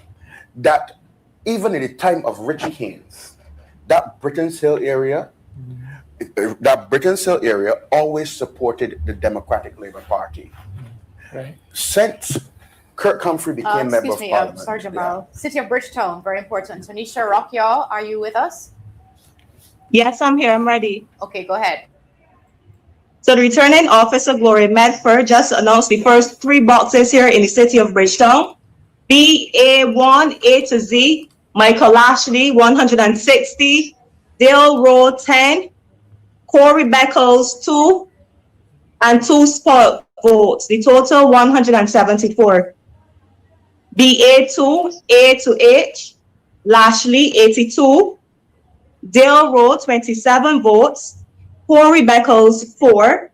that even in the time of Richie Haynes, that Britain's Hill area always supported the Democratic Labour Party. Right. Since Kirk Humphrey became member of Parliament. Sergeant Barrow. City of Bridgetown, very important. Tanisha Rockyall, are you with us? Yes, I'm here. I'm ready. Okay, go ahead. So the returning officer, Gloria Medford, just announced the first 3 boxes here in the city of Bridgetown. BA1 A to Z, Michael Ashley, 160, Dale Rowe, 10, Corey Beckles, 2, and 2 spot votes. The total 174. BA2 A to H, Lashley, 82, Dale Rowe, 27 votes, Corey Beckles, 4,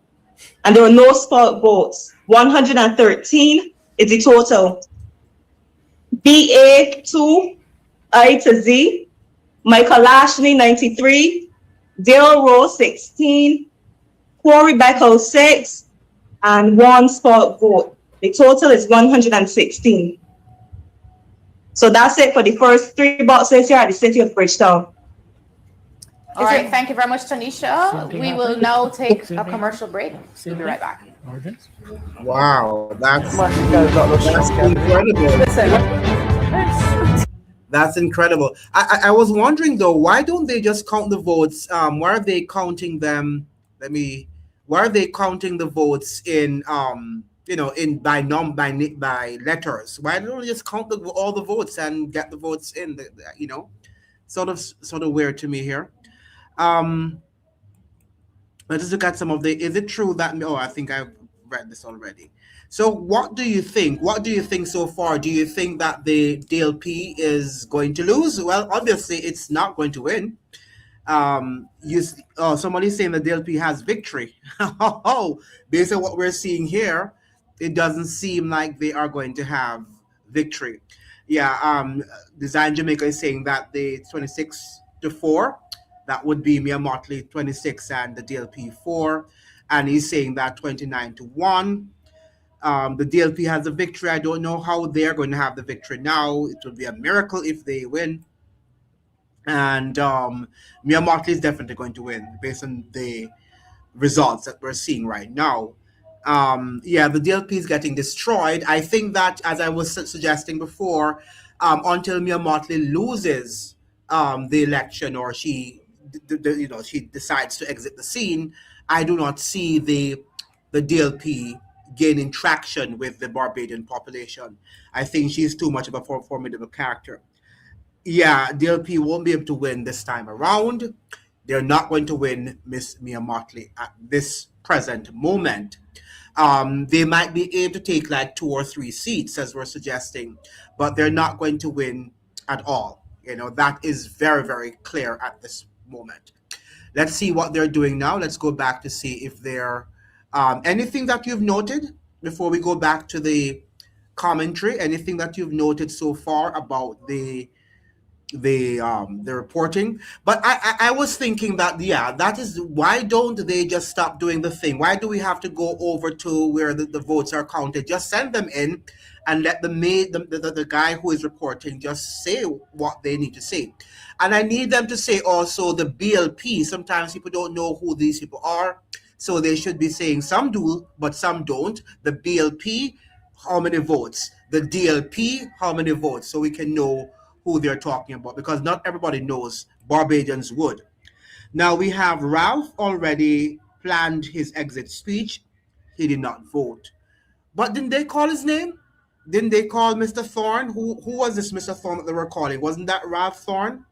and there were no spot votes. 113 is the total. BA2 I to Z, Michael Ashley, 93, Dale Rowe, 16, Corey Beckles, 6, and 1 spot vote. The total is 116. So that's it for the first 3 boxes here at the city of Bridgetown. All right, thank you very much, Tanisha. We will now take a commercial break. We'll be right back. Wow, that's incredible. That's incredible. I was wondering though, why don't they just count the votes? Why are they counting them? Why are they counting the votes in in by letters? Why don't they just count all the votes and get the votes in? Sort of weird to me here. Let's just look at some of the. Is it true that? Oh, I think I've read this already. So, what do you think? What do you think so far? Do you think that the DLP is going to lose? Well, obviously, it's not going to win. Somebody's saying the DLP has victory. Based on what we're seeing here, it doesn't seem like they are going to have victory. Yeah. Design Jamaica is saying that the 26-4. That would be Mia Mottley 26 and the DLP 4. And he's saying that 29-1. The DLP has a victory. I don't know how they're going to have the victory now. It would be a miracle if they win. And Mia Mottley is definitely going to win based on the results that we're seeing right now. The DLP is getting destroyed. I think that, as I was suggesting before, until Mia Mottley loses the election or she decides to exit the scene, I do not see the DLP gaining traction with the Barbadian population. I think she's too much of a formidable character. Yeah, DLP won't be able to win this time around. They're not going to win Miss Mia Mottley at this present moment. They might be able to take like 2 or 3 seats, as we're suggesting, but they're not going to win at all. That is very, very clear at this moment. Let's see what they're doing now. Let's go back to see if they're anything that you've noted before we go back to the commentary. Anything that you've noted so far about the reporting. But I was thinking that that is why don't they just stop doing the thing? Why do we have to go over to where the votes are counted? Just send them in and let the guy who is reporting just say what they need to say. And I need them to say also the BLP. Sometimes people don't know who these people are, so they should be saying some do, but some don't. The BLP, how many votes? The DLP, how many votes? So we can know who they're talking about, because not everybody knows. Barbadians would. Now we have Ralph already planned his exit speech. He did not vote. But didn't they call his name? Didn't they call Mr. Thorne? Who was this Mr. Thorne that they were calling? Wasn't that Ralph Thorne?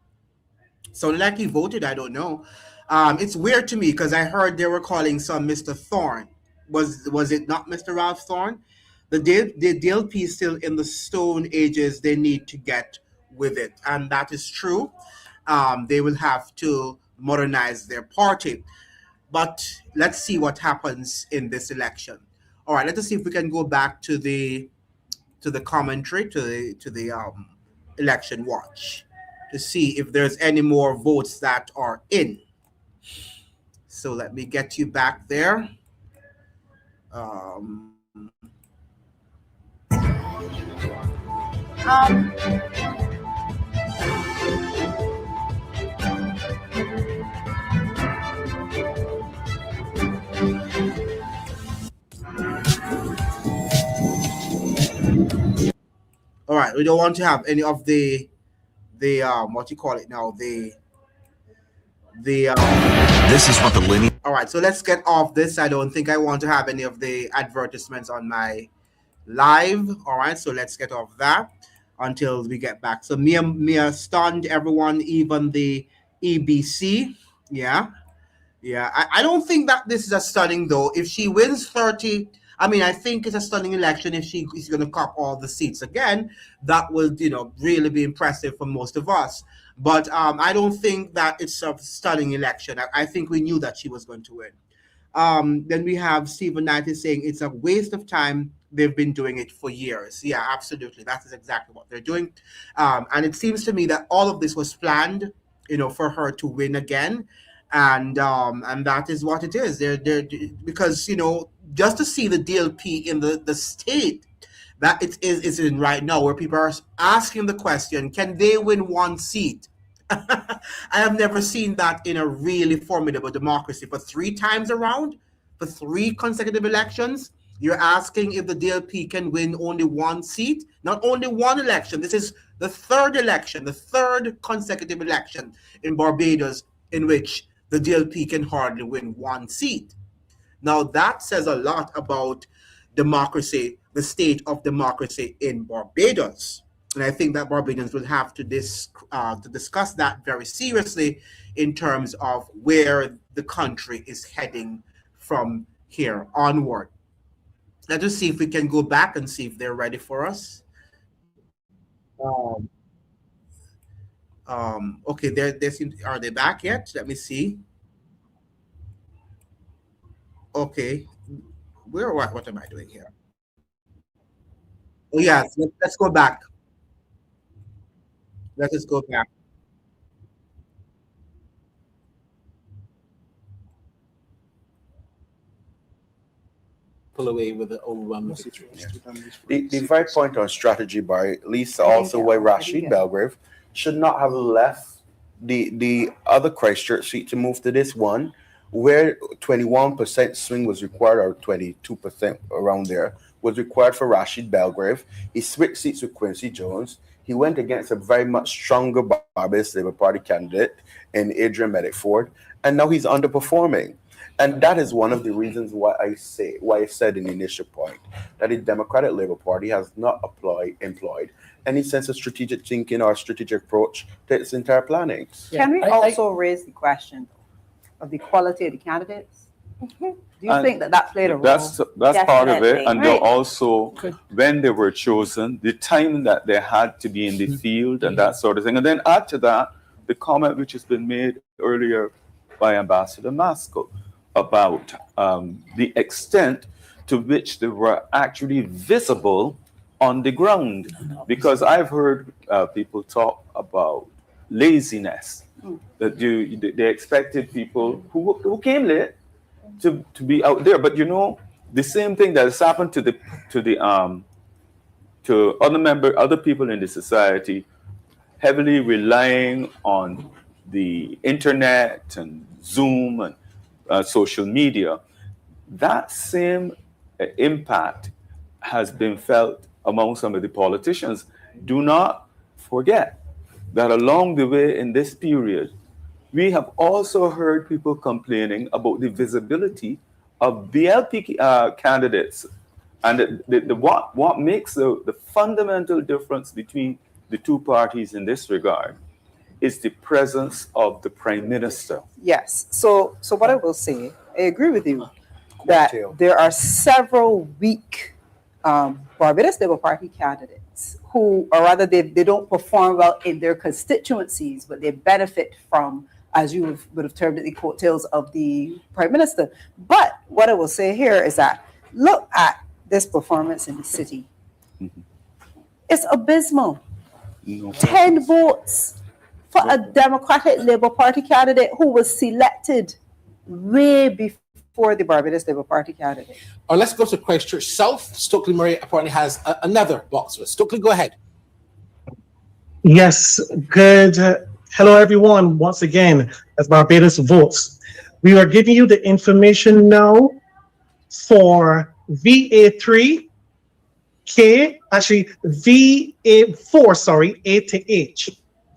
So like he voted, I don't know. It's weird to me because I heard they were calling some Mr. Thorne. Was it not Mr. Ralph Thorne? The DLP is still in the stone ages. They need to get with it, and that is true. They will have to modernize their party, but let's see what happens in this election. All right, let us see if we can go back to the commentary, to the election watch, to see if there's any more votes that are in. So let me get you back there. All right, we don't want to have any of the what you call it now, the This is what the linear. all right, so let's get off this. I don't think I want to have any of the advertisements on my live. All right, so let's get off that until we get back. So Mia stunned everyone, even the EBC. Yeah. I don't think that this is a stunning though. If she wins 30, I mean, I think it's a stunning election if she is going to cop all the seats again. That would, really be impressive for most of us. But I don't think that it's a stunning election. I think we knew that she was going to win. Then we have Stephen Knight is saying it's a waste of time. They've been doing it for years. Yeah, absolutely. That is exactly what they're doing. And it seems to me that all of this was planned, for her to win again. And that is what it is. They're because just to see the DLP in the state that it is in right now, where people are asking the question, can they win one seat? I have never seen that in a really formidable democracy. For 3 times around, for 3 consecutive elections, you're asking if the DLP can win only one seat, not only one election. This is the 3rd election, the 3rd consecutive election in Barbados in which the DLP can hardly win one seat. Now that says a lot about democracy, the state of democracy in Barbados. And I think that Barbadians will have to discuss that very seriously in terms of where the country is heading from here onward. Let us see if we can go back and see if they're ready for us. Okay, they seem. Are they back yet? Let me see. Okay, what am I doing here? Oh yes, let's go back. Let us go back. Pull away with the overwhelming victory. The very point on strategy by Lisa, also why Rashid Belgrave should not have left the other Christchurch seat to move to this one, where 21% swing was required, or 22% around there was required for Rashid Belgrave. He switched seats with Quincy Jones. He went against a very much stronger Barbados Labour Party candidate in Adrian Meddick-Ford, and now he's underperforming. And that is one of the reasons why I said in the initial point that the Democratic Labour Party has not employed any sense of strategic thinking or strategic approach to its entire planning. Can we also raise the question of the quality of the candidates? Do you think that played a role? That's part of it. And they're also, when they were chosen, the time that they had to be in the field and that sort of thing. And then add to that, the comment which has been made earlier by Ambassador Maskell about the extent to which they were actually visible on the ground. Because I've heard people talk about laziness, that they expected people who came late to be out there. But the same thing that has happened to other people in the society, heavily relying on the internet and Zoom and social media, that same impact has been felt among some of the politicians. Do not forget that along the way in this period, we have also heard people complaining about the visibility of BLP candidates. And what makes the fundamental difference between the two parties in this regard is the presence of the Prime Minister. Yes. So what I will say, I agree with you that there are several weak Barbados Labour Party candidates who, or rather they don't perform well in their constituencies, but they benefit from, as you would have termed it, the coattails of the Prime Minister. But what I will say here is that look at this performance in the city. It's abysmal. 10 votes for a Democratic Labour Party candidate who was selected way for the Barbados Labour Party candidate. Or let's go to Christchurch South. Stokely Murray apparently has another box for us. Stokely, go ahead. Yes, good. Hello, everyone. Once again, as Barbados votes, we are giving you the information now for VA3, K, actually VA4, sorry, A to H.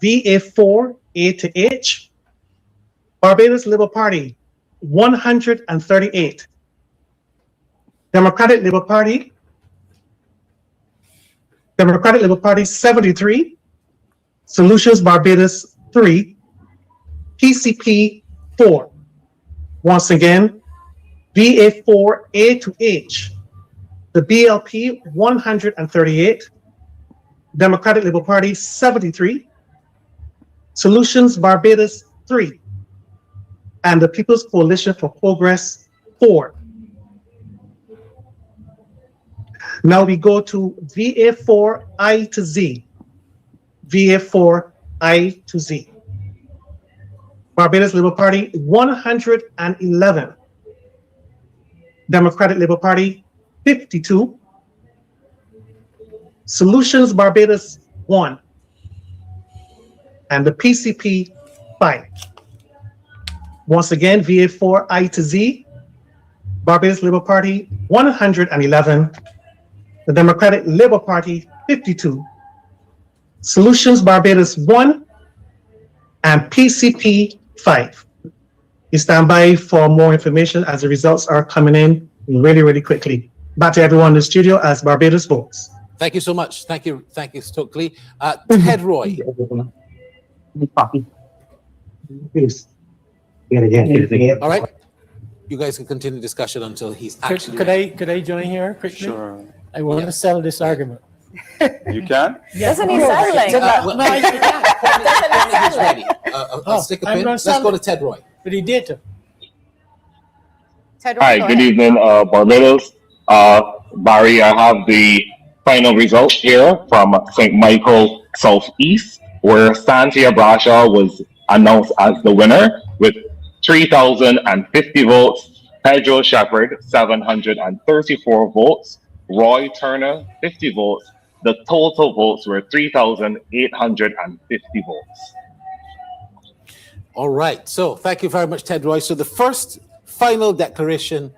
VA4, A to H. Barbados Labour Party, 138. Democratic Labour Party, 73. Solutions Barbados 3, PCP 4. Once again, VA4 A to H, the BLP 138, Democratic Labour Party 73, Solutions Barbados 3, and the People's Coalition for Progress 4. Now we go to VA4 I to Z. VA4 I to Z. Barbados Labour Party 111. Democratic Labour Party 52. Solutions Barbados 1. And the PCP 5. Once again, VA4 I to Z. Barbados Labour Party 111. The Democratic Labour Party 52. Solutions Barbados 1 and PCP 5. You stand by for more information as the results are coming in really, really quickly. Back to everyone in the studio as Barbados votes. Thank you so much. Thank you, Stokely. Ted Roy. Please. All right. You guys can continue discussion until he's actually. Could I join here quickly? Sure. I want to sell this argument. You can? Doesn't he sound like? He's ready. I'll stick a pin. Let's go to Ted Roy. But he did. Ted Roy, Hi, good evening, Barbados. Barry, I have the final results here from St. Michael Southeast, where Santia Bradshaw was announced as the winner with 3,050 votes. Pedro Shepherd, 734 votes. Roy Turner, 50 votes. The total votes were 3,850 votes. All right. So thank you very much, Ted Roy. So the first final declaration,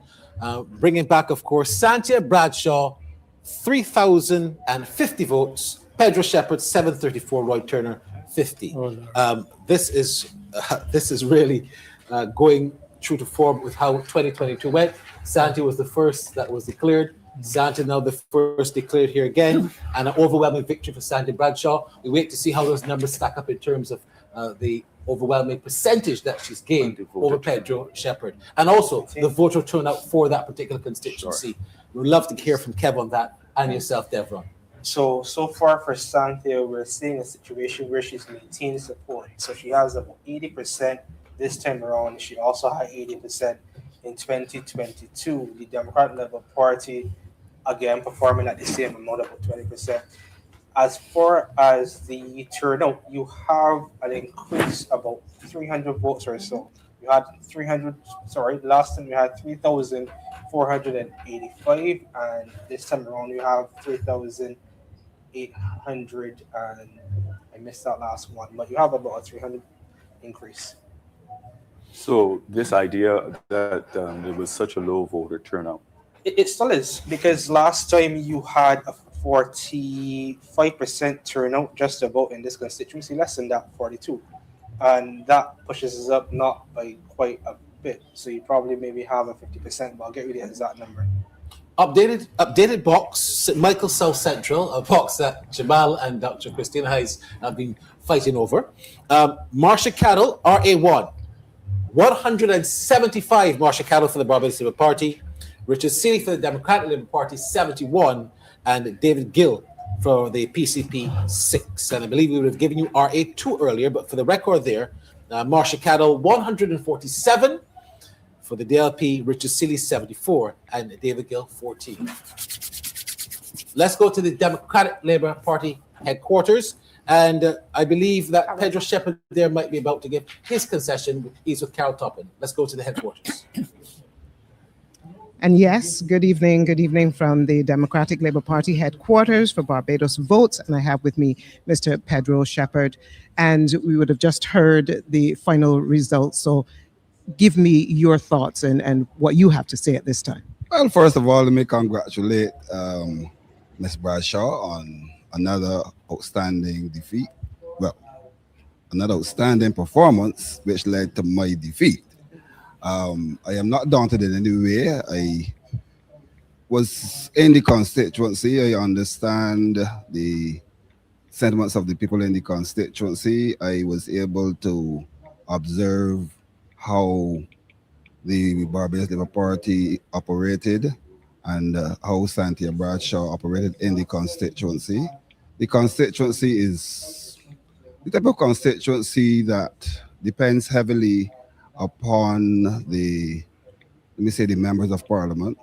bringing back, of course, Santia Bradshaw, 3,050 votes. Pedro Shepherd, 734. Roy Turner, 50. This is really going true to form with how 2022 went. Santia was the first that was declared. Santia now the first declared here again, and an overwhelming victory for Santia Bradshaw. We wait to see how those numbers stack up in terms of the overwhelming percentage that she's gained over Pedro Shepherd, and also the voter turnout for that particular constituency. Sure. We'd love to hear from Kev on that, and yourself, Devron. So far for Santia, we're seeing a situation where she's maintained support. So she has about 80% this time around. She also had 80% in 2022. The Democratic Labour Party, again, performing at the same amount, about 20%. As far as the turnout, you have an increase about 300 votes or so. You had last time you had 3,485, and this time around you have 3,800, and I missed that last one, but you have about a 300 increase. So this idea that there was such a low voter turnout. It still is, because last time you had a 45% turnout just about in this constituency, less than that, 42. And that pushes us up not by quite a bit. So you probably maybe have a 50%, but I'll get you the exact number. Updated box, St. Michael South Central, a box that Jamal and Dr. Christina Hayes have been fighting over. Marsha Cattle, RA1. 175 Marsha Cattle for the Barbados Labour Party, Richard Seeley for the Democratic Labour Party, 71, and David Gill for the PCP, 6. And I believe we would have given you RA2 earlier, but for the record there, Marsha Cattle, 147 for the DLP, Richard Seeley, 74, and David Gill, 14. Let's go to the Democratic Labour Party headquarters. And I believe that Pedro Shepherd there might be about to give his concession. He's with Carol Toppin. Let's go to the headquarters. And yes, good evening from the Democratic Labour Party headquarters for Barbados Votes. And I have with me Mr. Pedro Shepherd. And we would have just heard the final results. So give me your thoughts and what you have to say at this time. Well, first of all, let me congratulate Ms. Bradshaw on another outstanding defeat. Well, another outstanding performance, which led to my defeat. I am not daunted in any way. I was in the constituency. I understand the sentiments of the people in the constituency. I was able to observe how the Barbados Labour Party operated and how Cynthia Bradshaw operated in the constituency. The constituency is the type of constituency that depends heavily upon the, let me say, the members of parliament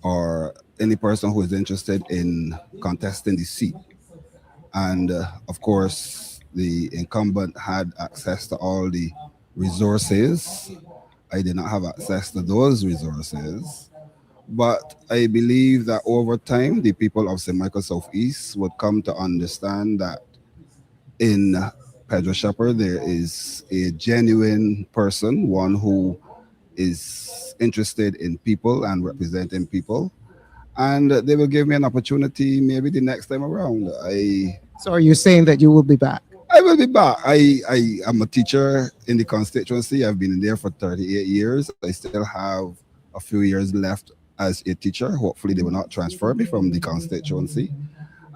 or any person who is interested in contesting the seat. And of course, the incumbent had access to all the resources. I did not have access to those resources. But I believe that over time, the people of St. Michael Southeast would come to understand that in Pedro Shepherd, there is a genuine person, one who is interested in people and representing people. And they will give me an opportunity maybe the next time around. So are you saying that you will be back? I will be back. I am a teacher in the constituency. I've been in there for 38 years. I still have a few years left as a teacher. Hopefully they will not transfer me from the constituency.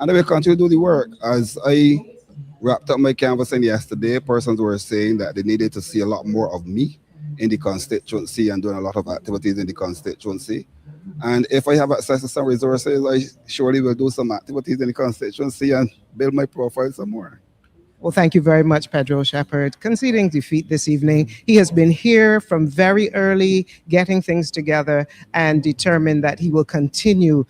And I will continue to do the work. As I wrapped up my canvassing yesterday, persons were saying that they needed to see a lot more of me in the constituency and doing a lot of activities in the constituency. And if I have access to some resources, I surely will do some activities in the constituency and build my profile some more. Well, thank you very much, Pedro Shepherd. Conceding defeat this evening, he has been here from very early, getting things together and determined that he will continue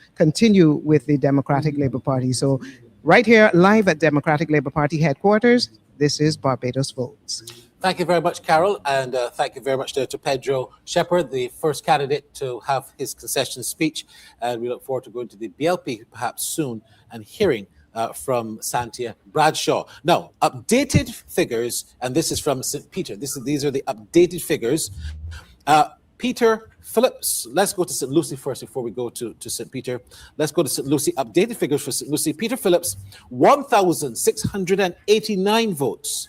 with the Democratic Labour Party. So right here, live at Democratic Labour Party headquarters, this is Barbados Votes. Thank you very much, Carol, and thank you very much to Pedro Shepherd, the first candidate to have his concession speech. And we look forward to going to the BLP perhaps soon and hearing from Cynthia Bradshaw. Now, updated figures, and this is from St. Peter. These are the updated figures. Peter Phillips, let's go to St. Lucie first before we go to St. Peter. Let's go to St. Lucie. Updated figures for St. Lucie. Peter Phillips, 1,689 votes.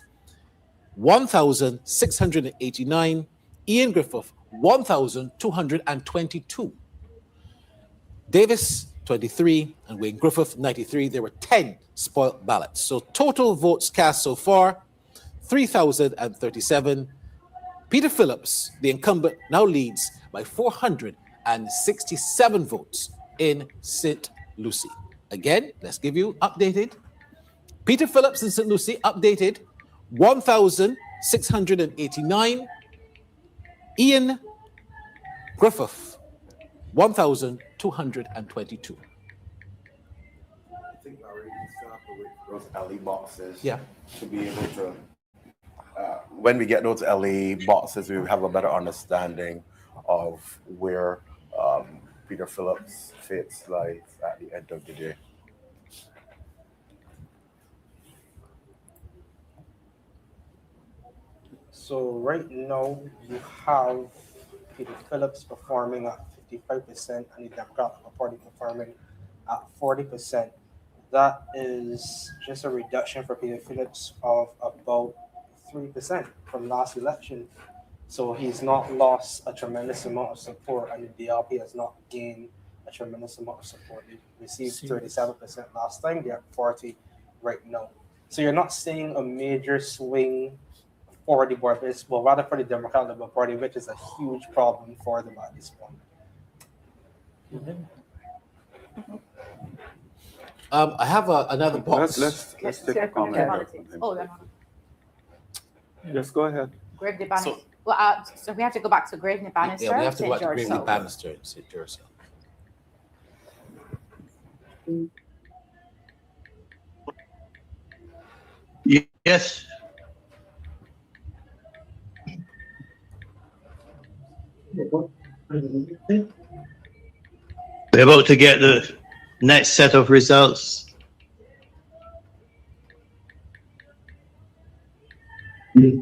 1,689. Ian Griffith, 1,222. Davis, 23, and Wayne Griffith, 93. There were 10 spoiled ballots. So total votes cast so far, 3,037. Peter Phillips, the incumbent, now leads by 467 votes in St. Lucie. Again, let's give you updated. Peter Phillips in St. Lucie, updated, 1,689. Ian Griffith, 1,222. I think I already still have to wait for those LE boxes. Yeah. To be able to, when we get those LE boxes, we have a better understanding of where Peter Phillips fits life at the end of the day. So right now you have Peter Phillips performing at 55% and the Democratic Party performing at 40%. That is just a reduction for Peter Phillips of about 3% from last election. So he's not lost a tremendous amount of support, and the DLP has not gained a tremendous amount of support. They received 37% last time, they're at 40% right now. So you're not seeing a major swing for the Barbados, but rather for the Democratic Labour Party, which is a huge problem for them at this point. I have another box. Let's take a comment. Just go ahead. Grave Bannister. So we have to go back to Grave Bannister. Yeah, we have to go back to St. Grave George Bannister in St. George. Yes. We're about to get the next set of results. The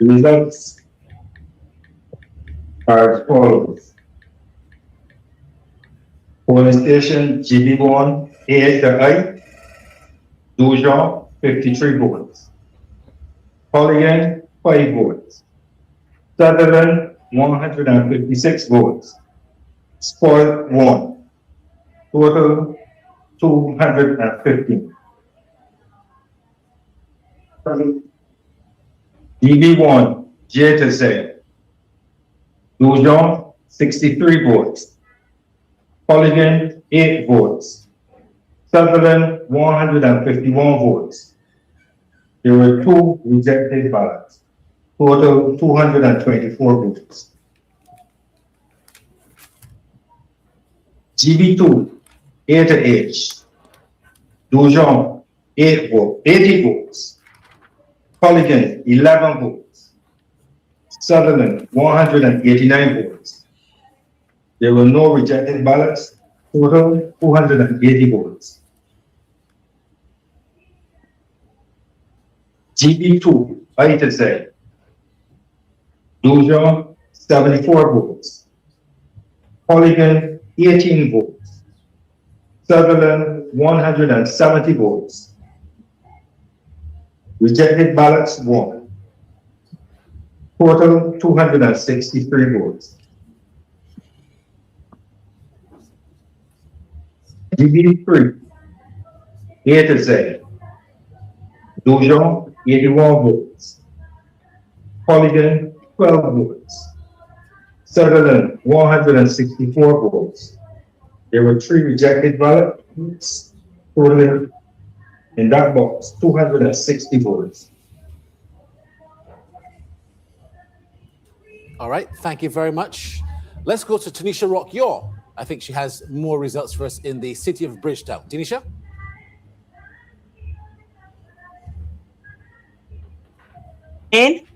results are as follows. Polling station GB1, ASI, Dujon, 53 votes. Polygon, 5 votes. Sutherland, 156 votes. Spoil 1. Total 215. DB1, J to Z. Dujon, 63 votes. Polygon, 8 votes. Sutherland, 151 votes. There were 2 rejected ballots. Total 224 votes. GB2, A to H. Dujon, 80 votes. Polygon, 11 votes. Sutherland, 189 votes. There were no rejected ballots. Total 280 votes. GB2, I to Z. Dujon, 74 votes. Polygon, 18 votes. Sutherland, 170 votes. Rejected ballots, 1. Total 263 votes. GB3, A to Z. Dujon, 81 votes. Polygon, 12 votes. Sutherland, 164 votes. There were 3 rejected ballots, totaling in that box 260 votes. All right, thank you very much. Let's go to Tanisha Rock-Yaw. I think she has more results for us in the city of Bridgetown. Tanisha? In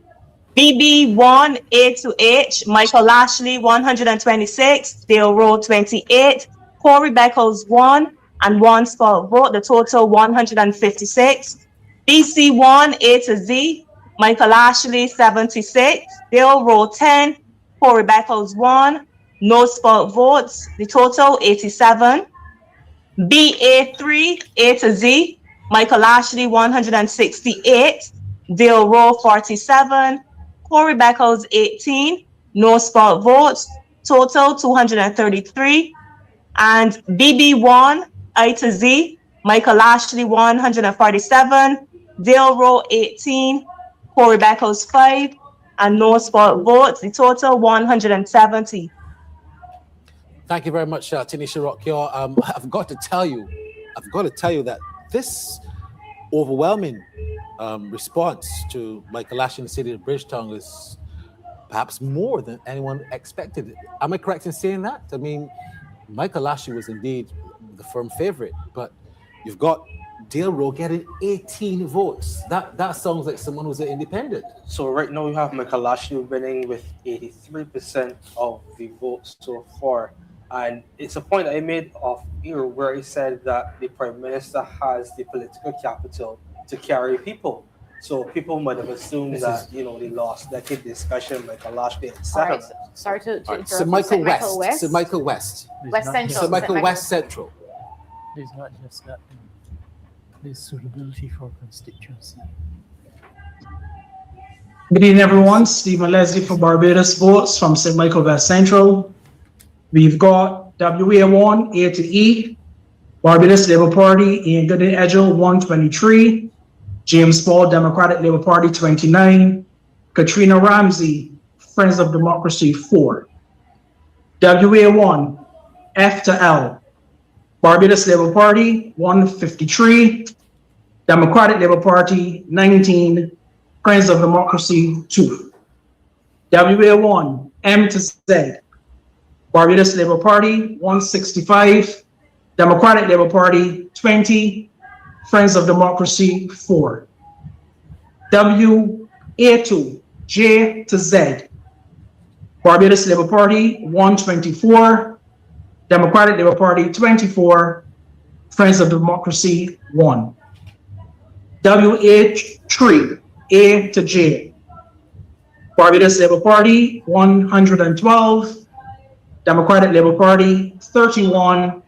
BB1 A to H, Michael Ashley 126, Dale Rowe 28, Corey Beckles 1 and 1 spot vote, the total 156. BC1 A to Z, Michael Ashley 76, Dale Rowe 10, Corey Beckles 1, no spot votes, the total 87. BA3 A to Z, Michael Ashley 168, Dale Rowe 47, Corey Beckles 18, no spot votes, total 233. And BB1 I to Z, Michael Ashley 147, Dale Rowe 18, Corey Beckles 5, and no spot votes, the total 170. Thank you very much, Tanisha Rock-Yaw. I've got to tell you that this overwhelming response to Michael Ashley in the city of Bridgetown is perhaps more than anyone expected. Am I correct in saying that? I mean, Michael Ashley was indeed the firm favorite, but you've got Dale Rowe getting 18 votes. That sounds like someone who's an independent. So right now we have Michael Ashley winning with 83% of the votes so far. And it's a point I made off here where he said that the Prime Minister has the political capital to carry people. So people might have assumed that, they lost that kid discussion, Michael Ashley, etc. All right, sorry to interrupt. Sir Michael West. West. Sir Michael West. West Central. Sir Michael West Central. There's not just that. There's suitability for constituency. Good evening, everyone. Stephen Leslie for Barbados Votes from St. Michael West Central. We've got WA1 A to E, Barbados Labour Party, Ian Goodin Edgell 123, James Paul Democratic Labour Party 29, Katrina Ramsey Friends of Democracy 4. WA1 F to L, Barbados Labour Party 153, Democratic Labour Party 19, Friends of Democracy 2. WA1 M to Z, Barbados Labour Party 165, Democratic Labour Party 20, Friends of Democracy 4. WA2 J to Z, Barbados Labour Party 124, Democratic Labour Party 24, Friends of Democracy 1. WH3 A to J. Barbados Labour Party 112, Democratic Labour Party 31,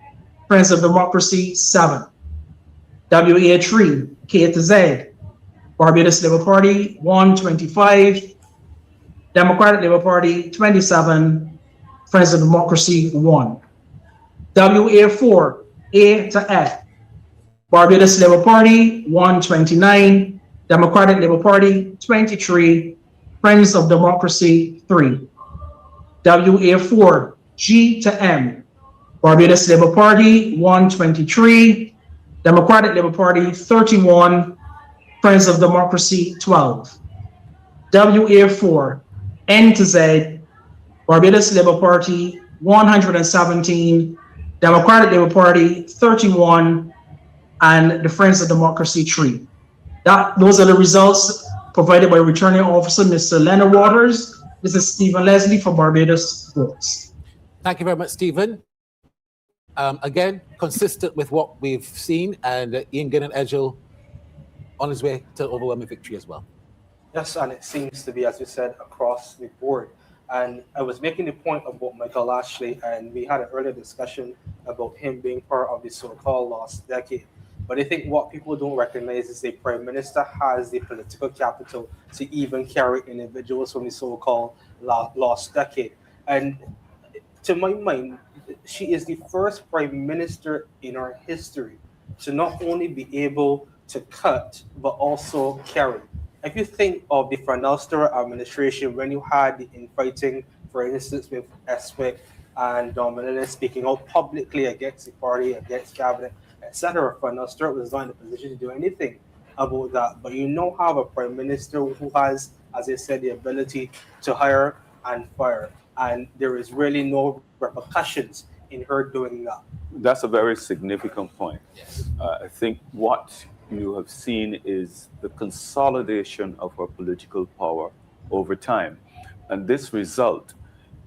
Friends of Democracy 7. WA3 K to Z. Barbados Labour Party 125, Democratic Labour Party 27, Friends of Democracy 1. WA4 A to F. Barbados Labour Party 129, Democratic Labour Party 23, Friends of Democracy 3. WA4 G to M. Barbados Labour Party 123, Democratic Labour Party 31, Friends of Democracy 12. WA4 N to Z. Barbados Labour Party 117, Democratic Labour Party 31, and the Friends of Democracy 3. Those are the results provided by Returning Officer Mr. Leonard Waters. This is Stephen Leslie for Barbados Votes. Thank you very much, Stephen. Again, consistent with what we've seen, and Ian Gunn and Edgell on his way to overwhelming victory as well. Yes, and it seems to be, as you said, across the board. And I was making the point about Michael Ashley, and we had an earlier discussion about him being part of the so-called lost decade. But I think what people don't recognize is the Prime Minister has the political capital to even carry individuals from the so-called lost decade. And to my mind, she is the first Prime Minister in our history to not only be able to cut, but also carry. If you think of the Fernell Stewart administration, when you had the infighting, for instance, with Eswick and Dominic speaking out publicly against the party, against cabinet, etc., Fernell Stewart was not in a position to do anything about that. But you now have a Prime Minister who has, as I said, the ability to hire and fire. And there is really no repercussions in her doing that. That's a very significant point. Yes. I think what you have seen is the consolidation of her political power over time. And this result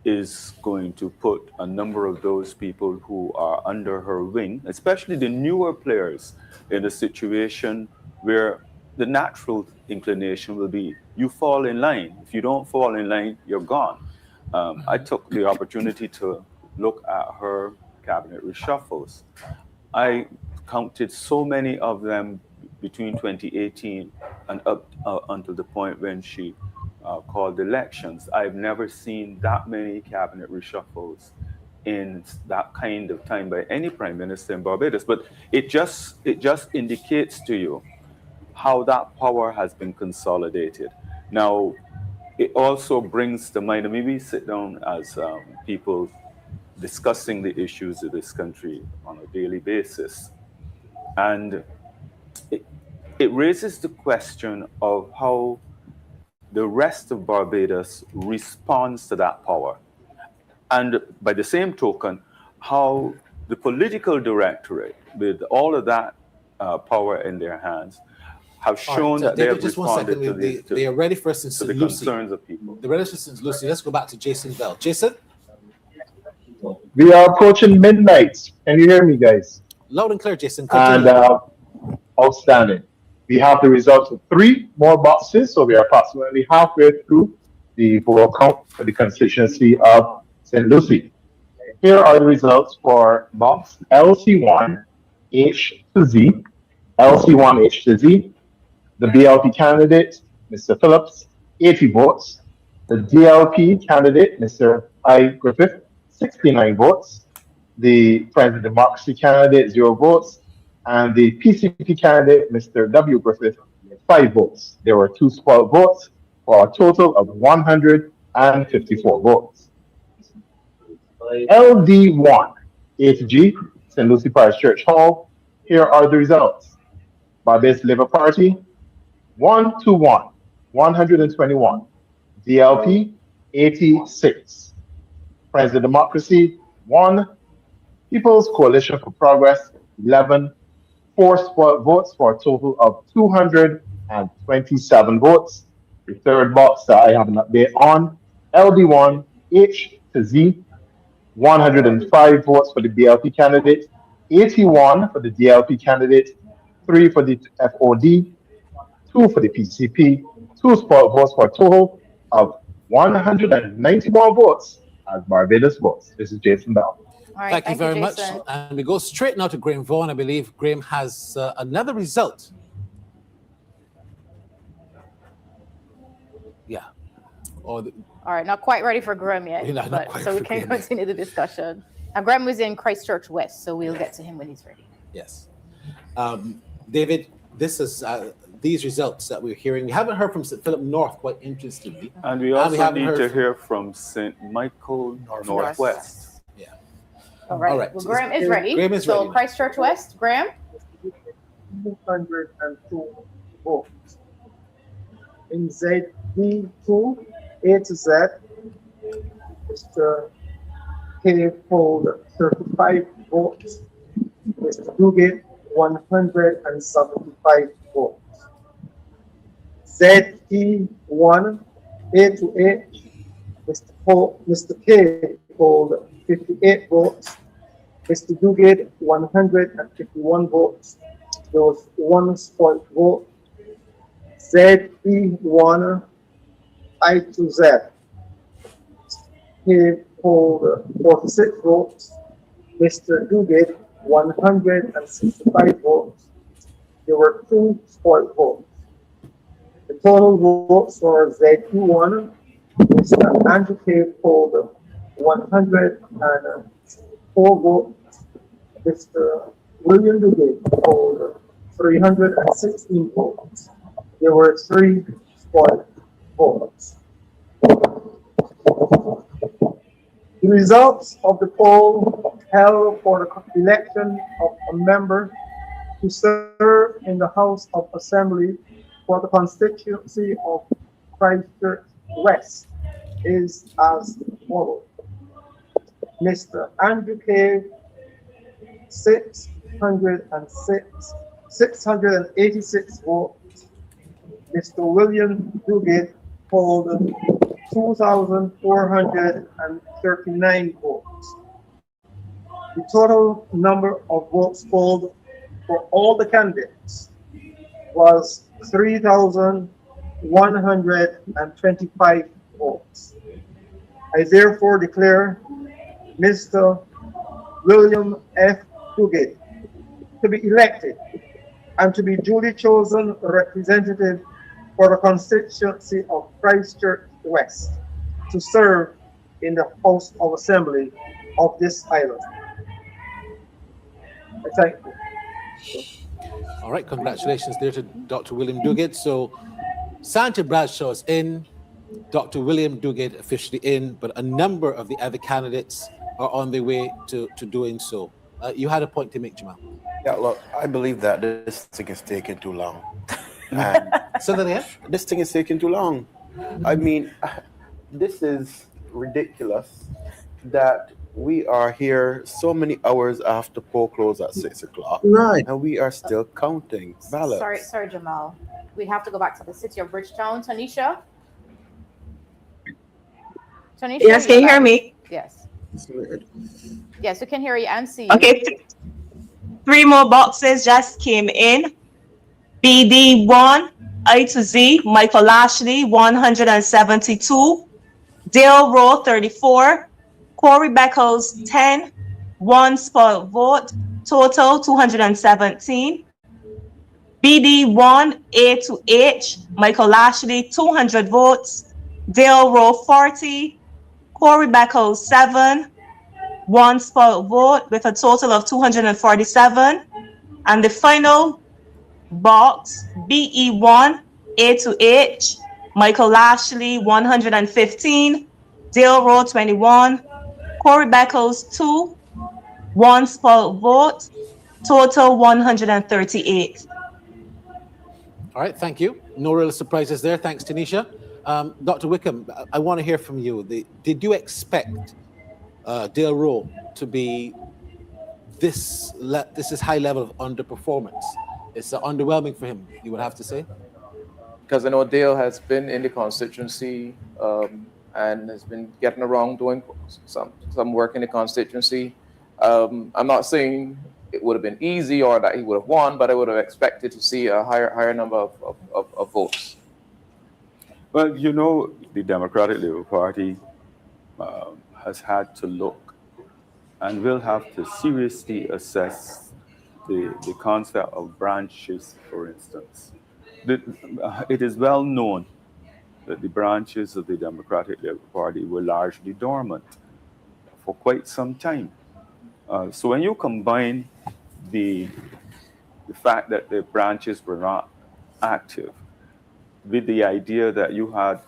is going to put a number of those people who are under her wing, especially the newer players, in a situation where the natural inclination will be, you fall in line. If you don't fall in line, you're gone. I took the opportunity to look at her cabinet reshuffles. I counted so many of them between 2018 and up until the point when she called elections. I've never seen that many cabinet reshuffles in that kind of time by any prime minister in Barbados. But it just indicates to you how that power has been consolidated. Now, it also brings to mind, and maybe sit down as people discussing the issues of this country on a daily basis. And it raises the question of how the rest of Barbados responds to that power. And by the same token, how the political directorate, with all of that power in their hands, have shown that they have responded to they are ready for us the concerns of people. They're ready for us, Lucy. Let's go back to Jason Bell. Jason? We are approaching midnight. Can you hear me, guys? Loud and clear, Jason. And outstanding. We have the results of 3 more boxes, so we are approximately halfway through the vote count for the constituency of St. Lucie. Here are the results for box LC1 H to Z, LC1 H to Z. The BLP candidate, Mr. Phillips, 80 votes. The DLP candidate, Mr. I. Griffith, 69 votes. The Friends of Democracy candidate, 0 votes. And the PCP candidate, Mr. W. Griffith, 5 votes. There were 2 spoiled votes for a total of 154 votes. LD1, HG, St. Lucie Parish Church Hall. Here are the results. Barbados Labour Party, 121, 121. DLP, 86. Friends of Democracy, 1. People's Coalition for Progress, 11. 4 spoiled votes for a total of 227 votes. The third box that I have an update on, LD1, H to Z, 105 votes for the DLP candidate, 81 for the DLP candidate, 3 for the FOD, 2 for the PCP, 2 votes for a total of 191 votes as Barbados votes. This is Jason Bell. All right, Thank you very much. Jason. And we go straight now to Graham Vaughan. I believe Graham has another result. Yeah. All right, not quite ready for Graham yet, Not but quite so we for can Graham. continue the discussion. And Graham was in Christchurch West, so we'll get to him when he's ready. Yes. David, this is these results that we're hearing. We haven't heard from St. Philip North, quite interestingly. And we also haven't need heard to hear from St. Michael Northwest. Yeah. All right. All right. Well, Graham is ready. Graham is so ready. Christchurch West, Graham. 202 votes. In ZD2, A to Z, Mr. K polled 35 votes. Mr. Duguid, 175 votes. ZE1, A to H, Mr. K polled 58 votes. Mr. Duguid, 151 votes. There was 1 spoiled vote. ZE1, I to Z, he polled 46 votes. Mr. Duguid, 165 votes. There were 2 spoiled votes. The total votes for ZE1, Mr. Andrew K polled 104 votes. Mr. William Duguid polled 316 votes. There were 3 spoiled votes. The results of the poll held for the election of a member to serve in the House of Assembly for the constituency of Christchurch West is as follows. Mr. Andrew K, 686 votes. Mr. William Duguid polled 2,439 votes. The total number of votes polled for all the candidates was 3,125 votes. I therefore declare Mr. William F. Duguid to be elected and to be duly chosen representative for the constituency of Christchurch West to serve in the House of Assembly of this island. I thank you. All right, congratulations there to Dr. William Duguid. So Santa Bradshaw is in, Dr. William Duguid officially in, but a number of the other candidates are on their way to doing so. You had a point to make, Jamal. Yeah, look, I believe that this thing is taking too long. And so that this thing is taking too long. I mean, this is ridiculous that we are here so many hours after poll close at 6 o'clock, right? And we are still counting ballots. Sorry, Jamal. We have to go back to the city of Bridgetown. Tanisha? Tanisha? Yes, can you hear me? Yes. Yes, we can hear you and see you. Okay, 3 more boxes just came in. BD1, I to Z, Michael Ashley, 172. Dale Rowe, 34. Corey Beckles, 10. 1 spoiled vote. Total, 217. BD1, A to H, Michael Ashley, 200 votes. Dale Rowe, 40. Corey Beckles, 7. 1 spoiled vote with a total of 247. And the final box, BE1, A to H, Michael Ashley, 115, Dale Rowe, 21, Corey Beckles, 2, 1 spoiled vote, total 138. All right, thank you. No real surprises there. Thanks, Tanisha. Dr. Wickham, I want to hear from you. Did you expect Dale Rowe to be this is high level of underperformance? It's underwhelming for him, you would have to say? Because I know Dale has been in the constituency and has been getting around doing some work in the constituency. I'm not saying it would have been easy or that he would have won, but I would have expected to see a higher number of votes. Well, you know, the Democratic Labour Party has had to look and will have to seriously assess the concept of branches, for instance. It is well known that the branches of the Democratic Labour Party were largely dormant for quite some time. So when you combine the fact that the branches were not active with the idea that you had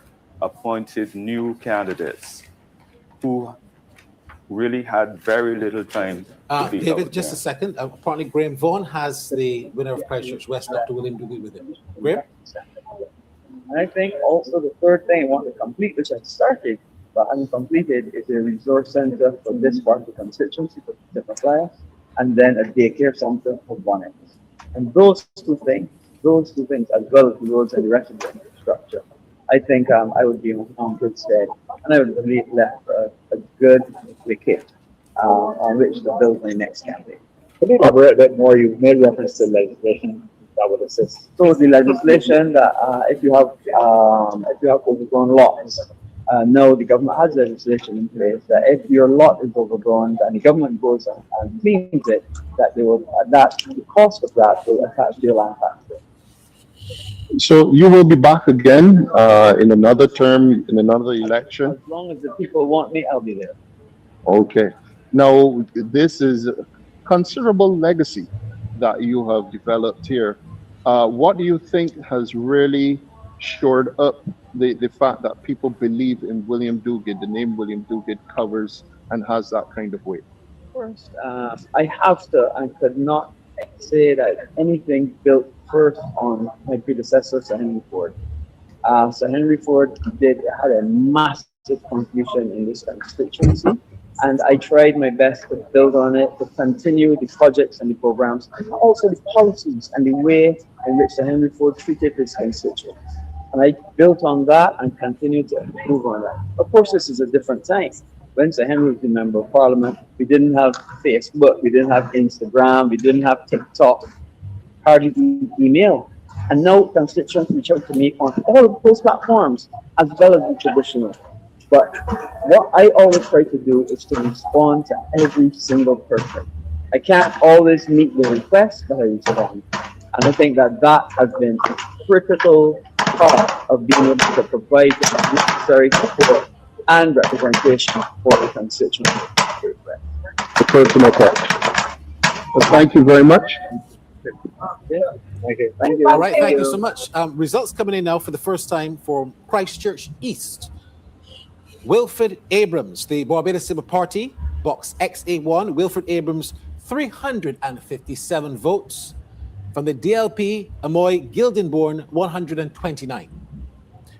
appointed new candidates who really had very little time to be David, out just there. a second. Apparently, Graham Vaughan has the winner of Christchurch West, Dr. William Duguid, with him. Graham? And I think also the third thing I want to complete, which I started but haven't completed, is a resource center for this part of the constituency for different class, and then a daycare center for Bonnet. And those two things, as well as the roads and the rest of the infrastructure, I think I would be on good stead, and I would really left a good wicket on which to build my next campaign. Can you elaborate a bit more? You made reference to legislation that would assist. So the legislation that if you have overgrown lots, now the government has legislation in place that if your lot is overgrown and the government goes and cleans it, that they will the cost of that will attach to your land tax bill. So you will be back again in another term, in another election? As long as the people want me, I'll be there. Okay. Now, this is a considerable legacy that you have developed here. What do you think has really shored up the fact that people believe in William Duguid, the name William Duguid covers and has that kind of weight? First, I have to and could not say that anything built first on my predecessor, Sir Henry Ford. Sir Henry Ford had a massive contribution in this constituency, and I tried my best to build on it, to continue the projects and the programs, and also the policies and the way in which Sir Henry Ford treated his constituents. And I built on that and continued to improve on that. Of course, this is a different time. When Sir Henry was the Member of Parliament, we didn't have Facebook, we didn't have Instagram, we didn't have TikTok, hardly email. And now constituents reach out to me on all of those platforms, as well as the traditional. But what I always try to do is to respond to every single person. I can't always meet the request, but I respond. And I think that has been a critical part of being able to provide the necessary support and representation for the constituents. The personal question. Well, thank you very much. Yeah. Thank you. All right, thank you so much. Results coming in now for the first time for Christchurch East. Wilfred Abrams, the Barbados Labour Party, box XA1. Wilfred Abrams, 357 votes. From the DLP, Amoy Gildenborn, 129.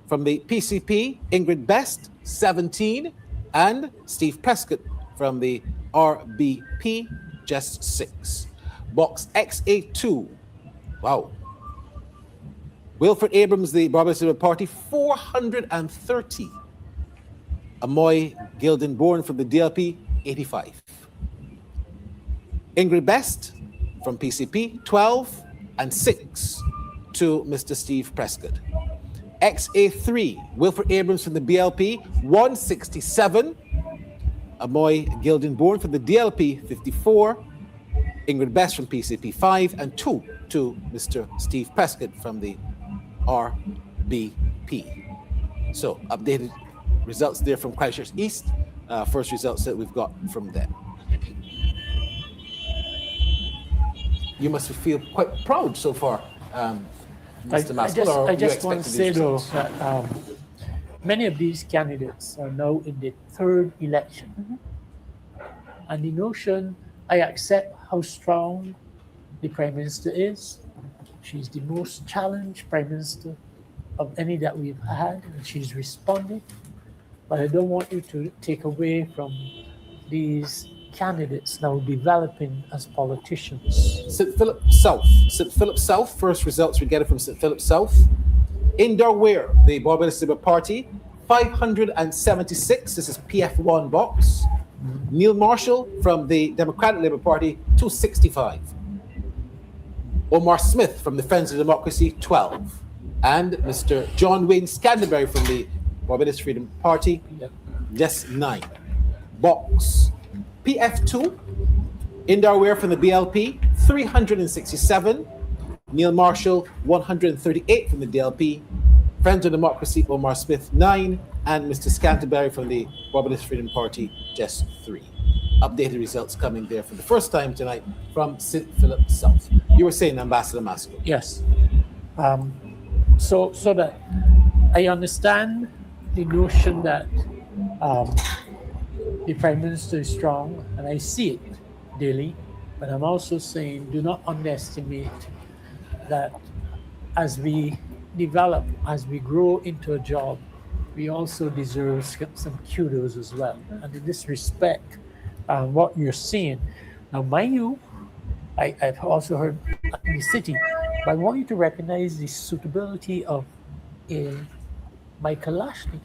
From the PCP, Ingrid Best, 17. And Steve Prescott from the RBP, just 6. Box XA2. Wow. Wilfred Abrams, the Barbados Labour Party, 430. Amoy Gildenborn from the DLP, 85. Ingrid Best from PCP, 12 and 6 to Mr. Steve Prescott. XA3, Wilfred Abrams from the BLP, 167. Amoy Gildenborn from the DLP, 54. Ingrid Best from PCP, 5 and 2 to Mr. Steve Prescott from the RBP. So updated results there from Christchurch East. First results that we've got from them. You must feel quite proud so far, Mr. Maskell. I just want to say though that many of these candidates are now in the third election. And the notion, I accept how strong the Prime Minister is. She's the most challenged Prime Minister of any that we've had, and she's responded. But I don't want you to take away from these candidates now developing as politicians. St. Philip South. St. Philip South, first results we get it from St. Philip South. Indoor Weir, the Barbados Labour Party, 576. This is PF1 box. Neil Marshall from the Democratic Labour Party, 265. Omar Smith from the Friends of Democracy, 12. And Mr. John Wayne Scanderberry from the Barbados Freedom Party, just 9. Box PF2, Indar Ware from the BLP, 367. Neil Marshall, 138 from the DLP. Friends of Democracy, Omar Smith, 9. And Mr. Scanterbury from the Barbados Freedom Party, just 3. Updated results coming there for the first time tonight from St. Philip South. You were saying, Ambassador Masco. Yes. So that I understand the notion that the Prime Minister is strong, and I see it daily, but I'm also saying do not underestimate that as we develop, as we grow into a job, we also deserve some kudos as well. And in this respect, what you're seeing, now mind you, I've also heard in the city, but I want you to recognize the suitability of Michael Lashley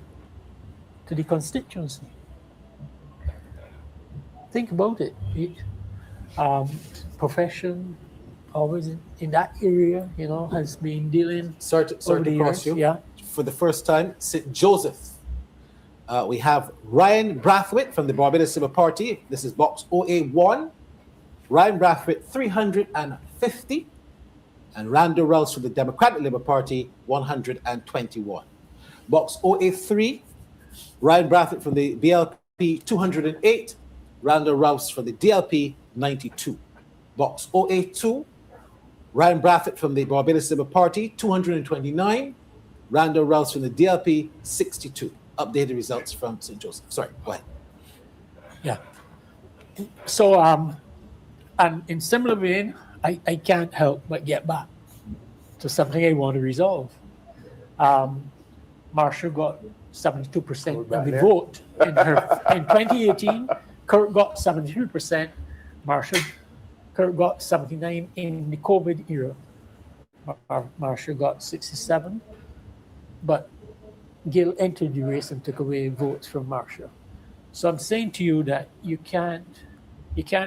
to the constituency. Think about it. Profession, always in that area, has been dealing. Sorry to cross you. Yeah. For the first time, St. Joseph. We have Ryan Brathwaite from the Barbados Labour Party. This is box OA1. Ryan Brathwaite, 350. And Randall Rouse from the Democratic Labour Party, 121. Box OA3, Ryan Brathwaite from the BLP, 208. Randall Rouse from the DLP, 92. Box OA2, Ryan Brathwaite from the Barbados Labour Party, 229. Randall Rouse from the DLP, 62. Updated results from St. Joseph. Sorry, go ahead. Yeah. So, and in similar vein, I can't help but get back to something I want to resolve. Marsha got 72% of the vote in 2018. Kurt got 73%. Kurt got 79 in the COVID era. Marsha got 67. But Gil entered the race and took away votes from Marsha. So I'm saying to you that you can't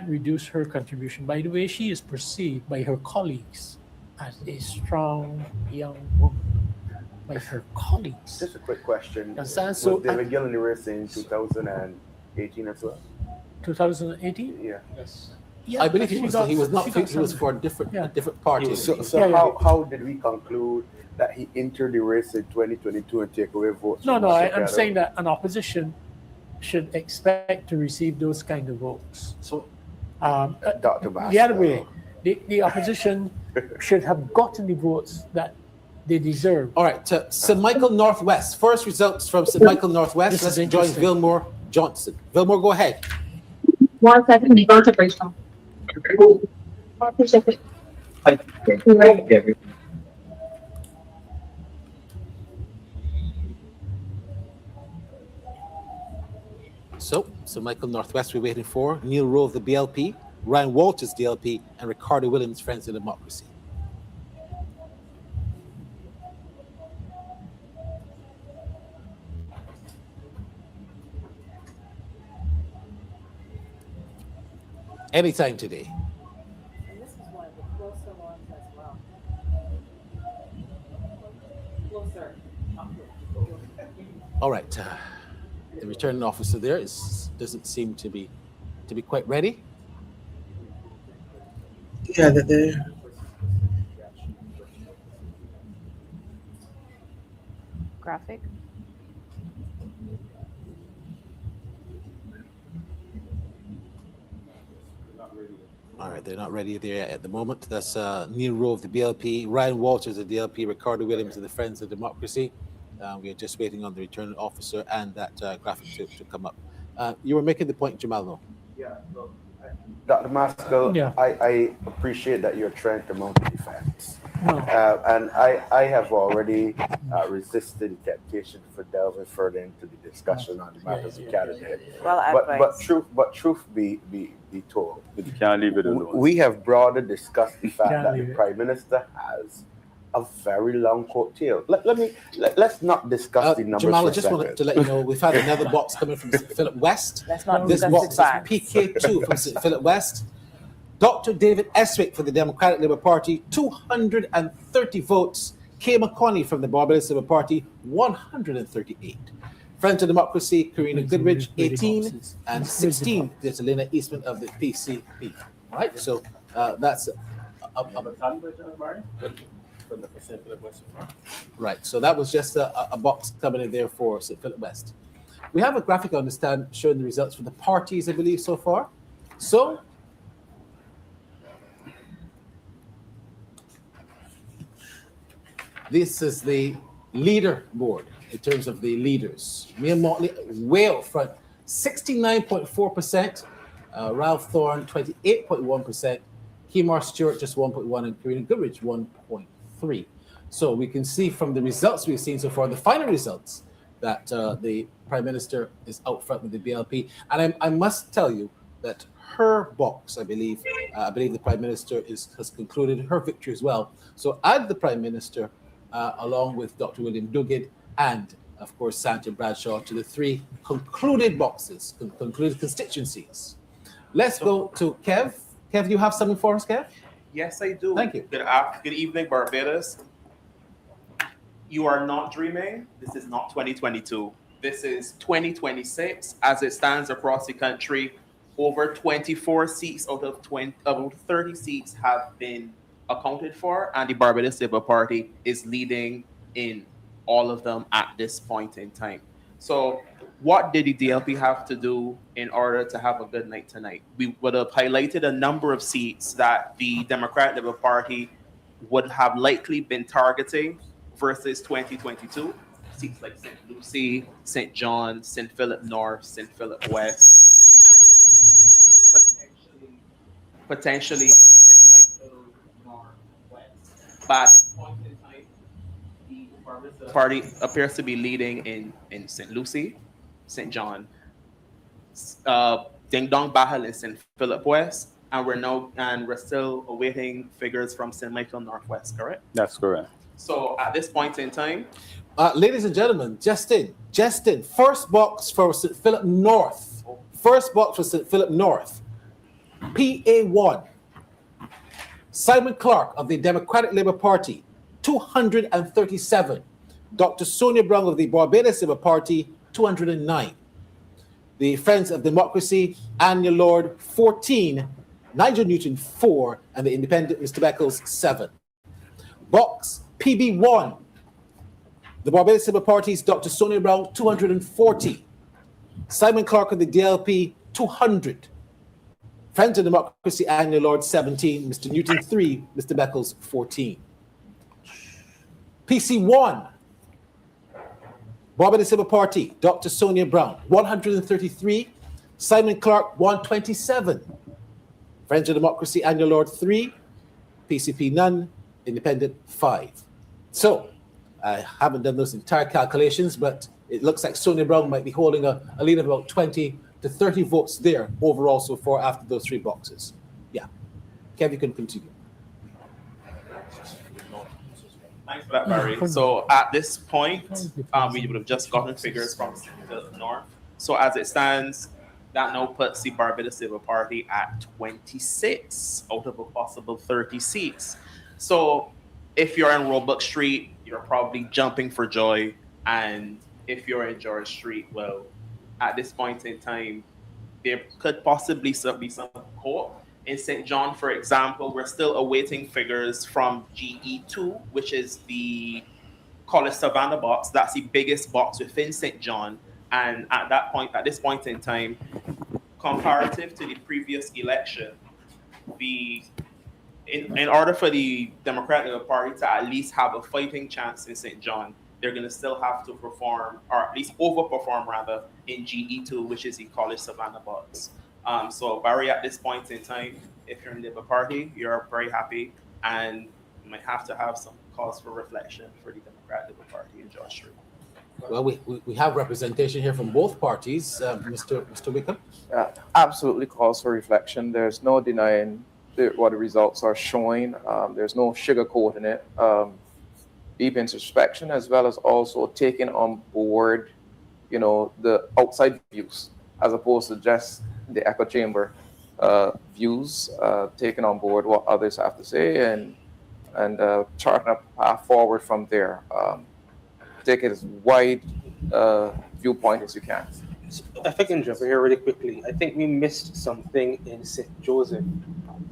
reduce her contribution. By the way, she is perceived by her colleagues as a strong young woman. By her colleagues. Just a quick question. So, was David Gill in the race in 2018 as well? 2018? Yeah. Yes. I believe he was for a different party. So how did we conclude that he entered the race in 2022 and take away votes? No, I'm saying that an opposition should expect to receive those kind of votes. So, Dr. The other way, the opposition should have gotten the votes that they deserve. All right, to St. Michael Northwest. First results from St. Michael Northwest. Let's join Vilmore Johnson. Vilmore, go ahead. 1 second, they go to Bristol. So Michael Northwest, we're waiting for Neil Rowe of the BLP, Ryan Walters, DLP, and Ricardo Williams, Friends of Democracy. Anytime today. And this is one of the closer ones as well. Closer. All right. The returning officer there doesn't seem to be quite ready. Yeah, they're there. Graphic. All right, they're not ready there at the moment. That's Neil Rowe of the BLP, Ryan Walters of the DLP, Ricardo Williams of the Friends of Democracy. We are just waiting on the returning officer and that graphic to come up. You were making the point, Jamal, though. Yeah, look, Dr. Maskell, Yeah. I appreciate that you're trying to mount a defense. And I have already resisted the temptation for delving further into the discussion on the matters of candidate. But truth be told, You can't leave it alone. we have broader discussed the fact that the Prime Minister has a very long coattail. Let's not discuss the numbers. Jamal, for I just a wanted second. to let you know we've had another box coming from St. Philip West. Let's not This discuss box the is facts. PK2 from St. Philip West. Dr. David Eswick for the Democratic Labour Party, 230 votes. Kay McConney from the Barbados Labour Party, 138. Friends of Democracy, Karina Goodrich, 18, and 16, there's Elena Eastman of the PCP. All right, so that's right. So that was just a box coming in there for St. Philip West. We have a graphic on the stand showing the results for the parties, I believe, so far. So this is the leaderboard in terms of the leaders. Mia Mottley, way out front, 69.4%. Ralph Thorne, 28.1%. Kemar Stewart, just 1.1%, and Karina Goodrich, 1.3%. So we can see from the results we've seen so far, the final results, that the Prime Minister is out front with the BLP. And I must tell you that her box, I believe the Prime Minister has concluded her victory as well. So add the Prime Minister along with Dr. William Duguid and, of course, Santa Bradshaw to the three concluded boxes, concluded constituencies. Let's go to Kev. Kev, do you have something for us, Kev? Yes, I do. Thank you. Good evening, Barbados. You are not dreaming. This is not 2022. This is 2026. As it stands across the country, over 24 seats out of 30 seats have been accounted for, and the Barbados Labour Party is leading in all of them at this point in time. So what did the DLP have to do in order to have a good night tonight? We would have highlighted a number of seats that the Democratic Labour Party would have likely been targeting versus 2022. Seats like St. Lucie, St. John, St. Philip North, St. Philip West, and potentially St. Michael Northwest. But at this point in time, the Barbados Party appears to be leading in St. Lucie, St. John, Ding Dong Bahal in St. Philip West, and we're still awaiting figures from St. Michael Northwest, correct? That's correct. So at this point in time, ladies and gentlemen, just in, first box for St. Philip North. First box for St. Philip North. PA1. Simon Clark of the Democratic Labour Party, 237. Dr. Sonia Brown of the Barbados Labour Party, 209. The Friends of Democracy, Anya Lord, 14. Nigel Newton, 4. And the Independent, Mr. Beckles, 7. Box PB1. The Barbados Labour Party's Dr. Sonia Brown, 240. Simon Clark of the DLP, 200. Friends of Democracy, Anya Lord, 17. Mr. Newton, 3. Mr. Beckles, 14. PC1. Barbados Labour Party, Dr. Sonia Brown, 133. Simon Clark, 127. Friends of Democracy, Anya Lord, 3. PCP, none. Independent, 5. So, I haven't done those entire calculations, but it looks like Sonia Brown might be holding a lead of about 20 to 30 votes there overall so far after those 3 boxes. Yeah. Kev, you can continue. thanks for that, Barry. So at this point, we would have just gotten figures from the North. So as it stands, that now puts the Barbados Labour Party at 26 out of a possible 30 seats. So if you're in Roebuck Street, you're probably jumping for joy. And if you're in George Street, well, at this point in time, there could possibly be some hope. In St. John, for example, we're still awaiting figures from GE2, which is the College Savannah box. That's the biggest box within St. John. And at this point in time, comparative to the previous election, in order for the Democratic Labour Party to at least have a fighting chance in St. John, they're going to still have to perform, or at least overperform rather, in GE2, which is the College Savannah box. So Barry, at this point in time, if you're in the Labour Party, you're very happy, and you might have to have some cause for reflection for the Democratic Labour Party in George Street. Well, we have representation here from both parties, Mr. Wickham. Absolutely calls for reflection. There's no denying what the results are showing. There's no sugarcoating it. deep introspection, as well as also taking on board, the outside views, as opposed to just the echo chamber views, taking on board what others have to say and charting a path forward from there. Take it as wide viewpoint as you can. If I can jump in here really quickly, I think we missed something in St. Joseph.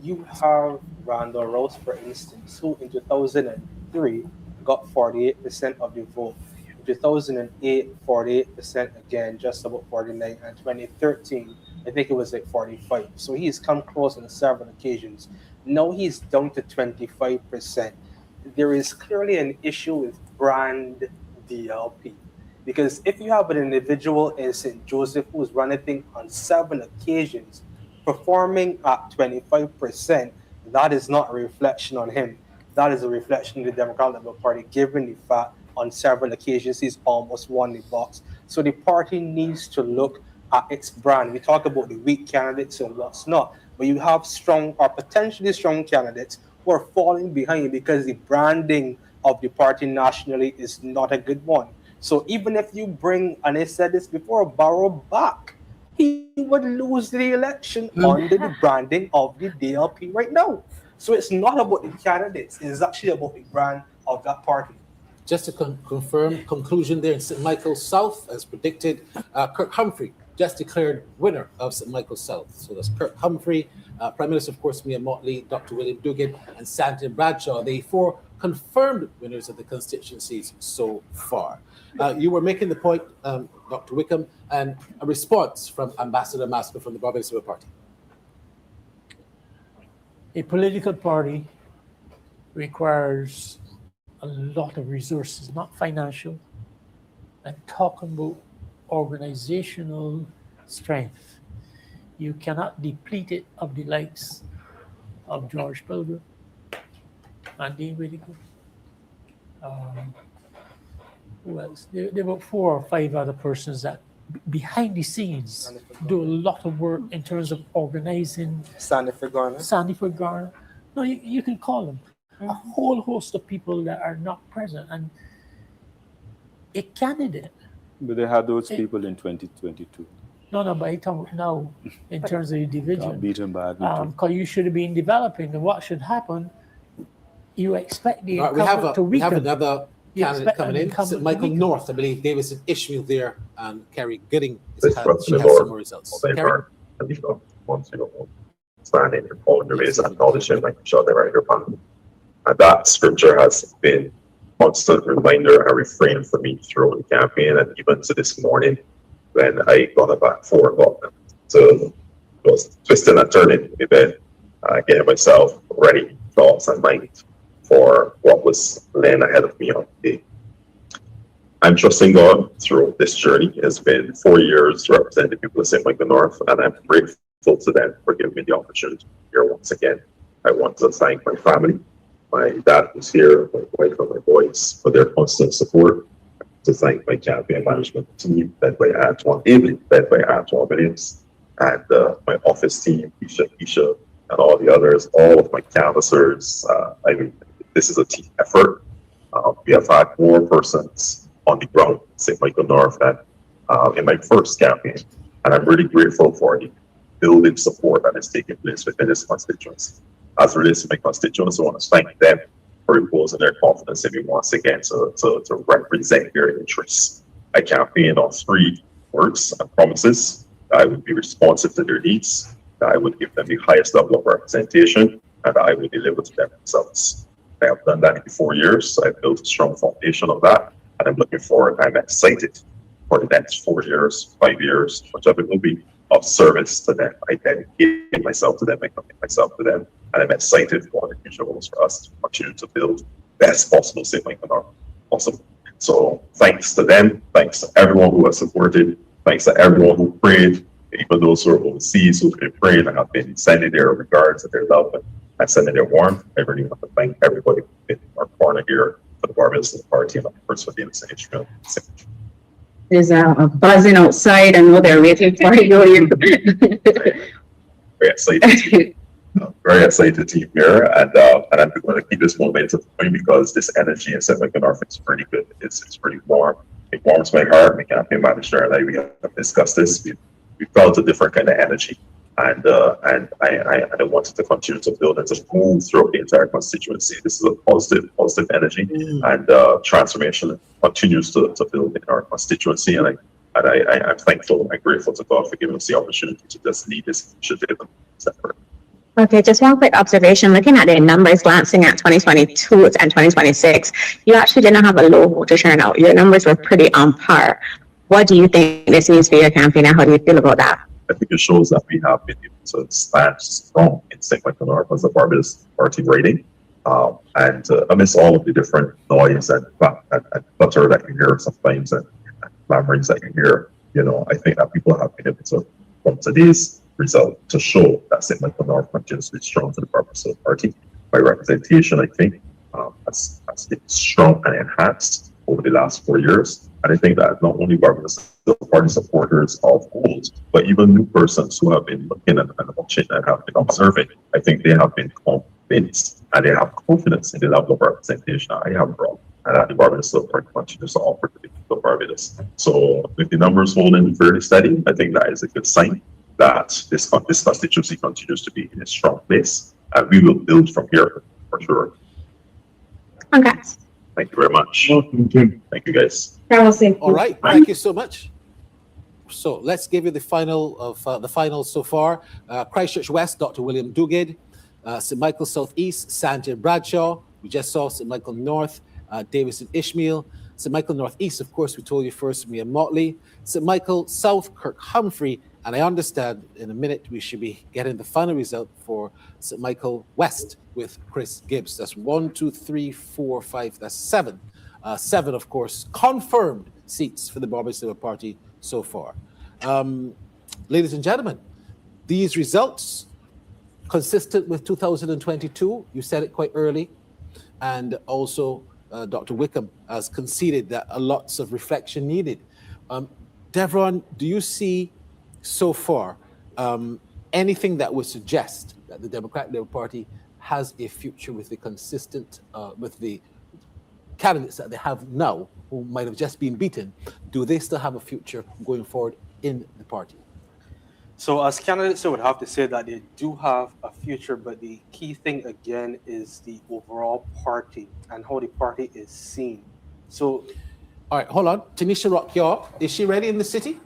You have Randall Rouse, for instance, who in 2003 got 48% of the vote. In 2008, 48% again, just about 49. And 2013, I think it was like 45. So he's come close on several occasions. Now he's down to 25%. There is clearly an issue with brand DLP. Because if you have an individual in St. Joseph who's running things on 7 occasions, performing at 25%, that is not a reflection on him. That is a reflection of the Democratic Liberal Party, given the fact on several occasions he's almost won the box. So the party needs to look at its brand. We talk about the weak candidates and what's not, but you have strong or potentially strong candidates who are falling behind because the branding of the party nationally is not a good one. So even if you bring, and I said this before, Barrow back, he would lose the election under the branding of the DLP right now. So it's not about the candidates, it's actually about the brand of that party. Just to confirm, conclusion there in St. Michael's South, as predicted, Kirk Humphrey just declared winner of St. Michael's South. So that's Kirk Humphrey, Prime Minister, of course, Mia Mottley, Dr. William Dugan, and Santa Bradshaw, the 4 confirmed winners of the constituencies so far. You were making the point, Dr. Wickham, and a response from Ambassador Maskell from the Barbados Labour Party. A political party requires a lot of resources, not financial, and talking about organizational strength. You cannot deplete it of the likes of George Pilgrim and Dean Whittaker. Who else? There were 4 or 5 other persons that behind the scenes do a lot of work in terms of organizing. Sandifer Garner. No, you can call them. A whole host of people that are not present. And a candidate. But they had those people in 2022. No, but I talk now in terms of the division. Beaten by because you should have been developing, and what should happen, you expect the Right, incumbent to weaken. we have another candidate coming in. St. Michael North, I believe Davidson Ishmael there, and Kerry Gooding. She has some more results. Kerry? Standing in all the ways and acknowledging, like sure they right here upon. And that scripture has been constant reminder and refrain for me throughout the campaign, and even to this morning when I got back 4 o'clock. So it was twisting and turning in bed, getting myself ready, thoughts and mind for what was laying ahead of me on the day. I'm trusting God through this journey. It has been 4 years representing people of St. Michael North, and I'm grateful to them for giving me the opportunity to be here once again. I want to thank my family, my dad who's here, my wife and my boys for their constant support. To thank my campaign management team led by Antoine Williams, and my office team, Isha, and all the others, all of my canvassers. I mean, this is a team effort. We have had more persons on the ground in St. Michael North than in my first campaign, and I'm really grateful for the building support that is taking place within this constituency. As it relates to my constituents, I want to thank them for imposing their confidence in me once again to represent their interests. I campaigned on 3 words and promises. I would be responsive to their needs, I would give them the highest level of representation, and I would deliver to them themselves. I have done that in 4 years. I've built a strong foundation of that, and I'm looking forward. I'm excited for the next 4 years, 5 years, whichever it will be, of service to them. I dedicate myself to them, I commit myself to them, and I'm excited for the future goals for us to continue to build best possible St. Michael North possible. So thanks to them, thanks to everyone who has supported, thanks to everyone who prayed, even those who are overseas who've been praying and have been sending their regards and their love and sending their warmth. I really want to thank everybody who's been in our corner here for the Barbados Labour Party, and of course for the Innocent Ishmael. There's a buzzing outside. I know they're waiting for you. Very excited. very excited to be here, and I'm going to keep this momentum going because this energy in St. Michael North is pretty good. It's pretty warm. It warms my heart. My campaign manager and I, we have discussed this. We felt a different kind of energy, and I wanted to continue to build and to move throughout the entire constituency. This is a positive energy, and transformation continues to build in our constituency, and I'm thankful and grateful to God for giving us the opportunity to just lead this initiative. Okay, just one quick observation. Looking at the numbers, glancing at 2022 and 2026, you actually didn't have a low voter turnout. Your numbers were pretty on par. What do you think this means for your campaign, and how do you feel about that? I think it shows that we have been able to stand strong in St. Michael North as a Barbados party rating. And amidst all of the different noise and clutter that you hear sometimes and clamorings that you hear, I think that people have been able to, from today's result, to show that St. Michael North continues to be strong for the Barbados party. My representation, I think, has been strong and enhanced over the last 4 years. And I think that not only Barbados party supporters of old, but even new persons who have been looking and watching and have been observing, I think they have been convinced and they have confidence in the level of representation I have brought, and that the Barbados party continues to offer to the people of Barbados. So with the numbers holding fairly steady, I think that is a good sign that this constituency continues to be in a strong place, and we will build from here for sure. Okay. Thank you very much. Thank you, guys. All right, thank you so much. So let's give you the final of the finals so far. Christchurch West, Dr. William Duguid. St. Michael Southeast, Sanjay Bradshaw. We just saw St. Michael North, Davison Ishmael. St. Michael Northeast, of course, we told you first, Mia Mottley. St. Michael South, Kirk Humphrey. And I understand in a minute we should be getting the final result for St. Michael West with Chris Gibbs. That's 1, 2, 3, 4, 5. That's 7. 7, of course, confirmed seats for the Barbados Labour Party so far. Ladies and gentlemen, these results consistent with 2022. You said it quite early, and also Dr. Wickham has conceded that lots of reflection needed. Devron, do you see so far anything that would suggest that the Democratic Labour Party has a future with the consistent, with the candidates that they have now, who might have just been beaten? Do they still have a future going forward in the party? So as candidates, I would have to say that they do have a future, but the key thing again is the overall party and how the party is seen. So, all right, hold on. Tanisha Rockyaw, is she ready in the city?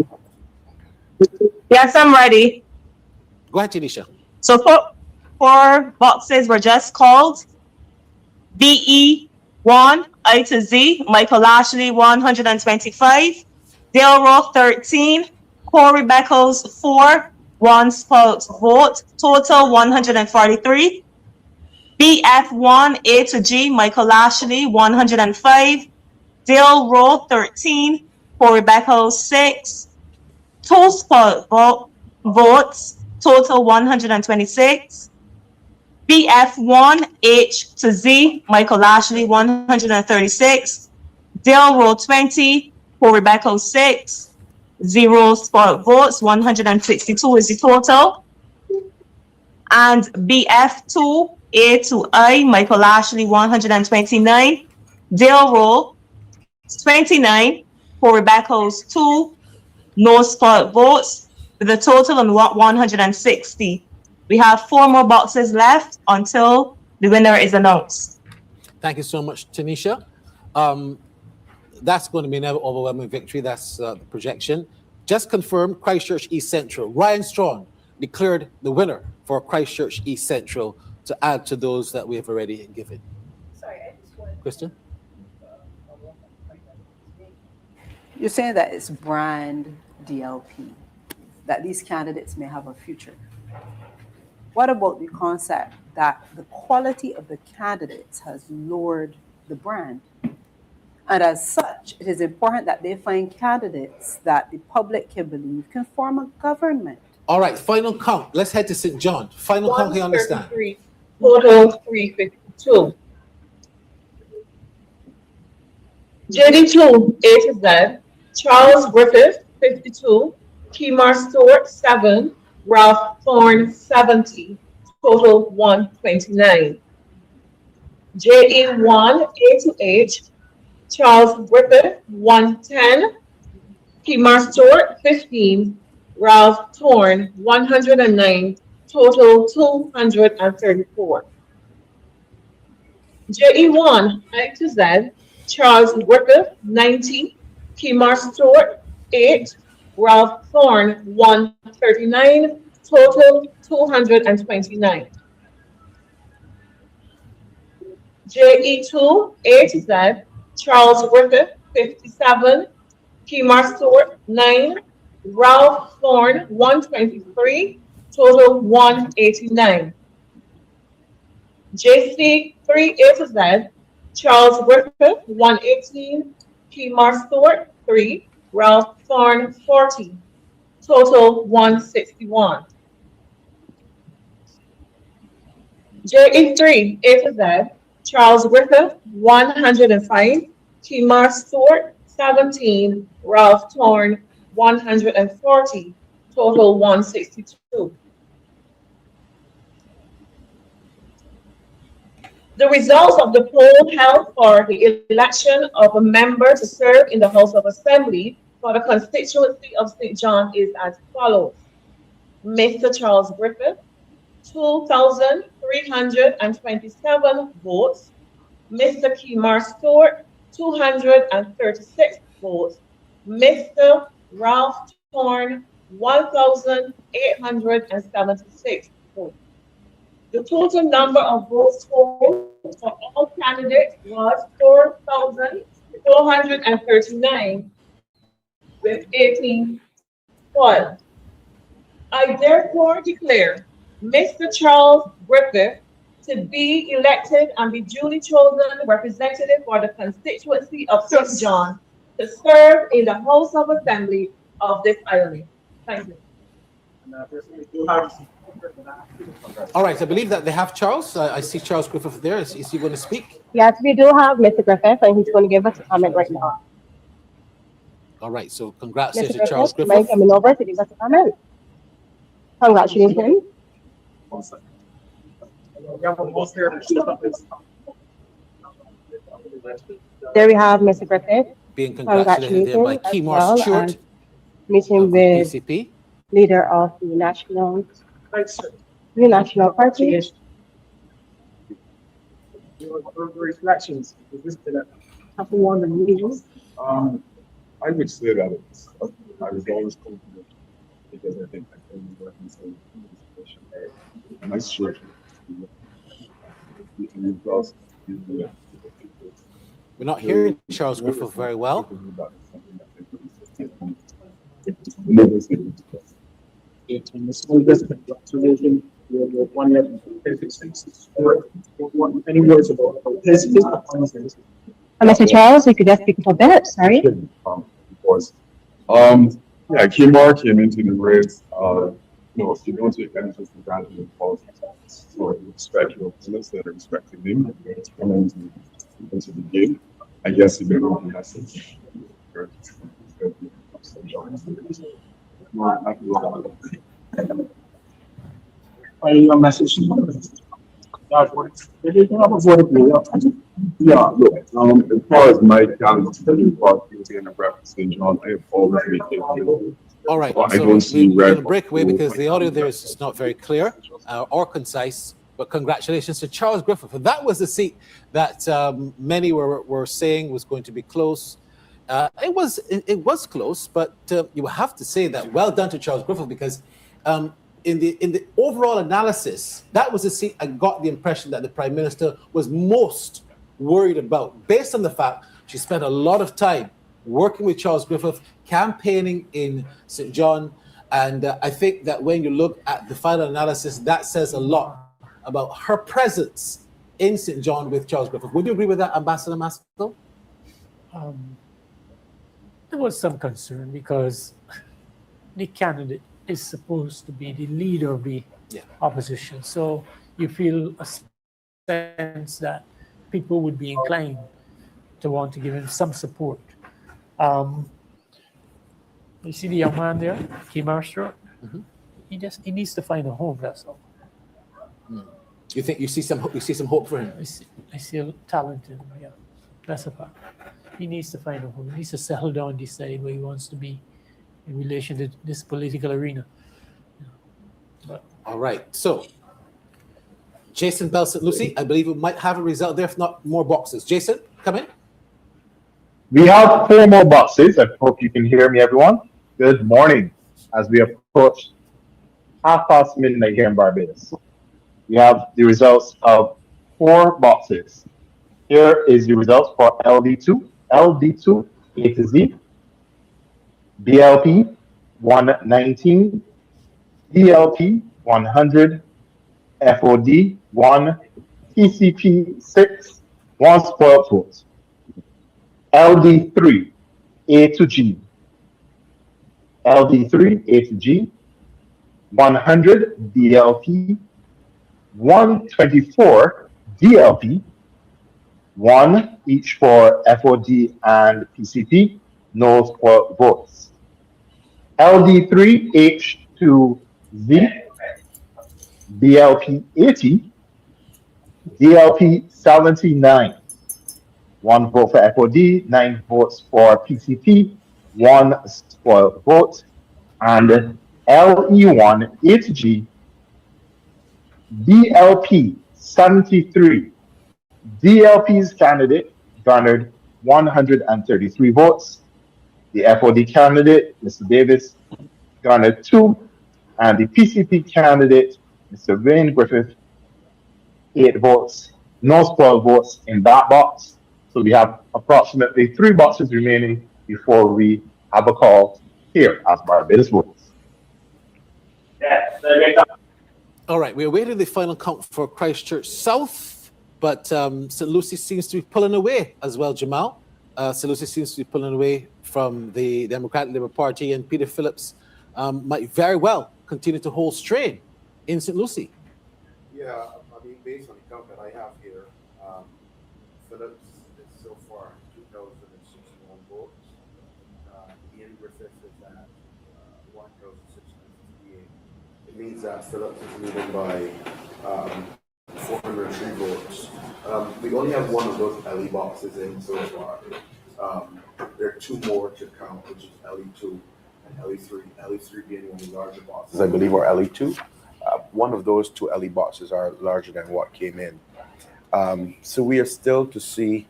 Yes, I'm ready. Go ahead, Tanisha. So four boxes were just called. BE1, I to Z, Michael Ashley, 125. Dale Roth, 13. Corey Beckles, 4. 1 spot vote. Total, 143. BF1, A to G, Michael Ashley, 105. Dale Roth, 13. Corey Beckles, 6. 2 spot votes. Total, 126. BF1, H to Z, Michael Ashley, 136. Dale Roth, 20. Corey Beckles, 6. 0 spot votes, 162 is the total. And BF2, A to I, Michael Ashley, 129. Dale Roth, 29. Corey Beckles, 2. No spot votes, with a total of 160. We have 4 more boxes left until the winner is announced. Thank you so much, Tanisha. That's going to be an overwhelming victory. That's the projection. Just confirmed, Christchurch East Central. Ryan Strong declared the winner for Christchurch East Central, to add to those that we have already given. Sorry, I just wanted Kristen? You're saying that it's brand DLP, that these candidates may have a future. What about the concept that the quality of the candidates has lowered the brand? And as such, it is important that they find candidates that the public can believe can form a government. All right, final count. Let's head to St. John. Final count, you understand? Total 352. JD2, A to Z. Charles Griffith, 52. Kemar Stewart, 7. Ralph Thorne, 70. total 129. JE1 A to H, Charles Griffith, 110. Kemar Stewart, 15. Ralph Thorne, 109. Total 234. JE1 I to Z, Charles Griffith, 90. Kemar Stewart, 8. Ralph Thorne, 139. Total 229. JE2 A to Z, Charles Griffith, 57. Kemar Stewart, 9. Ralph Thorne, 123. Total 189. JC 3 A to Z, Charles Griffith, 118. Kemar Stewart, 3. Ralph Thorne, 40. Total 161. JE3 A to Z, Charles Griffith, 105. Kemar Stewart, 17. Ralph Thorne, 140. Total 162. The results of the poll held for the election of a member to serve in the House of Assembly for the constituency of St. John is as follows. Mr. Charles Griffith, 2,327 votes. Mr. Kemar Stewart, 236 votes. Mr. Ralph Thorne, 1,876 votes. The total number of votes for all candidates was 4,439 with 18 for. I therefore declare Mr. Charles Griffith to be elected and be duly chosen representative for the constituency of St. John to serve in the House of Assembly of this island. Thank you. All right, I believe that they have Charles. I see Charles Griffith there. Is he going to speak? Yes, we do have Mr. Griffith, and he's going to give us a comment right now. All right, so congrats Mr. to Charles Griffith, Griffith. coming over to give us a comment. Congratulations. There we have Mr. Griffith. Being congratulated there by Kemar Stewart. Meeting with PCP. leader of the National Party. Reflections. I would say that I was always confident because I think I can work in some position. And I sure. We're not hearing Charles Griffith very well. Any words about this? Mr. Charles, we could just speak a bit, sorry. Yeah, Kemar came into the race. If you don't take anything for granted in politics, so respect your opponents that are respecting them, into the game. I guess you know the message. Your message. Yeah, look, as far as my candidate party being a representation, I have always made it. All right, I so don't see we're going red. to break away because the audio there is not very clear or concise. But congratulations to Charles Griffith. That was the seat that many were saying was going to be close. It was close, but you have to say that well done to Charles Griffith because in the overall analysis, that was the seat I got the impression that the Prime Minister was most worried about, based on the fact she spent a lot of time working with Charles Griffith, campaigning in St. John, and I think that when you look at the final analysis, that says a lot about her presence in St. John with Charles Griffith. Would you agree with that, Ambassador Maskell? There was some concern because the candidate is supposed to be the leader of the opposition. So you feel a sense that people would be inclined to want to give him some support. You see the young man there, Kemar Stewart? He needs to find a home, that's all. You think you see some hope for him? I see a talent in him. Yeah, that's a fact. He needs to find a home. He needs to settle down and decide where he wants to be in relation to this political arena. But, all right. So, Jason Bell, St. Lucie, I believe we might have a result there, if not more boxes. Jason, come in. We have 4 more boxes. I hope you can hear me, everyone. Good morning. As we approach midnight here in Barbados, we have the results of 4 boxes. Here is the results for LD2, LD2 A to Z, BLP 119, DLP 100, FOD 1, TCP 6, 1 spoiled vote. LD3 A to G, LD3 A to G, 100 DLP, 124 DLP, 1 each for FOD and PCP, no spoiled votes. LD3 H2Z, DLP 80, DLP 79, 1 vote for FOD, 9 votes for PCP, 1 spoiled vote, and LE1 8G, DLP 73. DLP's candidate garnered 133 votes. The FOD candidate, Mr. Davis, garnered 2, and the PCP candidate, Mr. Wayne Griffith, 8 votes. No spoiled votes in that box. So we have approximately 3 boxes remaining before we have a call here as Barbados votes. All right, we're waiting the final count for Christchurch South, but St. Lucie seems to be pulling away as well, Jamal. St. Lucie seems to be pulling away from the Democratic Labour Party, and Peter Phillips might very well continue to hold strain in St. Lucie. Yeah, I mean, based on the count that I have here, Phillips is so far 2,061 votes. Ian Griffith is at 1,658. It means that Phillips is leading by 403 votes. We only have 1 of those LE boxes in so far. There are 2 more to count, which is LE2 and LE3. LE3 being one of the larger boxes, I believe, or LE2. One of those 2 LE boxes are larger than what came in. So we are still to see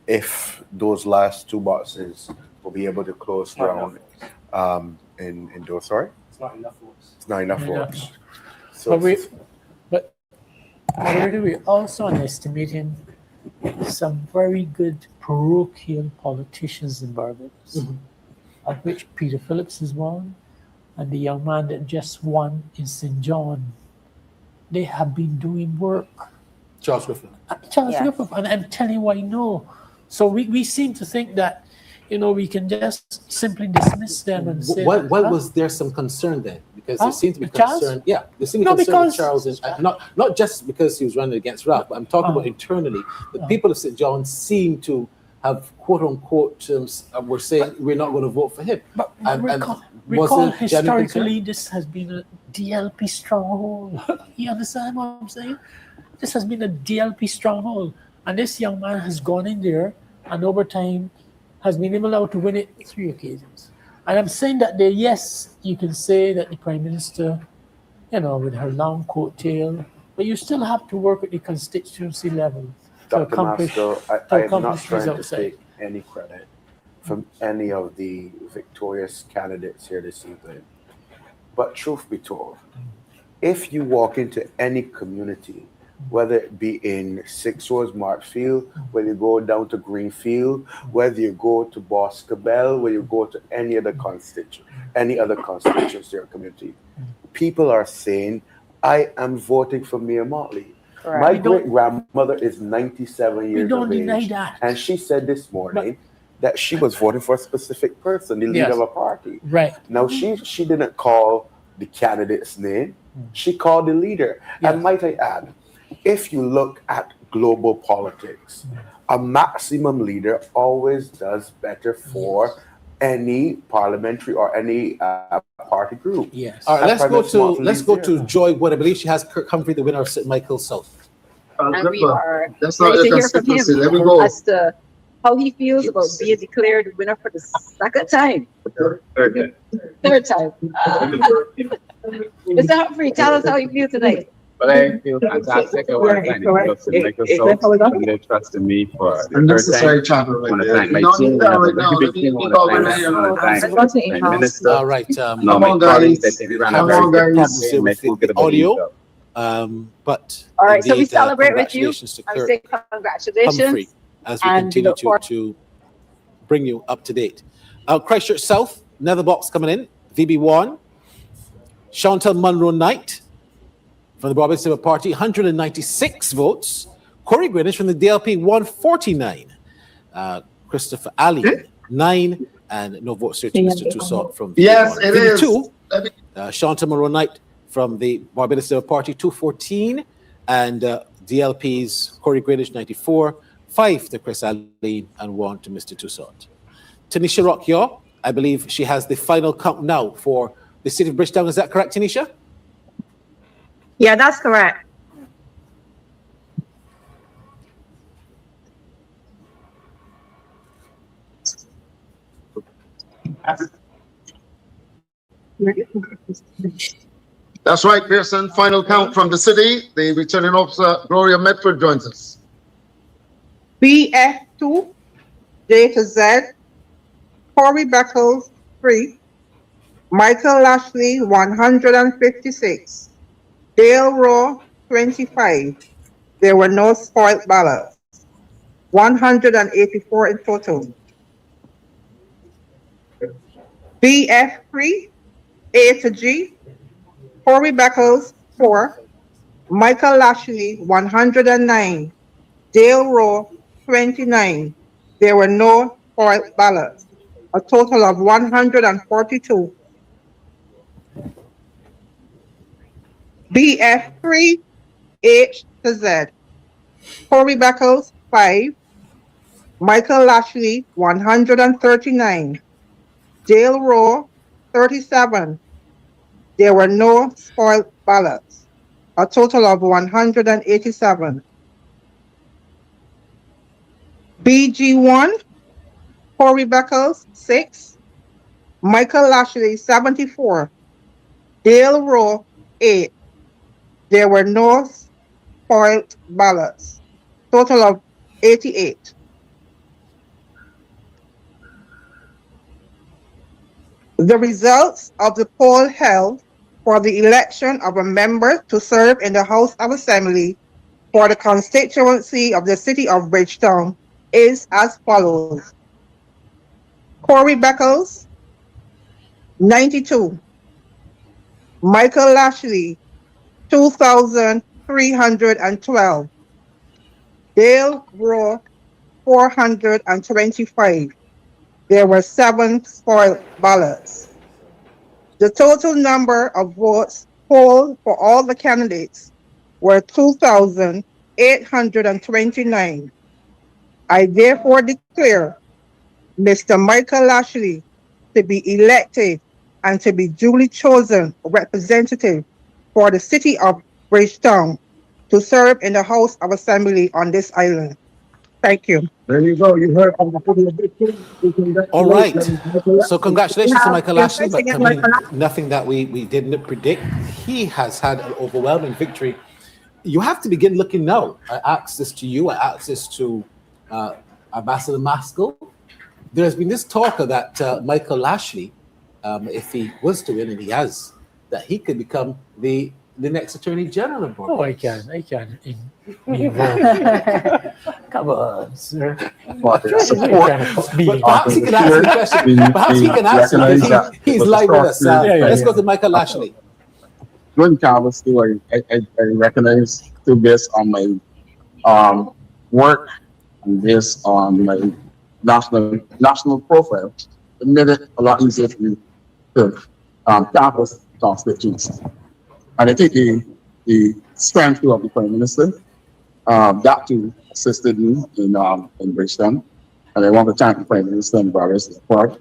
if those last 2 boxes will be able to close down in those. Sorry? It's not enough votes. It's not enough votes. So but we're also underestimating some very good parochial politicians in Barbados, of which Peter Phillips is one, and the young man that just won in St. John. They have been doing work. Charles Griffin. Griffin, and I'm telling you why no. So we seem to think that, we can just simply dismiss them and say. Why was there some concern then? Because there seemed to be concern. Yeah, there seemed to be concern with Charles. Not just because he was running against Ralph, but I'm talking about internally. The people of St. John seem to have, quote unquote, were saying we're not going to vote for him. But recall historically, this has been a DLP stronghold. You understand what I'm saying? This has been a DLP stronghold. And this young man has gone in there and over time has been able to win it 3 occasions. And I'm saying that yes, you can say that the Prime Minister, with her long coattail, but you still have to work at the constituency level to accomplish I am not trying to take any credit from any of the victorious candidates here this evening. But truth be told, if you walk into any community, whether it be in Six Rose Markfield, whether you go down to Greenfield, whether you go to Boscobel, whether you go to any other constituency or community, people are saying, I am voting for Mia Mottley. Right. My great-grandmother is 97 years of age, and she said this morning that she was voting for a specific person, the leader of a party. Right. Now, she didn't call the candidate's name. She called the leader. And might I add, if you look at global politics, a maximum leader always does better for any parliamentary or any party group. Yes. All right, let's go to Joy Wood. I believe she has Kirk Humphrey, the winner of St. Michael's South. And we are ready to hear from him as to how he feels about being declared winner for the second time. Third time. Mr. Humphrey, tell us how you feel tonight. Well, I feel fantastic. I want to thank the people of St. Michael's South for their trust in me for the third time. I want to thank my team. I have a very big team. I want to thank my minister. All right. Now my colleagues that they ran a very good campaign. My full good audio. But all right, so we celebrate with you and say congratulations. Humphrey, as we continue to bring you up to date. Christchurch South, another box coming in. VB1, Chantal Munro Knight from the Barbadian Civil Party, 196 votes. Corey Greenwich from the DLP, 149. Christopher Ali, 9, and no votes here to Mr. Toussaint from VB1. Yes, it VB2, is. Chantal Munro Knight from the Barbados Civil Party, 214, and DLP's Corey Greenwich, 94, 5 to Chris Ali, and 1 to Mr. Toussaint. Tanisha Rockyaw, I believe she has the final count now for the city of Bridgetown. Is that correct, Tanisha? Yeah, that's correct. That's right, Pearson. Final count from the city. The returning officer, Gloria Medford, joins us. BF2, J to Z, Corey Beckles, 3, Michael Lashley, 156, Dale Raw, 25. There were no spoiled ballots. 184 in total. BF3, A to G, Corey Beckles, 4, Michael Lashley, 109, Dale Raw, 29. There were no spoiled ballots. A total of 142. BF3, H to Z, Corey Beckles, 5, Michael Lashley, 139, Dale Raw, 37. There were no spoiled ballots. A total of 187. BG1, Corey Beckles, 6, Michael Lashley, 74, Dale Raw, 8. There were no spoiled ballots. Total of 88. The results of the poll held for the election of a member to serve in the House of Assembly for the constituency of the city of Bridgetown is as follows. Corey Beckles, 92. Michael Lashley, 2,312. Dale Raw, 425. There were 7 spoiled ballots. The total number of votes polled for all the candidates were 2,829. I therefore declare Mr. Michael Lashley to be elected and to be duly chosen representative for the city of Bridgetown to serve in the House of Assembly on this island. Thank you. There you go. You heard from the All right. So congratulations to Michael Lashley, but I mean, nothing that we didn't predict. He has had an overwhelming victory. You have to begin looking now. I asked this to you. I asked this to Ambassador Maskell. There has been this talk that Michael Lashley, if he was to win, and he has, that he could become the next Attorney General of Barbados. Oh, I can. Come on, sir. Perhaps he can answer the question. Perhaps he can answer because he's live with us. Let's go to Michael Lashley. When Carlos too, I recognize too based on my work and based on my national profile. It made it a lot easier for me to canvass constituency. And I think the strength of the Prime Minister, that too assisted me in Bridgetown. And I want to thank the Prime Minister and Barbados support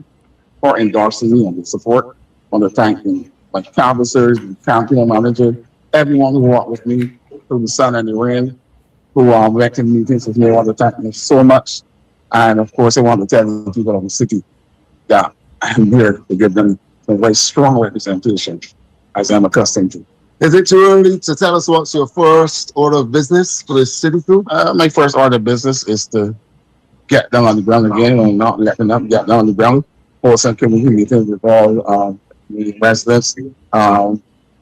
for endorsing me and the support. I want to thank my canvassers, the campaign manager, everyone who walked with me through the sun and the rain, who went to meetings with me. I want to thank them so much. And of course, I want to tell the people of the city that I'm here to give them a very strong representation, as I'm accustomed to. Is it too early to tell us what's your first order of business for the city group? My first order of business is to get down on the ground again and not letting them get down on the ground. For some community meetings with all the residents,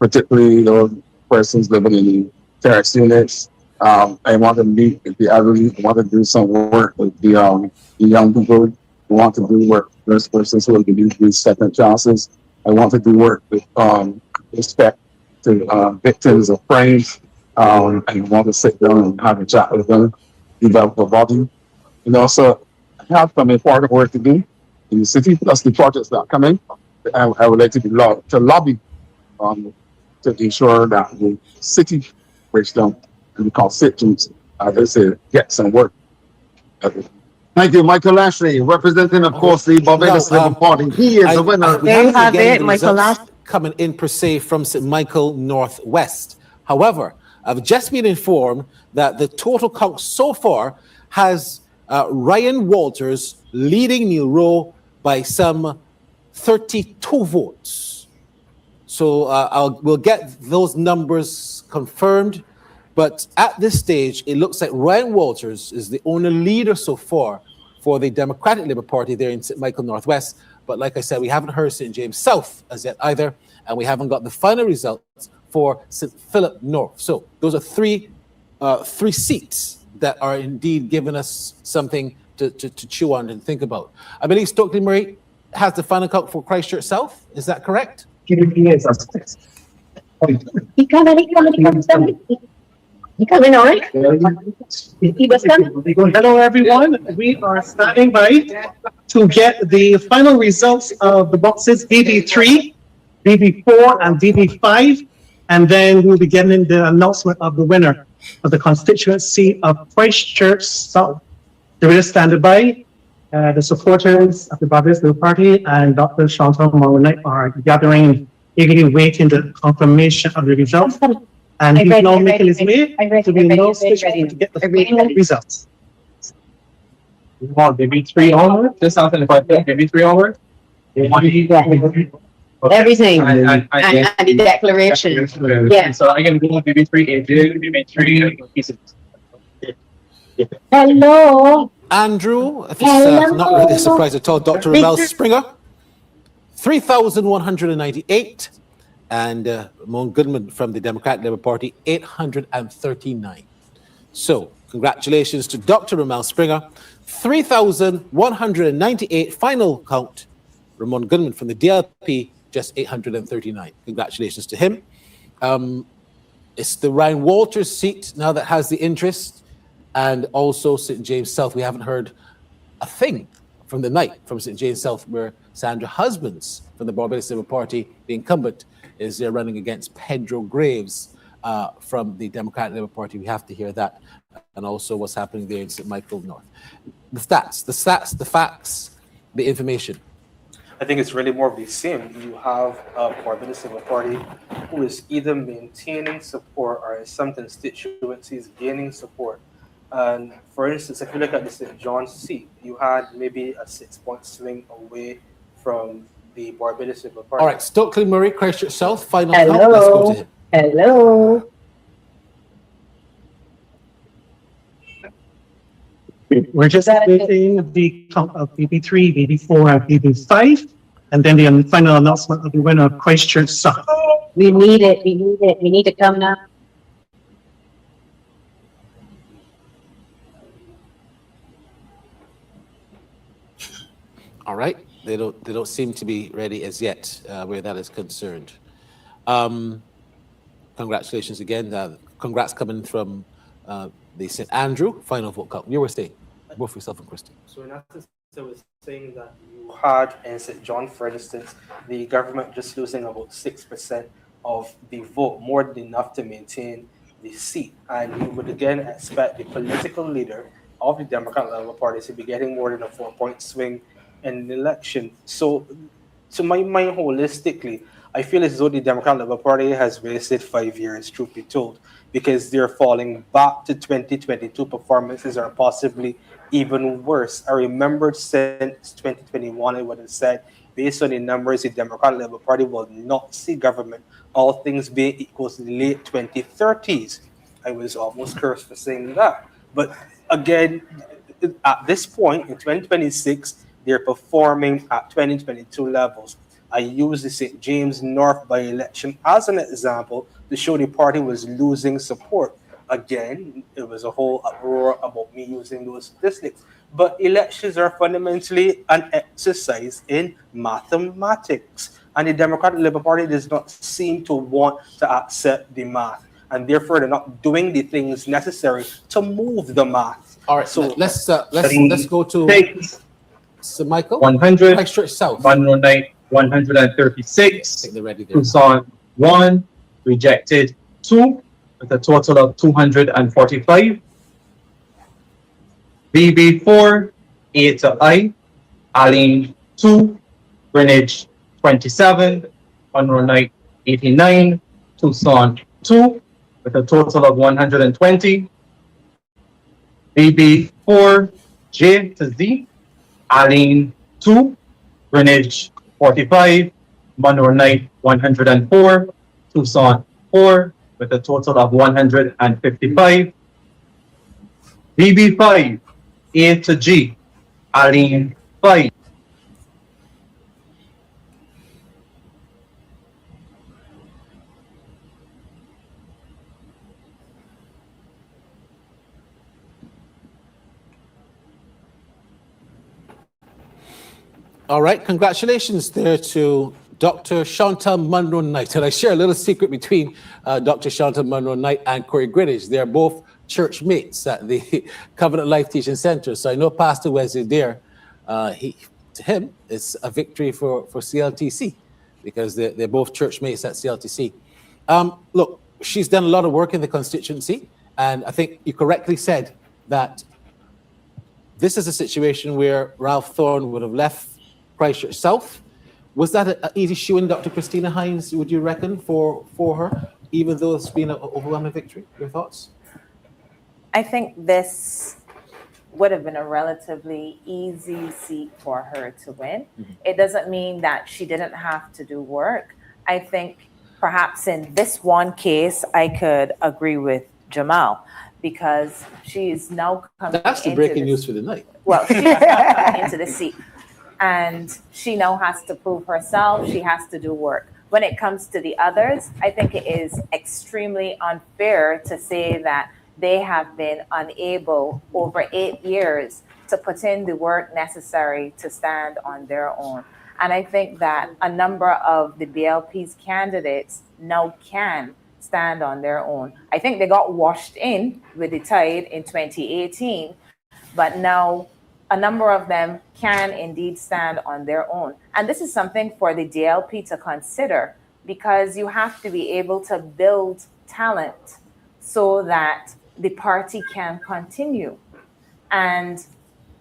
particularly those persons living in the terrace units. I want to meet with the elderly. I want to do some work with the young people. I want to do work with those persons who will give these second chances. I want to do work with respect to victims of crimes. I want to sit down and have a chat with them, develop a body. So I have some important work to do in the city, plus the projects that are coming. I would like to lobby to ensure that the city breaks down and the constituents, as I said, get some work. Thank you, Michael Ashley, representing, of course, the Barbados Labour Party. He is the winner. There you have it, Michael Ashley. Coming in per se from St. Michael Northwest. However, I've just been informed that the total count so far has Ryan Walters leading Neil Rowe by some 32 votes. So we'll get those numbers confirmed. But at this stage, it looks like Ryan Walters is the only leader so far for the Democratic Labour Party there in St. Michael Northwest. But like I said, we haven't heard St. James South as yet either, and we haven't got the final results for St. Philip North. So those are three seats that are indeed giving us something to chew on and think about. I believe Stokely Murray has the final count for Christchurch South. Is that correct? You coming, all right? Hello, everyone. We are standing by to get the final results of the boxes BB3, BB4, and BB5, and then we'll be getting the announcement of the winner of the constituency of Christchurch South. They will stand by. The supporters of the Barbados Labour Party and Dr. Chantal Moronight are gathering, eagerly waiting the confirmation of the results. And we now make it made to be no special to get the final results. We want BB3 onward. This sounds like BB3 onward. Everything. And the declaration. Yeah. So I can go with BB3, BB3. Hello. Andrew, I think not really a surprise at all. Dr. Ramel Springer, 3,198. And Ramon Goodman from the Democratic Labour Party, 839. So, congratulations to Dr. Ramel Springer. 3,198 final count. Ramon Goodman from the DLP, just 839. Congratulations to him. It's the Ryan Walters seat now that has the interest, and also St. James South. We haven't heard a thing from the night from St. James South, where Sandra Husbands from the Barbados Labour Party, the incumbent, is there running against Pedro Graves from the Democratic Labour Party. We have to hear that, and also what's happening there in St. Michael North. The facts, the information. I think it's really more of the same. You have a Barbados Labour Party who is either maintaining support or in some constituencies gaining support. And for instance, if you look at the St. John's seat, you had maybe a 6-point swing away from the Barbados Labour Party. All right, Stokely Murray, Christchurch South, final Hello. count. Let's go to him. Hello. We're just waiting the count of BB3, BB4, and BB5, and then the final announcement of the winner of Christchurch South. We need it. We need it. We need to come now. All right, they don't seem to be ready as yet where that is concerned. Congratulations again. Congrats coming from the St. Andrew final vote count. You were saying, both yourself and Christy. So in essence, I was saying that you had in St. John, for instance, the government just losing about 6% of the vote, more than enough to maintain the seat. And you would again expect the political leader of the Democratic Labour Party to be getting more than a 4-point swing in an election. So to my mind, holistically, I feel as though the Democratic Labour Party has wasted 5 years, truth be told, because they're falling back to 2022 performances are possibly even worse. I remember since 2021, I would have said, based on the numbers, the Democratic Labour Party will not see government, all things being equal, to the late 2030s. I was almost cursed for saying that. But again, at this point in 2026, they're performing at 2022 levels. I use the St. James North by-election as an example to show the party was losing support. Again, it was a whole uproar about me using those statistics. But elections are fundamentally an exercise in mathematics. And the Democratic Labour Party does not seem to want to accept the math. And therefore, they're not doing the things necessary to move the math. All right, so let's go to Sir Michael. 100, Christchurch South. Monroe Knight 136, Tucson 1, rejected 2, with a total of 245. BB4, A to I, Aline 2, Greenwich 27, Monroe Knight 89, Tucson 2, with a total of 120. BB4, J to Z, Aline 2, Greenwich 45, Monroe Knight 104, Tucson 4, with a total of 155. BB5, A to G, Aline 5. All right, congratulations there to Dr. Chantal Monroe Knight. And I share a little secret between Dr. Chantal Monroe Knight and Corey Greenwich. They're both church mates at the Covenant Life Teaching Center. So I know Pastor Wesley there, to him, it's a victory for CLTC because they're both church mates at CLTC. Look, she's done a lot of work in the constituency. And I think you correctly said that this is a situation where Ralph Thorne would have left Christchurch South. Was that an easy shoe-in, Dr. Christina Hines, would you reckon, for her, even though it's been an overwhelming victory? Your thoughts? I think this would have been a relatively easy seat for her to win. Mm-hmm. It doesn't mean that she didn't have to do work. I think perhaps in this one case, I could agree with Jamal because she's now coming into That's the breaking news for the night. Well, she's coming into the seat. And she now has to prove herself. She has to do work. When it comes to the others, I think it is extremely unfair to say that they have been unable over 8 years to put in the work necessary to stand on their own. And I think that a number of the BLP's candidates now can stand on their own. I think they got washed in with the tide in 2018, but now a number of them can indeed stand on their own. And this is something for the DLP to consider because you have to be able to build talent so that the party can continue. And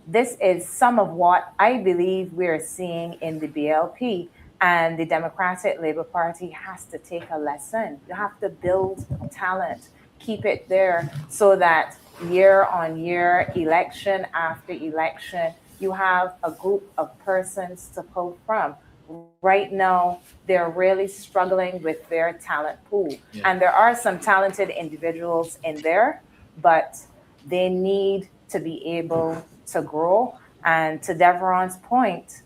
this is some of what I believe we're seeing in the BLP, and the Democratic Labour Party has to take a lesson. You have to build talent, keep it there so that year on year, election after election, you have a group of persons to pull from. Right now, they're really struggling with their talent pool. Yeah. And there are some talented individuals in there, but they need to be able to grow. And to Devron's point,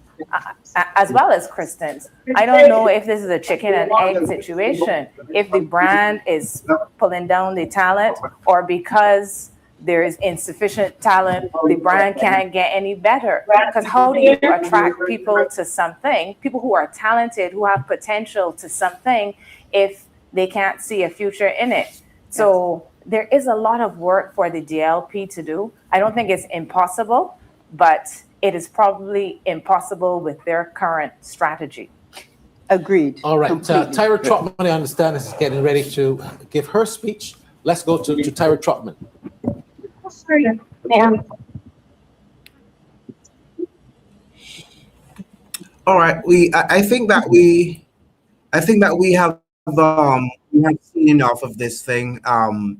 as well as Kristen's, I don't know if this is a chicken and egg situation, if the brand is pulling down the talent or because there is insufficient talent, the brand can't get any better. Because how do you attract people to something, people who are talented, who have potential to something, if they can't see a future in it? So there is a lot of work for the DLP to do. I don't think it's impossible, but it is probably impossible with their current strategy. Agreed. All right, Tyra Trotman, I understand, is getting ready to give her speech. Let's go to Tyra Trotman. All right, I think that we have seen enough of this thing.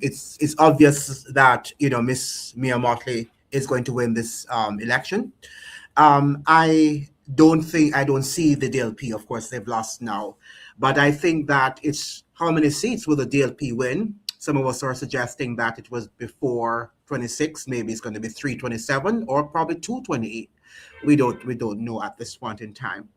It's obvious that Miss Mia Mottley is going to win this election. I don't see the DLP. Of course, they've lost now, but I think that it's how many seats will the DLP win? Some of us are suggesting that it was before 26. Maybe it's going to be 327 or probably 228. We don't know at this point in time.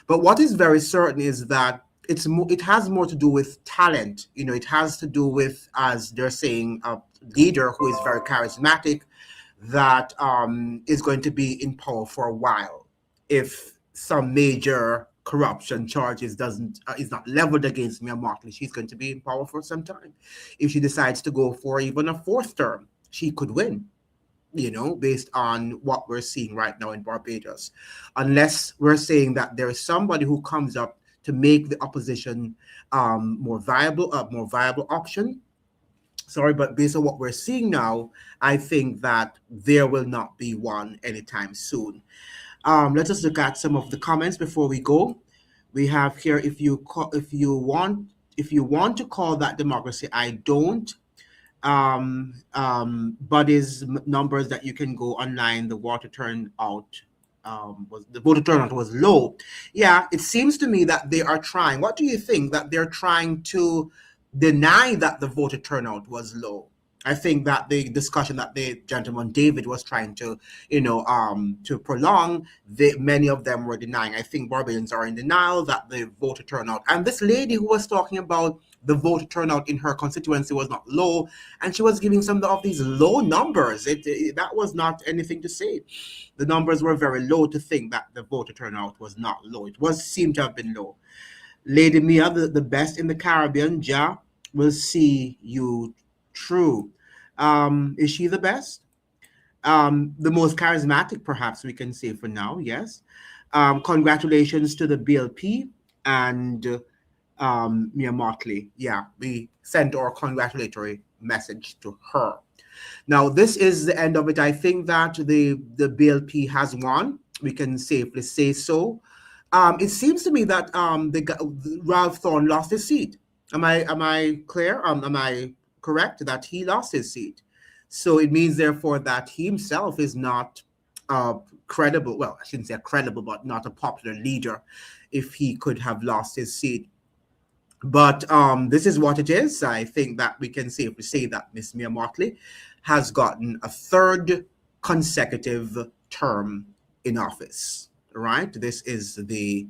But what is very certain is that it has more to do with talent. It has to do with, as they're saying, a leader who is very charismatic that is going to be in power for a while. If some major corruption charges is not leveled against Mia Mottley, she's going to be in power for some time. If she decides to go for even a fourth term, she could win. Based on what we're seeing right now in Barbados, unless we're saying that there is somebody who comes up to make the opposition more viable option. Sorry, but based on what we're seeing now, I think that there will not be one anytime soon. Let us look at some of the comments before we go. We have here, if you want to call that democracy, I don't. But is numbers that you can go online. The voter turnout was low. Yeah, it seems to me that they are trying. What do you think? That they're trying to deny that the voter turnout was low? I think that the discussion that the gentleman David was trying to, to prolong, many of them were denying. I think Barbadians are in denial that the voter turnout. And this lady who was talking about the voter turnout in her constituency was not low, and she was giving some of these low numbers. That was not anything to say. The numbers were very low to think that the voter turnout was not low. It seemed to have been low. Lady Mia, the best in the Caribbean, Ja, will see you true. Is she the best? The most charismatic, perhaps we can say for now, yes. Congratulations to the BLP and Mia Mottley. Yeah, we sent our congratulatory message to her. Now, this is the end of it. I think that the BLP has won. We can safely say so. It seems to me that Ralph Thorne lost his seat. Am I clear? Am I correct that he lost his seat? So it means, therefore, that he himself is not credible. Well, I shouldn't say credible, but not a popular leader if he could have lost his seat. But this is what it is. I think that we can safely say that Miss Mia Mottley has gotten a third consecutive term in office, right? This is the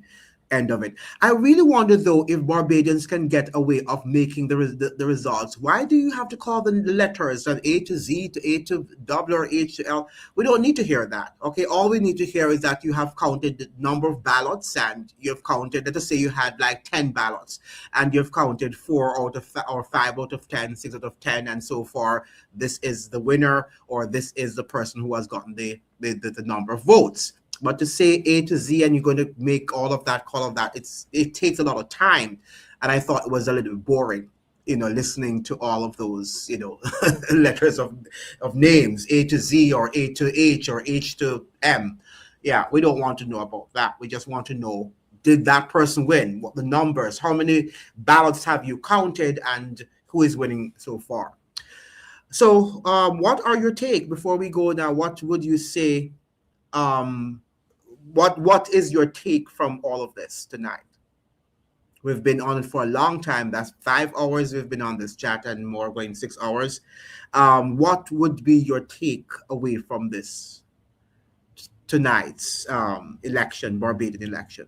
end of it. I really wonder, though, if Barbadians can get a way of making the results. Why do you have to call the letters from A to Z to A to W or H to L? We don't need to hear that, okay? All we need to hear is that you have counted the number of ballots, and you've counted, let us say you had like 10 ballots, and you've counted 4 out of 5 out of 10, 6 out of 10, and so far, this is the winner, or this is the person who has gotten the number of votes. But to say A to Z and you're going to make all of that, call of that, it takes a lot of time. And I thought it was a little bit boring, listening to all of those, letters of names, A to Z or A to H or H to M. Yeah, we don't want to know about that. We just want to know, did that person win? What the numbers? How many ballots have you counted? And who is winning so far? So what are your take before we go now? What would you say? What is your take from all of this tonight? We've been on it for a long time. That's 5 hours we've been on this chat, and more, going 6 hours. What would be your take away from this tonight's election, Barbadian election?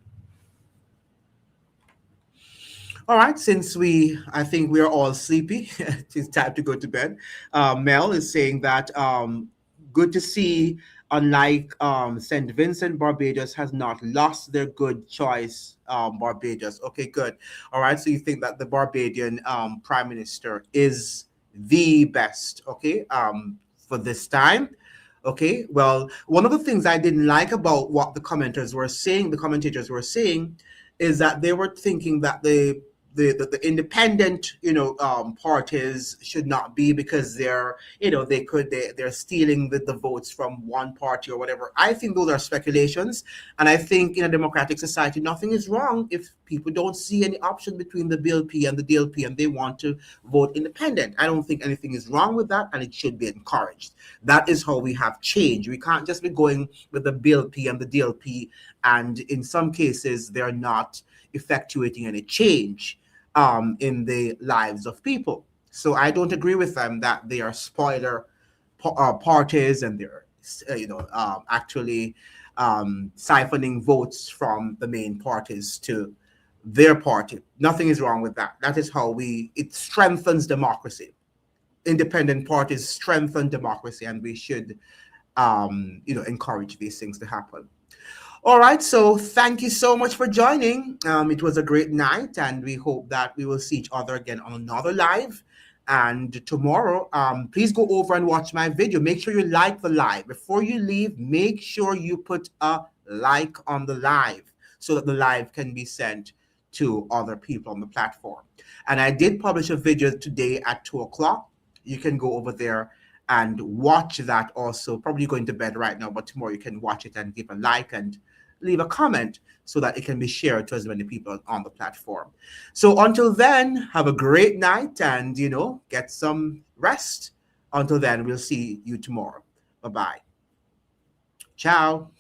All right, since I think we are all sleepy, it's time to go to bed. Mel is saying that good to see. Unlike St. Vincent, Barbados has not lost their good choice, Barbados. Okay, good. All right, so you think that the Barbadian Prime Minister is the best, okay, for this time? Okay, well, one of the things I didn't like about what the commentators were saying, is that they were thinking that the the independent, parties should not be, because they're stealing the votes from one party or whatever. I think those are speculations, and I think in a democratic society, nothing is wrong if people don't see any option between the BLP and the DLP and they want to vote independent. I don't think anything is wrong with that, and it should be encouraged. That is how we have change. We can't just be going with the BLP and the DLP, and in some cases they're not effectuating any change in the lives of people. So I don't agree with them that they are spoiler parties and they're actually siphoning votes from the main parties to their party. Nothing is wrong with that. That is how it strengthens democracy. Independent parties strengthen democracy, and we should encourage these things to happen. All right, so thank you so much for joining. It was a great night, and we hope that we will see each other again on another live. And tomorrow, please go over and watch my video. Make sure you like the live. Before you leave, make sure you put a like on the live so that the live can be sent to other people on the platform. And I did publish a video today at 2 o'clock. You can go over there and watch that also. Probably going to bed right now, but tomorrow you can watch it and give a like and leave a comment so that it can be shared to as many people on the platform. So until then, have a great night and, get some rest. Until then, we'll see you tomorrow. Bye-bye. Ciao.